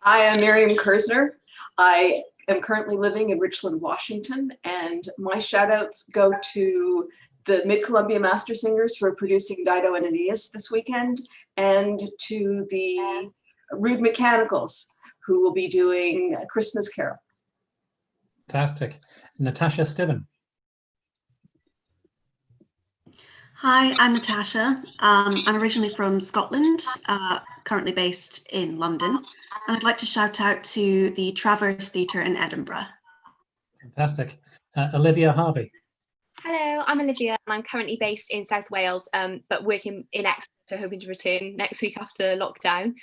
Hi, I'm Miriam Kersner. I am currently living in Richland, Washington, and my shout outs go to the Mid-Columbia Master Singers for producing Dido and Aeneas this weekend, and to the Rude Mechanicals, who will be doing a Christmas Carol. Fantastic. Natasha Stiven. Hi, I'm Natasha. I'm originally from Scotland, currently based in London, and I'd like to shout out to the Traverse Theatre in Edinburgh. Fantastic. Olivia Harvey. Hello, I'm Olivia, and I'm currently based in South Wales, but working in Exeter, hoping to return next week after lockdown.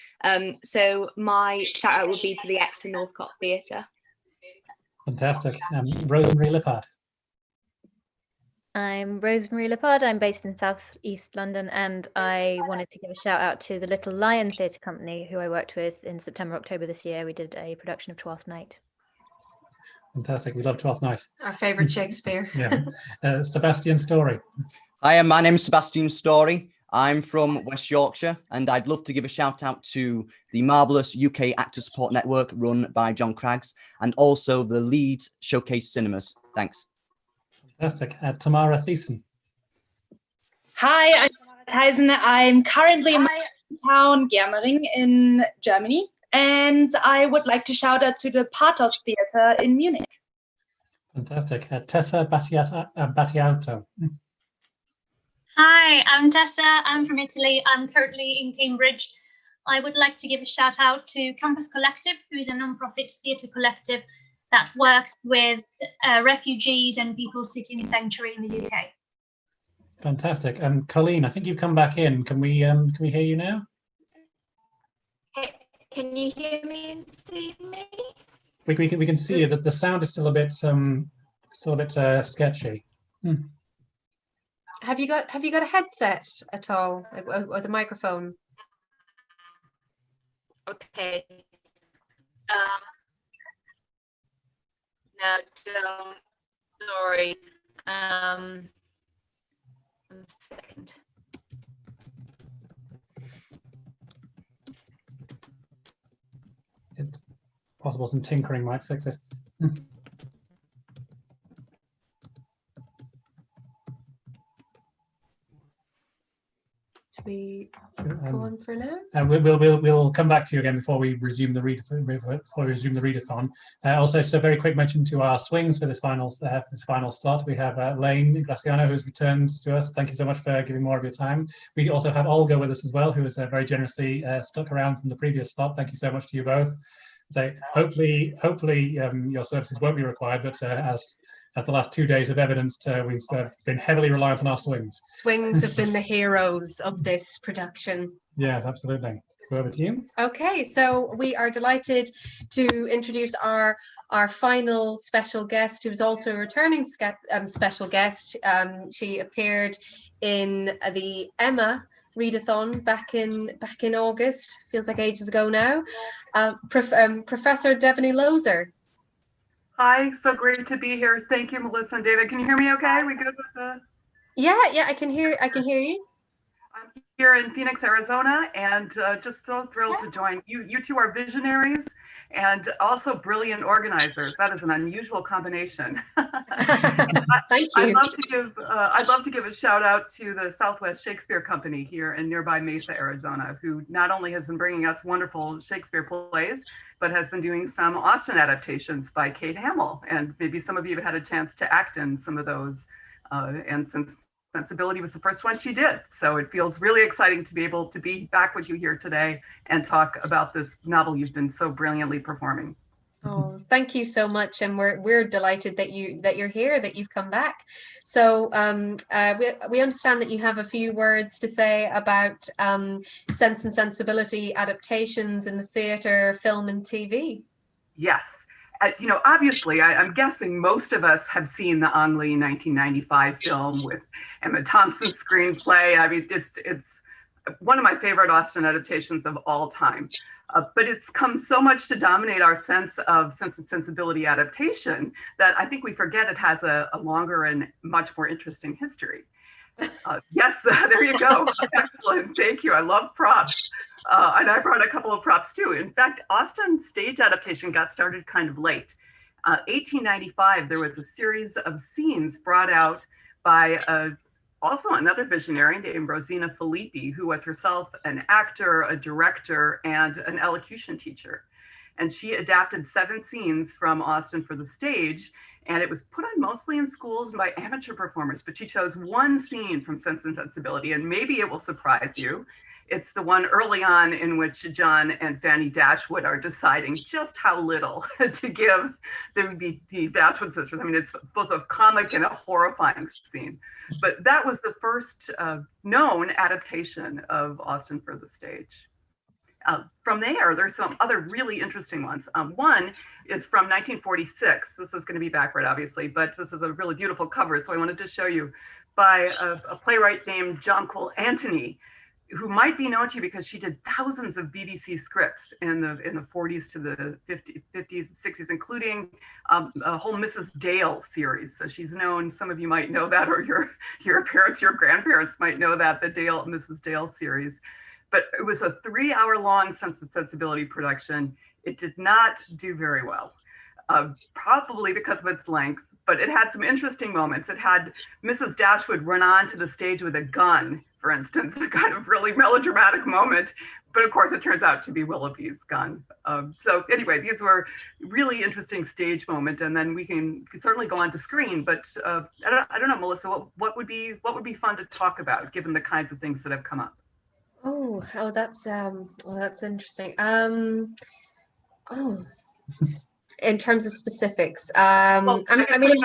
So my shout out would be to the Exeter Northcote Theatre. Fantastic. Rosemary Lippard. I'm Rosemary Lippard. I'm based in South East London, and I wanted to give a shout out to the Little Lion Theatre Company, who I worked with in September, October this year. We did a production of Twelfth Night. Fantastic. We love Twelfth Night. Our favourite Shakespeare. Yeah. Sebastian Story. Hi, my name's Sebastian Story. I'm from West Yorkshire, and I'd love to give a shout out to the marvellous UK Actor Support Network run by John Craggs, and also the Leeds Showcase Cinemas. Thanks. Fantastic. Tamara Thiessen. Hi, I'm Tamara Theisen. I'm currently in my town Germering in Germany, and I would like to shout out to the Pathos Theatre in Munich. Fantastic. Tessa Battiato. Hi, I'm Tessa. I'm from Italy. I'm currently in Cambridge. I would like to give a shout out to Campus Collective, who is a non-profit theatre collective that works with refugees and people seeking sanctuary in the UK. Fantastic. Colleen, I think you've come back in. Can we hear you now? Can you hear me and see me? We can see you. That the sound is still a bit sketchy. Have you got a headset at all, or the microphone? Okay. No, don't. Sorry. 1 second. It's possible some tinkering might fix it. we go on for now? We'll come back to you again before we resume the readathon. Also, just a very quick mention to our swings for this final slot. We have Lane Graciano, who's returned to us. Thank you so much for giving more of your time. We also have Olga with us as well, who has very generously stuck around from the previous slot. Thank you so much to you both. So hopefully your services won't be required, but as the last 2 days have evidenced, we've been heavily reliant on our swings. Swings have been the heroes of this production. Yes, absolutely. Go over to you. Okay, so we are delighted to introduce our final special guest, who is also a returning special guest. She appeared in the Emma readathon back in August. Feels like ages ago now. Professor Devaney Lozer. Hi, so great to be here. Thank you, Melissa and David. Can you hear me okay? We good with the? Yeah, I can hear you. I'm here in Phoenix, Arizona, and just so thrilled to join you. You two are visionaries and also brilliant organizers. That is an unusual combination. Thank you. I'd love to give a shout out to the Southwest Shakespeare Company here in nearby Mesa, Arizona, who not only has been bringing us wonderful Shakespeare plays, but has been doing some Austen adaptations by Kate Hamill. And maybe some of you have had a chance to act in some of those. And since Sensibility was the first one she did. So it feels really exciting to be able to be back with you here today and talk about this novel you've been so brilliantly performing. Oh, thank you so much, and we're delighted that you're here, that you've come back. So we understand that you have a few words to say about Sense and Sensibility adaptations in the theatre, film, and TV. Yes. Obviously, I'm guessing most of us have seen the Ang Lee 1995 film with Emma Thompson's screenplay. I mean, it's one of my favorite Austen adaptations of all time. But it's come so much to dominate our sense of Sense and Sensibility adaptation that I think we forget it has a longer and much more interesting history. Yes, there you go. Excellent. Thank you. I love props. And I brought a couple of props too. In fact, Austen stage adaptation got started kind of late. 1895, there was a series of scenes brought out by also another visionary named Rosina Filippi, who was herself an actor, a director, and an elocution teacher. And she adapted 7 scenes from Austen for the stage, and it was put on mostly in schools by amateur performers, but she chose one scene from Sense and Sensibility, and maybe it will surprise you. It's the one early on in which John and Fanny Dashwood are deciding just how little to give the Dashwood sisters. I mean, it's both a comic and a horrifying scene. But that was the first known adaptation of Austen for the stage. From there, there's some other really interesting ones. One is from 1946. This is going to be backward, obviously, but this is a really beautiful cover. So I wanted to show you by a playwright named Jonquil Antony, who might be known to you because she did thousands of BBC scripts in the 40s to the 50s and 60s, including a whole Mrs. Dale series. So she's known, some of you might know that, or your parents, your grandparents might know that, the Mrs. Dale series. But it was a 3-hour-long Sense and Sensibility production. It did not do very well, probably because of its length, but it had some interesting moments. It had Mrs. Dashwood run onto the stage with a gun, for instance, a kind of really melodramatic moment. But of course, it turns out to be Willoughby's gun. So anyway, these were really interesting stage moment, and then we can certainly go on to screen. But I don't know, Melissa, what would be fun to talk about, given the kinds of things that have come up? Oh, that's interesting. In terms of specifics, well, I mean,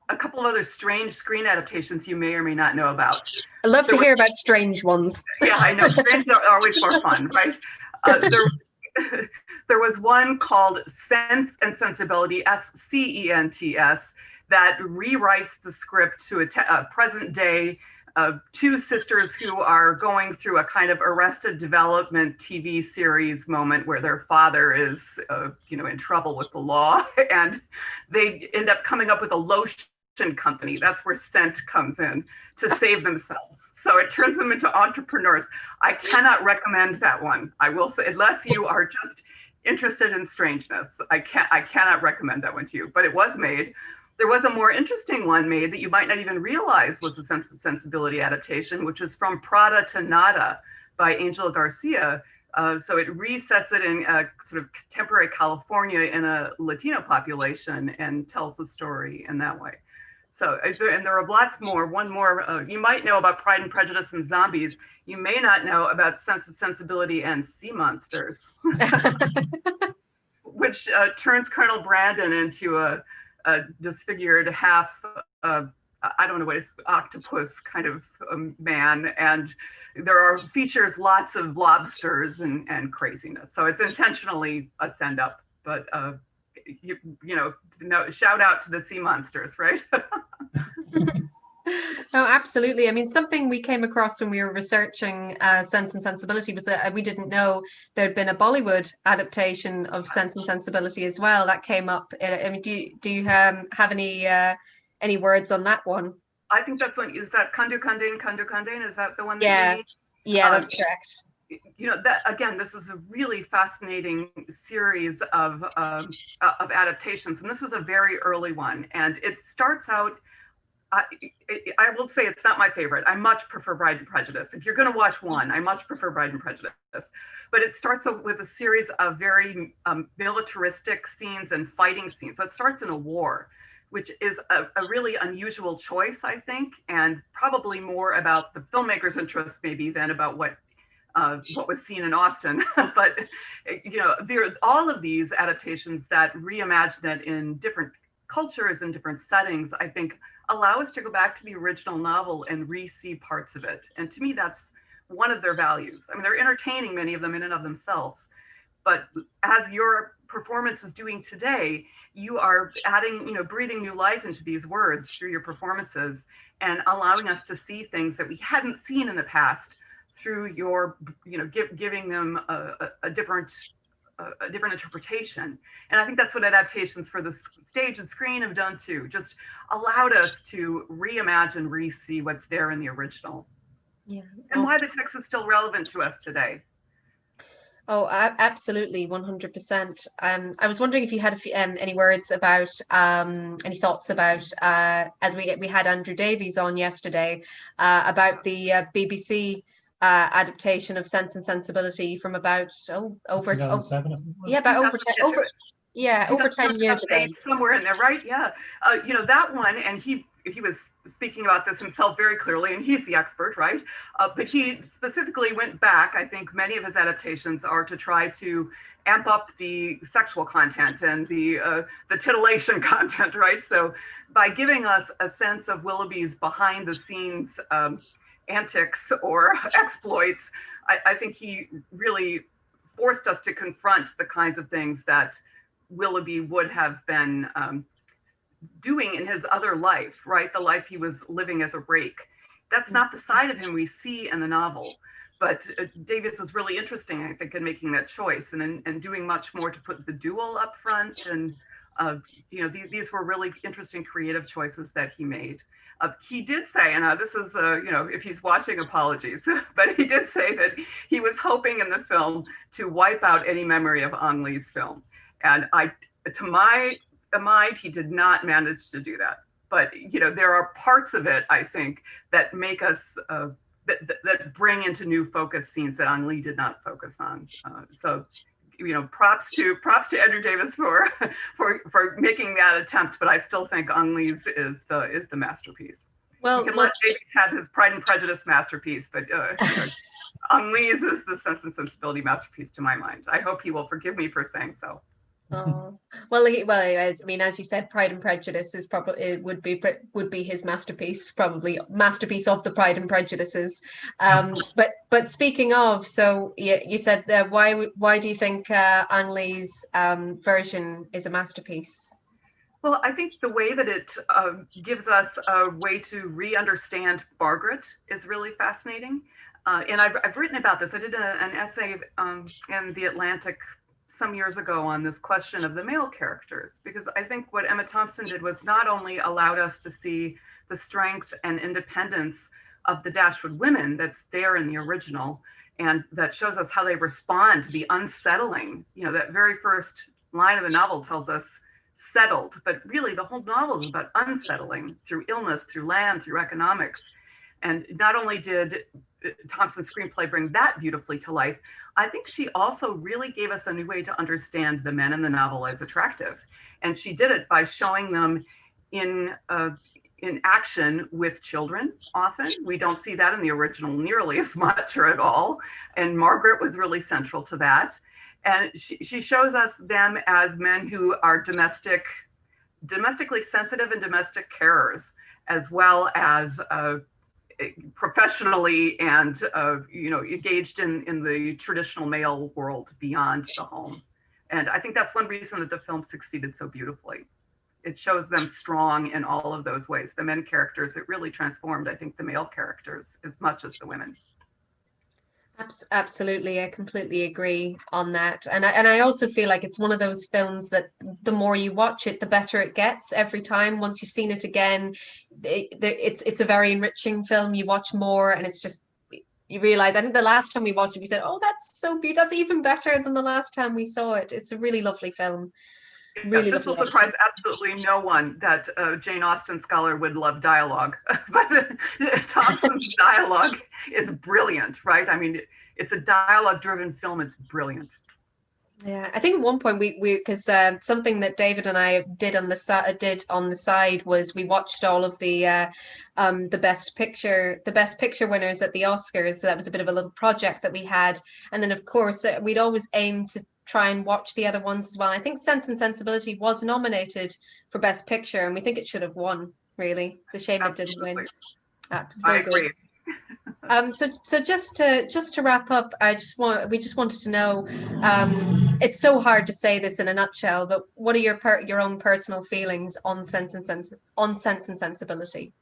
a couple of other strange screen adaptations you may or may not know about. I love to hear about strange ones. Yeah, I know. Strange are always more fun, right? There was one called Sense and Sensibility, SCENTS, that rewrites the script to a present day 2 sisters who are going through a kind of Arrested Development TV series moment where their father is, in trouble with the law, and they end up coming up with a lotion company. That's where scent comes in to save themselves. So it turns them into entrepreneurs. I cannot recommend that one. I will say, unless you are just interested in strangeness, I cannot recommend that one to you. But it was made. There was a more interesting one made that you might not even realize was a Sense and Sensibility adaptation, which is From Prada to Nada by Angel Garcia. So it resets it in sort of contemporary California in a Latino population and tells the story in that way. So, and there are lots more. One more, you might know about Pride and Prejudice and Zombies. You may not know about Sense and Sensibility and Sea Monsters, which turns Colonel Brandon into a disfigured half, I don't know what it's, octopus kind of man. And there features lots of lobsters and craziness. So it's intentionally a send up, but you know, shout out to the Sea Monsters, right? No, absolutely. I mean, something we came across when we were researching Sense and Sensibility was that we didn't know there'd been a Bollywood adaptation of Sense and Sensibility as well. That came up. I mean, do you have any words on that one? I think that's one. Is that Kandu Kandin? Is that the one that you mean? Yeah, that's correct. You know, that again, this is a really fascinating series of adaptations, and this was a very early one. And it starts out. I will say it's not my favorite. I much prefer Pride and Prejudice. If you're going to watch one, I much prefer Pride and Prejudice. But it starts with a series of very militaristic scenes and fighting scenes. So it starts in a war, which is a really unusual choice, I think, and probably more about the filmmaker's interest maybe than about what was seen in Austin. But you know, all of these adaptations that reimagine it in different cultures and different settings, I think, allow us to go back to the original novel and re-see parts of it. And to me, that's one of their values. I mean, they're entertaining, many of them in and of themselves. But as your performance is doing today, you are adding, you know, breathing new life into these words through your performances and allowing us to see things that we hadn't seen in the past through your, you know, giving them a different interpretation. And I think that's what adaptations for the stage and screen have done too, just allowed us to reimagine, re-see what's there in the original. Yeah. And why the text is still relevant to us today. Oh, absolutely, 100%. I was wondering if you had any words about, any thoughts about, as we had Andrew Davies on yesterday, about the BBC adaptation of Sense and Sensibility from about over 2007 or something. Yeah, about over 10 years ago. Somewhere in there, right? Yeah. You know, that one, and he was speaking about this himself very clearly, and he's the expert, right? But he specifically went back. I think many of his adaptations are to try to amp up the sexual content and the titillation content, right? So by giving us a sense of Willoughby's behind the scenes antics or exploits, I think he really forced us to confront the kinds of things that Willoughby would have been doing in his other life, right? The life he was living as a rake. That's not the side of him we see in the novel. But Davies was really interesting, I think, in making that choice and doing much more to put the duel up front. And, you know, these were really interesting creative choices that he made. He did say, and this is, you know, if he's watching, apologies, but he did say that he was hoping in the film to wipe out any memory of Ang Lee's film. And to my mind, he did not manage to do that. But, you know, there are parts of it, I think, that make us, that bring into new focus scenes that Ang Lee did not focus on. So, you know, props to Andrew Davies for making that attempt, but I still think Ang Lee's is the masterpiece. Well, let Davies have his Pride and Prejudice masterpiece, but you know, Ang Lee's is the Sense and Sensibility masterpiece to my mind. I hope he will forgive me for saying so. Oh. Well, I mean, as you said, Pride and Prejudice is probably would be his masterpiece, probably masterpiece of the Pride and Prejudices. But speaking of, so you said why do you think Ang Lee's version is a masterpiece? Well, I think the way that it gives us a way to re-understand Margaret is really fascinating. And I've written about this. I did an essay in The Atlantic some years ago on this question of the male characters, because I think what Emma Thompson did was not only allowed us to see the strength and independence of the Dashwood women that's there in the original, and that shows us how they respond to the unsettling, you know, that very first line of the novel tells us settled, but really the whole novel is about unsettling through illness, through land, through economics. And not only did Thompson's screenplay bring that beautifully to life, I think she also really gave us a new way to understand the men in the novel as attractive. And she did it by showing them in action with children. Often we don't see that in the original nearly as much or at all. And Margaret was really central to that. And she shows us them as men who are domestically sensitive and domestic carers, as well as professionally and engaged in the traditional male world beyond the home. And I think that's one reason that the film succeeded so beautifully. It shows them strong in all of those ways. The men characters, it really transformed, I think, the male characters as much as the women. Absolutely, I completely agree on that. And I also feel like it's one of those films that the more you watch it, the better it gets every time. Once you've seen it again, it's a very enriching film. You watch more and it's just, you realize, I think the last time we watched it, we said, oh, that's so beautiful. That's even better than the last time we saw it. It's a really lovely film. Really this will surprise absolutely no one that Jane Austen scholar would love dialogue, but Thompson's dialogue is brilliant, right? I mean, it's a dialogue-driven film. It's brilliant. Yeah, I think at one point we because something that David and I did on the side was we watched all of the best picture winners at the Oscars. So that was a bit of a little project that we had, and then of course we'd always aim to try and watch the other ones as well. I think Sense and Sensibility was nominated for Best Picture, and we think it should have won. Really, it's a shame it didn't win. So I agree. So just to wrap up, we just wanted to know. It's so hard to say this in a nutshell, but what are your own personal feelings on Sense and Sensibility?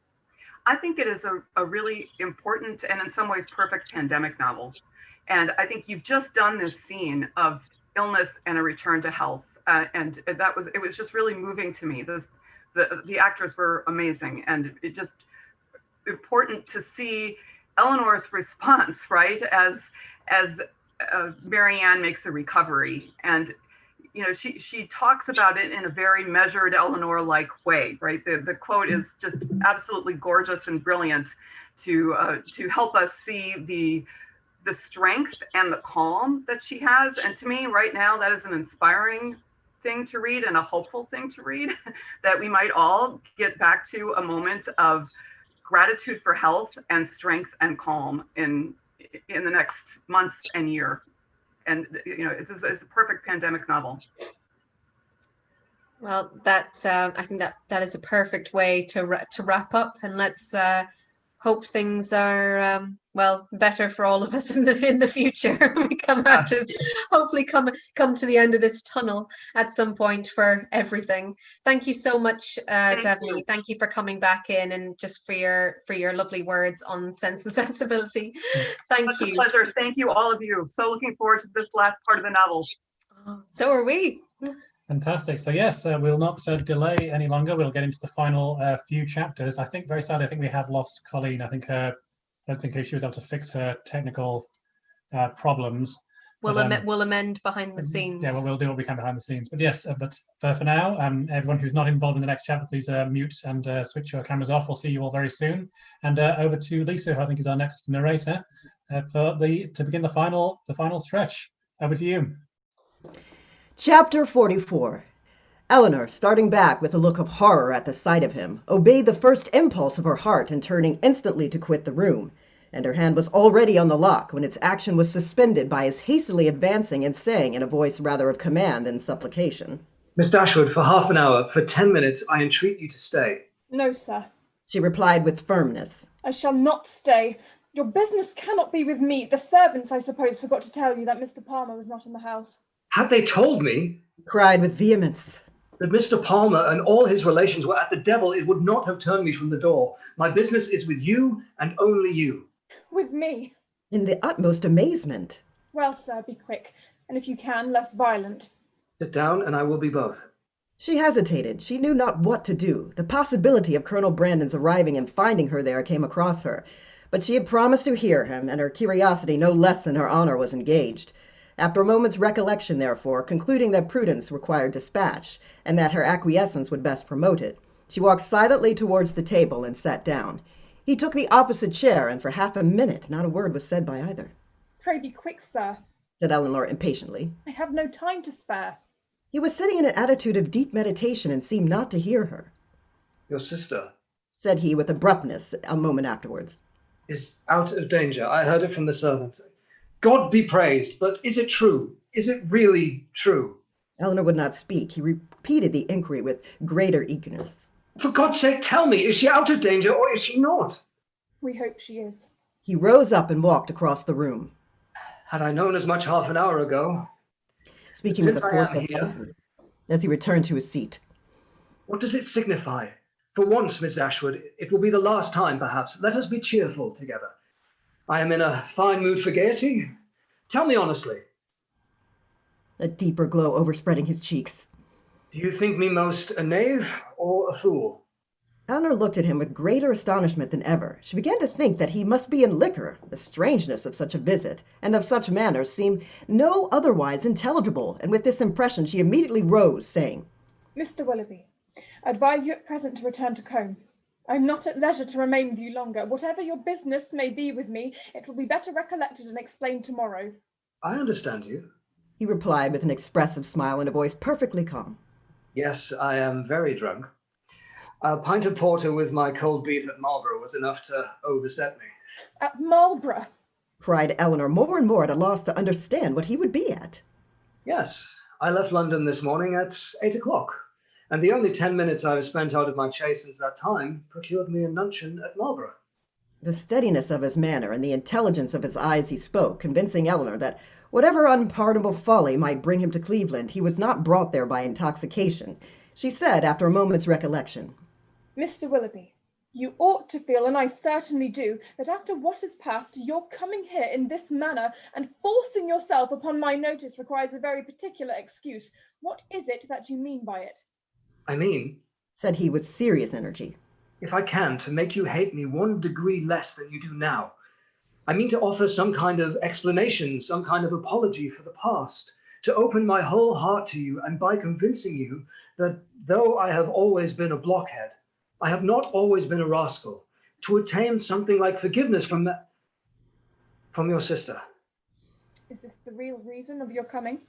I think it is a really important and in some ways perfect pandemic novel. And I think you've just done this scene of illness and a return to health. And it was just really moving to me. The actors were amazing, and it just important to see Eleanor's response, right? As Marianne makes a recovery. And she talks about it in a very measured Eleanor-like way, right? The quote is just absolutely gorgeous and brilliant to help us see the strength and the calm that she has. And to me right now, that is an inspiring thing to read and a hopeful thing to read, that we might all get back to a moment of gratitude for health and strength and calm in the next months and year. And it's a perfect pandemic novel. Well, I think that is a perfect way to wrap up, and let's hope things are better for all of us in the future. We come out of, hopefully come to the end of this tunnel at some point for everything. Thank you so much, Devaney. Thank you for coming back in and just for your lovely words on Sense and Sensibility. Thank you. Such a pleasure. Thank you, all of you. So looking forward to this last part of the novel. So are we. Fantastic. So yes, we'll not delay any longer. We'll get into the final few chapters. I think very sadly, we have lost Colleen. I don't think she was able to fix her technical problems. We'll amend behind the scenes. Yeah, well, we'll do what we can behind the scenes. But yes, but for now, everyone who's not involved in the next chapter, please mute and switch your cameras off. We'll see you all very soon. And over to Lisa, who I think is our next narrator, to begin the final stretch. Over to you. Chapter 44. Eleanor, starting back with a look of horror at the sight of him, obeyed the first impulse of her heart in turning instantly to quit the room, and her hand was already on the lock when its action was suspended by his hastily advancing and saying in a voice rather of command than supplication, Miss Dashwood, for half an hour, for 10 minutes, I entreat you to stay. No, sir. She replied with firmness. I shall not stay. Your business cannot be with me. The servants, I suppose, forgot to tell you that Mr. Palmer was not in the house. Had they told me, he cried with vehemence, that Mr. Palmer and all his relations were at the devil, it would not have turned me from the door. My business is with you and only you. With me? In the utmost amazement. Well, sir, be quick, and if you can, less violent. Sit down and I will be both. She hesitated. She knew not what to do. The possibility of Colonel Brandon's arriving and finding her there came across her. But she had promised to hear him, and her curiosity no less than her honor was engaged. After a moment's recollection, therefore, concluding that prudence required dispatch, and that her acquiescence would best promote it, she walked silently towards the table and sat down. He took the opposite chair, and for half a minute not a word was said by either. Pray be quick, sir, said Eleanor impatiently. I have no time to spare. He was sitting in an attitude of deep meditation and seemed not to hear her. Your sister, said he with abruptness a moment afterwards, is out of danger. I heard it from the servants. God be praised, but is it true? Is it really true? Eleanor would not speak. He repeated the inquiry with greater eagerness. For God's sake, tell me, is she out of danger or is she not? We hope she is. He rose up and walked across the room. Had I known as much half an hour ago. Speaking with a forceful accent as he returned to his seat. What does it signify? For once, Miss Dashwood, it will be the last time, perhaps. Let us be cheerful together. I am in a fine mood for gaiety. Tell me honestly. A deeper glow overspreading his cheeks. Do you think me most a knave or a fool? Eleanor looked at him with greater astonishment than ever. She began to think that he must be in liquor. The strangeness of such a visit and of such manners seemed no otherwise intelligible, and with this impression she immediately rose, saying, Mr. Willoughby, I advise you at present to return to Combe. I am not at leisure to remain with you longer. Whatever your business may be with me, it will be better recollected and explained tomorrow. I understand you, he replied with an expressive smile and a voice perfectly calm. Yes, I am very drunk. A pint of porter with my cold beef at Marlborough was enough to overset me. At Marlborough? Cried Eleanor, more and more at a loss to understand what he would be at. Yes, I left London this morning at 8 o'clock, and the only 10 minutes I have spent out of my chaise since that time procured me a nuncheon at Marlborough. The steadiness of his manner and the intelligence of his eyes he spoke, convincing Eleanor that whatever unpardonable folly might bring him to Cleveland, he was not brought there by intoxication. She said, after a moment's recollection, Mr. Willoughby, you ought to feel, and I certainly do, that after what has passed, your coming here in this manner and forcing yourself upon my notice requires a very particular excuse. What is it that you mean by it? I mean, said he with serious energy, if I can, to make you hate me 1 degree less than you do now. I mean to offer some kind of explanation, some kind of apology for the past, to open my whole heart to you, and by convincing you that though I have always been a blockhead, I have not always been a rascal, to attain something like forgiveness from your sister. Is this the real reason of your coming?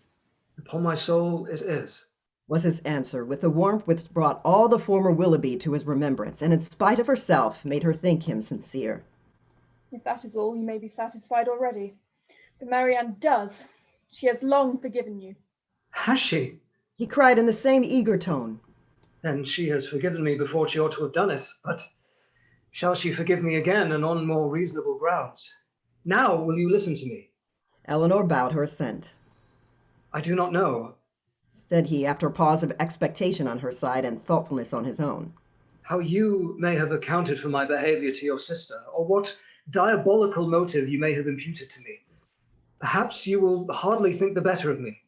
Upon my soul, it is, was his answer, with a warmth which brought all the former Willoughby to his remembrance, and in spite of herself made her think him sincere. If that is all, you may be satisfied already. But Marianne does. She has long forgiven you. Has she? He cried in the same eager tone. Then she has forgiven me before she ought to have done it, but shall she forgive me again and on more reasonable grounds? Now will you listen to me? Eleanor bowed her assent. I do not know, said he, after a pause of expectation on her side and thoughtfulness on his own, how you may have accounted for my behavior to your sister, or what diabolical motive you may have imputed to me. Perhaps you will hardly think the better of me.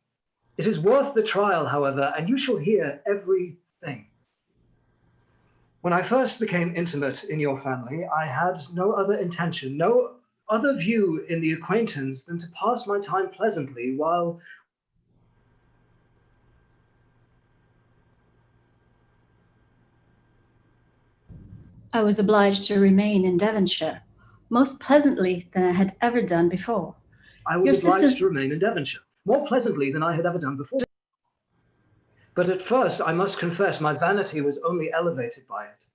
It is worth the trial, however, and you shall hear everything. When I first became intimate in your family, I had no other intention, no other view in the acquaintance than to pass my time pleasantly while I was obliged to remain in Devonshire, most pleasantly than I had ever done before. I was obliged to remain in Devonshire, more pleasantly than I had ever done before. But at first, I must confess, my vanity was only elevated by it.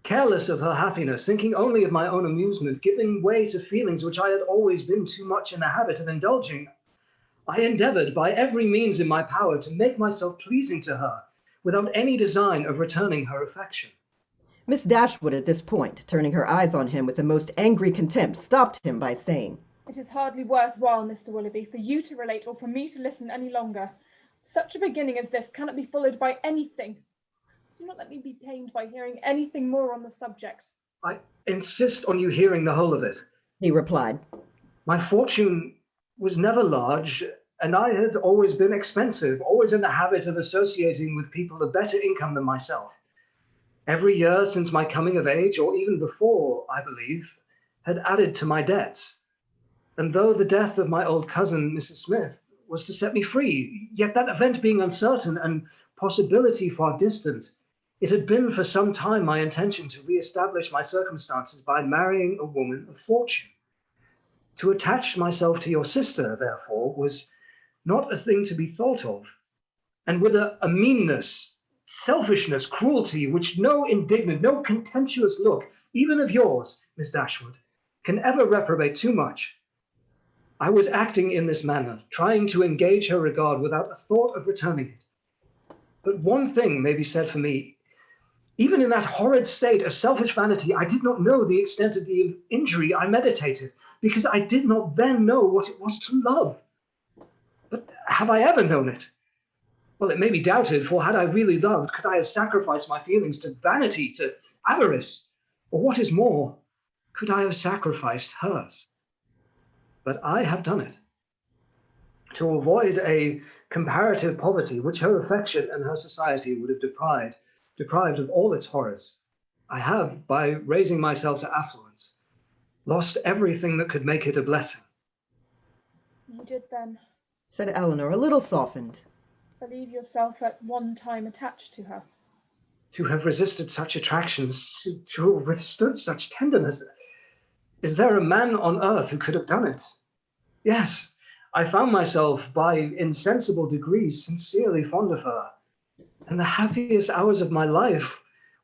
Careless of her happiness, thinking only of my own amusement, giving way to feelings which I had always been too much in the habit of indulging, I endeavored by every means in my power to make myself pleasing to her, without any design of returning her affection. Miss Dashwood at this point, turning her eyes on him with the most angry contempt, stopped him by saying, It is hardly worthwhile, Mr. Willoughby, for you to relate or for me to listen any longer. Such a beginning as this cannot be followed by anything. Do not let me be pained by hearing anything more on the subject. I insist on you hearing the whole of it, he replied. My fortune was never large, and I had always been expensive, always in the habit of associating with people of better income than myself. Every year since my coming of age, or even before, I believe, had added to my debts. And though the death of my old cousin, Mrs. Smith, was to set me free, yet that event being uncertain and possibility far distant, it had been for some time my intention to re-establish my circumstances by marrying a woman of fortune. To attach myself to your sister, therefore, was not a thing to be thought of, and with a meanness, selfishness, cruelty, which no indignant, no contemptuous look, even of yours, Miss Dashwood, can ever reprobate too much. I was acting in this manner, trying to engage her regard without a thought of returning it. But one thing may be said for me. Even in that horrid state of selfish vanity, I did not know the extent of the injury I meditated, because I did not then know what it was to love. But have I ever known it? Well, it may be doubted, for had I really loved, could I have sacrificed my feelings to vanity, to avarice? Or what is more, could I have sacrificed hers? But I have done it. To avoid a comparative poverty which her affection and her society would have deprived of all its horrors, I have, by raising myself to affluence, lost everything that could make it a blessing. You did then, said Eleanor, a little softened. believe yourself at one time attached to her. To have resisted such attractions, to have withstood such tenderness. Is there a man on earth who could have done it? Yes, I found myself by insensible degrees sincerely fond of her. And the happiest hours of my life,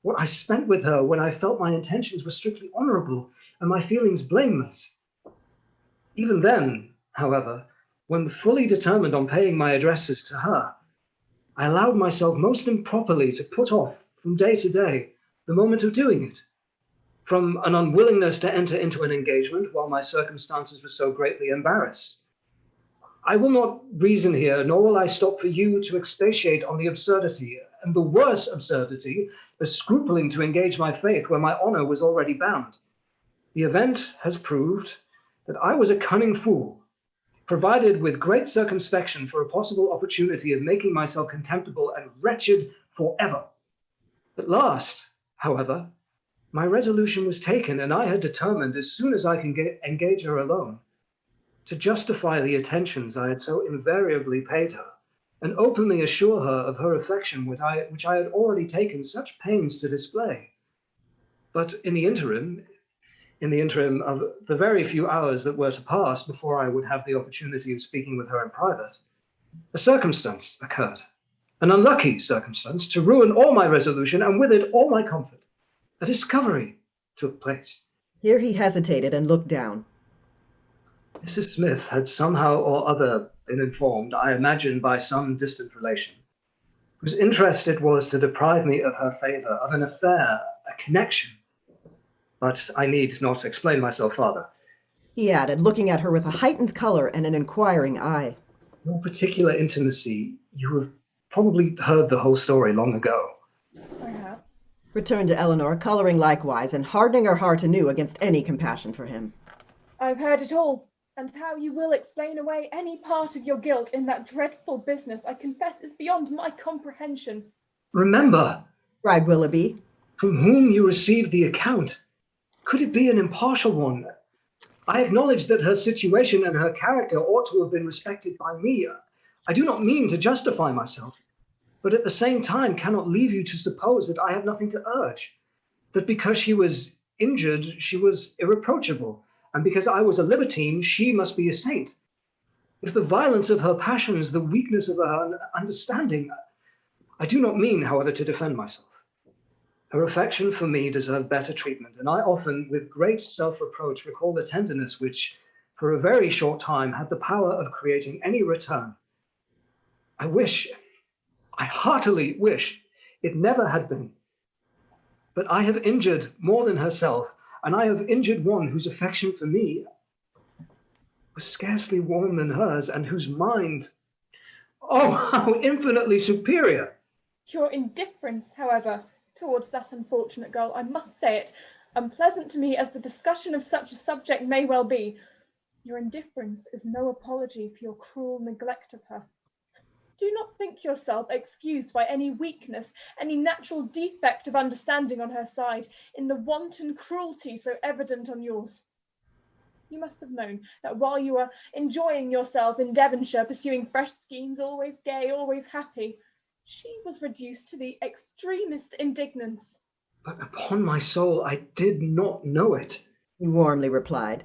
what I spent with her when I felt my intentions were strictly honorable and my feelings blameless. Even then, however, when fully determined on paying my addresses to her, I allowed myself most improperly to put off from day to day the moment of doing it, from an unwillingness to enter into an engagement while my circumstances were so greatly embarrassed. I will not reason here, nor will I stop for you to expatiate on the absurdity, and the worse absurdity, of scrupling to engage my faith where my honor was already bound. The event has proved that I was a cunning fool, provided with great circumspection for a possible opportunity of making myself contemptible and wretched forever. At last, however, my resolution was taken, and I had determined, as soon as I can engage her alone, to justify the attentions I had so invariably paid her, and openly assure her of her affection which I had already taken such pains to display. But in the interim of the very few hours that were to pass before I would have the opportunity of speaking with her in private, a circumstance occurred, an unlucky circumstance, to ruin all my resolution, and with it all my comfort. A discovery took place. Here he hesitated and looked down. Mrs. Smith had somehow or other been informed, I imagine by some distant relation, whose interest it was to deprive me of her favor, of an affair, a connection. But I need not explain myself farther. He added, looking at her with a heightened color and an inquiring eye. Your particular intimacy, you have probably heard the whole story long ago. I have. Returned to Eleanor, coloring likewise and hardening her heart anew against any compassion for him. I've heard it all, and how you will explain away any part of your guilt in that dreadful business, I confess, is beyond my comprehension. Remember, cried Willoughby, from whom you received the account. Could it be an impartial one? I acknowledge that her situation and her character ought to have been respected by me. I do not mean to justify myself, but at the same time cannot leave you to suppose that I have nothing to urge, that because she was injured, she was irreproachable, and because I was a libertine, she must be a saint. If the violence of her passions, the weakness of her understanding, I do not mean, however, to defend myself. Her affection for me deserved better treatment, and I often, with great self-reproach, recall the tenderness which, for a very short time, had the power of creating any return. I heartily wish it never had been. But I have injured more than herself, and I have injured one whose affection for me was scarcely warmer than hers, and whose mind, oh, how infinitely superior! Your indifference, however, towards that unfortunate girl, I must say it, unpleasant to me as the discussion of such a subject may well be, your indifference is no apology for your cruel neglect of her. Do not think yourself excused by any weakness, any natural defect of understanding on her side, in the wanton cruelty so evident on yours. You must have known that while you were enjoying yourself in Devonshire, pursuing fresh schemes, always gay, always happy, she was reduced to the extremest indignance. But upon my soul, I did not know it, he warmly replied.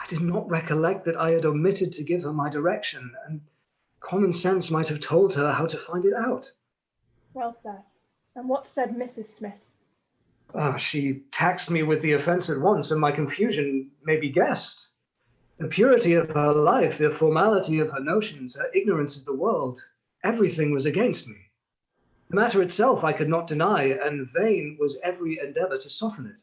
I did not recollect that I had omitted to give her my direction, and common sense might have told her how to find it out. Well, sir, and what said Mrs. Smith? She taxed me with the offence at once, and my confusion may be guessed. The purity of her life, the formality of her notions, her ignorance of the world, everything was against me. The matter itself I could not deny, and vain was every endeavour to soften it.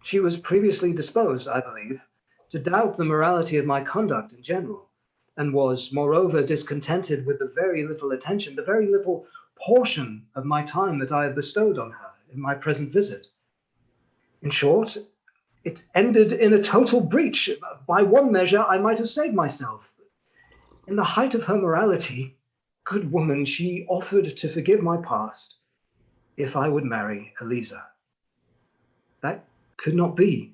She was previously disposed, I believe, to doubt the morality of my conduct in general, and was, moreover, discontented with the very little attention, the very little portion of my time that I had bestowed on her in my present visit. In short, it ended in a total breach. By one measure, I might have saved myself. In the height of her morality, good woman, she offered to forgive my past if I would marry Eliza. That could not be,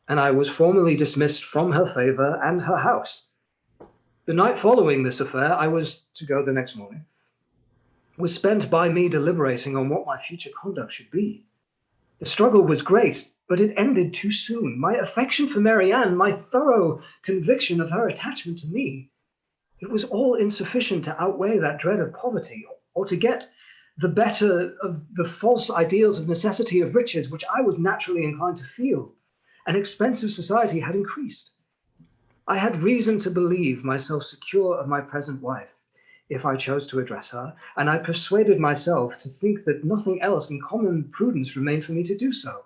and I was formally dismissed from her favour and her house. The night following this affair, I was to go the next morning, was spent by me deliberating on what my future conduct should be. The struggle was great, but it ended too soon. My affection for Marianne, my thorough conviction of her attachment to me, it was all insufficient to outweigh that dread of poverty, or to get the better of the false ideals of necessity of riches, which I was naturally inclined to feel. An expensive society had increased. I had reason to believe myself secure of my present wife, if I chose to address her, and I persuaded myself to think that nothing else in common prudence remained for me to do so.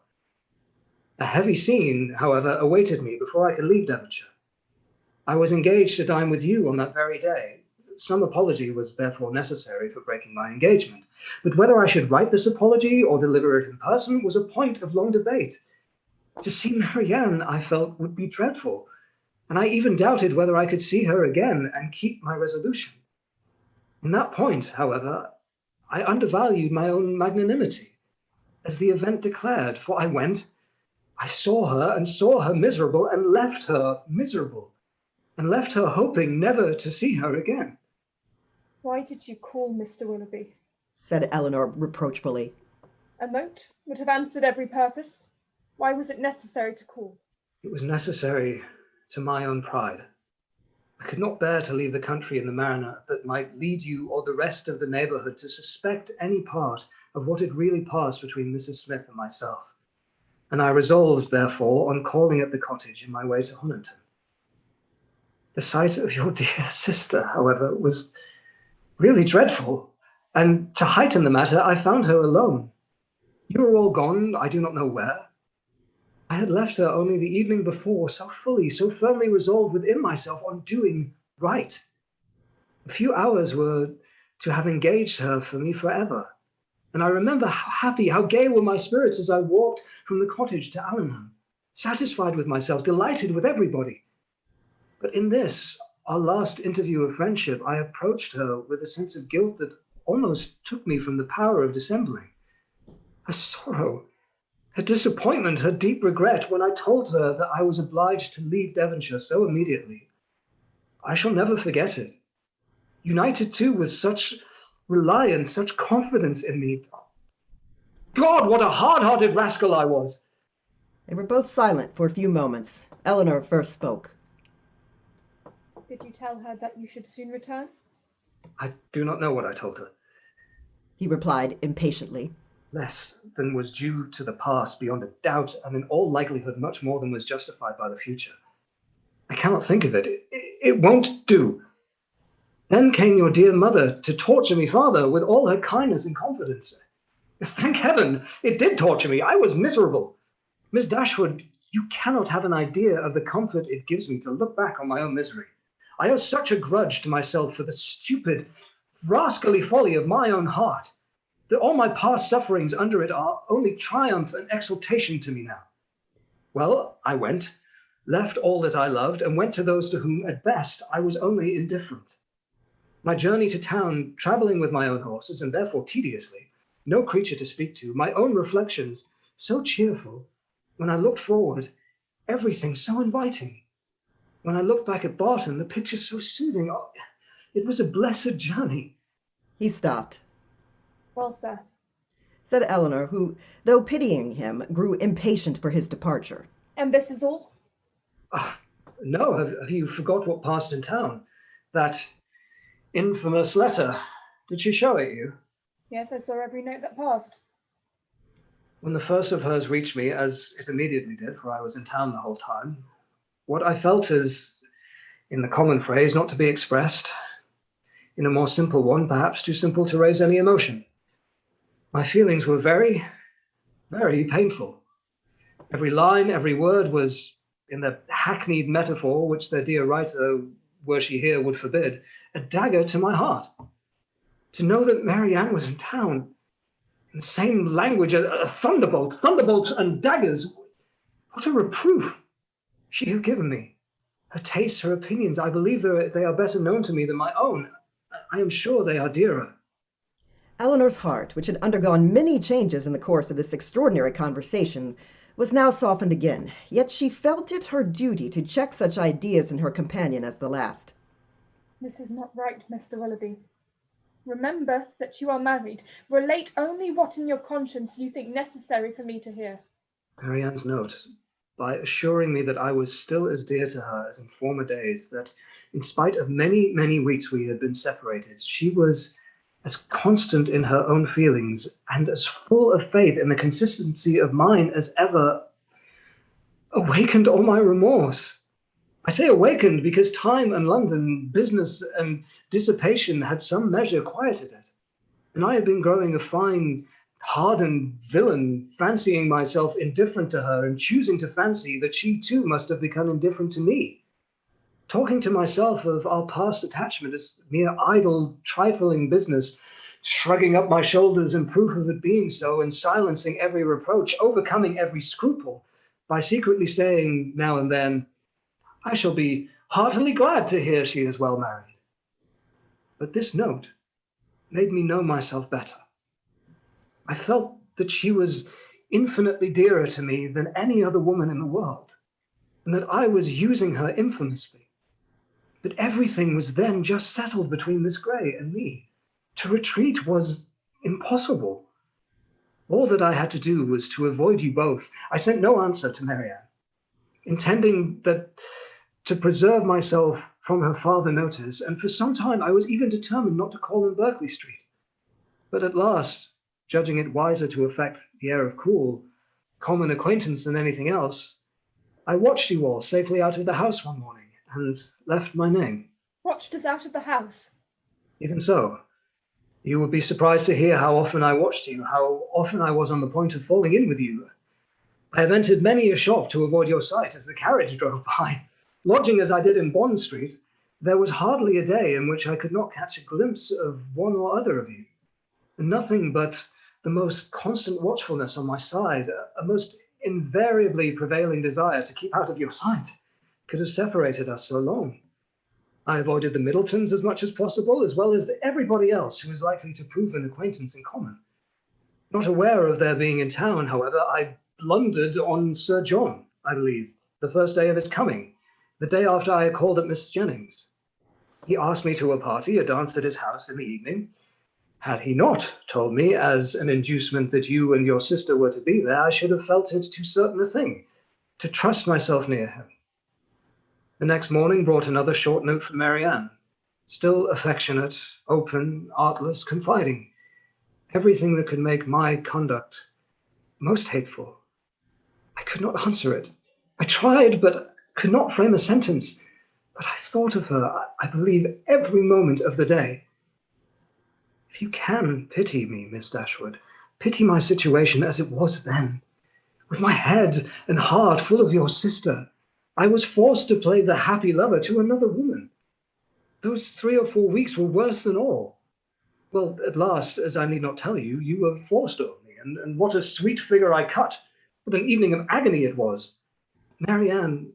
A heavy scene, however, awaited me before I could leave Devonshire. I was engaged to dine with you on that very day. Some apology was therefore necessary for breaking my engagement, but whether I should write this apology or deliver it in person was a point of long debate. To see Marianne, I felt, would be dreadful, and I even doubted whether I could see her again and keep my resolution. In that point, however, I undervalued my own magnanimity, as the event declared, for I went, I saw her miserable, and left her miserable, and left her hoping never to see her again. Why did you call, Mr. Willoughby? Said Eleanor reproachfully. A note would have answered every purpose. Why was it necessary to call? It was necessary to my own pride. I could not bear to leave the country in the manner that might lead you or the rest of the neighbourhood to suspect any part of what had really passed between Mrs. Smith and myself, and I resolved, therefore, on calling at the cottage in my way to Honiton. The sight of your dear sister, however, was really dreadful, and to heighten the matter, I found her alone. You were all gone, I do not know where. I had left her only the evening before, so fully, so firmly resolved within myself on doing right. A few hours were to have engaged her for me forever, and I remember how happy, how gay were my spirits as I walked from the cottage to Allenham, satisfied with myself, delighted with everybody. But in this, our last interview of friendship, I approached her with a sense of guilt that almost took me from the power of dissembling. Her sorrow, her disappointment, her deep regret when I told her that I was obliged to leave Devonshire so immediately. I shall never forget it. United too with such reliance, such confidence in me. God, what a hard-hearted rascal I was! They were both silent for a few moments. Eleanor first spoke. Did you tell her that you should soon return? I do not know what I told her. He replied impatiently. Less than was due to the past beyond a doubt, and in all likelihood much more than was justified by the future. I cannot think of it. It won't do. Then came your dear mother to torture me farther with all her kindness and confidence. Thank heaven, it did torture me. I was miserable. Miss Dashwood, you cannot have an idea of the comfort it gives me to look back on my own misery. I owe such a grudge to myself for the stupid, rascally folly of my own heart, that all my past sufferings under it are only triumph and exultation to me now. Well, I went, left all that I loved, and went to those to whom, at best, I was only indifferent. My journey to town, travelling with my own horses, and therefore tediously, no creature to speak to, my own reflections so cheerful, when I looked forward, everything so inviting. When I look back at Barton, the picture's so soothing. Oh, it was a blessed journey. He stopped, Well, sir. said Eleanor, who, though pitying him, grew impatient for his departure. And this is all? No, have you forgot what passed in town? That infamous letter. Did she show it you? Yes, I saw every note that passed. When the first of hers reached me, as it immediately did, for I was in town the whole time, what I felt is, in the common phrase, not to be expressed. In a more simple one, perhaps too simple to raise any emotion. My feelings were very, very painful. Every line, every word was, in the hackneyed metaphor which their dear writer, were she here, would forbid, a dagger to my heart. To know that Marianne was in town, in the same language, a thunderbolt, thunderbolts and daggers, what a reproof she had given me. Her tastes, her opinions, I believe they are better known to me than my own. I am sure they are dearer. Eleanor's heart, which had undergone many changes in the course of this extraordinary conversation, was now softened again, yet she felt it her duty to check such ideas in her companion as the last. This is not right, Mr. Willoughby. Remember that you are married. Relate only what in your conscience you think necessary for me to hear. Marianne's note, by assuring me that I was still as dear to her as in former days, that in spite of many, many weeks we had been separated, she was as constant in her own feelings and as full of faith in the consistency of mine as ever, awakened all my remorse. I say awakened because time and London, business and dissipation had some measure quieted it. And I had been growing a fine, hardened villain, fancying myself indifferent to her and choosing to fancy that she too must have become indifferent to me. Talking to myself of our past attachment as mere idle, trifling business, shrugging up my shoulders in proof of it being so, and silencing every reproach, overcoming every scruple, by secretly saying now and then, I shall be heartily glad to hear she is well married. But this note made me know myself better. I felt that she was infinitely dearer to me than any other woman in the world, and that I was using her infamously. But everything was then just settled between Miss Grey and me. To retreat was impossible. All that I had to do was to avoid you both. I sent no answer to Marianne, intending that to preserve myself from her farther notice, and for some time I was even determined not to call in Berkeley Street. But at last, judging it wiser to affect the air of cool, common acquaintance than anything else, I watched you all safely out of the house one morning and left my name. Watched us out of the house. Even so, you would be surprised to hear how often I watched you, how often I was on the point of falling in with you. I have entered many a shop to avoid your sight as the carriage drove by. Lodging as I did in Bond Street, there was hardly a day in which I could not catch a glimpse of one or other of you. And nothing but the most constant watchfulness on my side, a most invariably prevailing desire to keep out of your sight, could have separated us so long. I avoided the Middletons as much as possible, as well as everybody else who was likely to prove an acquaintance in common. Not aware of their being in town, however, I blundered on Sir John, I believe, the first day of his coming, the day after I had called at Miss Jennings. He asked me to a party, a dance at his house in the evening. Had he not told me as an inducement that you and your sister were to be there, I should have felt it too certain a thing to trust myself near him. The next morning brought another short note from Marianne, still affectionate, open, artless, confiding, everything that could make my conduct most hateful. I could not answer it. I tried, but could not frame a sentence. But I thought of her, I believe, every moment of the day. If you can pity me, Miss Dashwood, pity my situation as it was then, with my head and heart full of your sister. I was forced to play the happy lover to another woman. Those 3 or 4 weeks were worse than all. Well, at last, as I need not tell you, you were forced over me, and what a sweet figure I cut. What an evening of agony it was. Marianne,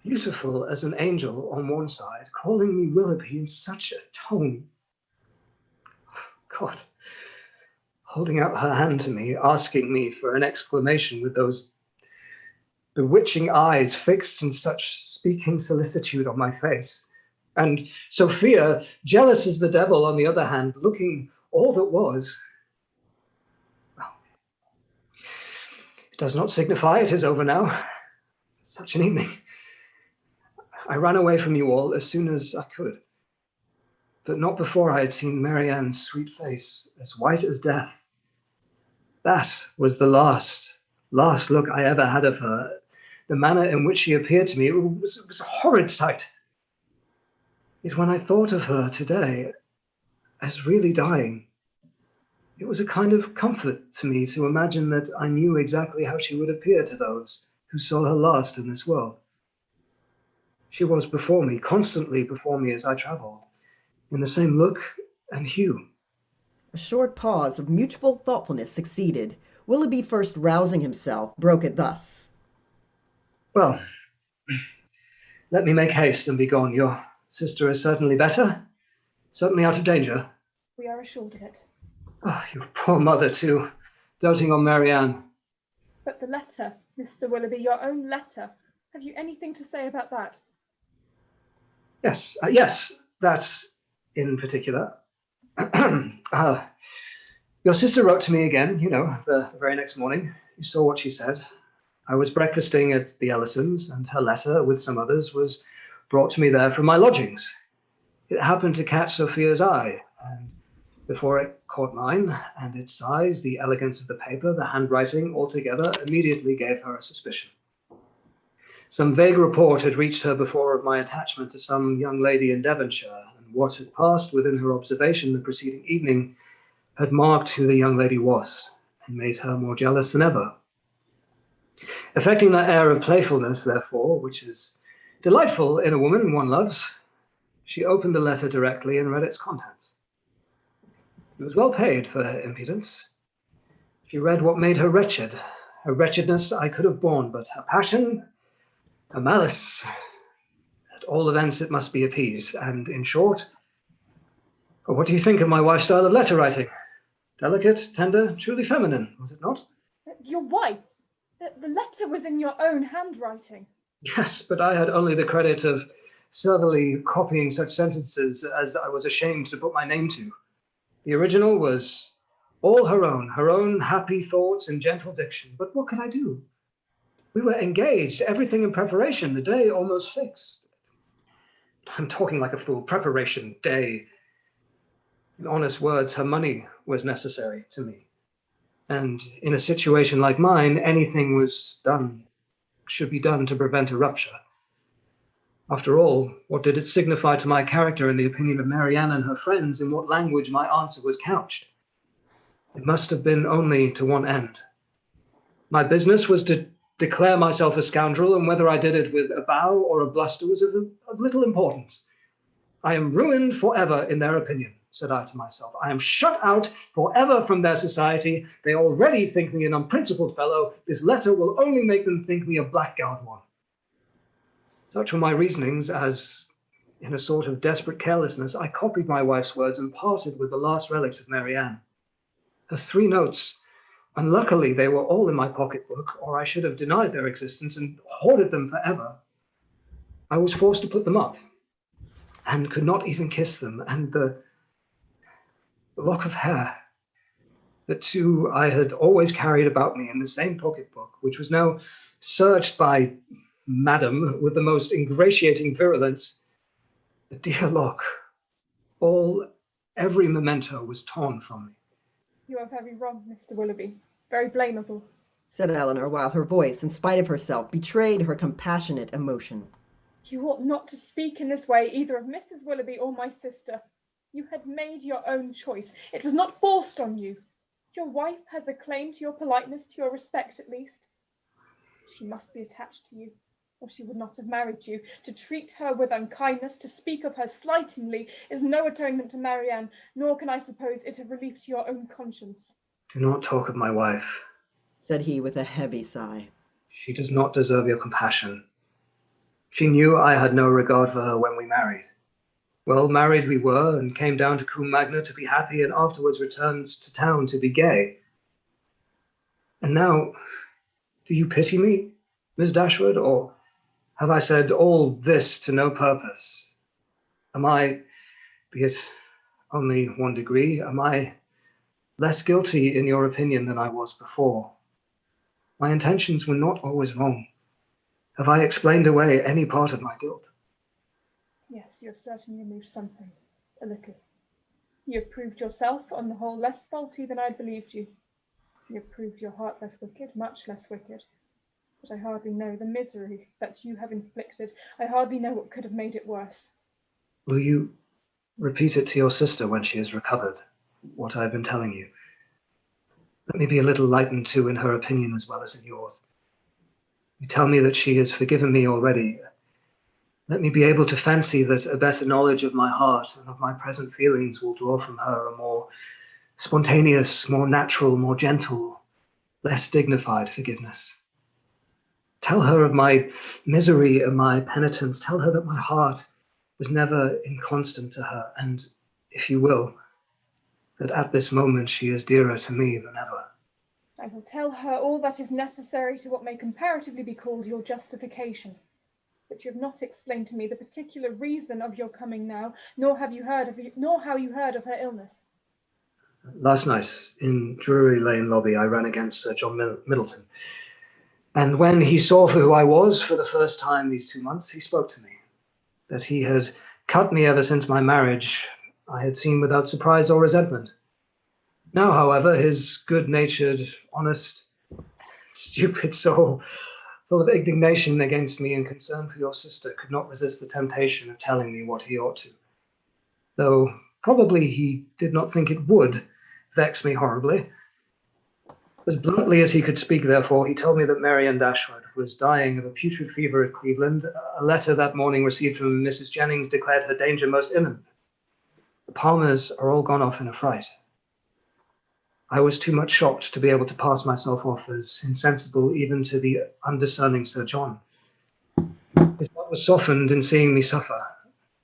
beautiful as an angel on one side, calling me Willoughby in such a tone. God, holding out her hand to me, asking me for an exclamation with those bewitching eyes fixed in such speaking solicitude on my face. And Sophia, jealous as the devil, on the other hand, looking all that was. Well, it does not signify, it is over now. Such an evening. I ran away from you all as soon as I could, but not before I had seen Marianne's sweet face, as white as death. That was the last look I ever had of her. The manner in which she appeared to me, it was a horrid sight. Yet when I thought of her today as really dying, it was a kind of comfort to me to imagine that I knew exactly how she would appear to those who saw her last in this world. She was before me, constantly before me as I traveled, in the same look and hue. A short pause of mutual thoughtfulness succeeded. Willoughby, first rousing himself, broke it thus. Well, let me make haste and be gone. Your sister is certainly better, certainly out of danger. We are assured of it. Oh, your poor mother, too, doting on Marianne. But the letter, Mr. Willoughby, your own letter. Have you anything to say about that? Yes, that in particular. Your sister wrote to me again, the very next morning. You saw what she said. I was breakfasting at the Ellisons, and her letter, with some others, was brought to me there from my lodgings. It happened to catch Sophia's eye, and before it caught mine, and its size, the elegance of the paper, the handwriting, altogether immediately gave her a suspicion. Some vague report had reached her before of my attachment to some young lady in Devonshire, and what had passed within her observation the preceding evening had marked who the young lady was, and made her more jealous than ever. Affecting that air of playfulness, therefore, which is delightful in a woman one loves, she opened the letter directly and read its contents. It was well paid for her impudence. She read what made her wretched. Her wretchedness I could have borne, but her passion, her malice, at all events it must be appeased. And in short, what do you think of my wife's style of letter writing? Delicate, tender, truly feminine, was it not? Your wife? The letter was in your own handwriting. Yes, but I had only the credit of servilely copying such sentences as I was ashamed to put my name to. The original was all her own happy thoughts and gentle diction. But what could I do? We were engaged, everything in preparation, the day almost fixed. I'm talking like a fool. Preparation, day. In honest words, her money was necessary to me. And in a situation like mine, anything should be done to prevent a rupture. After all, what did it signify to my character in the opinion of Marianne and her friends in what language my answer was couched? It must have been only to one end. My business was to declare myself a scoundrel, and whether I did it with a bow or a bluster was of little importance. I am ruined forever in their opinion, said I to myself. I am shut out forever from their society. They already think me an unprincipled fellow. This letter will only make them think me a blackguard one. Such were my reasonings as, in a sort of desperate carelessness, I copied my wife's words and parted with the last relics of Marianne. Her 3 notes, unluckily they were all in my pocketbook, or I should have denied their existence and hoarded them forever. I was forced to put them up, and could not even kiss them, and the lock of hair, the 2 I had always carried about me in the same pocketbook, which was now searched by Madam with the most ingratiating virulence. The dear lock, every memento was torn from me. You are very wrong, Mr. Willoughby. Very blamable, said Eleanor, while her voice, in spite of herself, betrayed her compassionate emotion. You ought not to speak in this way either of Mrs. Willoughby or my sister. You had made your own choice. It was not forced on you. Your wife has a claim to your politeness, to your respect at least. She must be attached to you, or she would not have married you. To treat her with unkindness, to speak of her slightingly, is no atonement to Marianne, nor can I suppose it a relief to your own conscience. Do not talk of my wife, said he with a heavy sigh. She does not deserve your compassion. She knew I had no regard for her when we married. Well, married we were, and came down to Combe Magna to be happy, and afterwards returned to town to be gay. And now, do you pity me? Miss Dashwood, or have I said all this to no purpose? Am I, be it only 1 degree, am I less guilty in your opinion than I was before? My intentions were not always wrong. Have I explained away any part of my guilt? Yes, you have certainly removed something, a little. You have proved yourself, on the whole, less faulty than I had believed you. You have proved your heart less wicked, much less wicked. But I hardly know the misery that you have inflicted. I hardly know what could have made it worse. Will you repeat it to your sister when she has recovered, what I have been telling you? Let me be a little lightened too in her opinion as well as in yours. You tell me that she has forgiven me already. Let me be able to fancy that a better knowledge of my heart and of my present feelings will draw from her a more spontaneous, more natural, more gentle, less dignified forgiveness. Tell her of my misery and my penitence. Tell her that my heart was never inconstant to her, and, if you will, that at this moment she is dearer to me than ever. I will tell her all that is necessary to what may comparatively be called your justification. But you have not explained to me the particular reason of your coming now, nor how you heard of her illness. Last night, in Drury Lane lobby, I ran against Sir John Middleton. And when he saw for who I was for the first time these 2 months, he spoke to me. That he had cut me ever since my marriage, I had seen without surprise or resentment. Now, however, his good-natured, honest, stupid soul, full of indignation against me and concern for your sister, could not resist the temptation of telling me what he ought to. Though probably he did not think it would vex me horribly. As bluntly as he could speak, therefore, he told me that Marianne Dashwood was dying of a putrid fever at Cleveland. A letter that morning received from Mrs. Jennings declared her danger most imminent. The Palmers are all gone off in a fright. I was too much shocked to be able to pass myself off as insensible even to the undiscerning Sir John. His heart was softened in seeing me suffer,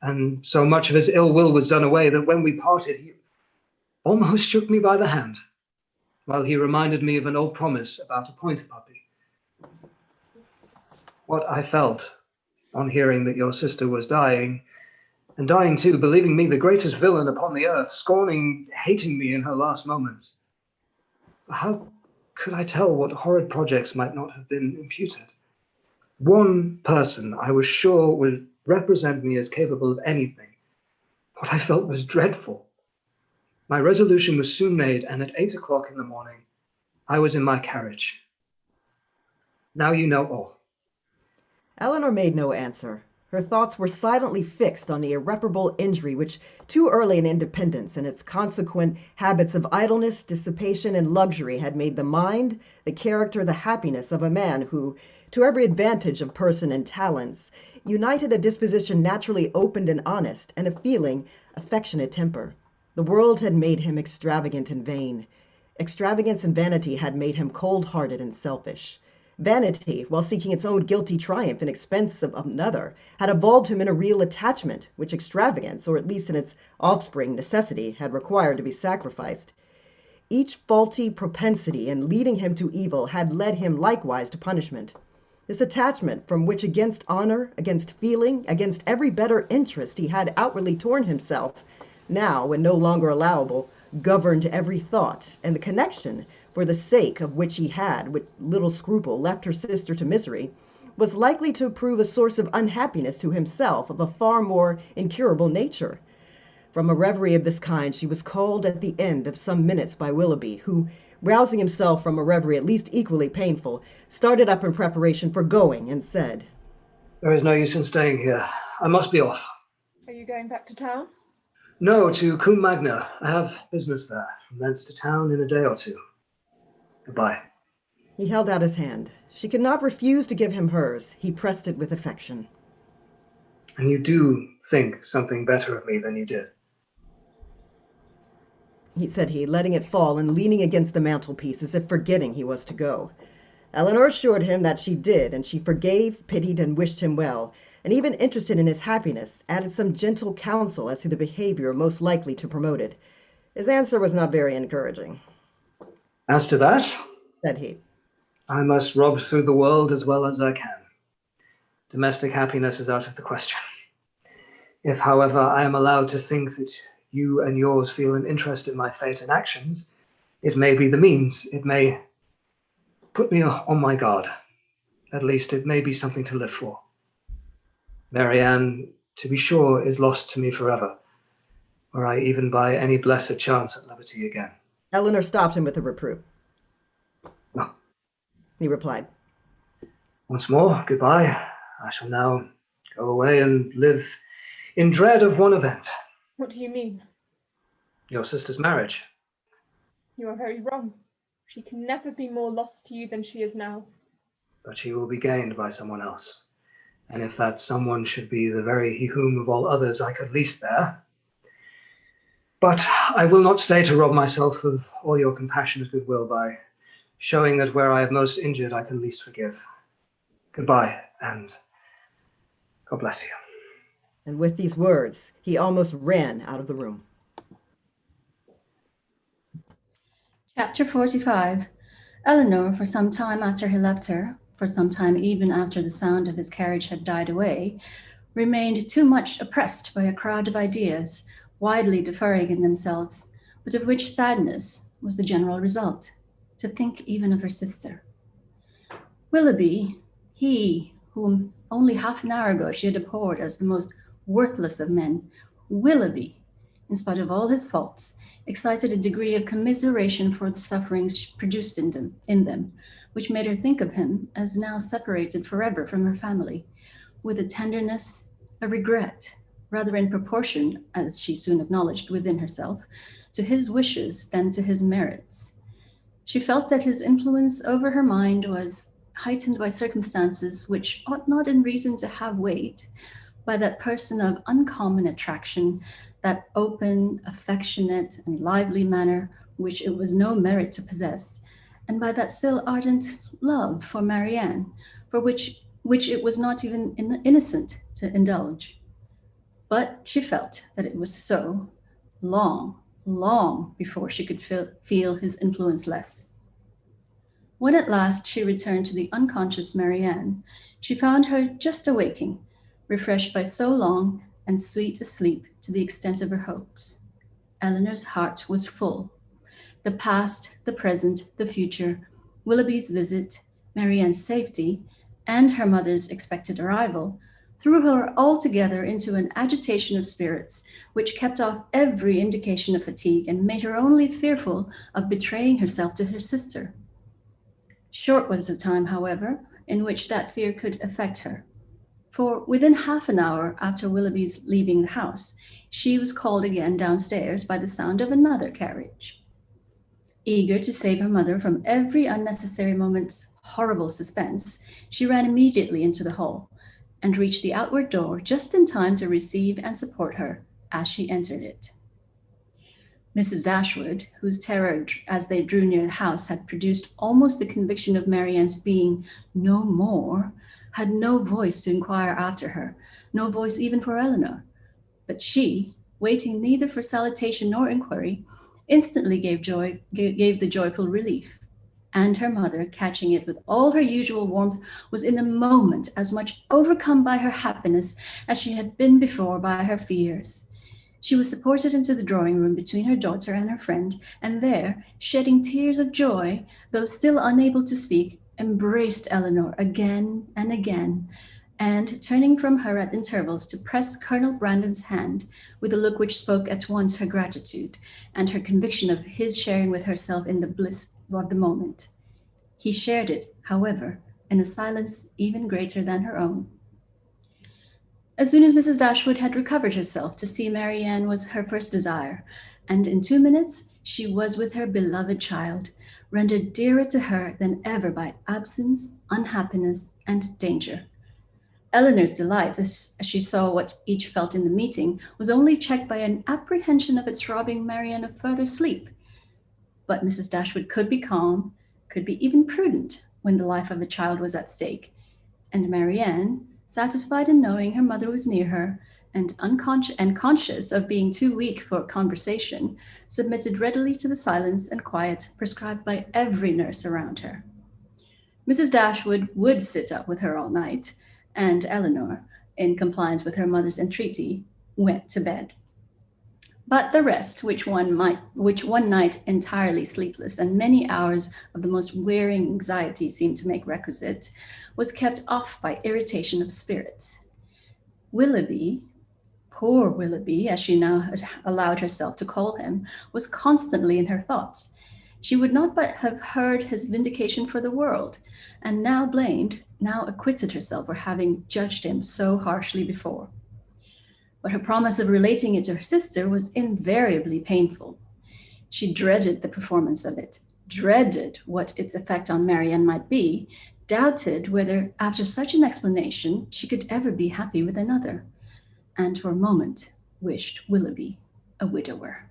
and so much of his ill will was done away that when we parted, he almost shook me by the hand, while he reminded me of an old promise about a pointer puppy. What I felt on hearing that your sister was dying, and dying too, believing me the greatest villain upon the earth, scorning, hating me in her last moments. How could I tell what horrid projects might not have been imputed? One person I was sure would represent me as capable of anything. What I felt was dreadful. My resolution was soon made, and at 8 o'clock in the morning, I was in my carriage. Now you know all. Eleanor made no answer. Her thoughts were silently fixed on the irreparable injury which too early an independence and its consequent habits of idleness, dissipation, and luxury had made the mind, the character, the happiness of a man who, to every advantage of person and talents, united a disposition naturally open and honest, and a feeling, affectionate temper. The world had made him extravagant and vain. Extravagance and vanity had made him cold-hearted and selfish. Vanity, while seeking its own guilty triumph in expense of another, had evolved him in a real attachment, which extravagance, or at least in its offspring, necessity, had required to be sacrificed. Each faulty propensity in leading him to evil had led him likewise to punishment. This attachment, from which against honor, against feeling, against every better interest he had outwardly torn himself, now, when no longer allowable, governed every thought, and the connection, for the sake of which he had, with little scruple, left her sister to misery, was likely to prove a source of unhappiness to himself of a far more incurable nature. From a reverie of this kind she was called at the end of some minutes by Willoughby, who, rousing himself from a reverie at least equally painful, started up in preparation for going, and said, There is no use in staying here. I must be off. Are you going back to town? No, to Combe Magna. I have business there. From thence to town in a day or two. Goodbye. He held out his hand. She could not refuse to give him hers. He pressed it with affection. And you do think something better of me than you did? Said he, letting it fall and leaning against the mantelpiece as if forgetting he was to go. Eleanor assured him that she did, and she forgave, pitied, and wished him well, and even interested in his happiness, added some gentle counsel as to the behavior most likely to promote it. His answer was not very encouraging. As to that, said he, I must rob through the world as well as I can. Domestic happiness is out of the question. If, however, I am allowed to think that you and yours feel an interest in my fate and actions, it may be the means. It may put me on my guard. At least it may be something to live for. Marianne, to be sure, is lost to me forever, were I even by any blessed chance at liberty again. Eleanor stopped him with a reproof. No. He replied, Once more, goodbye. I shall now go away and live in dread of one event. What do you mean? Your sister's marriage. You are very wrong. She can never be more lost to you than she is now. But she will be gained by someone else. And if that someone should be the very he whom of all others I could least bear. But I will not stay to rob myself of all your compassionate goodwill by showing that where I have most injured I can least forgive. Goodbye, and God bless you. and with these words, he almost ran out of the room. Chapter 45. Eleanor, for some time after he left her, for some time even after the sound of his carriage had died away, remained too much oppressed by a crowd of ideas, widely differing in themselves, but of which sadness was the general result, to think even of her sister. Willoughby, he whom only half an hour ago she had abhorred as the most worthless of men, Willoughby, in spite of all his faults, excited a degree of commiseration for the sufferings produced in them, which made her think of him as now separated forever from her family, with a tenderness, a regret, rather in proportion, as she soon acknowledged within herself, to his wishes than to his merits. She felt that his influence over her mind was heightened by circumstances which ought not in reason to have weight, by that person of uncommon attraction, that open, affectionate, and lively manner which it was no merit to possess, and by that still ardent love for Marianne, for which it was not even innocent to indulge. But she felt that it was so long before she could feel his influence less. When at last she returned to the unconscious Marianne, she found her just awaking, refreshed by so long and sweet a sleep to the extent of her hopes. Eleanor's heart was full. The past, the present, the future, Willoughby's visit, Marianne's safety, and her mother's expected arrival threw her altogether into an agitation of spirits which kept off every indication of fatigue and made her only fearful of betraying herself to her sister. Short was the time, however, in which that fear could affect her. For within half an hour after Willoughby's leaving the house, she was called again downstairs by the sound of another carriage. Eager to save her mother from every unnecessary moment's horrible suspense, she ran immediately into the hall and reached the outward door just in time to receive and support her as she entered it. Mrs. Dashwood, whose terror as they drew near the house had produced almost the conviction of Marianne's being no more, had no voice to inquire after her, no voice even for Eleanor. But she, waiting neither for salutation nor inquiry, instantly gave the joyful relief. And her mother, catching it with all her usual warmth, was in a moment as much overcome by her happiness as she had been before by her fears. She was supported into the drawing room between her daughter and her friend, and there, shedding tears of joy, though still unable to speak, embraced Eleanor again and again, and turning from her at intervals to press Colonel Brandon's hand with a look which spoke at once her gratitude and her conviction of his sharing with herself in the bliss of the moment. He shared it, however, in a silence even greater than her own. As soon as Mrs. Dashwood had recovered herself, to see Marianne was her first desire, and in 2 minutes she was with her beloved child, rendered dearer to her than ever by absence, unhappiness, and danger. Eleanor's delight, as she saw what each felt in the meeting, was only checked by an apprehension of its robbing Marianne of further sleep. But Mrs. Dashwood could be calm, could be even prudent, when the life of a child was at stake, and Marianne, satisfied in knowing her mother was near her, and conscious of being too weak for conversation, submitted readily to the silence and quiet prescribed by every nurse around her. Mrs. Dashwood would sit up with her all night, and Eleanor, in compliance with her mother's entreaty, went to bed. But the rest, which one night entirely sleepless and many hours of the most wearing anxiety seemed to make requisite, was kept off by irritation of spirit. Willoughby, poor Willoughby, as she now allowed herself to call him, was constantly in her thoughts. She would not but have heard his vindication for the world, and now blamed, now acquitted herself for having judged him so harshly before. But her promise of relating it to her sister was invariably painful. She dreaded the performance of it, dreaded what its effect on Marianne might be, doubted whether, after such an explanation, she could ever be happy with another, and for a moment wished Willoughby a widower.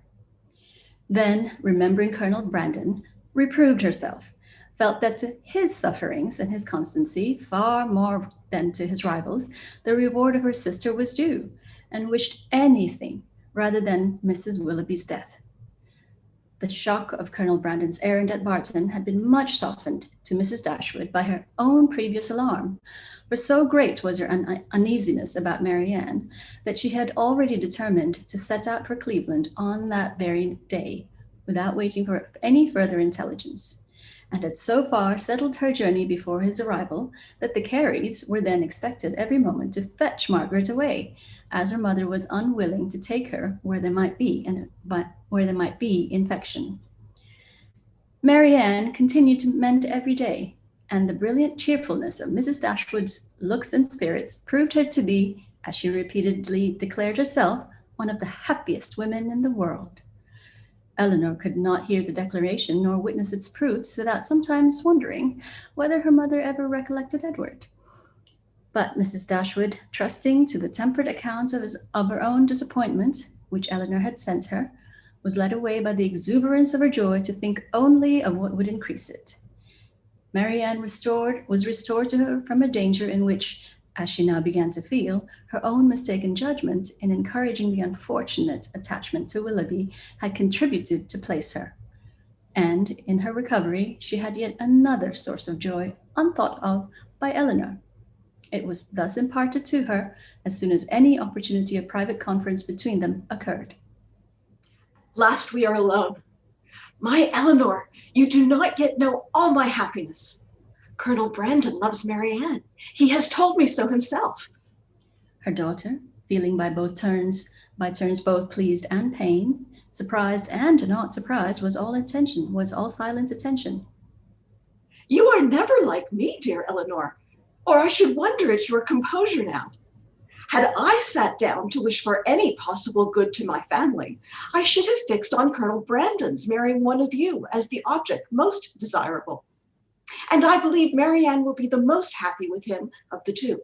Then, remembering Colonel Brandon, reproved herself, felt that to his sufferings and his constancy, far more than to his rivals, the reward of her sister was due, and wished anything rather than Mrs. Willoughby's death. The shock of Colonel Brandon's errand at Barton had been much softened to Mrs. Dashwood by her own previous alarm, for so great was her uneasiness about Marianne that she had already determined to set out for Cleveland on that very day, without waiting for any further intelligence, and had so far settled her journey before his arrival that the Careys were then expected every moment to fetch Margaret away, as her mother was unwilling to take her where there might be infection. Marianne continued to mend every day, and the brilliant cheerfulness of Mrs. Dashwood's looks and spirits proved her to be, as she repeatedly declared herself, one of the happiest women in the world. Eleanor could not hear the declaration nor witness its proofs without sometimes wondering whether her mother ever recollected Edward. But Mrs. Dashwood, trusting to the tempered account of her own disappointment, which Eleanor had sent her, was led away by the exuberance of her joy to think only of what would increase it. Marianne was restored to her from a danger in which, as she now began to feel, her own mistaken judgment in encouraging the unfortunate attachment to Willoughby had contributed to place her. And in her recovery, she had yet another source of joy unthought of by Eleanor. It was thus imparted to her as soon as any opportunity of private conference between them occurred. Last we are alone. My Eleanor, you do not yet know all my happiness. Colonel Brandon loves Marianne. He has told me so himself. Her daughter, feeling by turns both pleased and pain, surprised and not surprised, was all silent attention. You are never like me, dear Eleanor, or I should wonder at your composure now. Had I sat down to wish for any possible good to my family, I should have fixed on Colonel Brandon's marrying one of you as the object most desirable. And I believe Marianne will be the most happy with him of the two.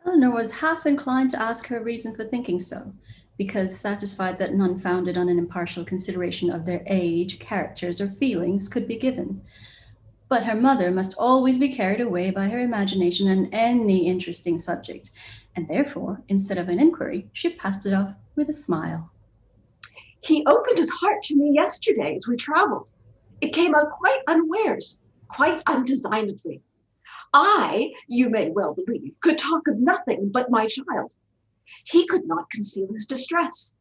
Eleanor was half inclined to ask her reason for thinking so, because satisfied that none founded on an impartial consideration of their age, characters, or feelings could be given. But her mother must always be carried away by her imagination on any interesting subject, and therefore, instead of an inquiry, she passed it off with a smile. He opened his heart to me yesterday as we traveled. It came out quite unawares, quite undesignedly. I, you may well believe, could talk of nothing but my child. He could not conceal his distress.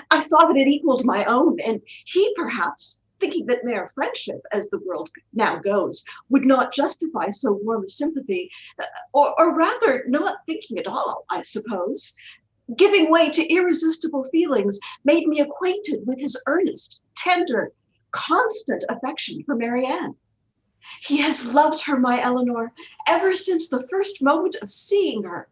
I saw that it equaled my own, and he perhaps, thinking that mere friendship, as the world now goes, would not justify so warm a sympathy, or rather not thinking at all, I suppose, giving way to irresistible feelings, made me acquainted with his earnest, tender, constant affection for Marianne. He has loved her, my Eleanor, ever since the first moment of seeing her.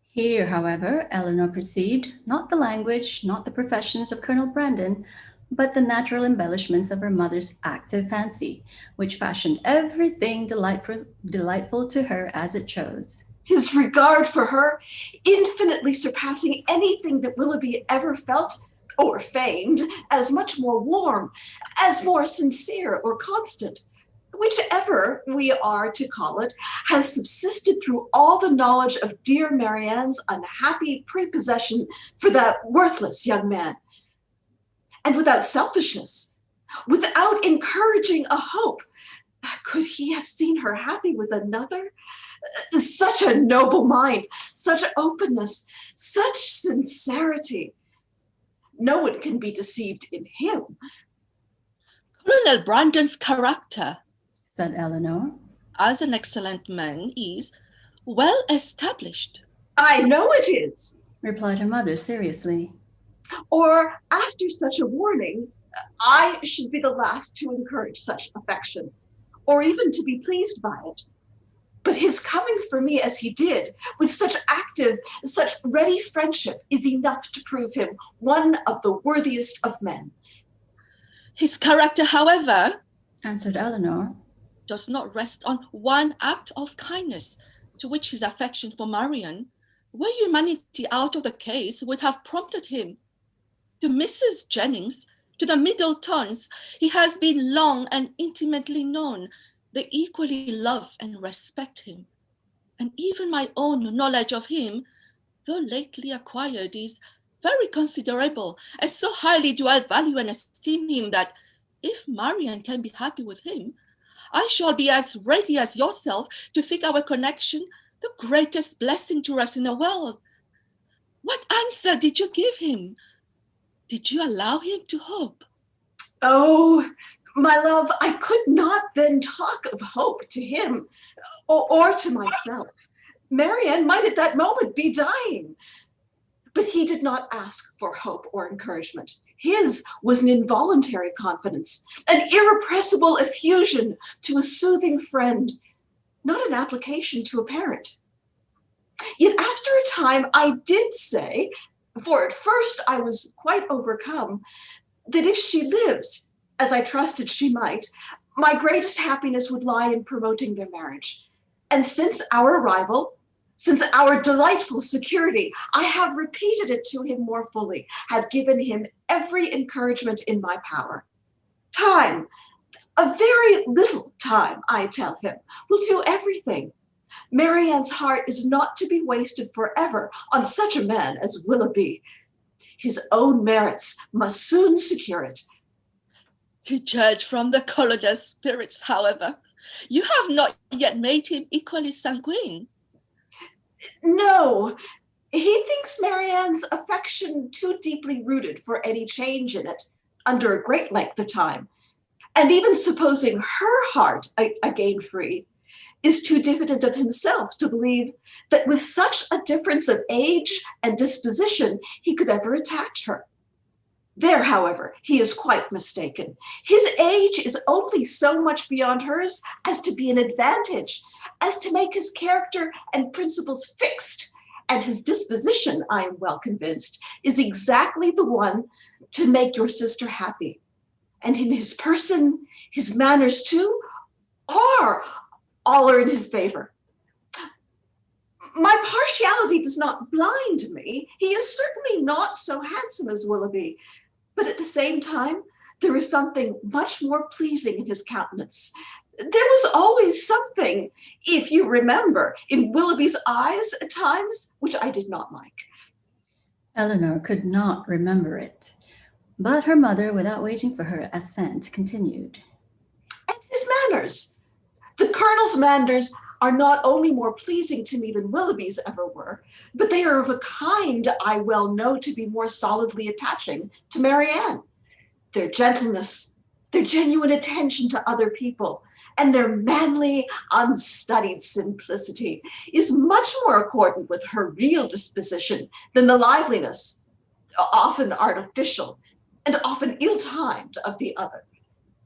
Here, however, Eleanor perceived not the language, not the professions of Colonel Brandon, but the natural embellishments of her mother's active fancy, which fashioned everything delightful to her as it chose. His regard for her, infinitely surpassing anything that Willoughby ever felt or feigned, as much more warm, as more sincere or constant, whichever we are to call it, has subsisted through all the knowledge of dear Marianne's unhappy prepossession for that worthless young man. And without selfishness, without encouraging a hope, Could he have seen her happy with another? Such a noble mind, such openness, such sincerity. No one can be deceived in him. Colonel Brandon's character, said Eleanor, as an excellent man, is well established. I know it is, replied her mother seriously. Or after such a warning, I should be the last to encourage such affection, or even to be pleased by it. But his coming for me as he did, with such active, such ready friendship, is enough to prove him one of the worthiest of men. His character, however, answered Eleanor, does not rest on one act of kindness, to which his affection for Marian, were humanity out of the case, would have prompted him. To Mrs. Jennings, to the Middletons, he has been long and intimately known. They equally love and respect him. And even my own knowledge of him, though lately acquired, is very considerable, and so highly do I value and esteem him that if Marian can be happy with him, I shall be as ready as yourself to think our connection the greatest blessing to us in the world. What answer did you give him? Did you allow him to hope? Oh, my love, I could not then talk of hope to him or to myself. Marian might at that moment be dying. But he did not ask for hope or encouragement. His was an involuntary confidence, an irrepressible effusion to a soothing friend, not an application to a parent. Yet after a time I did say, for at first I was quite overcome, that if she lived, as I trusted she might, my greatest happiness would lie in promoting their marriage. And since our arrival, since our delightful security, I have repeated it to him more fully, have given him every encouragement in my power. Time, a very little time, I tell him, will do everything. Marianne's heart is not to be wasted forever on such a man as Willoughby. His own merits must soon secure it. To judge from the colorless spirits, however, you have not yet made him equally sanguine. No, he thinks Marianne's affection too deeply rooted for any change in it under a great length of time. And even supposing her heart again free, is too diffident of himself to believe that with such a difference of age and disposition, he could ever attach her. There, however, he is quite mistaken. His age is only so much beyond hers as to be an advantage, as to make his character and principles fixed, and his disposition, I am well convinced, is exactly the one to make your sister happy. And in his person, his manners too, all are in his favor. My partiality does not blind me. He is certainly not so handsome as Willoughby, but at the same time, there is something much more pleasing in his countenance. There was always something, if you remember, in Willoughby's eyes at times, which I did not like. Eleanor could not remember it, but her mother, without waiting for her assent, continued. And his manners. The Colonel's manners are not only more pleasing to me than Willoughby's ever were, but they are of a kind I well know to be more solidly attaching to Marianne. Their gentleness, their genuine attention to other people, and their manly, unstudied simplicity is much more accordant with her real disposition than the liveliness, often artificial and often ill-timed, of the other.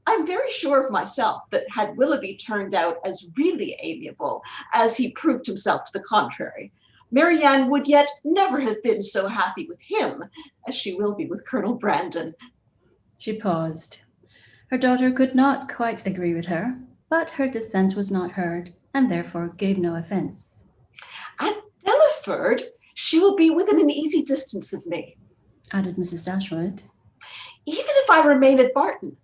I'm very sure of myself that had Willoughby turned out as really amiable as he proved himself to the contrary, Marianne would yet never have been so happy with him as she will be with Colonel Brandon. She paused. Her daughter could not quite agree with her, but her dissent was not heard, and therefore gave no offence. At Delaford, she will be within an easy distance of me, added Mrs. Dashwood. Even if I remain at Barton,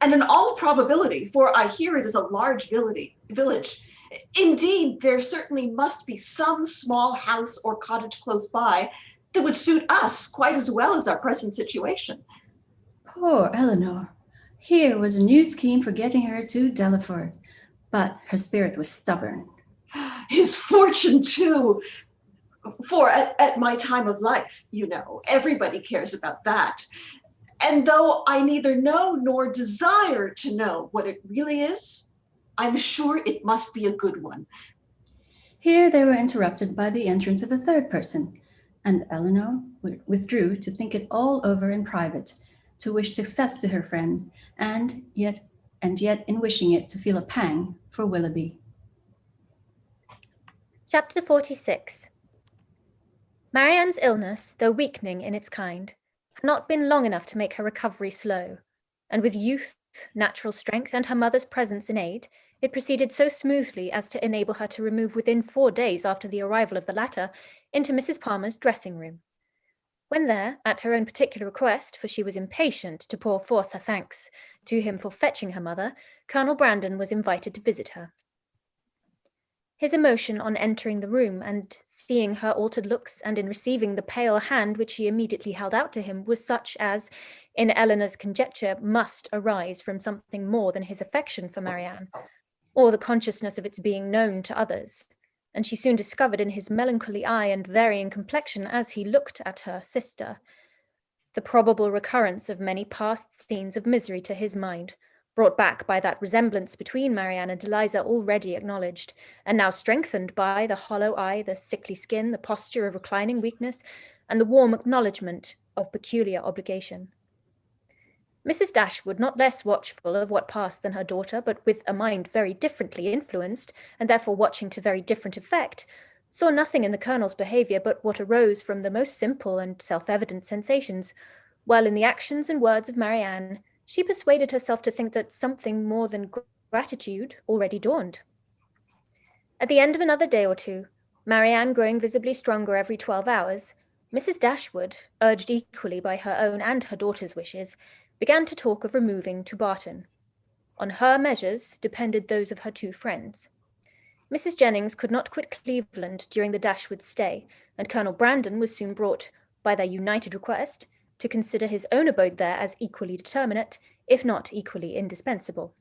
and in all probability, for I hear it is a large village. Indeed, there certainly must be some small house or cottage close by that would suit us quite as well as our present situation. Poor Eleanor! Here was a new scheme for getting her to Delaford, but her spirit was stubborn. His fortune, too. For at my time of life, you know, everybody cares about that. And though I neither know nor desire to know what it really is, I'm sure it must be a good one. Here they were interrupted by the entrance of a third person, and Eleanor withdrew to think it all over in private, to wish success to her friend, and yet in wishing it to feel a pang for Willoughby. Chapter 46. Marianne's illness, though weakening in its kind, had not been long enough to make her recovery slow, and with youth, natural strength, and her mother's presence in aid, it proceeded so smoothly as to enable her to remove within 4 days after the arrival of the latter into Mrs. Palmer's dressing room. When there, at her own particular request, for she was impatient to pour forth her thanks to him for fetching her mother, Colonel Brandon was invited to visit her. His emotion on entering the room and seeing her altered looks and in receiving the pale hand which she immediately held out to him was such as, in Eleanor's conjecture, must arise from something more than his affection for Marianne, or the consciousness of its being known to others, and she soon discovered in his melancholy eye and varying complexion as he looked at her sister the probable recurrence of many past scenes of misery to his mind, brought back by that resemblance between Marianne and Eliza already acknowledged, and now strengthened by the hollow eye, the sickly skin, the posture of reclining weakness, and the warm acknowledgment of peculiar obligation. Mrs. Dashwood, not less watchful of what passed than her daughter, but with a mind very differently influenced, and therefore watching to very different effect, saw nothing in the Colonel's behaviour but what arose from the most simple and self-evident sensations, while in the actions and words of Marianne, she persuaded herself to think that something more than gratitude already dawned. At the end of another day or two, Marianne growing visibly stronger every 12 hours, Mrs. Dashwood, urged equally by her own and her daughter's wishes, began to talk of removing to Barton. On her measures depended those of her two friends. Mrs. Jennings could not quit Cleveland during the Dashwoods' stay, and Colonel Brandon was soon brought, by their united request, to consider his own abode there as equally determinate, if not equally indispensable.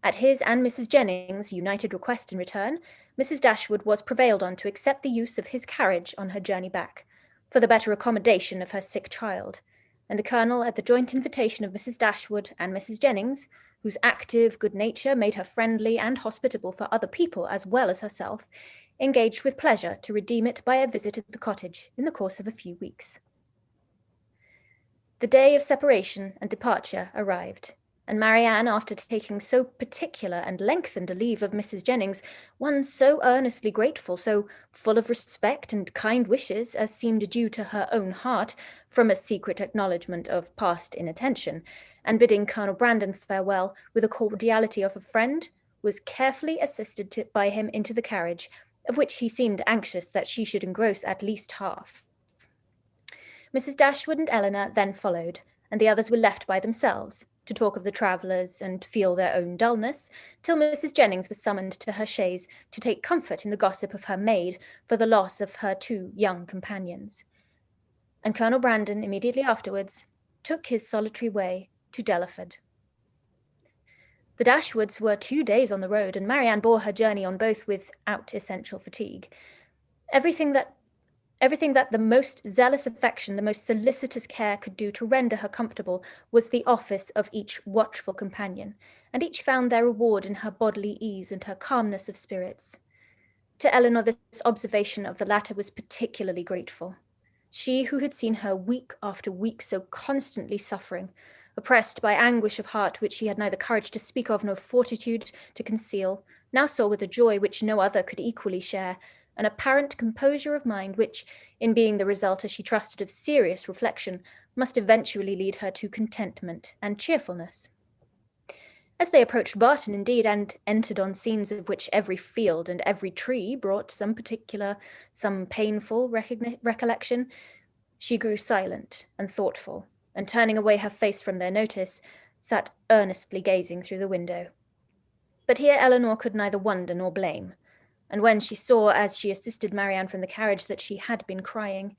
At his and Mrs. Jennings' united request in return, Mrs. Dashwood was prevailed on to accept the use of his carriage on her journey back, for the better accommodation of her sick child, and the Colonel, at the joint invitation of Mrs. Dashwood and Mrs. Jennings, whose active good nature made her friendly and hospitable for other people as well as herself, engaged with pleasure to redeem it by a visit at the cottage in the course of a few weeks. The day of separation and departure arrived, and Marianne, after taking so particular and lengthened a leave of Mrs. Jennings, one so earnestly grateful, so full of respect and kind wishes as seemed due to her own heart, from a secret acknowledgment of past inattention, and bidding Colonel Brandon farewell with the cordiality of a friend, was carefully assisted by him into the carriage, of which he seemed anxious that she should engross at least half. Mrs. Dashwood and Eleanor then followed, and the others were left by themselves, to talk of the travellers and feel their own dullness, till Mrs. Jennings was summoned to her chaise to take comfort in the gossip of her maid for the loss of her two young companions. And Colonel Brandon immediately afterwards took his solitary way to Delaford. The Dashwoods were 2 days on the road, and Marianne bore her journey on both without essential fatigue. Everything that the most zealous affection, the most solicitous care could do to render her comfortable was the office of each watchful companion, and each found their reward in her bodily ease and her calmness of spirits. To Eleanor this observation of the latter was particularly grateful. She who had seen her week after week so constantly suffering, oppressed by anguish of heart which she had neither courage to speak of nor fortitude to conceal, now saw with a joy which no other could equally share, an apparent composure of mind which, in being the result, as she trusted, of serious reflection, must eventually lead her to contentment and cheerfulness. As they approached Barton, indeed, and entered on scenes of which every field and every tree brought some particular, some painful recollection, she grew silent and thoughtful, and turning away her face from their notice, sat earnestly gazing through the window. But here Eleanor could neither wonder nor blame, and when she saw, as she assisted Marianne from the carriage, that she had been crying,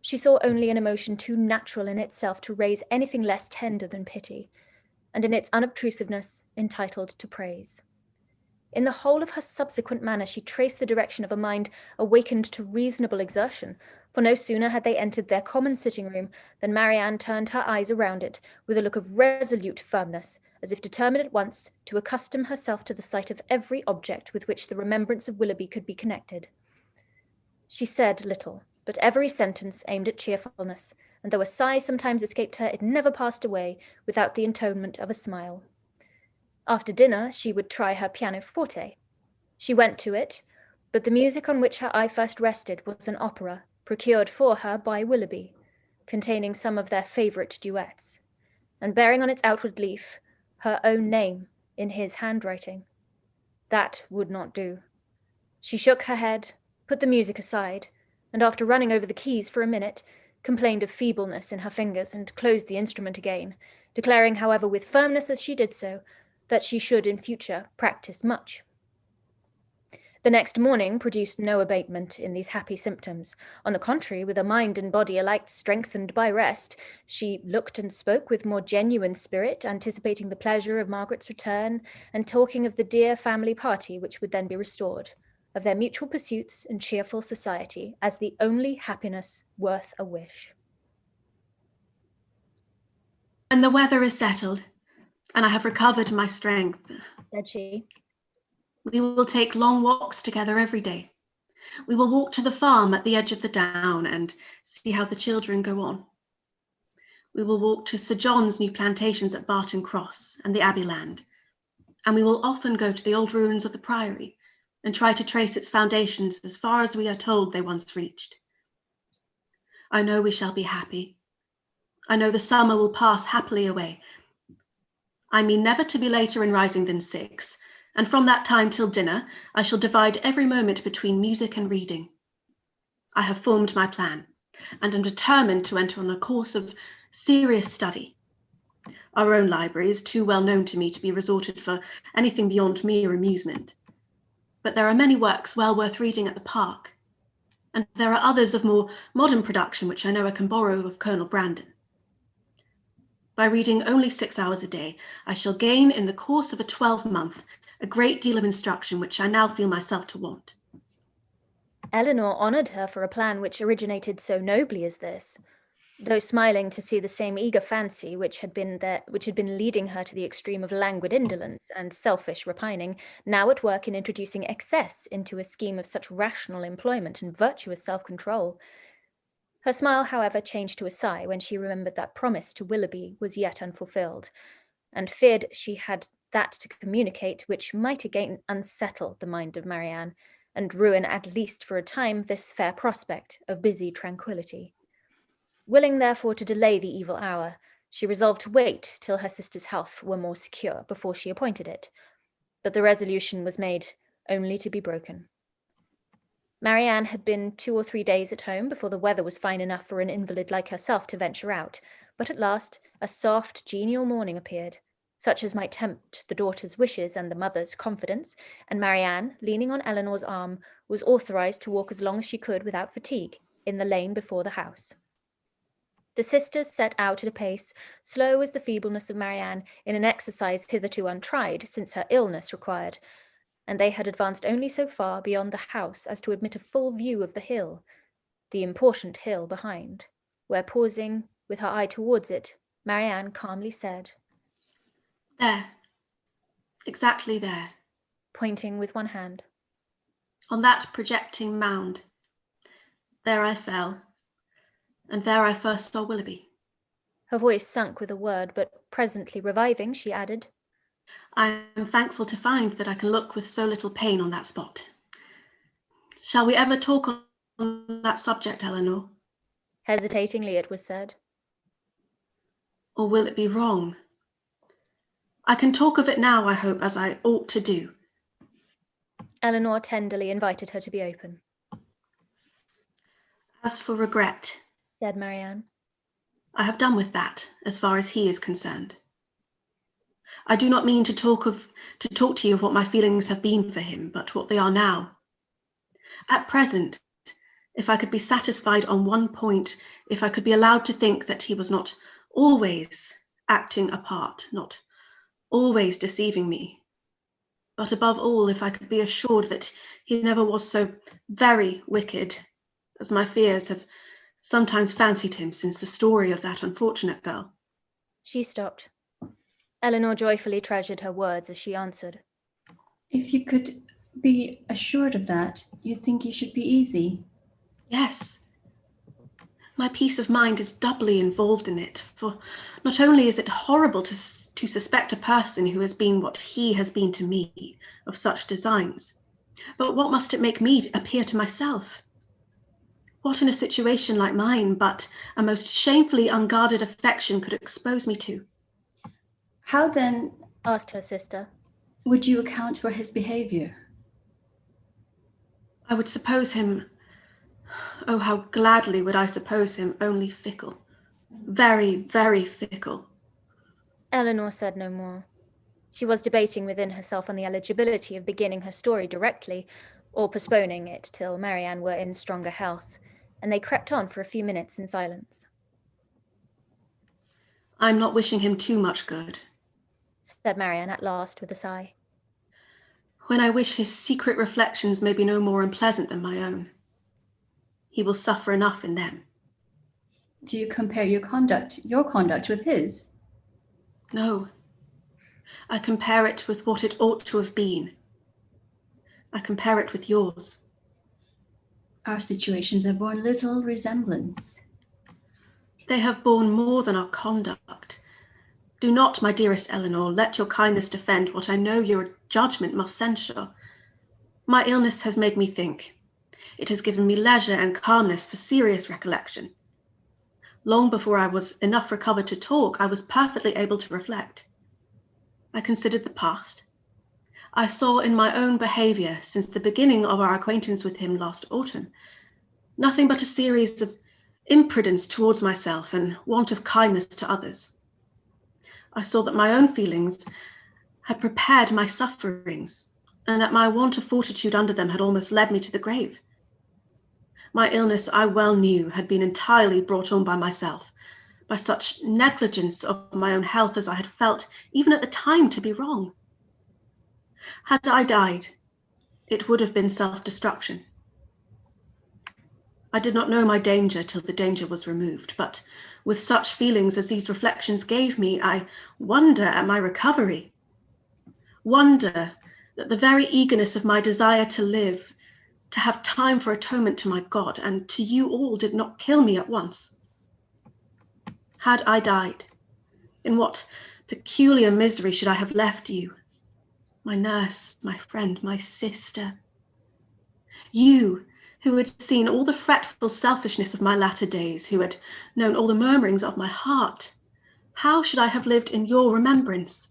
she saw only an emotion too natural in itself to raise anything less tender than pity, and in its unobtrusiveness entitled to praise. In the whole of her subsequent manner she traced the direction of a mind awakened to reasonable exertion, for no sooner had they entered their common sitting-room than Marianne turned her eyes around it with a look of resolute firmness, as if determined at once to accustom herself to the sight of every object with which the remembrance of Willoughby could be connected. She said little, but every sentence aimed at cheerfulness, and though a sigh sometimes escaped her, it never passed away without the intonement of a smile. After dinner, she would try her pianoforte. She went to it, but the music on which her eye first rested was an opera procured for her by Willoughby, containing some of their favourite duets, and bearing on its outward leaf her own name in his handwriting. That would not do. She shook her head, put the music aside, and after running over the keys for a minute, complained of feebleness in her fingers and closed the instrument again, declaring, however, with firmness as she did so, that she should in future practice much. The next morning produced no abatement in these happy symptoms. On the contrary, with a mind and body alike strengthened by rest, she looked and spoke with more genuine spirit, anticipating the pleasure of Margaret's return, and talking of the dear family party which would then be restored, of their mutual pursuits and cheerful society, as the only happiness worth a wish. "And the weather is settled, and I have recovered my strength," said she. "We will take long walks together every day. We will walk to the farm at the edge of the down and see how the children go on. We will walk to Sir John's new plantations at Barton Cross and the Abbey land, and we will often go to the old ruins of the Priory and try to trace its foundations as far as we are told they once reached. I know we shall be happy. I know the summer will pass happily away. I mean never to be later in rising than 6, and from that time till dinner, I shall divide every moment between music and reading. I have formed my plan, and am determined to enter on a course of serious study. Our own library is too well known to me to be resorted for anything beyond mere amusement. But there are many works well worth reading at the park, and there are others of more modern production which I know I can borrow of Colonel Brandon. By reading only 6 hours a day, I shall gain in the course of a 12-month a great deal of instruction which I now feel myself to want." Eleanor honoured her for a plan which originated so nobly as this, though smiling to see the same eager fancy which had been leading her to the extreme of languid indolence and selfish repining, now at work in introducing excess into a scheme of such rational employment and virtuous self-control. Her smile, however, changed to a sigh when she remembered that promise to Willoughby was yet unfulfilled, and feared she had that to communicate which might again unsettle the mind of Marianne, and ruin at least for a time this fair prospect of busy tranquillity. Willing therefore to delay the evil hour, she resolved to wait till her sister's health were more secure before she appointed it, but the resolution was made only to be broken. Marianne had been 2 or 3 days at home before the weather was fine enough for an invalid like herself to venture out, but at last a soft, genial morning appeared, such as might tempt the daughter's wishes and the mother's confidence, and Marianne, leaning on Eleanor's arm, was authorized to walk as long as she could without fatigue in the lane before the house. The sisters set out at a pace, slow as the feebleness of Marianne, in an exercise hitherto untried since her illness required, and they had advanced only so far beyond the house as to admit a full view of the hill, the important hill behind, where, pausing with her eye towards it, Marianne calmly said, "There, exactly there, pointing with one hand, on that projecting mound. There I fell, and there I first saw Willoughby." Her voice sunk with a word, but presently reviving, she added, "I am thankful to find that I can look with so little pain on that spot. Shall we ever talk on that subject, Eleanor?" Hesitatingly it was said. "Or will it be wrong? I can talk of it now, I hope, as I ought to do." Eleanor tenderly invited her to be open. "As for regret," said Marianne, "I have done with that, as far as he is concerned. I do not mean to talk to you of what my feelings have been for him, but what they are now. At present, if I could be satisfied on one point, if I could be allowed to think that he was not always acting a part, not always deceiving me. But above all, if I could be assured that he never was so very wicked, as my fears have sometimes fancied him since the story of that unfortunate girl. She stopped. Eleanor joyfully treasured her words as she answered. If you could be assured of that, you think you should be easy? Yes. My peace of mind is doubly involved in it, for not only is it horrible to suspect a person who has been what he has been to me of such designs, but what must it make me appear to myself? What in a situation like mine but a most shamefully unguarded affection could expose me to? How then, asked her sister, would you account for his behavior? I would suppose him, oh, how gladly would I suppose him only fickle. Very, very fickle. Eleanor said no more. She was debating within herself on the eligibility of beginning her story directly, or postponing it till Marianne were in stronger health, and they crept on for a few minutes in silence. I'm not wishing him too much good, said Marianne at last with a sigh. When I wish his secret reflections may be no more unpleasant than my own. He will suffer enough in them. Do you compare your conduct with his? No. I compare it with what it ought to have been. I compare it with yours. Our situations have borne little resemblance. They have borne more than our conduct. Do not, my dearest Eleanor, let your kindness defend what I know your judgment must censure. My illness has made me think. It has given me leisure and calmness for serious recollection. Long before I was enough recovered to talk, I was perfectly able to reflect. I considered the past. I saw in my own behaviour since the beginning of our acquaintance with him last autumn nothing but a series of imprudence towards myself and want of kindness to others. I saw that my own feelings had prepared my sufferings, and that my want of fortitude under them had almost led me to the grave. My illness, I well knew, had been entirely brought on by myself, by such negligence of my own health as I had felt, even at the time, to be wrong. Had I died, it would have been self-destruction. I did not know my danger till the danger was removed, but with such feelings as these reflections gave me, I wonder at my recovery. Wonder that the very eagerness of my desire to live, to have time for atonement to my God and to you all, did not kill me at once. Had I died, in what peculiar misery should I have left you, my nurse, my friend, my sister? You, who had seen all the fretful selfishness of my latter days, who had known all the murmurings of my heart, how should I have lived in your remembrance?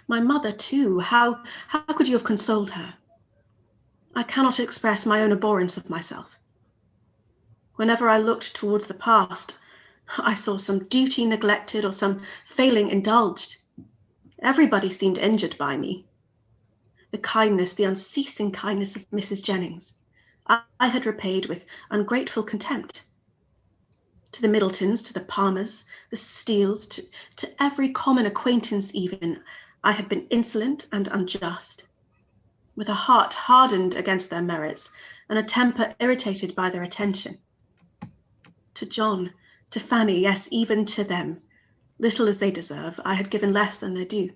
My mother, too, how could you have consoled her? I cannot express my own abhorrence of myself. Whenever I looked towards the past, I saw some duty neglected or some failing indulged. Everybody seemed injured by me. The kindness, the unceasing kindness of Mrs. Jennings, I had repaid with ungrateful contempt. To the Middletons, to the Palmers, the Steeles, to every common acquaintance even, I had been insolent and unjust, with a heart hardened against their merits and a temper irritated by their attention. To John, to Fanny, yes, even to them, little as they deserve, I had given less than their due.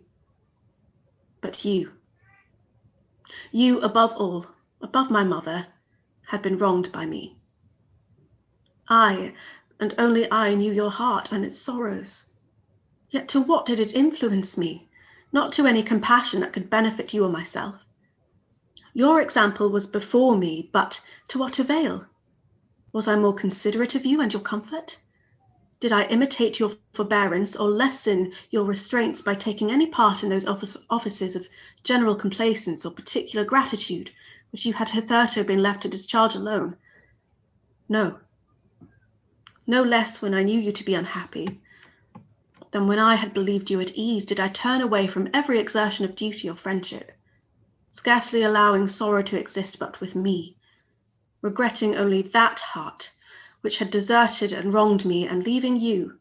But you above all, above my mother, had been wronged by me. I, and only I, knew your heart and its sorrows. Yet to what did it influence me? Not to any compassion that could benefit you or myself. Your example was before me, but to what avail? Was I more considerate of you and your comfort? Did I imitate your forbearance or lessen your restraints by taking any part in those offices of general complaisance or particular gratitude which you had hitherto been left to discharge alone? No. No less when I knew you to be unhappy than when I had believed you at ease did I turn away from every exertion of duty or friendship, scarcely allowing sorrow to exist but with me, regretting only that heart which had deserted and wronged me, and leaving you,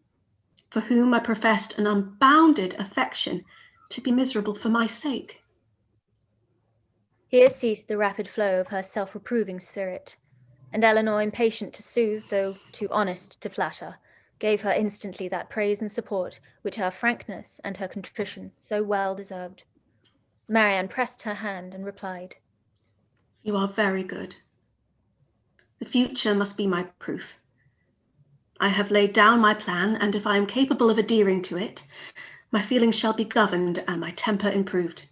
for whom I professed an unbounded affection, to be miserable for my sake. Here ceased the rapid flow of her self-reproving spirit, and Eleanor, impatient to soothe, though too honest to flatter, gave her instantly that praise and support which her frankness and her contrition so well deserved. Marianne pressed her hand and replied, You are very good. The future must be my proof. I have laid down my plan, and if I am capable of adhering to it, my feelings shall be governed and my temper improved.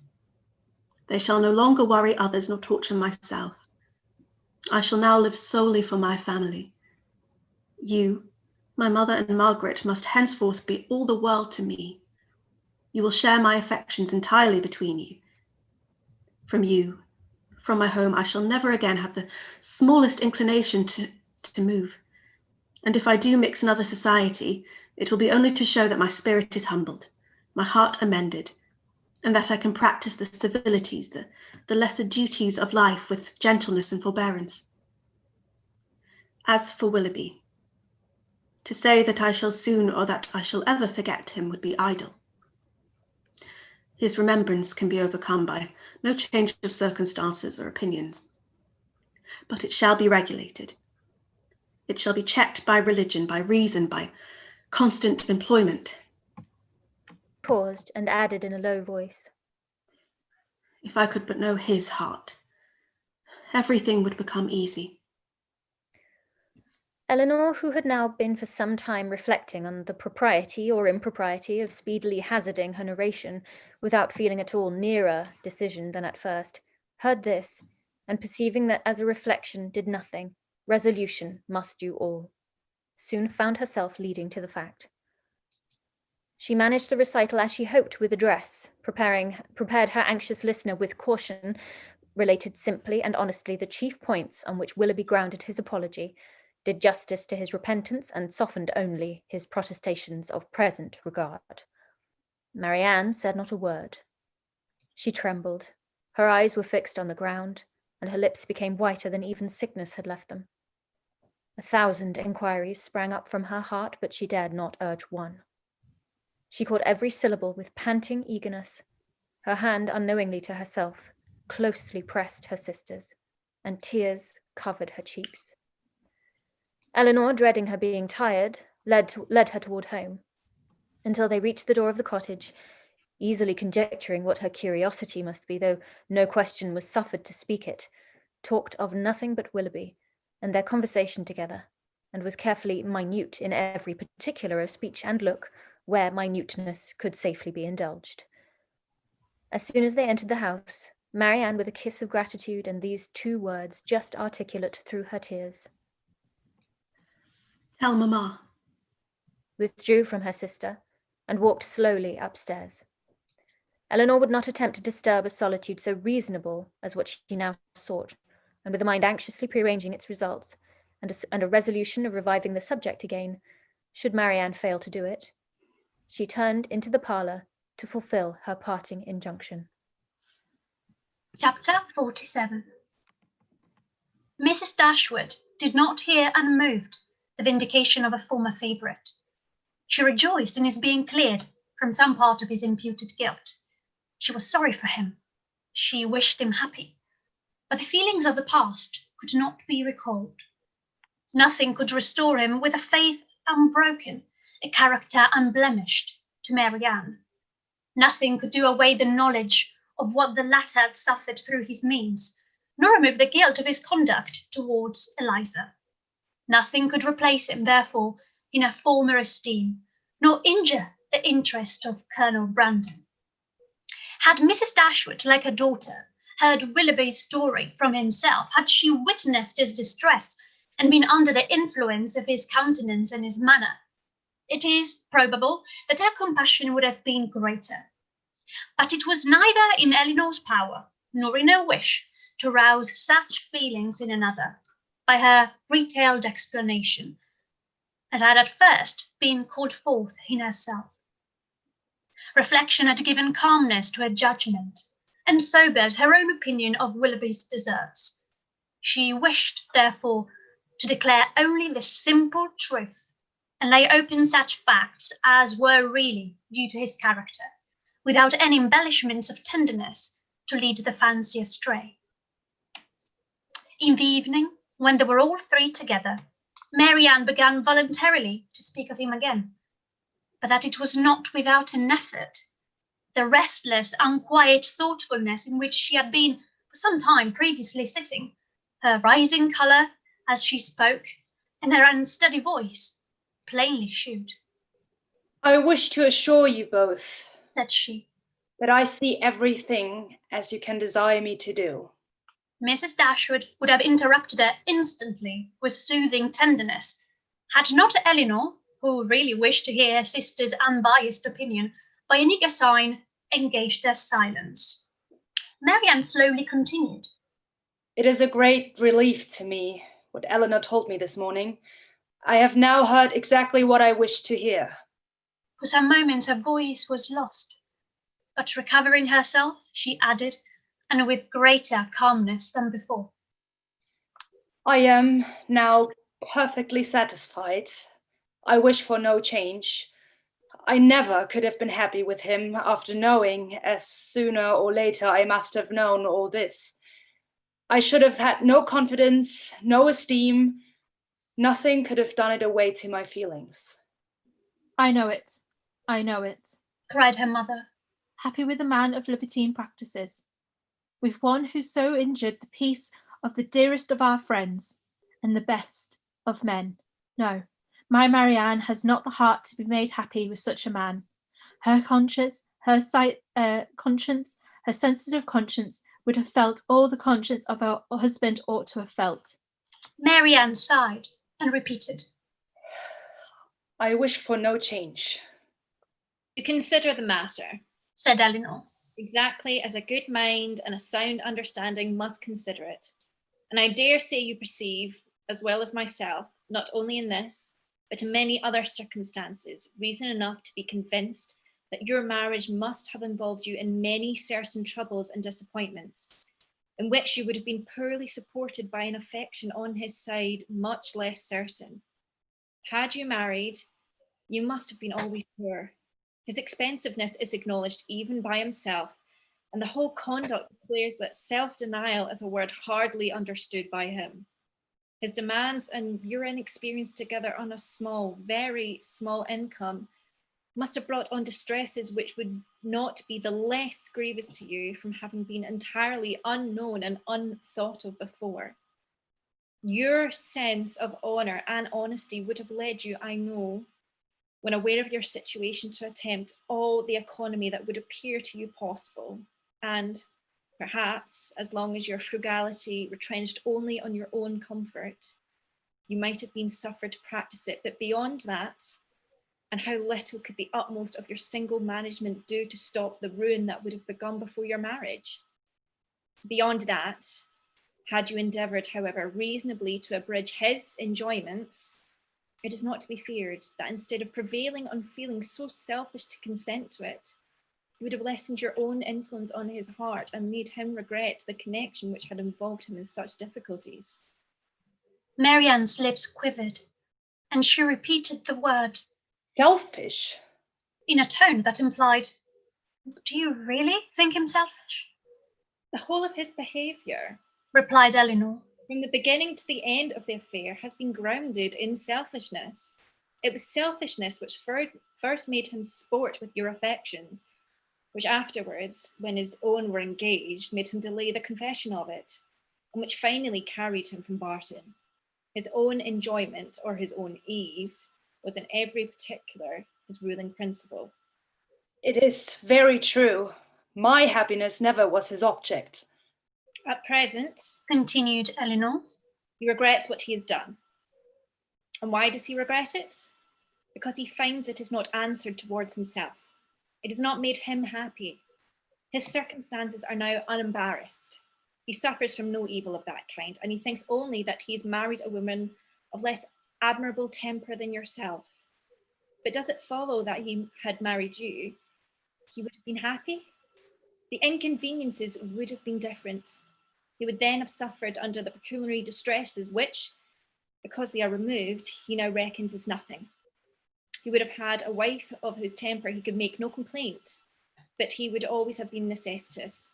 They shall no longer worry others nor torture myself. I shall now live solely for my family. You, my mother and Margaret, must henceforth be all the world to me. You will share my affections entirely between you. From you, from my home, I shall never again have the smallest inclination to move. And if I do mix in other society, it will be only to show that my spirit is humbled, my heart amended, and that I can practice the civilities, the lesser duties of life with gentleness and forbearance. As for Willoughby, to say that I shall soon or that I shall ever forget him would be idle. His remembrance can be overcome by no change of circumstances or opinions, but it shall be regulated. It shall be checked by religion, by reason, by constant employment. Paused and added in a low voice, If I could but know his heart, everything would become easy. Eleanor, who had now been for some time reflecting on the propriety or impropriety of speedily hazarding her narration without feeling at all nearer decision than at first, heard this, and perceiving that as a reflection did nothing, resolution must do all, soon found herself leading to the fact. She managed the recital as she hoped with address, prepared her anxious listener with caution, related simply and honestly the chief points on which Willoughby grounded his apology, did justice to his repentance, and softened only his protestations of present regard. Marianne said not a word. She trembled, her eyes were fixed on the ground, and her lips became whiter than even sickness had left them. 1,000 inquiries sprang up from her heart, but she dared not urge one. She caught every syllable with panting eagerness. Her hand, unknowingly to herself, closely pressed her sister's, and tears covered her cheeks. Eleanor, dreading her being tired, led her toward home, until they reached the door of the cottage, easily conjecturing what her curiosity must be, though no question was suffered to speak it, talked of nothing but Willoughby, and their conversation together, and was carefully minute in every particular of speech and look, where minuteness could safely be indulged. As soon as they entered the house, Marianne, with a kiss of gratitude and these 2 words just articulate through her tears, Tell Mamma, withdrew from her sister and walked slowly upstairs. Eleanor would not attempt to disturb a solitude so reasonable as what she now sought, and with a mind anxiously prearranging its results, and a resolution of reviving the subject again, should Marianne fail to do it, she turned into the parlour to fulfil her parting injunction. Chapter 47. Mrs. Dashwood did not hear unmoved the vindication of a former favourite. She rejoiced in his being cleared from some part of his imputed guilt. She was sorry for him. She wished him happy. But the feelings of the past could not be recalled. Nothing could restore him with a faith unbroken, a character unblemished, to Marianne. Nothing could do away the knowledge of what the latter had suffered through his means, nor remove the guilt of his conduct towards Eliza. Nothing could replace him, therefore, in her former esteem, nor injure the interest of Colonel Brandon. Had Mrs. Dashwood, like her daughter, heard Willoughby's story from himself, had she witnessed his distress and been under the influence of his countenance and his manner, it is probable that her compassion would have been greater. But it was neither in Eleanor's power nor in her wish to rouse such feelings in another by her retailed explanation, as had at first been called forth in herself. Reflection had given calmness to her judgment, and sobered her own opinion of Willoughby's deserts. She wished, therefore, to declare only the simple truth, and lay open such facts as were really due to his character, without any embellishments of tenderness to lead the fancy astray. In the evening, when they were all three together, Marianne began voluntarily to speak of him again, but that it was not without an effort. The restless, unquiet thoughtfulness in which she had been for some time previously sitting, her rising colour as she spoke, and her unsteady voice, plainly shewed. I wish to assure you both, said she, that I see everything as you can desire me to do. Mrs. Dashwood would have interrupted her instantly with soothing tenderness, had not Elinor, who really wished to hear her sister's unbiased opinion, by an eager sign engaged their silence. Marianne slowly continued. It is a great relief to me, what Eleanor told me this morning. I have now heard exactly what I wished to hear. For some moments her voice was lost, but recovering herself, she added, and with greater calmness than before. I am now perfectly satisfied. I wish for no change. I never could have been happy with him after knowing, as sooner or later I must have known all this. I should have had no confidence, no esteem. Nothing could have done it away to my feelings. I know it. I know it, cried her mother. Happy with a man of libertine practices, with one who so injured the peace of the dearest of our friends, and the best of men. No, my Marianne has not the heart to be made happy with such a man. Her conscience, her sensitive conscience would have felt all the conscience of her husband ought to have felt. Marianne sighed and repeated, I wish for no change. To consider the matter, said Elinor, exactly as a good mind and a sound understanding must consider it. And I dare say you perceive, as well as myself, not only in this, but in many other circumstances, reason enough to be convinced that your marriage must have involved you in many certain troubles and disappointments, in which you would have been poorly supported by an affection on his side much less certain. Had you married, you must have been always poor. His expensiveness is acknowledged even by himself, and the whole conduct declares that self-denial is a word hardly understood by him. His demands and your inexperience together on a small, very small income must have brought on distresses which would not be the less grievous to you from having been entirely unknown and unthought of before. Your sense of honour and honesty would have led you, I know, when aware of your situation, to attempt all the economy that would appear to you possible. And perhaps, as long as your frugality retrenched only on your own comfort, you might have been suffered to practice it. But beyond that, and how little could the utmost of your single management do to stop the ruin that would have begun before your marriage? Beyond that, had you endeavoured, however, reasonably to abridge his enjoyments, it is not to be feared that instead of prevailing on feelings so selfish to consent to it, you would have lessened your own influence on his heart and made him regret the connection which had involved him in such difficulties. Marianne's lips quivered, and she repeated the word selfish in a tone that implied, do you really think him selfish? The whole of his behaviour, replied Elinor, from the beginning to the end of the affair, has been grounded in selfishness. It was selfishness which first made him sport with your affections, which afterwards, when his own were engaged, made him delay the confession of it, and which finally carried him from Barton. His own enjoyment, or his own ease, was in every particular his ruling principle. It is very true. My happiness never was his object. At present, continued Elinor, he regrets what he has done. And why does he regret it? Because he finds it is not answered towards himself. It has not made him happy. His circumstances are now unembarrassed. He suffers from no evil of that kind, and he thinks only that he has married a woman of less admirable temper than yourself. But does it follow that he had married you, he would have been happy? The inconveniences would have been different. He would then have suffered under the pecuniary distresses which, because they are removed, he now reckons as nothing. He would have had a wife of whose temper he could make no complaint, but he would always have been necessitous,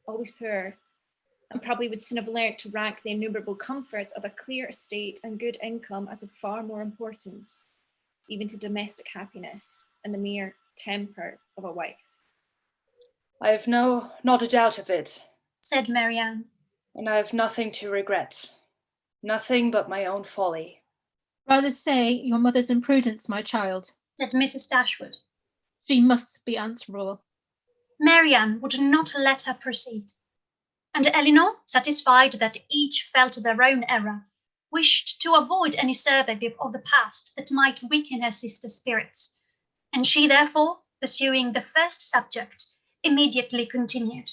always poor, and probably would soon have learnt to rank the innumerable comforts of a clear estate and good income as of far more importance, even to domestic happiness and the mere temper of a wife. I have not a doubt of it, said Marianne. And I have nothing to regret, nothing but my own folly. Rather say your mother's imprudence, my child, said Mrs. Dashwood. She must be answerable. Marianne would not let her proceed, and Elinor, satisfied that each felt their own error, wished to avoid any survey of the past that might weaken her sister's spirits, and she therefore, pursuing the first subject, immediately continued.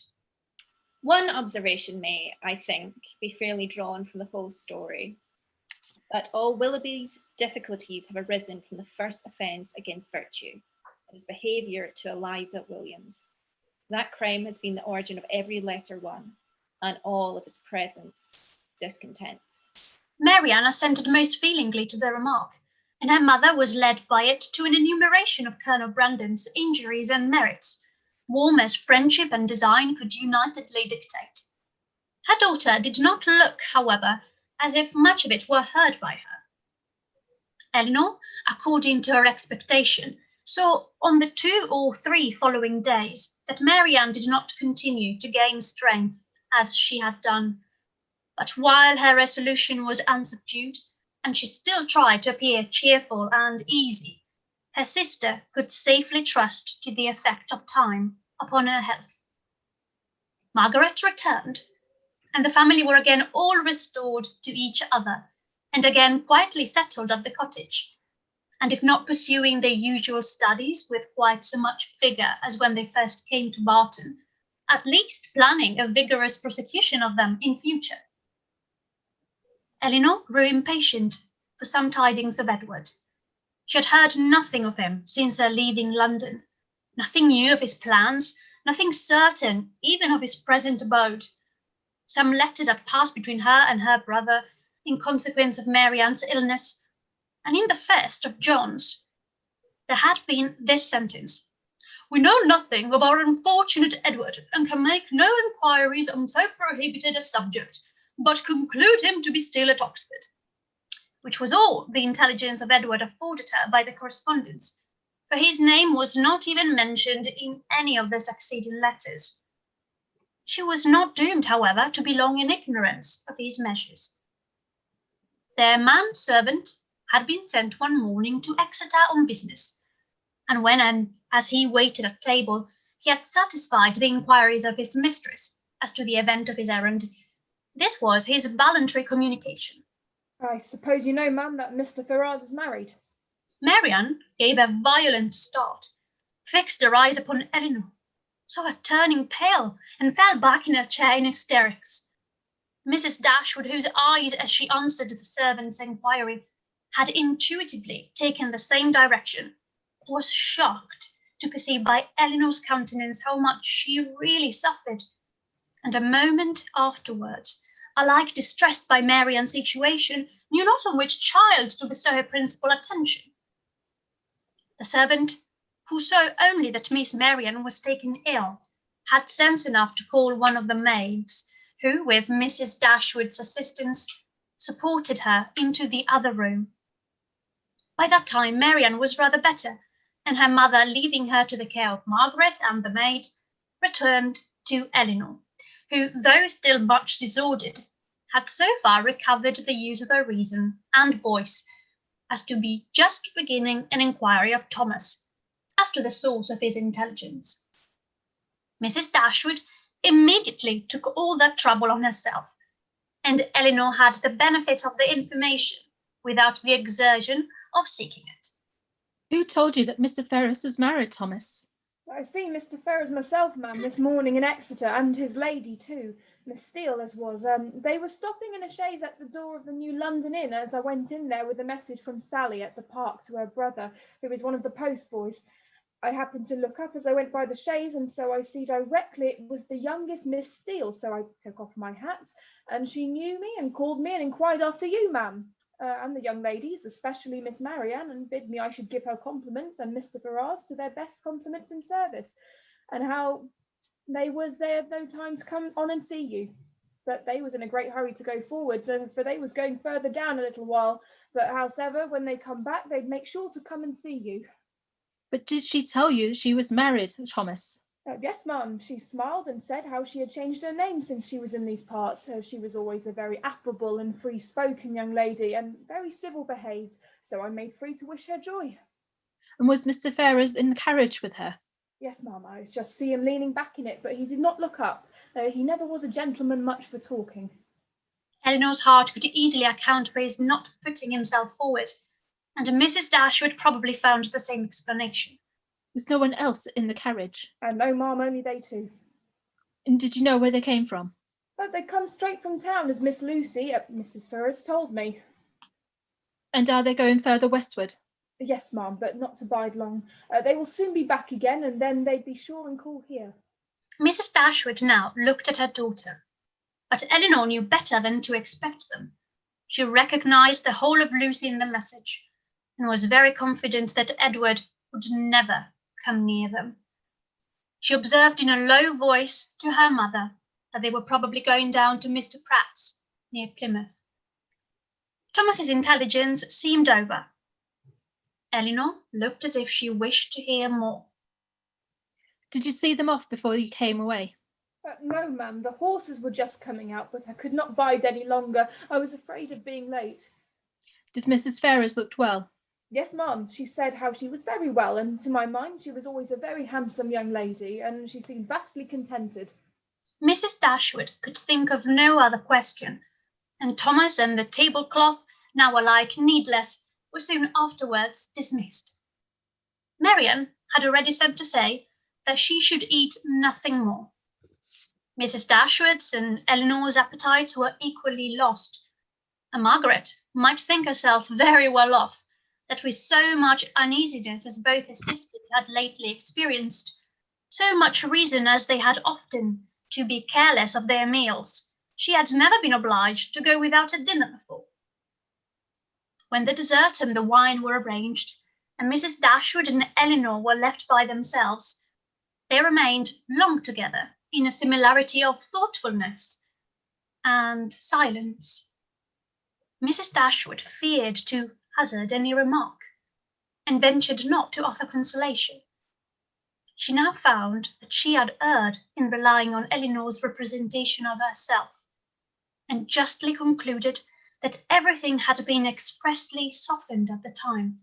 One observation may, I think, be fairly drawn from the whole story, that all Willoughby's difficulties have arisen from the first offence against virtue, his behaviour to Eliza Williams. That crime has been the origin of every lesser one, and all of his present discontents. Marianne assented most feelingly to the remark, and her mother was led by it to an enumeration of Colonel Brandon's injuries and merits, warm as friendship and design could unitedly dictate. Her daughter did not look, however, as if much of it were heard by her. Elinor, according to her expectation, saw on the 2 or 3 following days that Marianne did not continue to gain strength as she had done. But while her resolution was unsubdued, and she still tried to appear cheerful and easy, her sister could safely trust to the effect of time upon her health. Margaret returned, and the family were again all restored to each other, and again quietly settled at the cottage, and if not pursuing their usual studies with quite so much vigour as when they first came to Barton, at least planning a vigorous prosecution of them in future. Elinor grew impatient for some tidings of Edward. She had heard nothing of him since their leaving London, nothing new of his plans, nothing certain even of his present abode. Some letters had passed between her and her brother in consequence of Marianne's illness, and in the first of John's there had been this sentence: "We know nothing of our unfortunate Edward, and can make no inquiries on so prohibited a subject, but conclude him to be still at Oxford," which was all the intelligence of Edward afforded her by the correspondence, for his name was not even mentioned in any of the succeeding letters. She was not doomed, however, to be long in ignorance of these measures. Their man-servant had been sent one morning to Exeter on business, and when, as he waited at table, he had satisfied the inquiries of his mistress as to the event of his errand, this was his voluntary communication. I suppose you know, ma'am, that Mr. Ferrars is married. Marianne gave a violent start, fixed her eyes upon Elinor, saw her turning pale, and fell back in her chair in hysterics. Mrs. Dashwood, whose eyes, as she answered the servant's inquiry, had intuitively taken the same direction, was shocked to perceive by Elinor's countenance how much she really suffered, and a moment afterwards, alike distressed by Marianne's situation, knew not on which child to bestow her principal attention. The servant, who saw only that Miss Marianne was taken ill, had sense enough to call one of the maids, who, with Mrs. Dashwood's assistance, supported her into the other room. By that time Marianne was rather better, and her mother, leaving her to the care of Margaret and the maid, returned to Elinor, who, though still much disordered, had so far recovered the use of her reason and voice as to be just beginning an inquiry of Thomas as to the source of his intelligence. Mrs. Dashwood immediately took all that trouble on herself, and Elinor had the benefit of the information without the exertion of seeking it. Who told you that Mr. Ferrars was married, Thomas? I seen Mr. Ferrars myself, ma'am, this morning in Exeter, and his lady too, Miss Steele as was. They were stopping in a chaise at the door of the New London Inn as I went in there with a message from Sally at the park to her brother, who is one of the postboys. I happened to look up as I went by the chaise, and so I see directly it was the youngest Miss Steele, so I took off my hat, and she knew me and called me and inquired after you, ma'am. and the young ladies, especially Miss Marianne, and bid me I should give her compliments and Mr. Ferrars to their best compliments in service, and how they was there no time to come on and see you. But they was in a great hurry to go forwards, for they was going further down a little while. But howsever, when they come back, they'd make sure to come and see you. But did she tell you that she was married, Thomas? Yes, ma'am. She smiled and said how she had changed her name since she was in these parts. She was always a very affable and free-spoken young lady, and very civil behaved, so I made free to wish her joy. And was Mr. Ferrars in the carriage with her? Yes, ma'am. I just see him leaning back in it, but he did not look up. He never was a gentleman much for talking. Eleanor's heart could easily account for his not putting himself forward, and Mrs. Dashwood probably found the same explanation. Was no one else in the carriage? No, ma'am, only they two. And did you know where they came from? But they come straight from town, as Miss Lucy, Mrs. Ferrars, told me. And are they going further westward? Yes, ma'am, but not to bide long. They will soon be back again, and then they'd be sure and call here. Mrs. Dashwood now looked at her daughter, but Eleanor knew better than to expect them. She recognised the whole of Lucy in the message, and was very confident that Edward would never come near them. She observed in a low voice to her mother that they were probably going down to Mr. Pratt's, near Plymouth. Thomas's intelligence seemed over. Eleanor looked as if she wished to hear more. Did you see them off before you came away? No, ma'am. The horses were just coming out, but I could not bide any longer. I was afraid of being late. Did Mrs. Ferrars look well? Yes, ma'am. She said how she was very well, and to my mind she was always a very handsome young lady, and she seemed vastly contented. Mrs. Dashwood could think of no other question, and Thomas and the tablecloth, now alike needless, were soon afterwards dismissed. Marianne had already sent to say that she should eat nothing more. Mrs. Dashwood's and Eleanor's appetites were equally lost, and Margaret might think herself very well off, that with so much uneasiness as both her sisters had lately experienced, so much reason as they had often to be careless of their meals, she had never been obliged to go without a dinner before. When the dessert and the wine were arranged, and Mrs. Dashwood and Eleanor were left by themselves, they remained long together in a similarity of thoughtfulness and silence. Mrs. Dashwood feared to hazard any remark, and ventured not to offer consolation. She now found that she had erred in relying on Eleanor's representation of herself, and justly concluded that everything had been expressly softened at the time,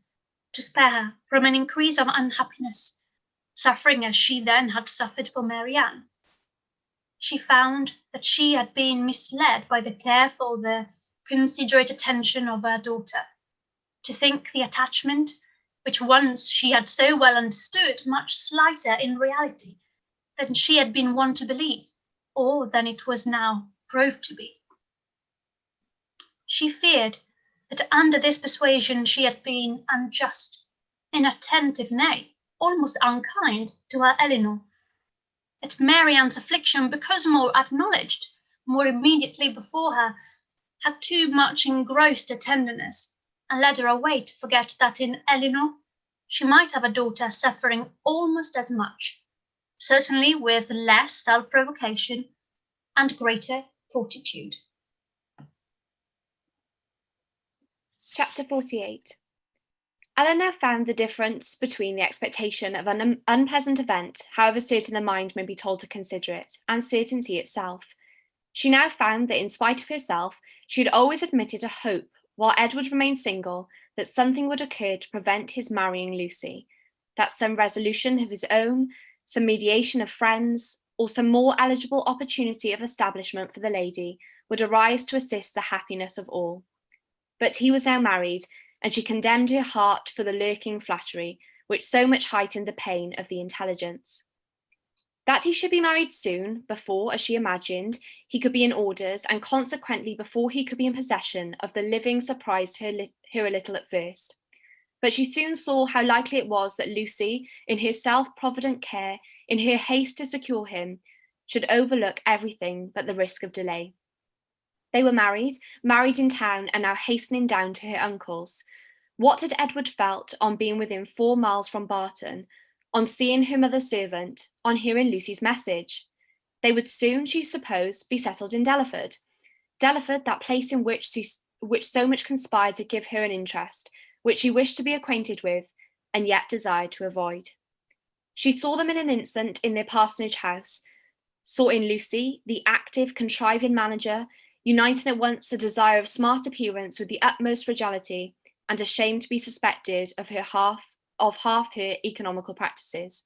to spare her from an increase of unhappiness, suffering as she then had suffered for Marianne. She found that she had been misled by the careful, the considerate attention of her daughter, to think the attachment, which once she had so well understood, much slighter in reality than she had been wont to believe, or than it was now proved to be. She feared that under this persuasion she had been unjust, inattentive, nay, almost unkind to her Eleanor, that Marianne's affliction, because more acknowledged, more immediately before her, had too much engrossed her tenderness, and led her away to forget that in Eleanor she might have a daughter suffering almost as much, certainly with less self-provocation and greater fortitude. Chapter 48. Eleanor found the difference between the expectation of an unpleasant event, however certain the mind may be told to consider it, and certainty itself. She now found that in spite of herself, she had always admitted a hope, while Edward remained single, that something would occur to prevent his marrying Lucy, that some resolution of his own, some mediation of friends, or some more eligible opportunity of establishment for the lady would arise to assist the happiness of all. But he was now married, and she condemned her heart for the lurking flattery, which so much heightened the pain of the intelligence. That he should be married soon, before, as she imagined, he could be in orders, and consequently before he could be in possession of the living, surprised her a little at first. But she soon saw how likely it was that Lucy, in her self-provident care, in her haste to secure him, should overlook everything but the risk of delay. They were married in town, and now hastening down to her uncle's. What had Edward felt on being within 4 miles from Barton, on seeing her mother's servant, on hearing Lucy's message? They would soon, she supposed, be settled in Delaford. Delaford, that place in which so much conspired to give her an interest, which she wished to be acquainted with, and yet desired to avoid. She saw them in an instant in their parsonage house, saw in Lucy, the active, contriving manager, uniting at once the desire of smart appearance with the utmost frugality, and ashamed to be suspected of half her economical practices,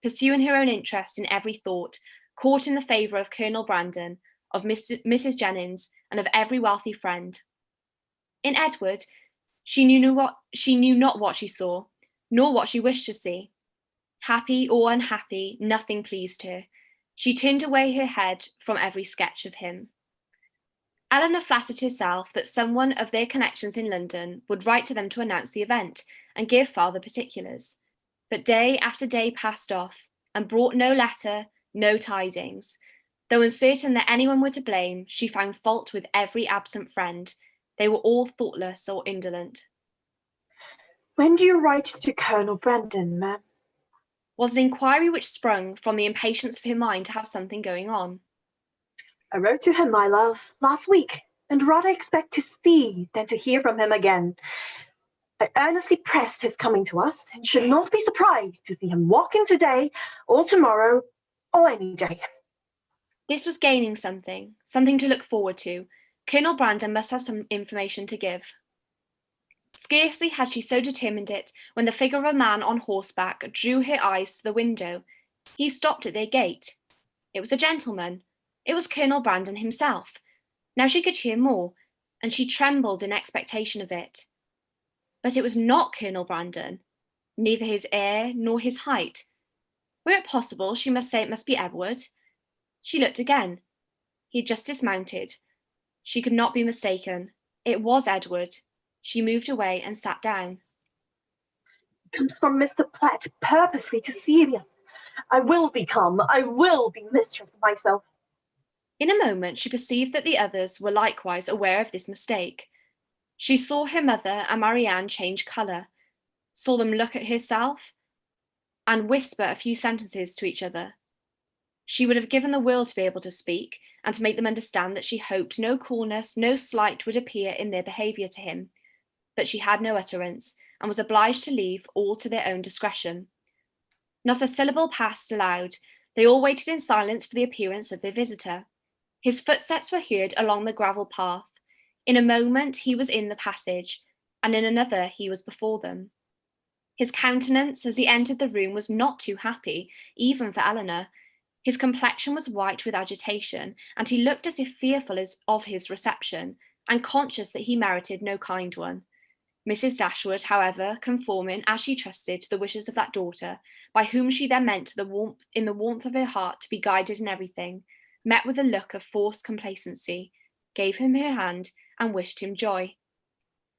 pursuing her own interest in every thought, courting the favour of Colonel Brandon, of Mrs. Jennings, and of every wealthy friend. In Edward, she knew not what she saw, nor what she wished to see. Happy or unhappy, nothing pleased her. She turned away her head from every sketch of him. Eleanor flattered herself that someone of their connections in London would write to them to announce the event and give farther particulars. But day after day passed off and brought no letter, no tidings. Though uncertain that anyone were to blame, she found fault with every absent friend. They were all thoughtless or indolent. When do you write to Colonel Brandon, ma'am? Was an inquiry which sprung from the impatience of her mind to have something going on. I wrote to him, my love, last week, and rather expect to see than to hear from him again. I earnestly pressed his coming to us, and should not be surprised to see him walking today, or tomorrow, or any day. This was gaining something to look forward to. Colonel Brandon must have some information to give. Scarcely had she so determined it when the figure of a man on horseback drew her eyes to the window. He stopped at their gate. It was a gentleman. It was Colonel Brandon himself. Now she could hear more, and she trembled in expectation of it. But it was not Colonel Brandon, neither his air nor his height. Were it possible, she must say it must be Edward. She looked again. He had just dismounted. She could not be mistaken. It was Edward. She moved away and sat down. It comes from Mr. Platt purposely to see us. I will be mistress of myself. In a moment, she perceived that the others were likewise aware of this mistake. She saw her mother and Marianne change colour, saw them look at herself, and whisper a few sentences to each other. She would have given the world to be able to speak, and to make them understand that she hoped no coolness, no slight would appear in their behaviour to him. But she had no utterance, and was obliged to leave all to their own discretion. Not a syllable passed aloud. They all waited in silence for the appearance of their visitor. His footsteps were heard along the gravel path. In a moment he was in the passage, and in another he was before them. His countenance as he entered the room was not too happy, even for Eleanor. His complexion was white with agitation, and he looked as if fearful of his reception, and conscious that he merited no kind one. Mrs. Dashwood, however, conforming, as she trusted, to the wishes of that daughter, by whom she then meant in the warmth of her heart to be guided in everything, met with a look of forced complacency, gave him her hand, and wished him joy.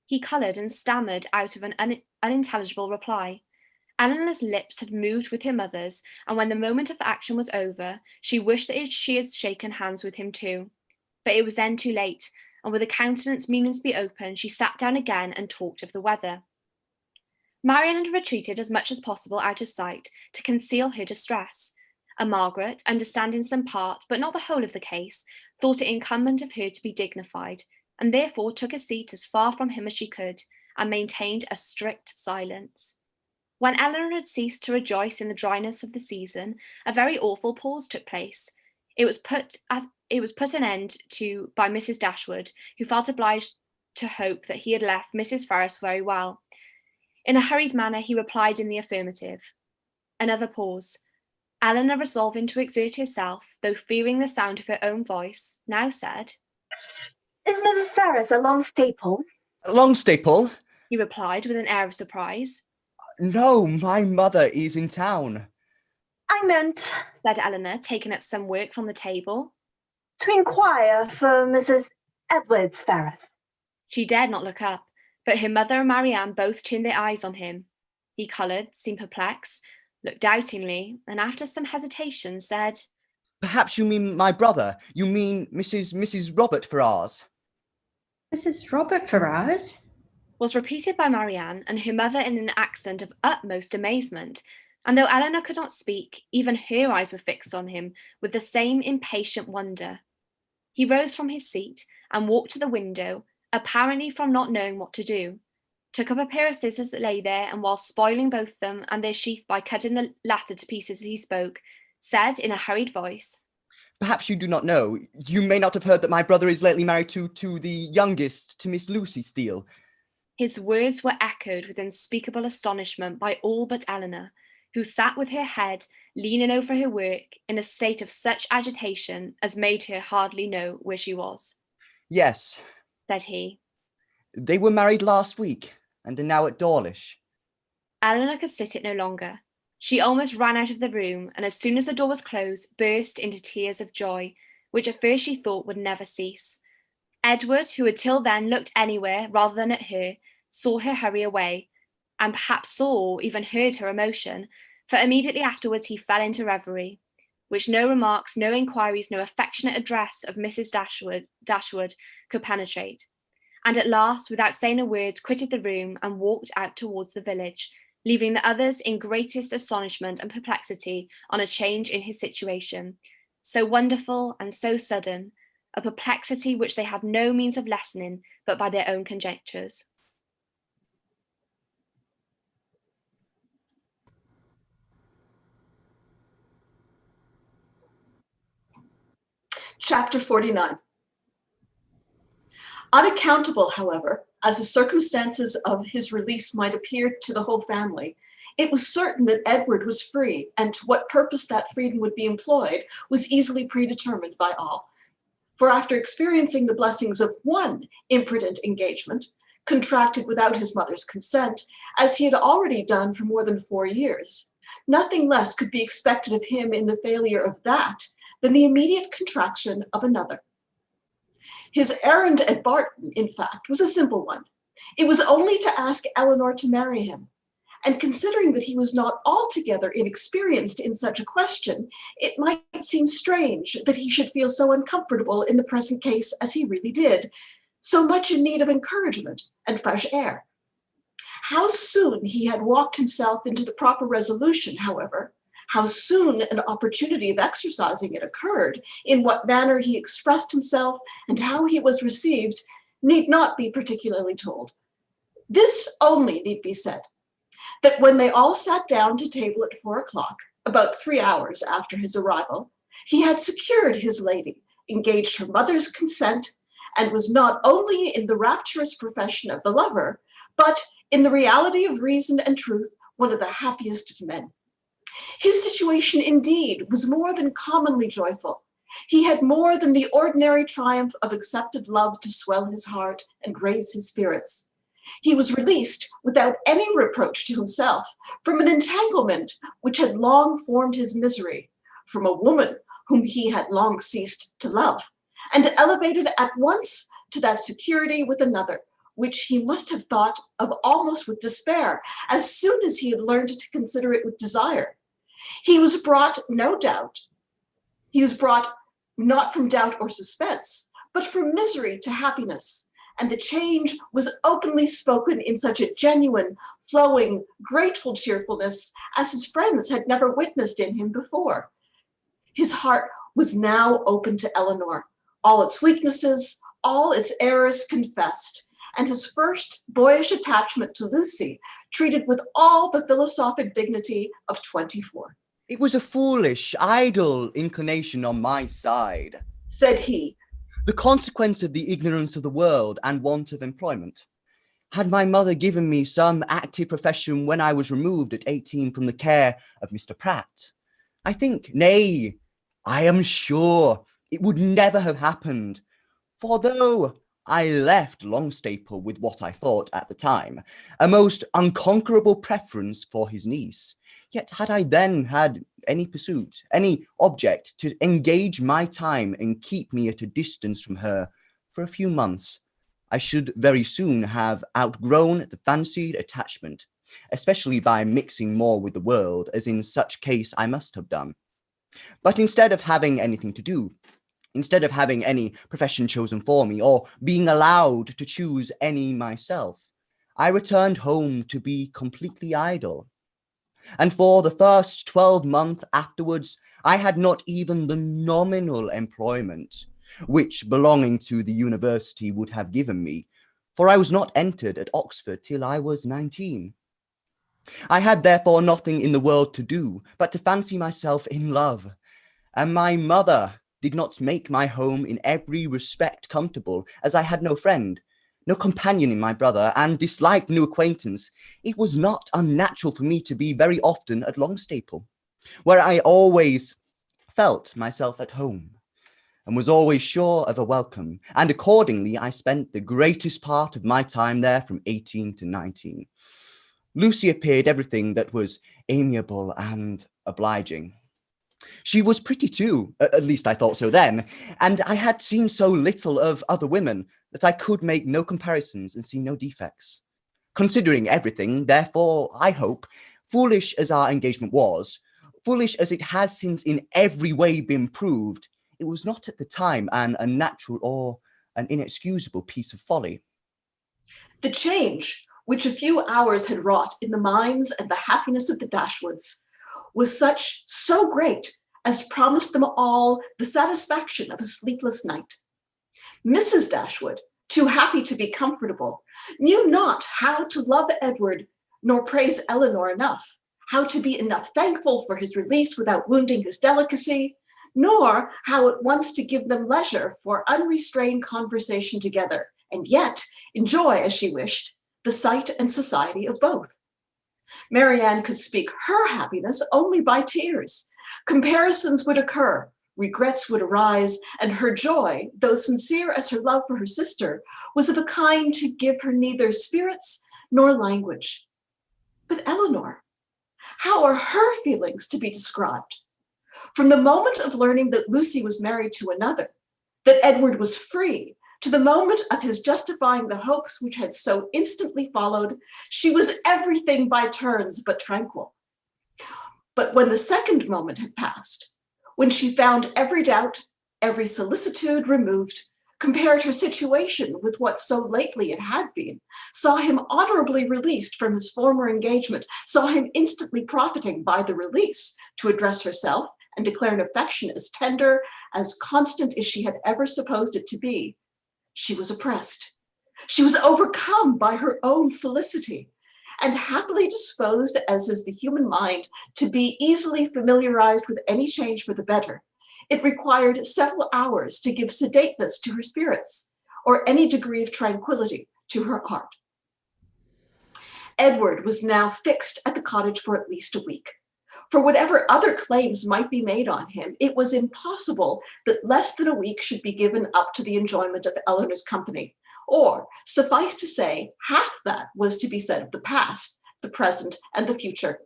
He coloured and stammered out of an unintelligible reply. Eleanor's lips had moved with her mother's, and when the moment of action was over, she wished that she had shaken hands with him too. But it was then too late, and with a countenance meaning to be open, she sat down again and talked of the weather. Marianne had retreated as much as possible out of sight to conceal her distress, and Margaret, understanding some part, but not the whole of the case, thought it incumbent of her to be dignified, and therefore took a seat as far from him as she could, and maintained a strict silence. When Eleanor had ceased to rejoice in the dryness of the season, a very awful pause took place. It was put an end to by Mrs. Dashwood, who felt obliged to hope that he had left Mrs. Ferrars very well. In a hurried manner he replied in the affirmative. Another pause. Eleanor, resolving to exert herself, though fearing the sound of her own voice, now said, "Is Mrs. Ferrars at Longstaple?" Longstaple? He replied with an air of surprise. No, my mother is in town. I meant, said Eleanor, taking up some work from the table, to inquire for Mrs. Edwards Ferrars. She dared not look up, but her mother and Marianne both turned their eyes on him. He coloured, seemed perplexed, looked doubtingly, and after some hesitation said, Perhaps you mean my brother. You mean Mrs. Robert Ferrars. This is Robert Ferrars, was repeated by Marianne and her mother in an accent of utmost amazement, and though Eleanor could not speak, even her eyes were fixed on him with the same impatient wonder. He rose from his seat and walked to the window, apparently from not knowing what to do, took up a pair of scissors that lay there, and while spoiling both them and their sheath by cutting the latter to pieces as he spoke, said in a hurried voice, Perhaps you do not know, you may not have heard that my brother is lately married to the youngest, to Miss Lucy Steele. His words were echoed with unspeakable astonishment by all but Eleanor, who sat with her head leaning over her work in a state of such agitation as made her hardly know where she was. Yes, said he. They were married last week and are now at Dawlish. Eleanor could sit it no longer. She almost ran out of the room, and as soon as the door was closed, burst into tears of joy, which at first she thought would never cease. Edward, who had till then looked anywhere rather than at her, saw her hurry away, and perhaps saw or even heard her emotion, for immediately afterwards he fell into reverie, which no remarks, no inquiries, no affectionate address of Mrs. Dashwood could penetrate, and at last, without saying a word, quitted the room and walked out towards the village, leaving the others in greatest astonishment and perplexity on a change in his situation, so wonderful and so sudden, a perplexity which they had no means of lessening but by their own conjectures. Chapter 49. Unaccountable, however, as the circumstances of his release might appear to the whole family, it was certain that Edward was free, and to what purpose that freedom would be employed was easily predetermined by all. For after experiencing the blessings of one imprudent engagement, contracted without his mother's consent, as he had already done for more than 4 years, nothing less could be expected of him in the failure of that than the immediate contraction of another. His errand at Barton, in fact, was a simple one. It was only to ask Eleanor to marry him. And considering that he was not altogether inexperienced in such a question, it might seem strange that he should feel so uncomfortable in the present case as he really did, so much in need of encouragement and fresh air. How soon he had walked himself into the proper resolution, however, how soon an opportunity of exercising it occurred, in what manner he expressed himself, and how he was received, need not be particularly told. This only need be said, that when they all sat down to table at 4 o'clock, about 3 hours after his arrival, he had secured his lady, engaged her mother's consent, and was not only in the rapturous profession of the lover, but in the reality of reason and truth, one of the happiest of men. His situation, indeed, was more than commonly joyful. He had more than the ordinary triumph of accepted love to swell his heart and raise his spirits. He was released, without any reproach to himself, from an entanglement which had long formed his misery, from a woman whom he had long ceased to love, and elevated at once to that security with another, which he must have thought of almost with despair, as soon as he had learned to consider it with desire. He was brought not from doubt or suspense, but from misery to happiness, and the change was openly spoken in such a genuine, flowing, grateful cheerfulness as his friends had never witnessed in him before. His heart was now open to Eleanor, all its weaknesses, all its errors confessed, and his first boyish attachment to Lucy treated with all the philosophic dignity of 24. It was a foolish, idle inclination on my side, said he, the consequence of the ignorance of the world and want of employment. Had my mother given me some active profession when I was removed at 18 from the care of Mr. Pratt, I think, nay, I am sure it would never have happened. For though I left Longstaple with what I thought at the time a most unconquerable preference for his niece, yet had I then had any pursuit, any object to engage my time and keep me at a distance from her for a few months, I should very soon have outgrown the fancied attachment, especially by mixing more with the world, as in such case I must have done. But instead of having anything to do, Instead of having any profession chosen for me or being allowed to choose any myself, I returned home to be completely idle. And for the first 12 months afterwards, I had not even the nominal employment, which belonging to the university would have given me, for I was not entered at Oxford till I was 19. I had therefore nothing in the world to do but to fancy myself in love, and my mother did not make my home in every respect comfortable, as I had no friend, no companion in my brother, and disliked new acquaintance. It was not unnatural for me to be very often at Longstaple, where I always felt myself at home, and was always sure of a welcome, and accordingly I spent the greatest part of my time there from 18 to 19. Lucy appeared everything that was amiable and obliging. She was pretty too, at least I thought so then, and I had seen so little of other women that I could make no comparisons and see no defects. Considering everything, therefore, I hope, foolish as our engagement was, foolish as it has since in every way been proved, it was not at the time an unnatural or an inexcusable piece of folly. The change which a few hours had wrought in the minds and the happiness of the Dashwoods was so great as promised them all the satisfaction of a sleepless night. Mrs. Dashwood, too happy to be comfortable, knew not how to love Edward nor praise Eleanor enough, how to be enough thankful for his release without wounding his delicacy, nor how at once to give them leisure for unrestrained conversation together, and yet enjoy, as she wished, the sight and society of both. Marianne could speak her happiness only by tears. Comparisons would occur, regrets would arise, and her joy, though sincere as her love for her sister, was of a kind to give her neither spirits nor language. But Eleanor, how are her feelings to be described? From the moment of learning that Lucy was married to another, that Edward was free, to the moment of his justifying the hopes which had so instantly followed, she was everything by turns but tranquil. But when the second moment had passed, when she found every doubt, every solicitude removed, compared her situation with what so lately it had been, saw him honorably released from his former engagement, saw him instantly profiting by the release to address herself and declare an affection as tender, as constant as she had ever supposed it to be, she was oppressed. She was overcome by her own felicity, and happily disposed, as is the human mind, to be easily familiarized with any change for the better. It required several hours to give sedateness to her spirits, or any degree of tranquility to her heart. Edward was now fixed at the cottage for at least a week. For whatever other claims might be made on him, it was impossible that less than a week should be given up to the enjoyment of Eleanor's company, or, suffice to say, half that was to be said of the past, the present, and the future.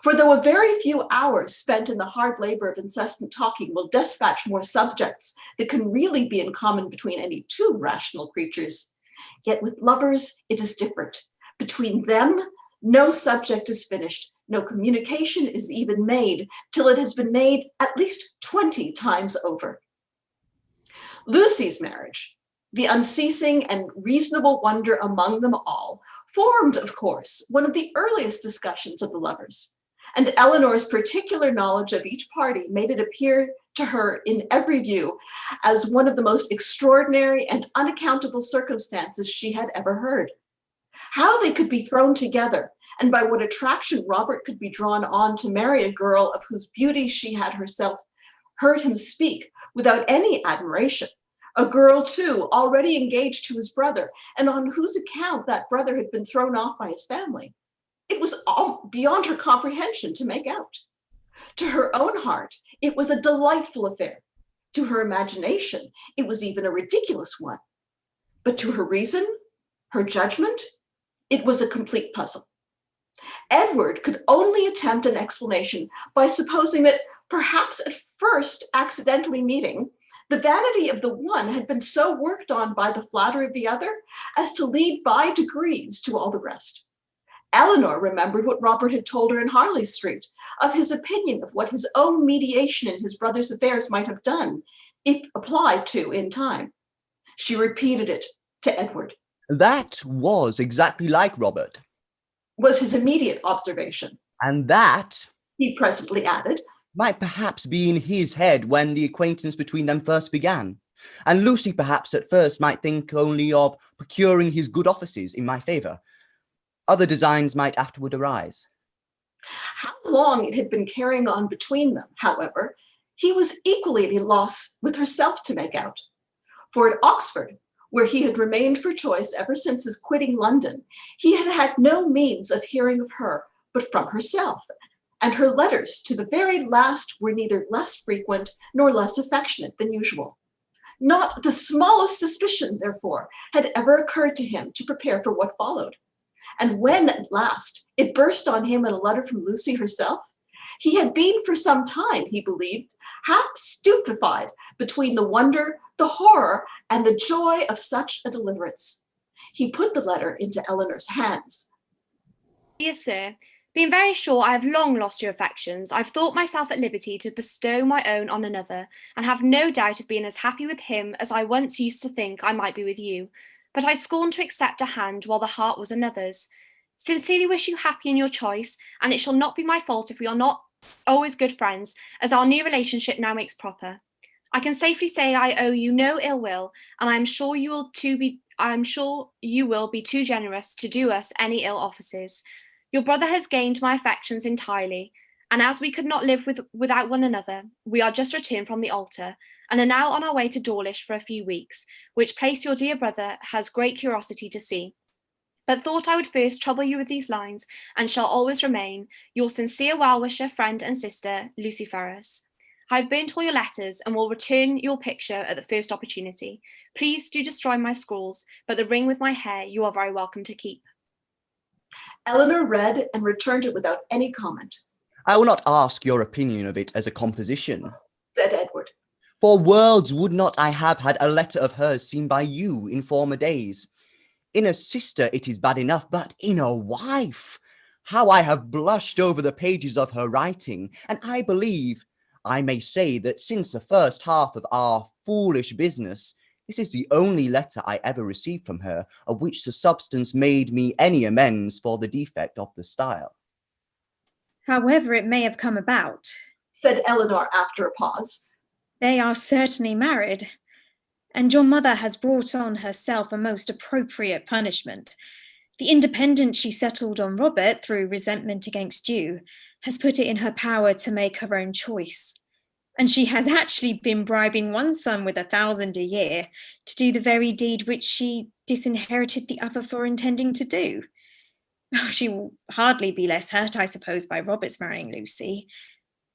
For though a very few hours spent in the hard labor of incessant talking will dispatch more subjects than can really be in common between any two rational creatures, yet with lovers it is different. Between them, no subject is finished, no communication is even made, till it has been made at least 20 times over. Lucy's marriage, the unceasing and reasonable wonder among them all, formed, of course, one of the earliest discussions of the lovers, and Eleanor's particular knowledge of each party made it appear to her in every view as one of the most extraordinary and unaccountable circumstances she had ever heard. How they could be thrown together, and by what attraction Robert could be drawn on to marry a girl of whose beauty she had herself heard him speak without any admiration, a girl, too, already engaged to his brother, and on whose account that brother had been thrown off by his family. It was all beyond her comprehension to make out. To her own heart, it was a delightful affair. To her imagination, it was even a ridiculous one. But to her reason, her judgment, it was a complete puzzle. Edward could only attempt an explanation by supposing that perhaps at first accidentally meeting, the vanity of the one had been so worked on by the flattery of the other as to lead by degrees to all the rest. Eleanor remembered what Robert had told her in Harley Street, of his opinion of what his own mediation in his brother's affairs might have done, if applied to in time. She repeated it to Edward. That was exactly like Robert. Was his immediate observation. And that, he presently added, might perhaps be in his head when the acquaintance between them first began. And Lucy perhaps at first might think only of procuring his good offices in my favour. Other designs might afterward arise. How long it had been carrying on between them, however, he was equally at a loss with herself to make out. For at Oxford, where he had remained for choice ever since his quitting London, he had had no means of hearing of her but from herself, and her letters to the very last were neither less frequent nor less affectionate than usual. Not the smallest suspicion, therefore, had ever occurred to him to prepare for what followed. And when at last it burst on him in a letter from Lucy herself, he had been for some time, he believed, half stupefied between the wonder, the horror, and the joy of such a deliverance. He put the letter into Eleanor's hands. Dear sir, being very sure I have long lost your affections, I've thought myself at liberty to bestow my own on another, and have no doubt of being as happy with him as I once used to think I might be with you. But I scorn to accept a hand while the heart was another's. Sincerely wish you happy in your choice, and it shall not be my fault if we are not always good friends, as our new relationship now makes proper. I can safely say I owe you no ill will, and I am sure you will be too generous to do us any ill offices. Your brother has gained my affections entirely, and as we could not live without one another, we are just returned from the altar, and are now on our way to Dawlish for a few weeks, which place your dear brother has great curiosity to see. But thought I would first trouble you with these lines, and shall always remain your sincere well-wisher, friend and sister, Lucy Ferris. I have burnt all your letters, and will return your picture at the first opportunity. Please do destroy my scrawls, but the ring with my hair you are very welcome to keep. Eleanor read and returned it without any comment. I will not ask your opinion of it as a composition, said Edward. For worlds would not I have had a letter of hers seen by you in former days. In a sister it is bad enough, but in a wife, how I have blushed over the pages of her writing, and I believe I may say that since the first half of our foolish business, this is the only letter I ever received from her, of which the substance made me any amends for the defect of the style. However it may have come about, said Eleanor after a pause, they are certainly married, and your mother has brought on herself a most appropriate punishment. The independence she settled on Robert through resentment against you has put it in her power to make her own choice. And she has actually been bribing one son with 1,000 a year to do the very deed which she disinherited the other for intending to do. She will hardly be less hurt, I suppose, by Robert's marrying Lucy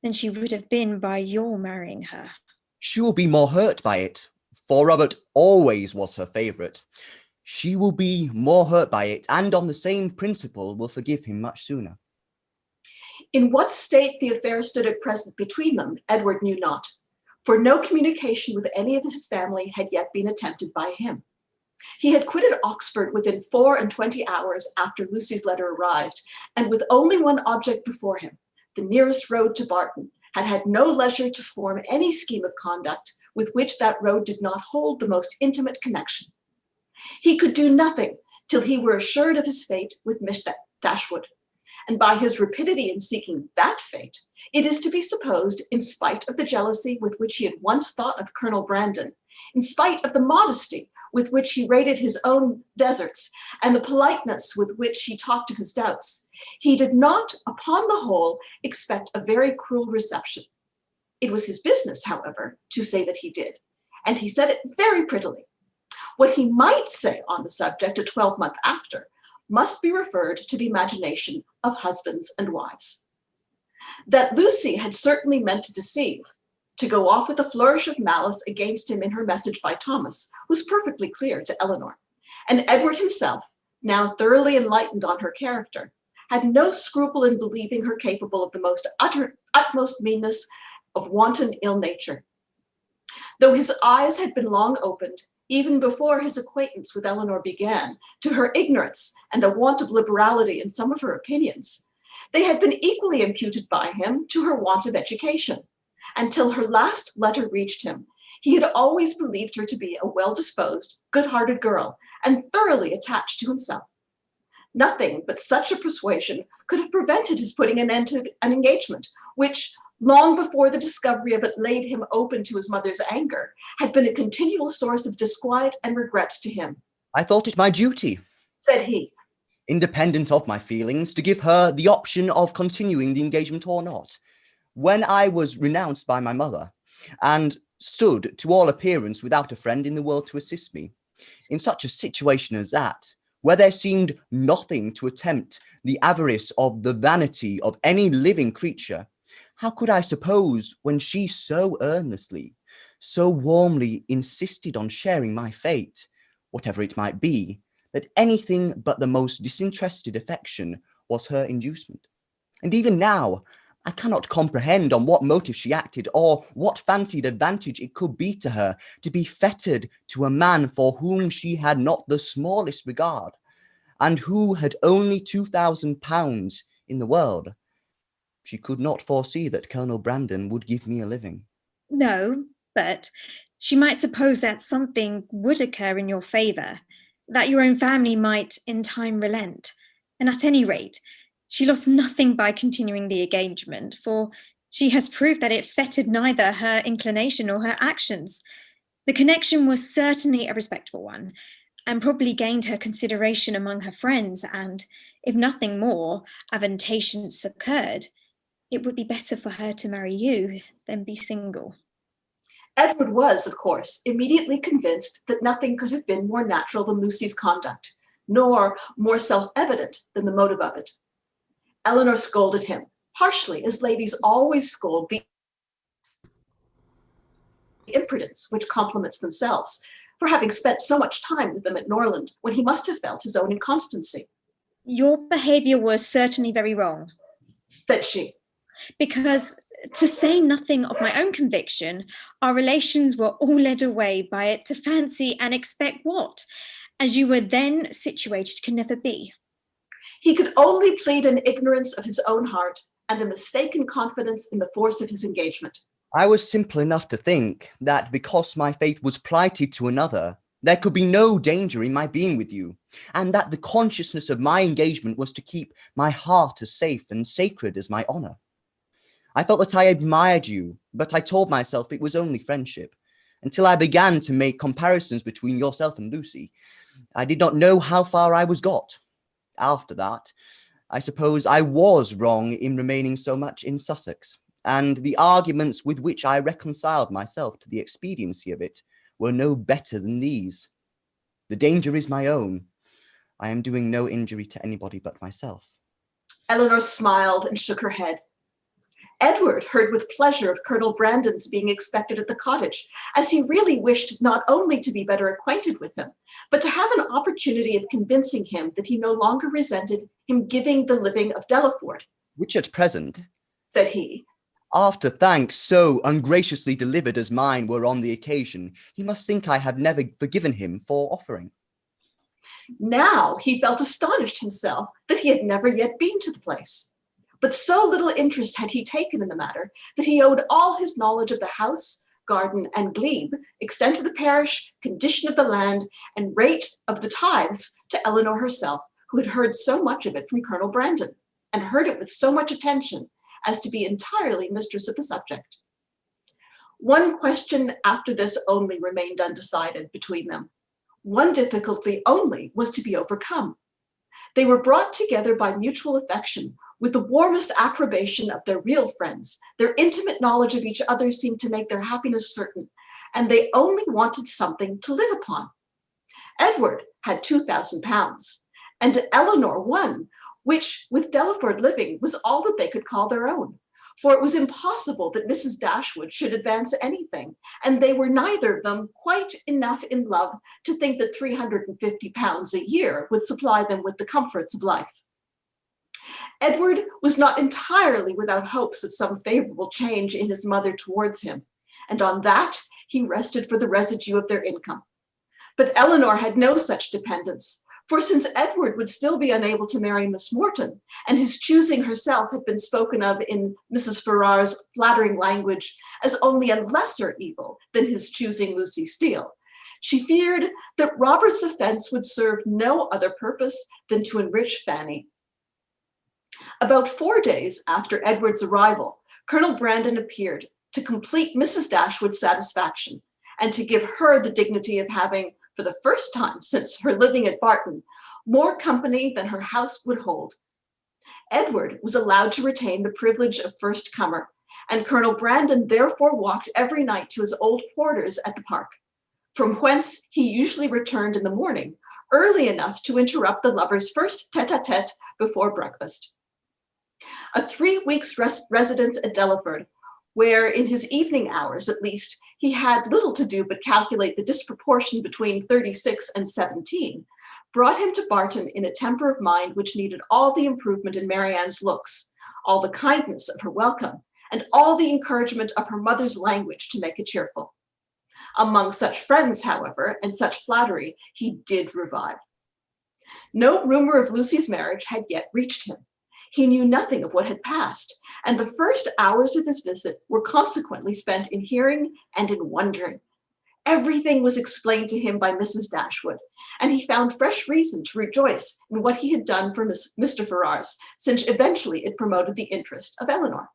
than she would have been by your marrying her. She will be more hurt by it, for Robert always was her favourite. She will be more hurt by it, and on the same principle will forgive him much sooner. In what state the affair stood at present between them, Edward knew not, for no communication with any of his family had yet been attempted by him. He had quitted Oxford within 24 hours after Lucy's letter arrived, and with only one object before him, the nearest road to Barton, had had no leisure to form any scheme of conduct with which that road did not hold the most intimate connection. He could do nothing till he were assured of his fate with Miss Dashwood, and by his rapidity in seeking that fate, it is to be supposed, in spite of the jealousy with which he had once thought of Colonel Brandon, in spite of the modesty with which he rated his own deserts, and the politeness with which he talked of his doubts, he did not, upon the whole, expect a very cruel reception. It was his business, however, to say that he did, and he said it very prettily. What he might say on the subject a 12-month after must be referred to the imagination of husbands and wives. That Lucy had certainly meant to deceive, to go off with a flourish of malice against him in her message by Thomas, was perfectly clear to Eleanor, and Edward himself, now thoroughly enlightened on her character, had no scruple in believing her capable of the utmost meanness of wanton ill nature. Though his eyes had been long opened, even before his acquaintance with Eleanor began, to her ignorance and a want of liberality in some of her opinions, they had been equally imputed by him to her want of education, until her last letter reached him, He had always believed her to be a well-disposed, good-hearted girl and thoroughly attached to himself. Nothing but such a persuasion could have prevented his putting an end to an engagement, which, long before the discovery of it laid him open to his mother's anger, had been a continual source of disquiet and regret to him. I thought it my duty, said he, independent of my feelings, to give her the option of continuing the engagement or not. When I was renounced by my mother and stood to all appearance without a friend in the world to assist me, in such a situation as that, where there seemed nothing to attempt the avarice of the vanity of any living creature, how could I suppose, when she so earnestly, so warmly insisted on sharing my fate, whatever it might be, that anything but the most disinterested affection was her inducement? And even now, I cannot comprehend on what motive she acted, or what fancied advantage it could be to her to be fettered to a man for whom she had not the smallest regard, and who had only £2,000 in the world. She could not foresee that Colonel Brandon would give me a living. No, but she might suppose that something would occur in your favour, that your own family might in time relent, and at any rate, she lost nothing by continuing the engagement, for she has proved that it fettered neither her inclination nor her actions. The connection was certainly a respectable one, and probably gained her consideration among her friends, and, if nothing more advantageous occurred, it would be better for her to marry you than be single. Edward was, of course, immediately convinced that nothing could have been more natural than Lucy's conduct, nor more self-evident than the motive of it. Eleanor scolded him, harshly, as ladies always scold the imprudence which compliments themselves, for having spent so much time with them at Norland, when he must have felt his own inconstancy. Your behaviour was certainly very wrong, said she, because, to say nothing of my own conviction, our relations were all led away by it to fancy and expect what, as you were then situated, can never be. He could only plead an ignorance of his own heart and a mistaken confidence in the force of his engagement. I was simple enough to think that because my faith was plighted to another, there could be no danger in my being with you, and that the consciousness of my engagement was to keep my heart as safe and sacred as my honour. I felt that I admired you, but I told myself it was only friendship, until I began to make comparisons between yourself and Lucy. I did not know how far I was got. After that, I suppose I was wrong in remaining so much in Sussex, and the arguments with which I reconciled myself to the expediency of it were no better than these. The danger is my own. I am doing no injury to anybody but myself. Eleanor smiled and shook her head. Edward heard with pleasure of Colonel Brandon's being expected at the cottage, as he really wished not only to be better acquainted with him, but to have an opportunity of convincing him that he no longer resented him giving the living of Delaford. Which at present, said he, after thanks so ungraciously delivered as mine were on the occasion, he must think I have never forgiven him for offering. Now he felt astonished himself that he had never yet been to the place. But so little interest had he taken in the matter that he owed all his knowledge of the house, garden, and glebe, extent of the parish, condition of the land, and rate of the tithes to Eleanor herself, who had heard so much of it from Colonel Brandon, and heard it with so much attention as to be entirely mistress of the subject. One question after this only remained undecided between them. One difficulty only was to be overcome. They were brought together by mutual affection, with the warmest approbation of their real friends. Their intimate knowledge of each other seemed to make their happiness certain, and they only wanted something to live upon. Edward had £2,000, and Eleanor one, which, with Delaford living, was all that they could call their own. For it was impossible that Mrs. Dashwood should advance anything, and they were neither of them quite enough in love to think that £350 a year would supply them with the comforts of life. Edward was not entirely without hopes of some favorable change in his mother towards him, and on that he rested for the residue of their income. But Eleanor had no such dependence, For since Edward would still be unable to marry Miss Morton, and his choosing herself had been spoken of in Mrs. Farrar's flattering language as only a lesser evil than his choosing Lucy Steele, she feared that Robert's offense would serve no other purpose than to enrich Fanny. About 4 days after Edward's arrival, Colonel Brandon appeared to complete Mrs. Dashwood's satisfaction and to give her the dignity of having, for the first time since her living at Barton, more company than her house would hold. Edward was allowed to retain the privilege of first comer, and Colonel Brandon therefore walked every night to his old quarters at the park, from whence he usually returned in the morning, early enough to interrupt the lovers' first tete-a-tete before breakfast. A 3 weeks' residence at Delaford, where in his evening hours at least, he had little to do but calculate the disproportion between 36 and 17, brought him to Barton in a temper of mind which needed all the improvement in Marianne's looks, all the kindness of her welcome, and all the encouragement of her mother's language to make it cheerful. Among such friends, however, and such flattery, he did revive. No rumor of Lucy's marriage had yet reached him. He knew nothing of what had passed, and the first hours of his visit were consequently spent in hearing and in wondering. Everything was explained to him by Mrs. Dashwood, and he found fresh reason to rejoice in what he had done for Mr. Ferrars, since eventually it promoted the interest of Eleanor.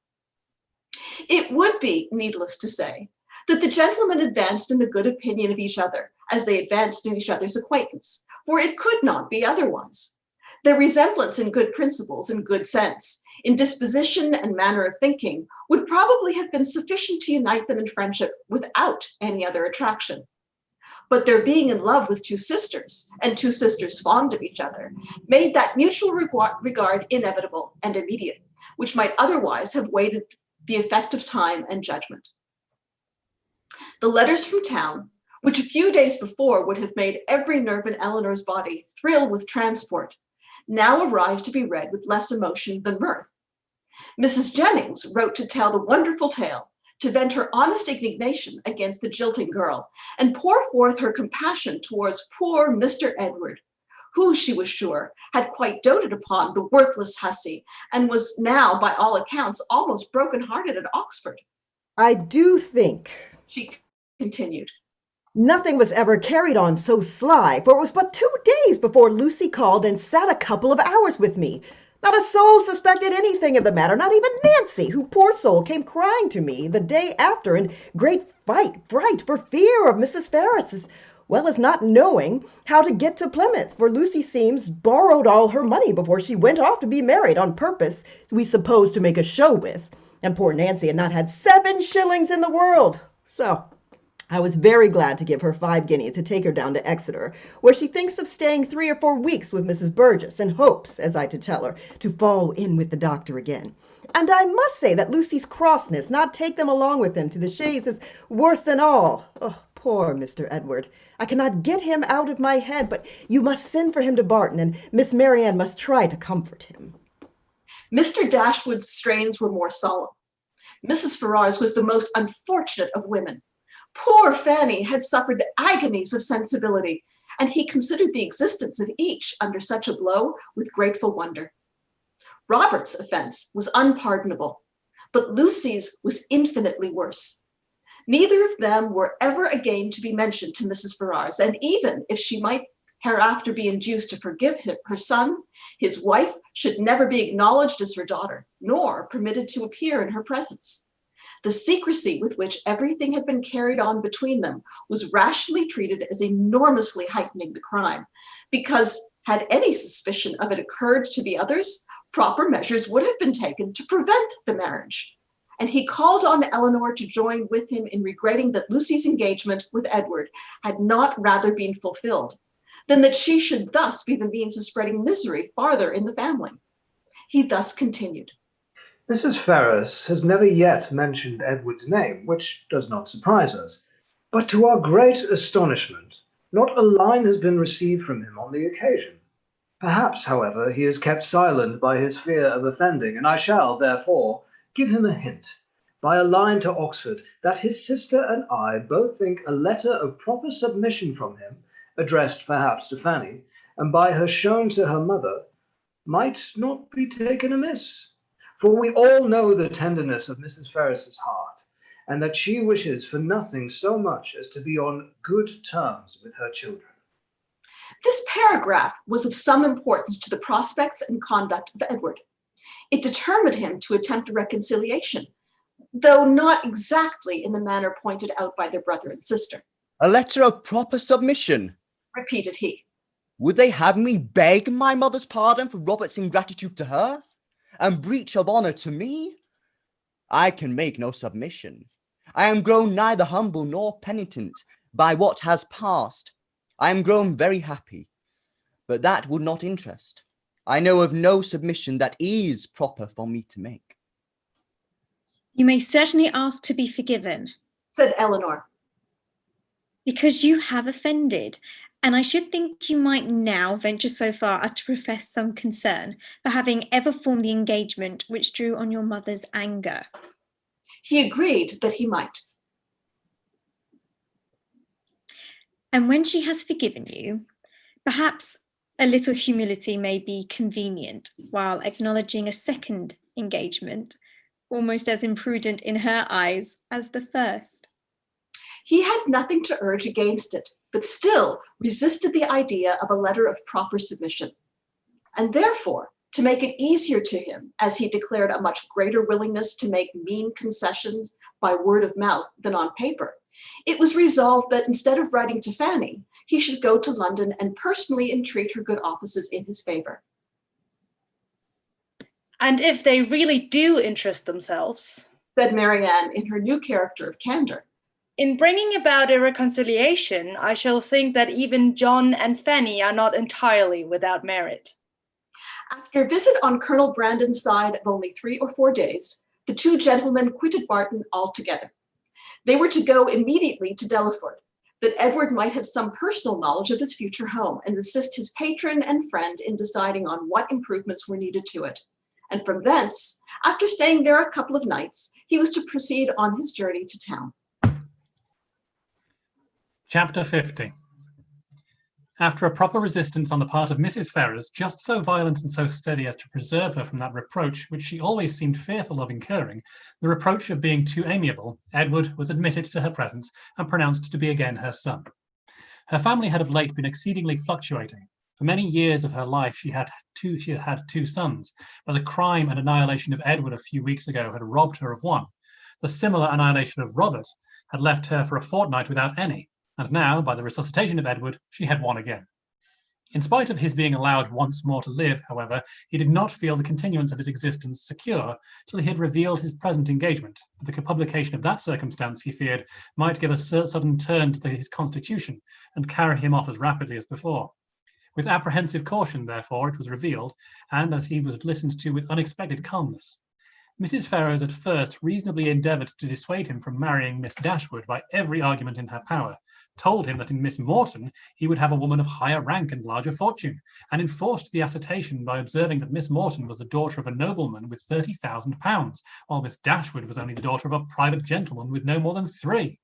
It would be needless to say that the gentlemen advanced in the good opinion of each other as they advanced in each other's acquaintance, for it could not be otherwise. Their resemblance in good principles and good sense, in disposition and manner of thinking, would probably have been sufficient to unite them in friendship without any other attraction. But their being in love with two sisters, and two sisters fond of each other, made that mutual regard inevitable and immediate, which might otherwise have waited the effect of time and judgment. The letters from town, which a few days before would have made every nerve in Eleanor's body thrill with transport, now arrived to be read with less emotion than mirth. Mrs. Jennings wrote to tell the wonderful tale, to vent her honest indignation against the jilting girl, and pour forth her compassion towards poor Mr. Edward, who, she was sure, had quite doted upon the worthless hussy, and was now, by all accounts, almost broken-hearted at Oxford. I do think, she continued, nothing was ever carried on so sly, for it was but 2 days before Lucy called and sat a couple of hours with me. Not a soul suspected anything of the matter, not even Nancy, who, poor soul, came crying to me the day after in great fright for fear of Mrs. Ferrars, as well as not knowing how to get to Plymouth, for Lucy seems borrowed all her money before she went off to be married, on purpose, we suppose, to make a show with, and poor Nancy had not had 7 shillings in the world. So I was very glad to give her 5 guineas to take her down to Exeter, where she thinks of staying 3 or 4 weeks with Mrs. Burgess, and hopes, as I did tell her, to fall in with the doctor again. And I must say that Lucy's crossness not take them along with him to the chaise is worse than all. Oh, poor Mr. Edward! I cannot get him out of my head, but you must send for him to Barton, and Miss Marianne must try to comfort him. Mr. Dashwood's strains were more solemn. Mrs. Ferrars was the most unfortunate of women. Poor Fanny had suffered the agonies of sensibility, and he considered the existence of each under such a blow with grateful wonder. Robert's offense was unpardonable, but Lucy's was infinitely worse. Neither of them were ever again to be mentioned to Mrs. Ferrars, and even if she might hereafter be induced to forgive her son, his wife should never be acknowledged as her daughter, nor permitted to appear in her presence. The secrecy with which everything had been carried on between them was rationally treated as enormously heightening the crime, because had any suspicion of it occurred to the others, proper measures would have been taken to prevent the marriage. And he called on Eleanor to join with him in regretting that Lucy's engagement with Edward had not rather been fulfilled, than that she should thus be the means of spreading misery farther in the family. He thus continued. Mrs. Ferrars has never yet mentioned Edward's name, which does not surprise us. But to our great astonishment, not a line has been received from him on the occasion. Perhaps, however, he is kept silent by his fear of offending, and I shall, therefore, give him a hint, by a line to Oxford, that his sister and I both think a letter of proper submission from him, addressed perhaps to Fanny, and by her shown to her mother, might not be taken amiss. For we all know the tenderness of Mrs. Ferris's heart, and that she wishes for nothing so much as to be on good terms with her children. This paragraph was of some importance to the prospects and conduct of Edward. It determined him to attempt a reconciliation, though not exactly in the manner pointed out by their brother and sister. A letter of proper submission, Repeated he. Would they have me beg my mother's pardon for Robert's ingratitude to her, and breach of honour to me? I can make no submission. I am grown neither humble nor penitent by what has passed. I am grown very happy, but that would not interest. I know of no submission that is proper for me to make. You may certainly ask to be forgiven, said Eleanor, because you have offended, and I should think you might now venture so far as to profess some concern for having ever formed the engagement which drew on your mother's anger. He agreed that he might. And when she has forgiven you, perhaps a little humility may be convenient while acknowledging a second engagement, almost as imprudent in her eyes as the first. He had nothing to urge against it, but still resisted the idea of a letter of proper submission. And therefore, to make it easier to him, as he declared a much greater willingness to make mean concessions by word of mouth than on paper, it was resolved that instead of writing to Fanny, he should go to London and personally entreat her good offices in his favour. And if they really do interest themselves, said Marianne in her new character of candour, in bringing about a reconciliation, I shall think that even John and Fanny are not entirely without merit. After a visit on Colonel Brandon's side of only 3 or 4 days, the two gentlemen quitted Barton altogether. They were to go immediately to Delaford, that Edward might have some personal knowledge of his future home and assist his patron and friend in deciding on what improvements were needed to it. And from thence, after staying there a couple of nights, he was to proceed on his journey to town. Chapter 50. After a proper resistance on the part of Mrs. Ferrars, just so violent and so steady as to preserve her from that reproach which she always seemed fearful of incurring, the reproach of being too amiable, Edward was admitted to her presence and pronounced to be again her son. Her family had of late been exceedingly fluctuating. For many years of her life she had had two sons, but the crime and annihilation of Edward a few weeks ago had robbed her of one. The similar annihilation of Robert had left her for a fortnight without any. And now, by the resuscitation of Edward, she had one again. In spite of his being allowed once more to live, however, he did not feel the continuance of his existence secure till he had revealed his present engagement. But the publication of that circumstance, he feared, might give a sudden turn to his constitution and carry him off as rapidly as before. With apprehensive caution, therefore, it was revealed, and as he was listened to with unexpected calmness. Mrs. Ferrars at first reasonably endeavoured to dissuade him from marrying Miss Dashwood by every argument in her power, told him that in Miss Morton he would have a woman of higher rank and larger fortune, and enforced the assertion by observing that Miss Morton was the daughter of a nobleman with £30,000, while Miss Dashwood was only the daughter of a private gentleman with no more than 3.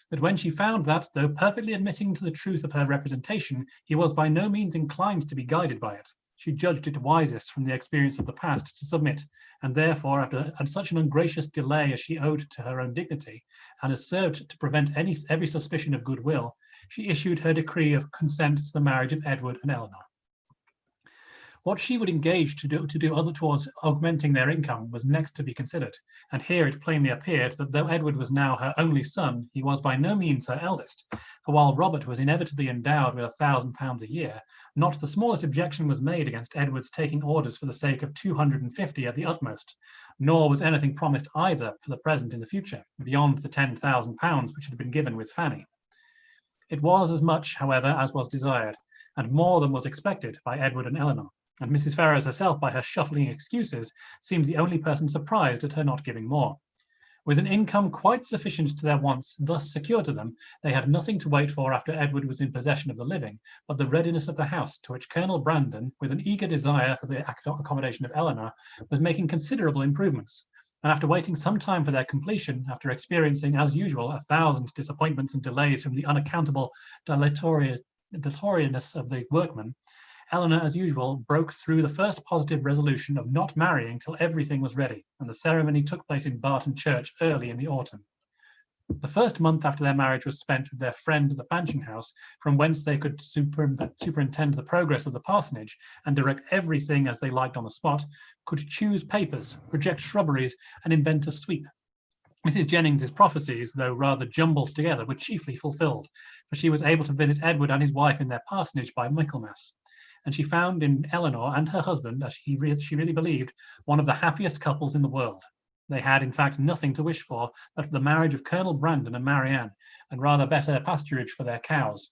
But when she found that, though perfectly admitting to the truth of her representation, he was by no means inclined to be guided by it, she judged it wisest from the experience of the past to submit, and therefore, after such an ungracious delay as she owed to her own dignity, and as served to prevent every suspicion of goodwill, she issued her decree of consent to the marriage of Edward and Eleanor. What she would engage to do other towards augmenting their income was next to be considered, and here it plainly appeared that though Edward was now her only son, he was by no means her eldest, for while Robert was inevitably endowed with £1,000 a year, not the smallest objection was made against Edward's taking orders for the sake of 250 at the utmost, nor was anything promised either for the present in the future, beyond the £10,000 which had been given with Fanny. It was as much, however, as was desired, and more than was expected by Edward and Eleanor. And Mrs. Ferrars herself, by her shuffling excuses, seemed the only person surprised at her not giving more. With an income quite sufficient to their wants thus secured to them, they had nothing to wait for after Edward was in possession of the living, but the readiness of the house, to which Colonel Brandon, with an eager desire for the accommodation of Eleanor, was making considerable improvements. And after waiting some time for their completion, after experiencing, as usual, 1,000 disappointments and delays from the unaccountable dilatory dilatoriness of the workmen, Eleanor, as usual, broke through the first positive resolution of not marrying till everything was ready, and the ceremony took place in Barton Church early in the autumn. The first month after their marriage was spent with their friend at the Mansion House, from whence they could superintend the progress of the parsonage and direct everything as they liked on the spot, could choose papers, project shrubberies, and invent a sweep. Mrs. Jennings's prophecies, though rather jumbled together, were chiefly fulfilled, for she was able to visit Edward and his wife in their parsonage by Michaelmas, and she found in Eleanor and her husband, as she really believed, one of the happiest couples in the world. They had, in fact, nothing to wish for but the marriage of Colonel Brandon and Marianne, and rather better pasturage for their cows.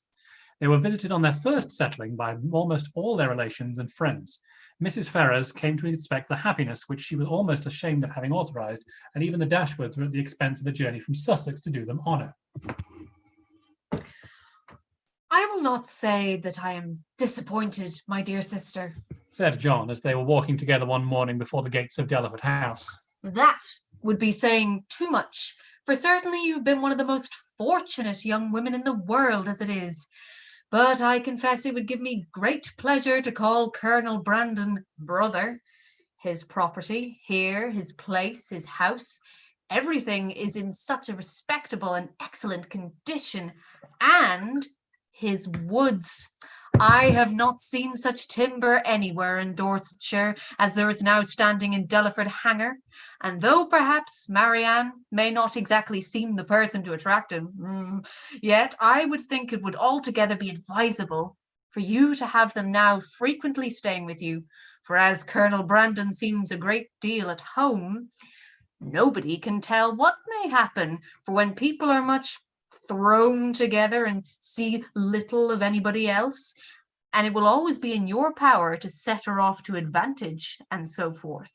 They were visited on their first settling by almost all their relations and friends. Mrs. Ferrars came to inspect the happiness which she was almost ashamed of having authorised, and even the Dashwoods were at the expense of a journey from Sussex to do them honour. I will not say that I am disappointed, my dear sister, said John, as they were walking together one morning before the gates of Delaford House. That would be saying too much, for certainly you've been one of the most fortunate young women in the world as it is. But I confess it would give me great pleasure to call Colonel Brandon brother. His property here, his place, his house, everything is in such a respectable and excellent condition, and his woods. I have not seen such timber anywhere in Dorsetshire as there is now standing in Delaford Hanger, and though perhaps Marianne may not exactly seem the person to attract him, yet I would think it would altogether be advisable for you to have them now frequently staying with you, for as Colonel Brandon seems a great deal at home, nobody can tell what may happen, for when people are much thrown together and see little of anybody else, and it will always be in your power to set her off to advantage, and so forth.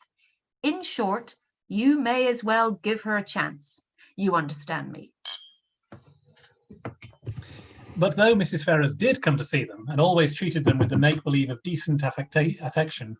In short, you may as well give her a chance. You understand me. But though Mrs. Ferrars did come to see them, and always treated them with the make-believe of decent affection,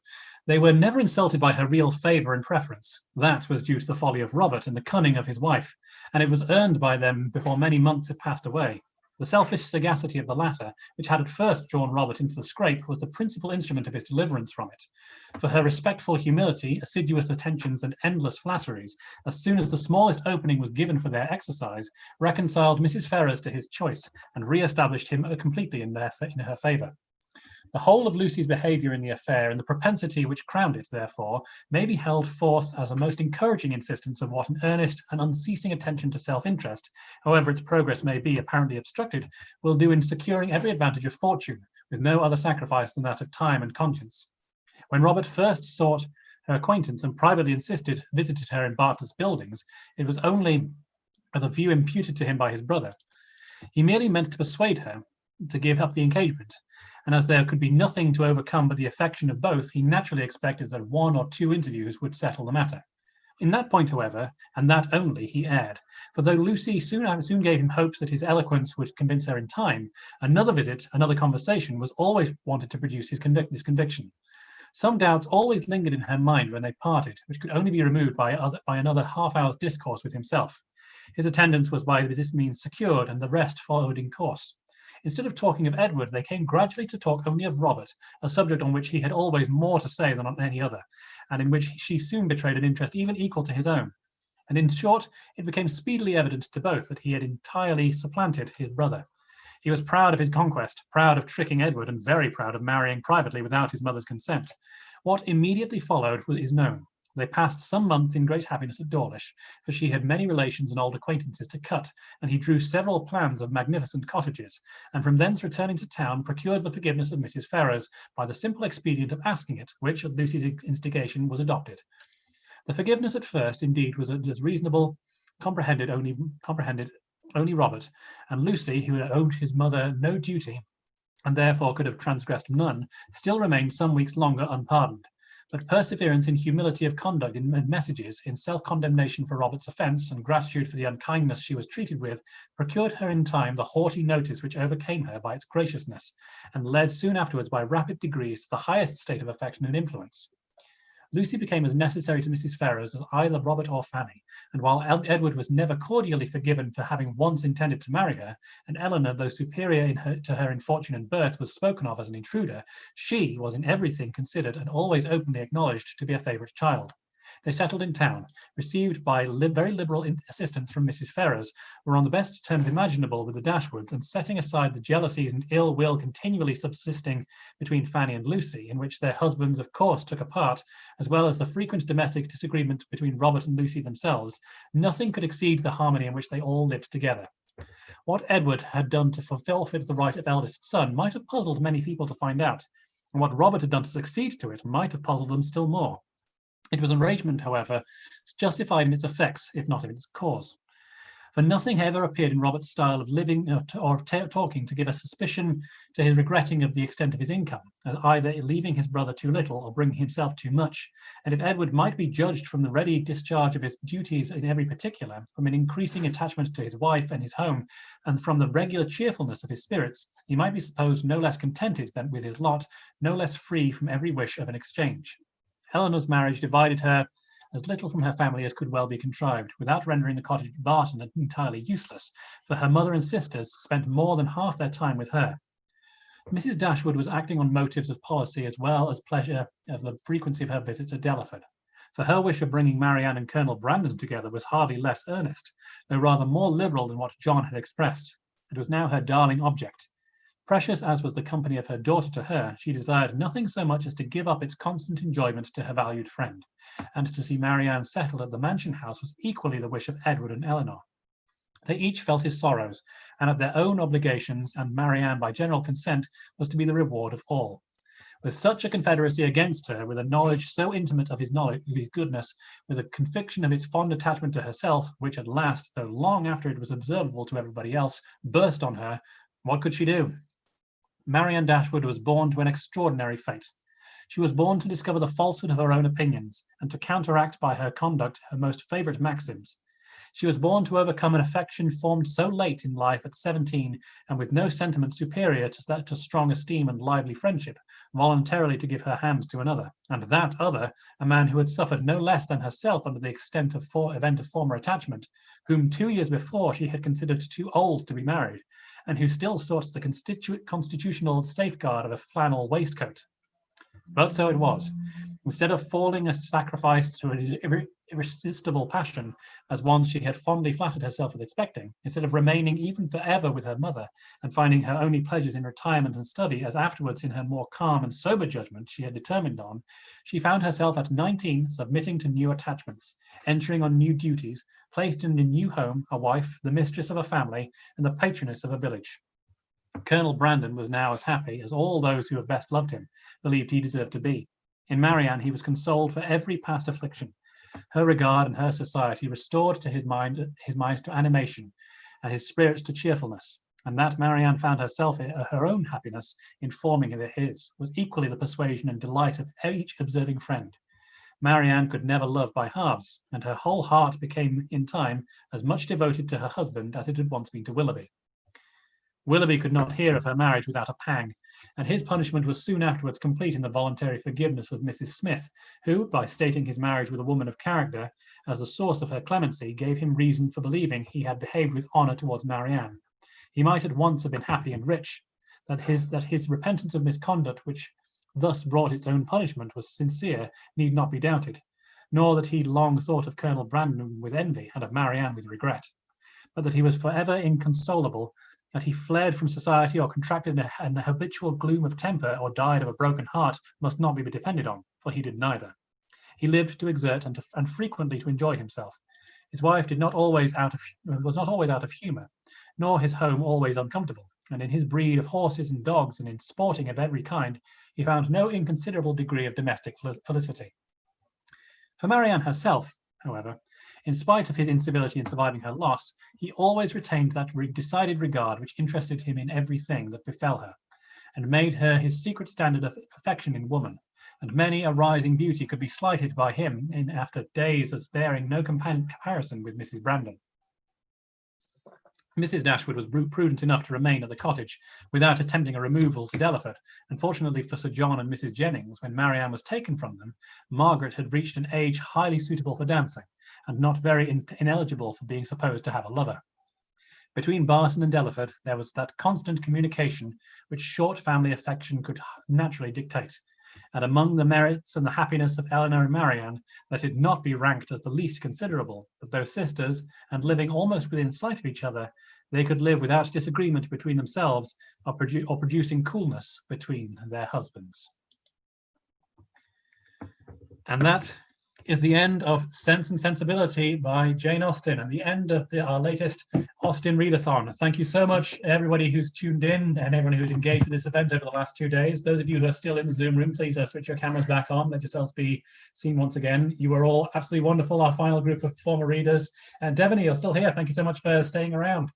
they were never insulted by her real favour and preference. That was due to the folly of Robert and the cunning of his wife, and it was earned by them before many months had passed away. The selfish sagacity of the latter, which had at first drawn Robert into the scrape, was the principal instrument of his deliverance from it. For her respectful humility, assiduous attentions, and endless flatteries, as soon as the smallest opening was given for their exercise, reconciled Mrs. Ferrars to his choice, and re-established him completely in her favour. The whole of Lucy's behaviour in the affair, and the propensity which crowned it, therefore, may be held forth as a most encouraging instance of what an earnest and unceasing attention to self-interest, however its progress may be apparently obstructed, will do in securing every advantage of fortune, with no other sacrifice than that of time and conscience. When Robert first sought her acquaintance and privately visited her in Bartlett's buildings, it was only with a view imputed to him by his brother. He merely meant to persuade her to give up the engagement, and as there could be nothing to overcome but the affection of both, he naturally expected that 1 or 2 interviews would settle the matter. In that point, however, and that only, he erred, for though Lucy soon gave him hopes that his eloquence would convince her in time, another visit, another conversation, was always wanted to produce this conviction. Some doubts always lingered in her mind when they parted, which could only be removed by another half-hour's discourse with himself. His attendance was by this means secured, and the rest followed in course. Instead of talking of Edward, they came gradually to talk only of Robert, a subject on which he had always more to say than on any other, and in which she soon betrayed an interest even equal to his own. And in short, it became speedily evident to both that he had entirely supplanted his brother. He was proud of his conquest, proud of tricking Edward, and very proud of marrying privately without his mother's consent. What immediately followed is known. They passed some months in great happiness at Dawlish, for she had many relations and old acquaintances to cut, and he drew several plans of magnificent cottages, and from thence returning to town, procured the forgiveness of Mrs. Ferrars by the simple expedient of asking it, which, at Lucy's instigation, was adopted. The forgiveness at first, indeed, was as reasonable, comprehended only Robert, and Lucy, who had owed his mother no duty, and therefore could have transgressed none, still remained some weeks longer unpardoned. But perseverance in humility of conduct in messages, in self-condemnation for Robert's offence, and gratitude for the unkindness she was treated with, procured her in time the haughty notice which overcame her by its graciousness, and led soon afterwards by rapid degrees to the highest state of affection and influence. Lucy became as necessary to Mrs. Ferrars as either Robert or Fanny, and while Edward was never cordially forgiven for having once intended to marry her, and Eleanor, though superior to her in fortune and birth, was spoken of as an intruder, she was in everything considered and always openly acknowledged to be a favourite child. They settled in town, received by very liberal assistance from Mrs. Ferrars, were on the best terms imaginable with the Dashwoods, and setting aside the jealousies and ill will continually subsisting between Fanny and Lucy, in which their husbands of course took a part, as well as the frequent domestic disagreement between Robert and Lucy themselves, nothing could exceed the harmony in which they all lived together. What Edward had done to forfeit the right of eldest son might have puzzled many people to find out, and what Robert had done to succeed to it might have puzzled them still more. It was an arrangement, however, justified in its effects, if not in its cause. For nothing ever appeared in Robert's style of living or of talking to give a suspicion to his regretting of the extent of his income, as either leaving his brother too little or bringing himself too much. And if Edward might be judged from the ready discharge of his duties in every particular, from an increasing attachment to his wife and his home, and from the regular cheerfulness of his spirits, he might be supposed no less contented than with his lot, no less free from every wish of an exchange. Eleanor's marriage divided her as little from her family as could well be contrived, without rendering the cottage at Barton entirely useless, for her mother and sisters spent more than half their time with her. Mrs. Dashwood was acting on motives of policy as well as pleasure of the frequency of her visits at Delaford, for her wish of bringing Marianne and Colonel Brandon together was hardly less earnest, though rather more liberal than what John had expressed. It was now her darling object. Precious as was the company of her daughter to her, she desired nothing so much as to give up its constant enjoyment to her valued friend, and to see Marianne settled at the mansion house was equally the wish of Edward and Eleanor. They each felt his sorrows, and at their own obligations, and Marianne by general consent was to be the reward of all. With such a confederacy against her, with a knowledge so intimate of his goodness, with a conviction of his fond attachment to herself, which at last, though long after it was observable to everybody else, burst on her, what could she do? Marianne Dashwood was born to an extraordinary fate. She was born to discover the falsehood of her own opinions, and to counteract by her conduct her most favourite maxims. She was born to overcome an affection formed so late in life at 17, and with no sentiment superior to strong esteem and lively friendship, voluntarily to give her hand to another, and that other, a man who had suffered no less than herself under the event of former attachment, whom 2 years before she had considered too old to be married, and who still sought the constitutional safeguard of a flannel waistcoat. But so it was. Instead of falling a sacrifice to an irresistible passion, as once she had fondly flattered herself with expecting, instead of remaining even forever with her mother, and finding her only pleasures in retirement and study, as afterwards in her more calm and sober judgment she had determined on, she found herself at 19 submitting to new attachments, entering on new duties, placed in a new home, a wife, the mistress of a family, and the patroness of a village. Colonel Brandon was now as happy as all those who have best loved him believed he deserved to be. In Marianne he was consoled for every past affliction. Her regard and her society restored to his mind to animation, and his spirits to cheerfulness, and that Marianne found herself her own happiness in forming his was equally the persuasion and delight of each observing friend. Marianne could never love by halves, and her whole heart became in time as much devoted to her husband as it had once been to Willoughby. Willoughby could not hear of her marriage without a pang, and his punishment was soon afterwards complete in the voluntary forgiveness of Mrs. Smith, who, by stating his marriage with a woman of character as the source of her clemency, gave him reason for believing he had behaved with honour towards Marianne. He might at once have been happy and rich, that his repentance of misconduct, which thus brought its own punishment, was sincere, need not be doubted, nor that he long thought of Colonel Brandon with envy and of Marianne with regret, but that he was forever inconsolable, that he fled from society or contracted an habitual gloom of temper or died of a broken heart must not be depended on, for he did neither. He lived to exert and frequently to enjoy himself. His wife was not always out of humour, nor his home always uncomfortable, and in his breed of horses and dogs and in sporting of every kind, he found no inconsiderable degree of domestic felicity. For Marianne herself, however, in spite of his incivility in surviving her loss, he always retained that decided regard which interested him in everything that befell her, and made her his secret standard of perfection in woman, and many a rising beauty could be slighted by him in after days as bearing no comparison with Mrs. Brandon. Mrs. Dashwood was prudent enough to remain at the cottage without attempting a removal to Delaford. Unfortunately for Sir John and Mrs. Jennings, when Marianne was taken from them, Margaret had reached an age highly suitable for dancing, and not very ineligible for being supposed to have a lover. Between Barton and Delaford, there was that constant communication which short family affection could naturally dictate. And among the merits and the happiness of Eleanor and Marianne, let it not be ranked as the least considerable, that though sisters, and living almost within sight of each other, they could live without disagreement between themselves, or producing coolness between their husbands. And that is the end of Sense and Sensibility by Jane Austen, and the end of our latest Austen Readathon. Thank you so much, everybody who's tuned in and everyone who's engaged with this event over the last 2 days. Those of you who are still in the Zoom room, please switch your cameras back on. Let yourselves be seen once again. You were all absolutely wonderful, our final group of performer readers. And Devaney, you're still here. Thank you so much for staying around.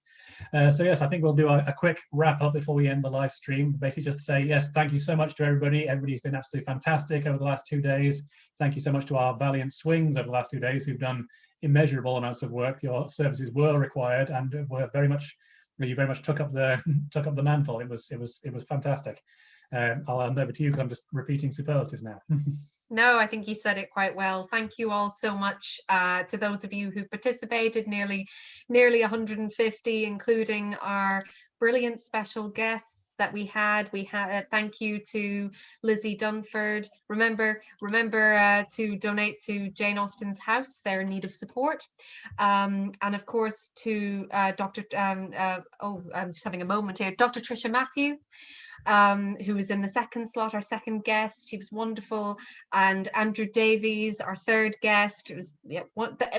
So yes, I think we'll do a quick wrap up before we end the live stream. Basically just to say, yes, thank you so much to everybody. Everybody's been absolutely fantastic over the last 2 days. Thank you so much to our valiant swings over the last 2 days who've done immeasurable amounts of work. Your services were required and were very much, you very much took up the mantle. It was fantastic. I'll hand over to you because I'm just repeating superlatives now. No, I think you said it quite well. Thank you all so much to those of you who participated, nearly 150, including our brilliant special guests that we had. Thank you to Lizzie Dunford. Remember to donate to Jane Austen's house. They're in need of support. And of course to Dr. I'm just having a moment here. Dr. Tricia Matthew, who was in the second slot, our second guest. She was wonderful. And Andrew Davies, our third guest. It was, yeah,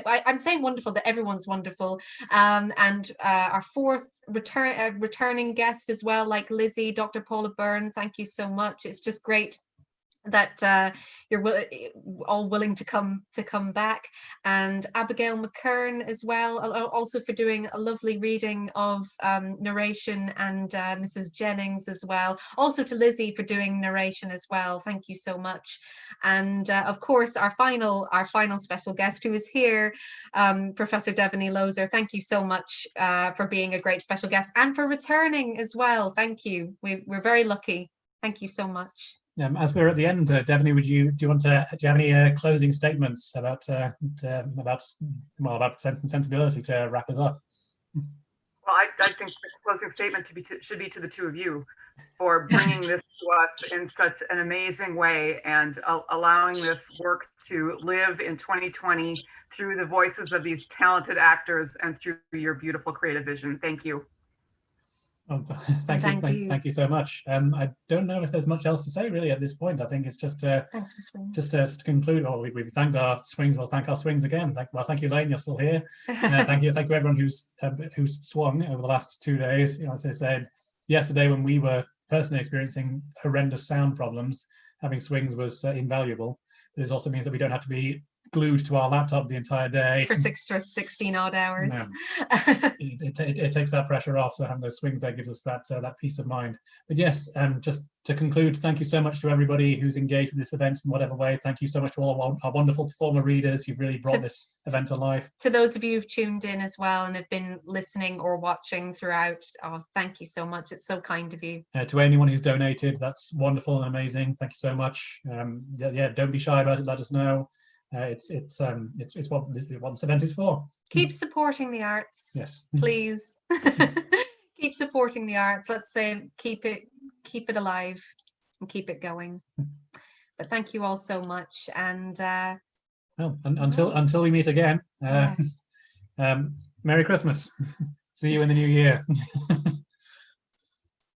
I'm saying wonderful, that everyone's wonderful. And our fourth returning guest as well, like Lizzie, Dr. Paula Byrne. Thank you so much. It's just great that you're all willing to come back, and Abigail McKern as well, also for doing a lovely reading of narration, and Mrs. Jennings as well, also to Lizzie for doing narration as well. Thank you so much. And of course our final special guest who is here, Professor Devaney Lozer. Thank you so much for being a great special guest and for returning as well. Thank you. We're very lucky. Thank you so much. As we're at the end, Devaney, do you have any closing statements about Sense and Sensibility to wrap us up? Well, I think the closing statement should be to the two of you for bringing this to us in such an amazing way and allowing this work to live in 2020 through the voices of these talented actors and through your beautiful creative vision. Thank you. Oh, thank you so much. I don't know if there's much else to say really at this point. I think it's just to conclude. Well, we've thanked our swings. We'll thank our swings again. Thank you, Lane. You're still here. Thank you everyone who's swung over the last 2 days. You know, as I said yesterday, when we were personally experiencing horrendous sound problems, having swings was invaluable. This also means that we don't have to be glued to our laptop the entire day for 16 odd hours. No. it takes that pressure off, so having those swings there gives us that peace of mind. But yes, just to conclude, thank you so much to everybody who's engaged with this event in whatever way. Thank you so much to all our wonderful performer readers. You've really brought this event to life. To those of you who've tuned in as well and have been listening or watching throughout, thank you so much. It's so kind of you. To anyone who's donated, that's wonderful and amazing. Thank you so much. Yeah, don't be shy about it. Let us know. It's what this event is for. Keep supporting the arts. Yes, please. Keep supporting the arts. Let's say keep it alive and keep it going. But thank you all so much, and until we meet again, yes. Merry Christmas. See you in the new year.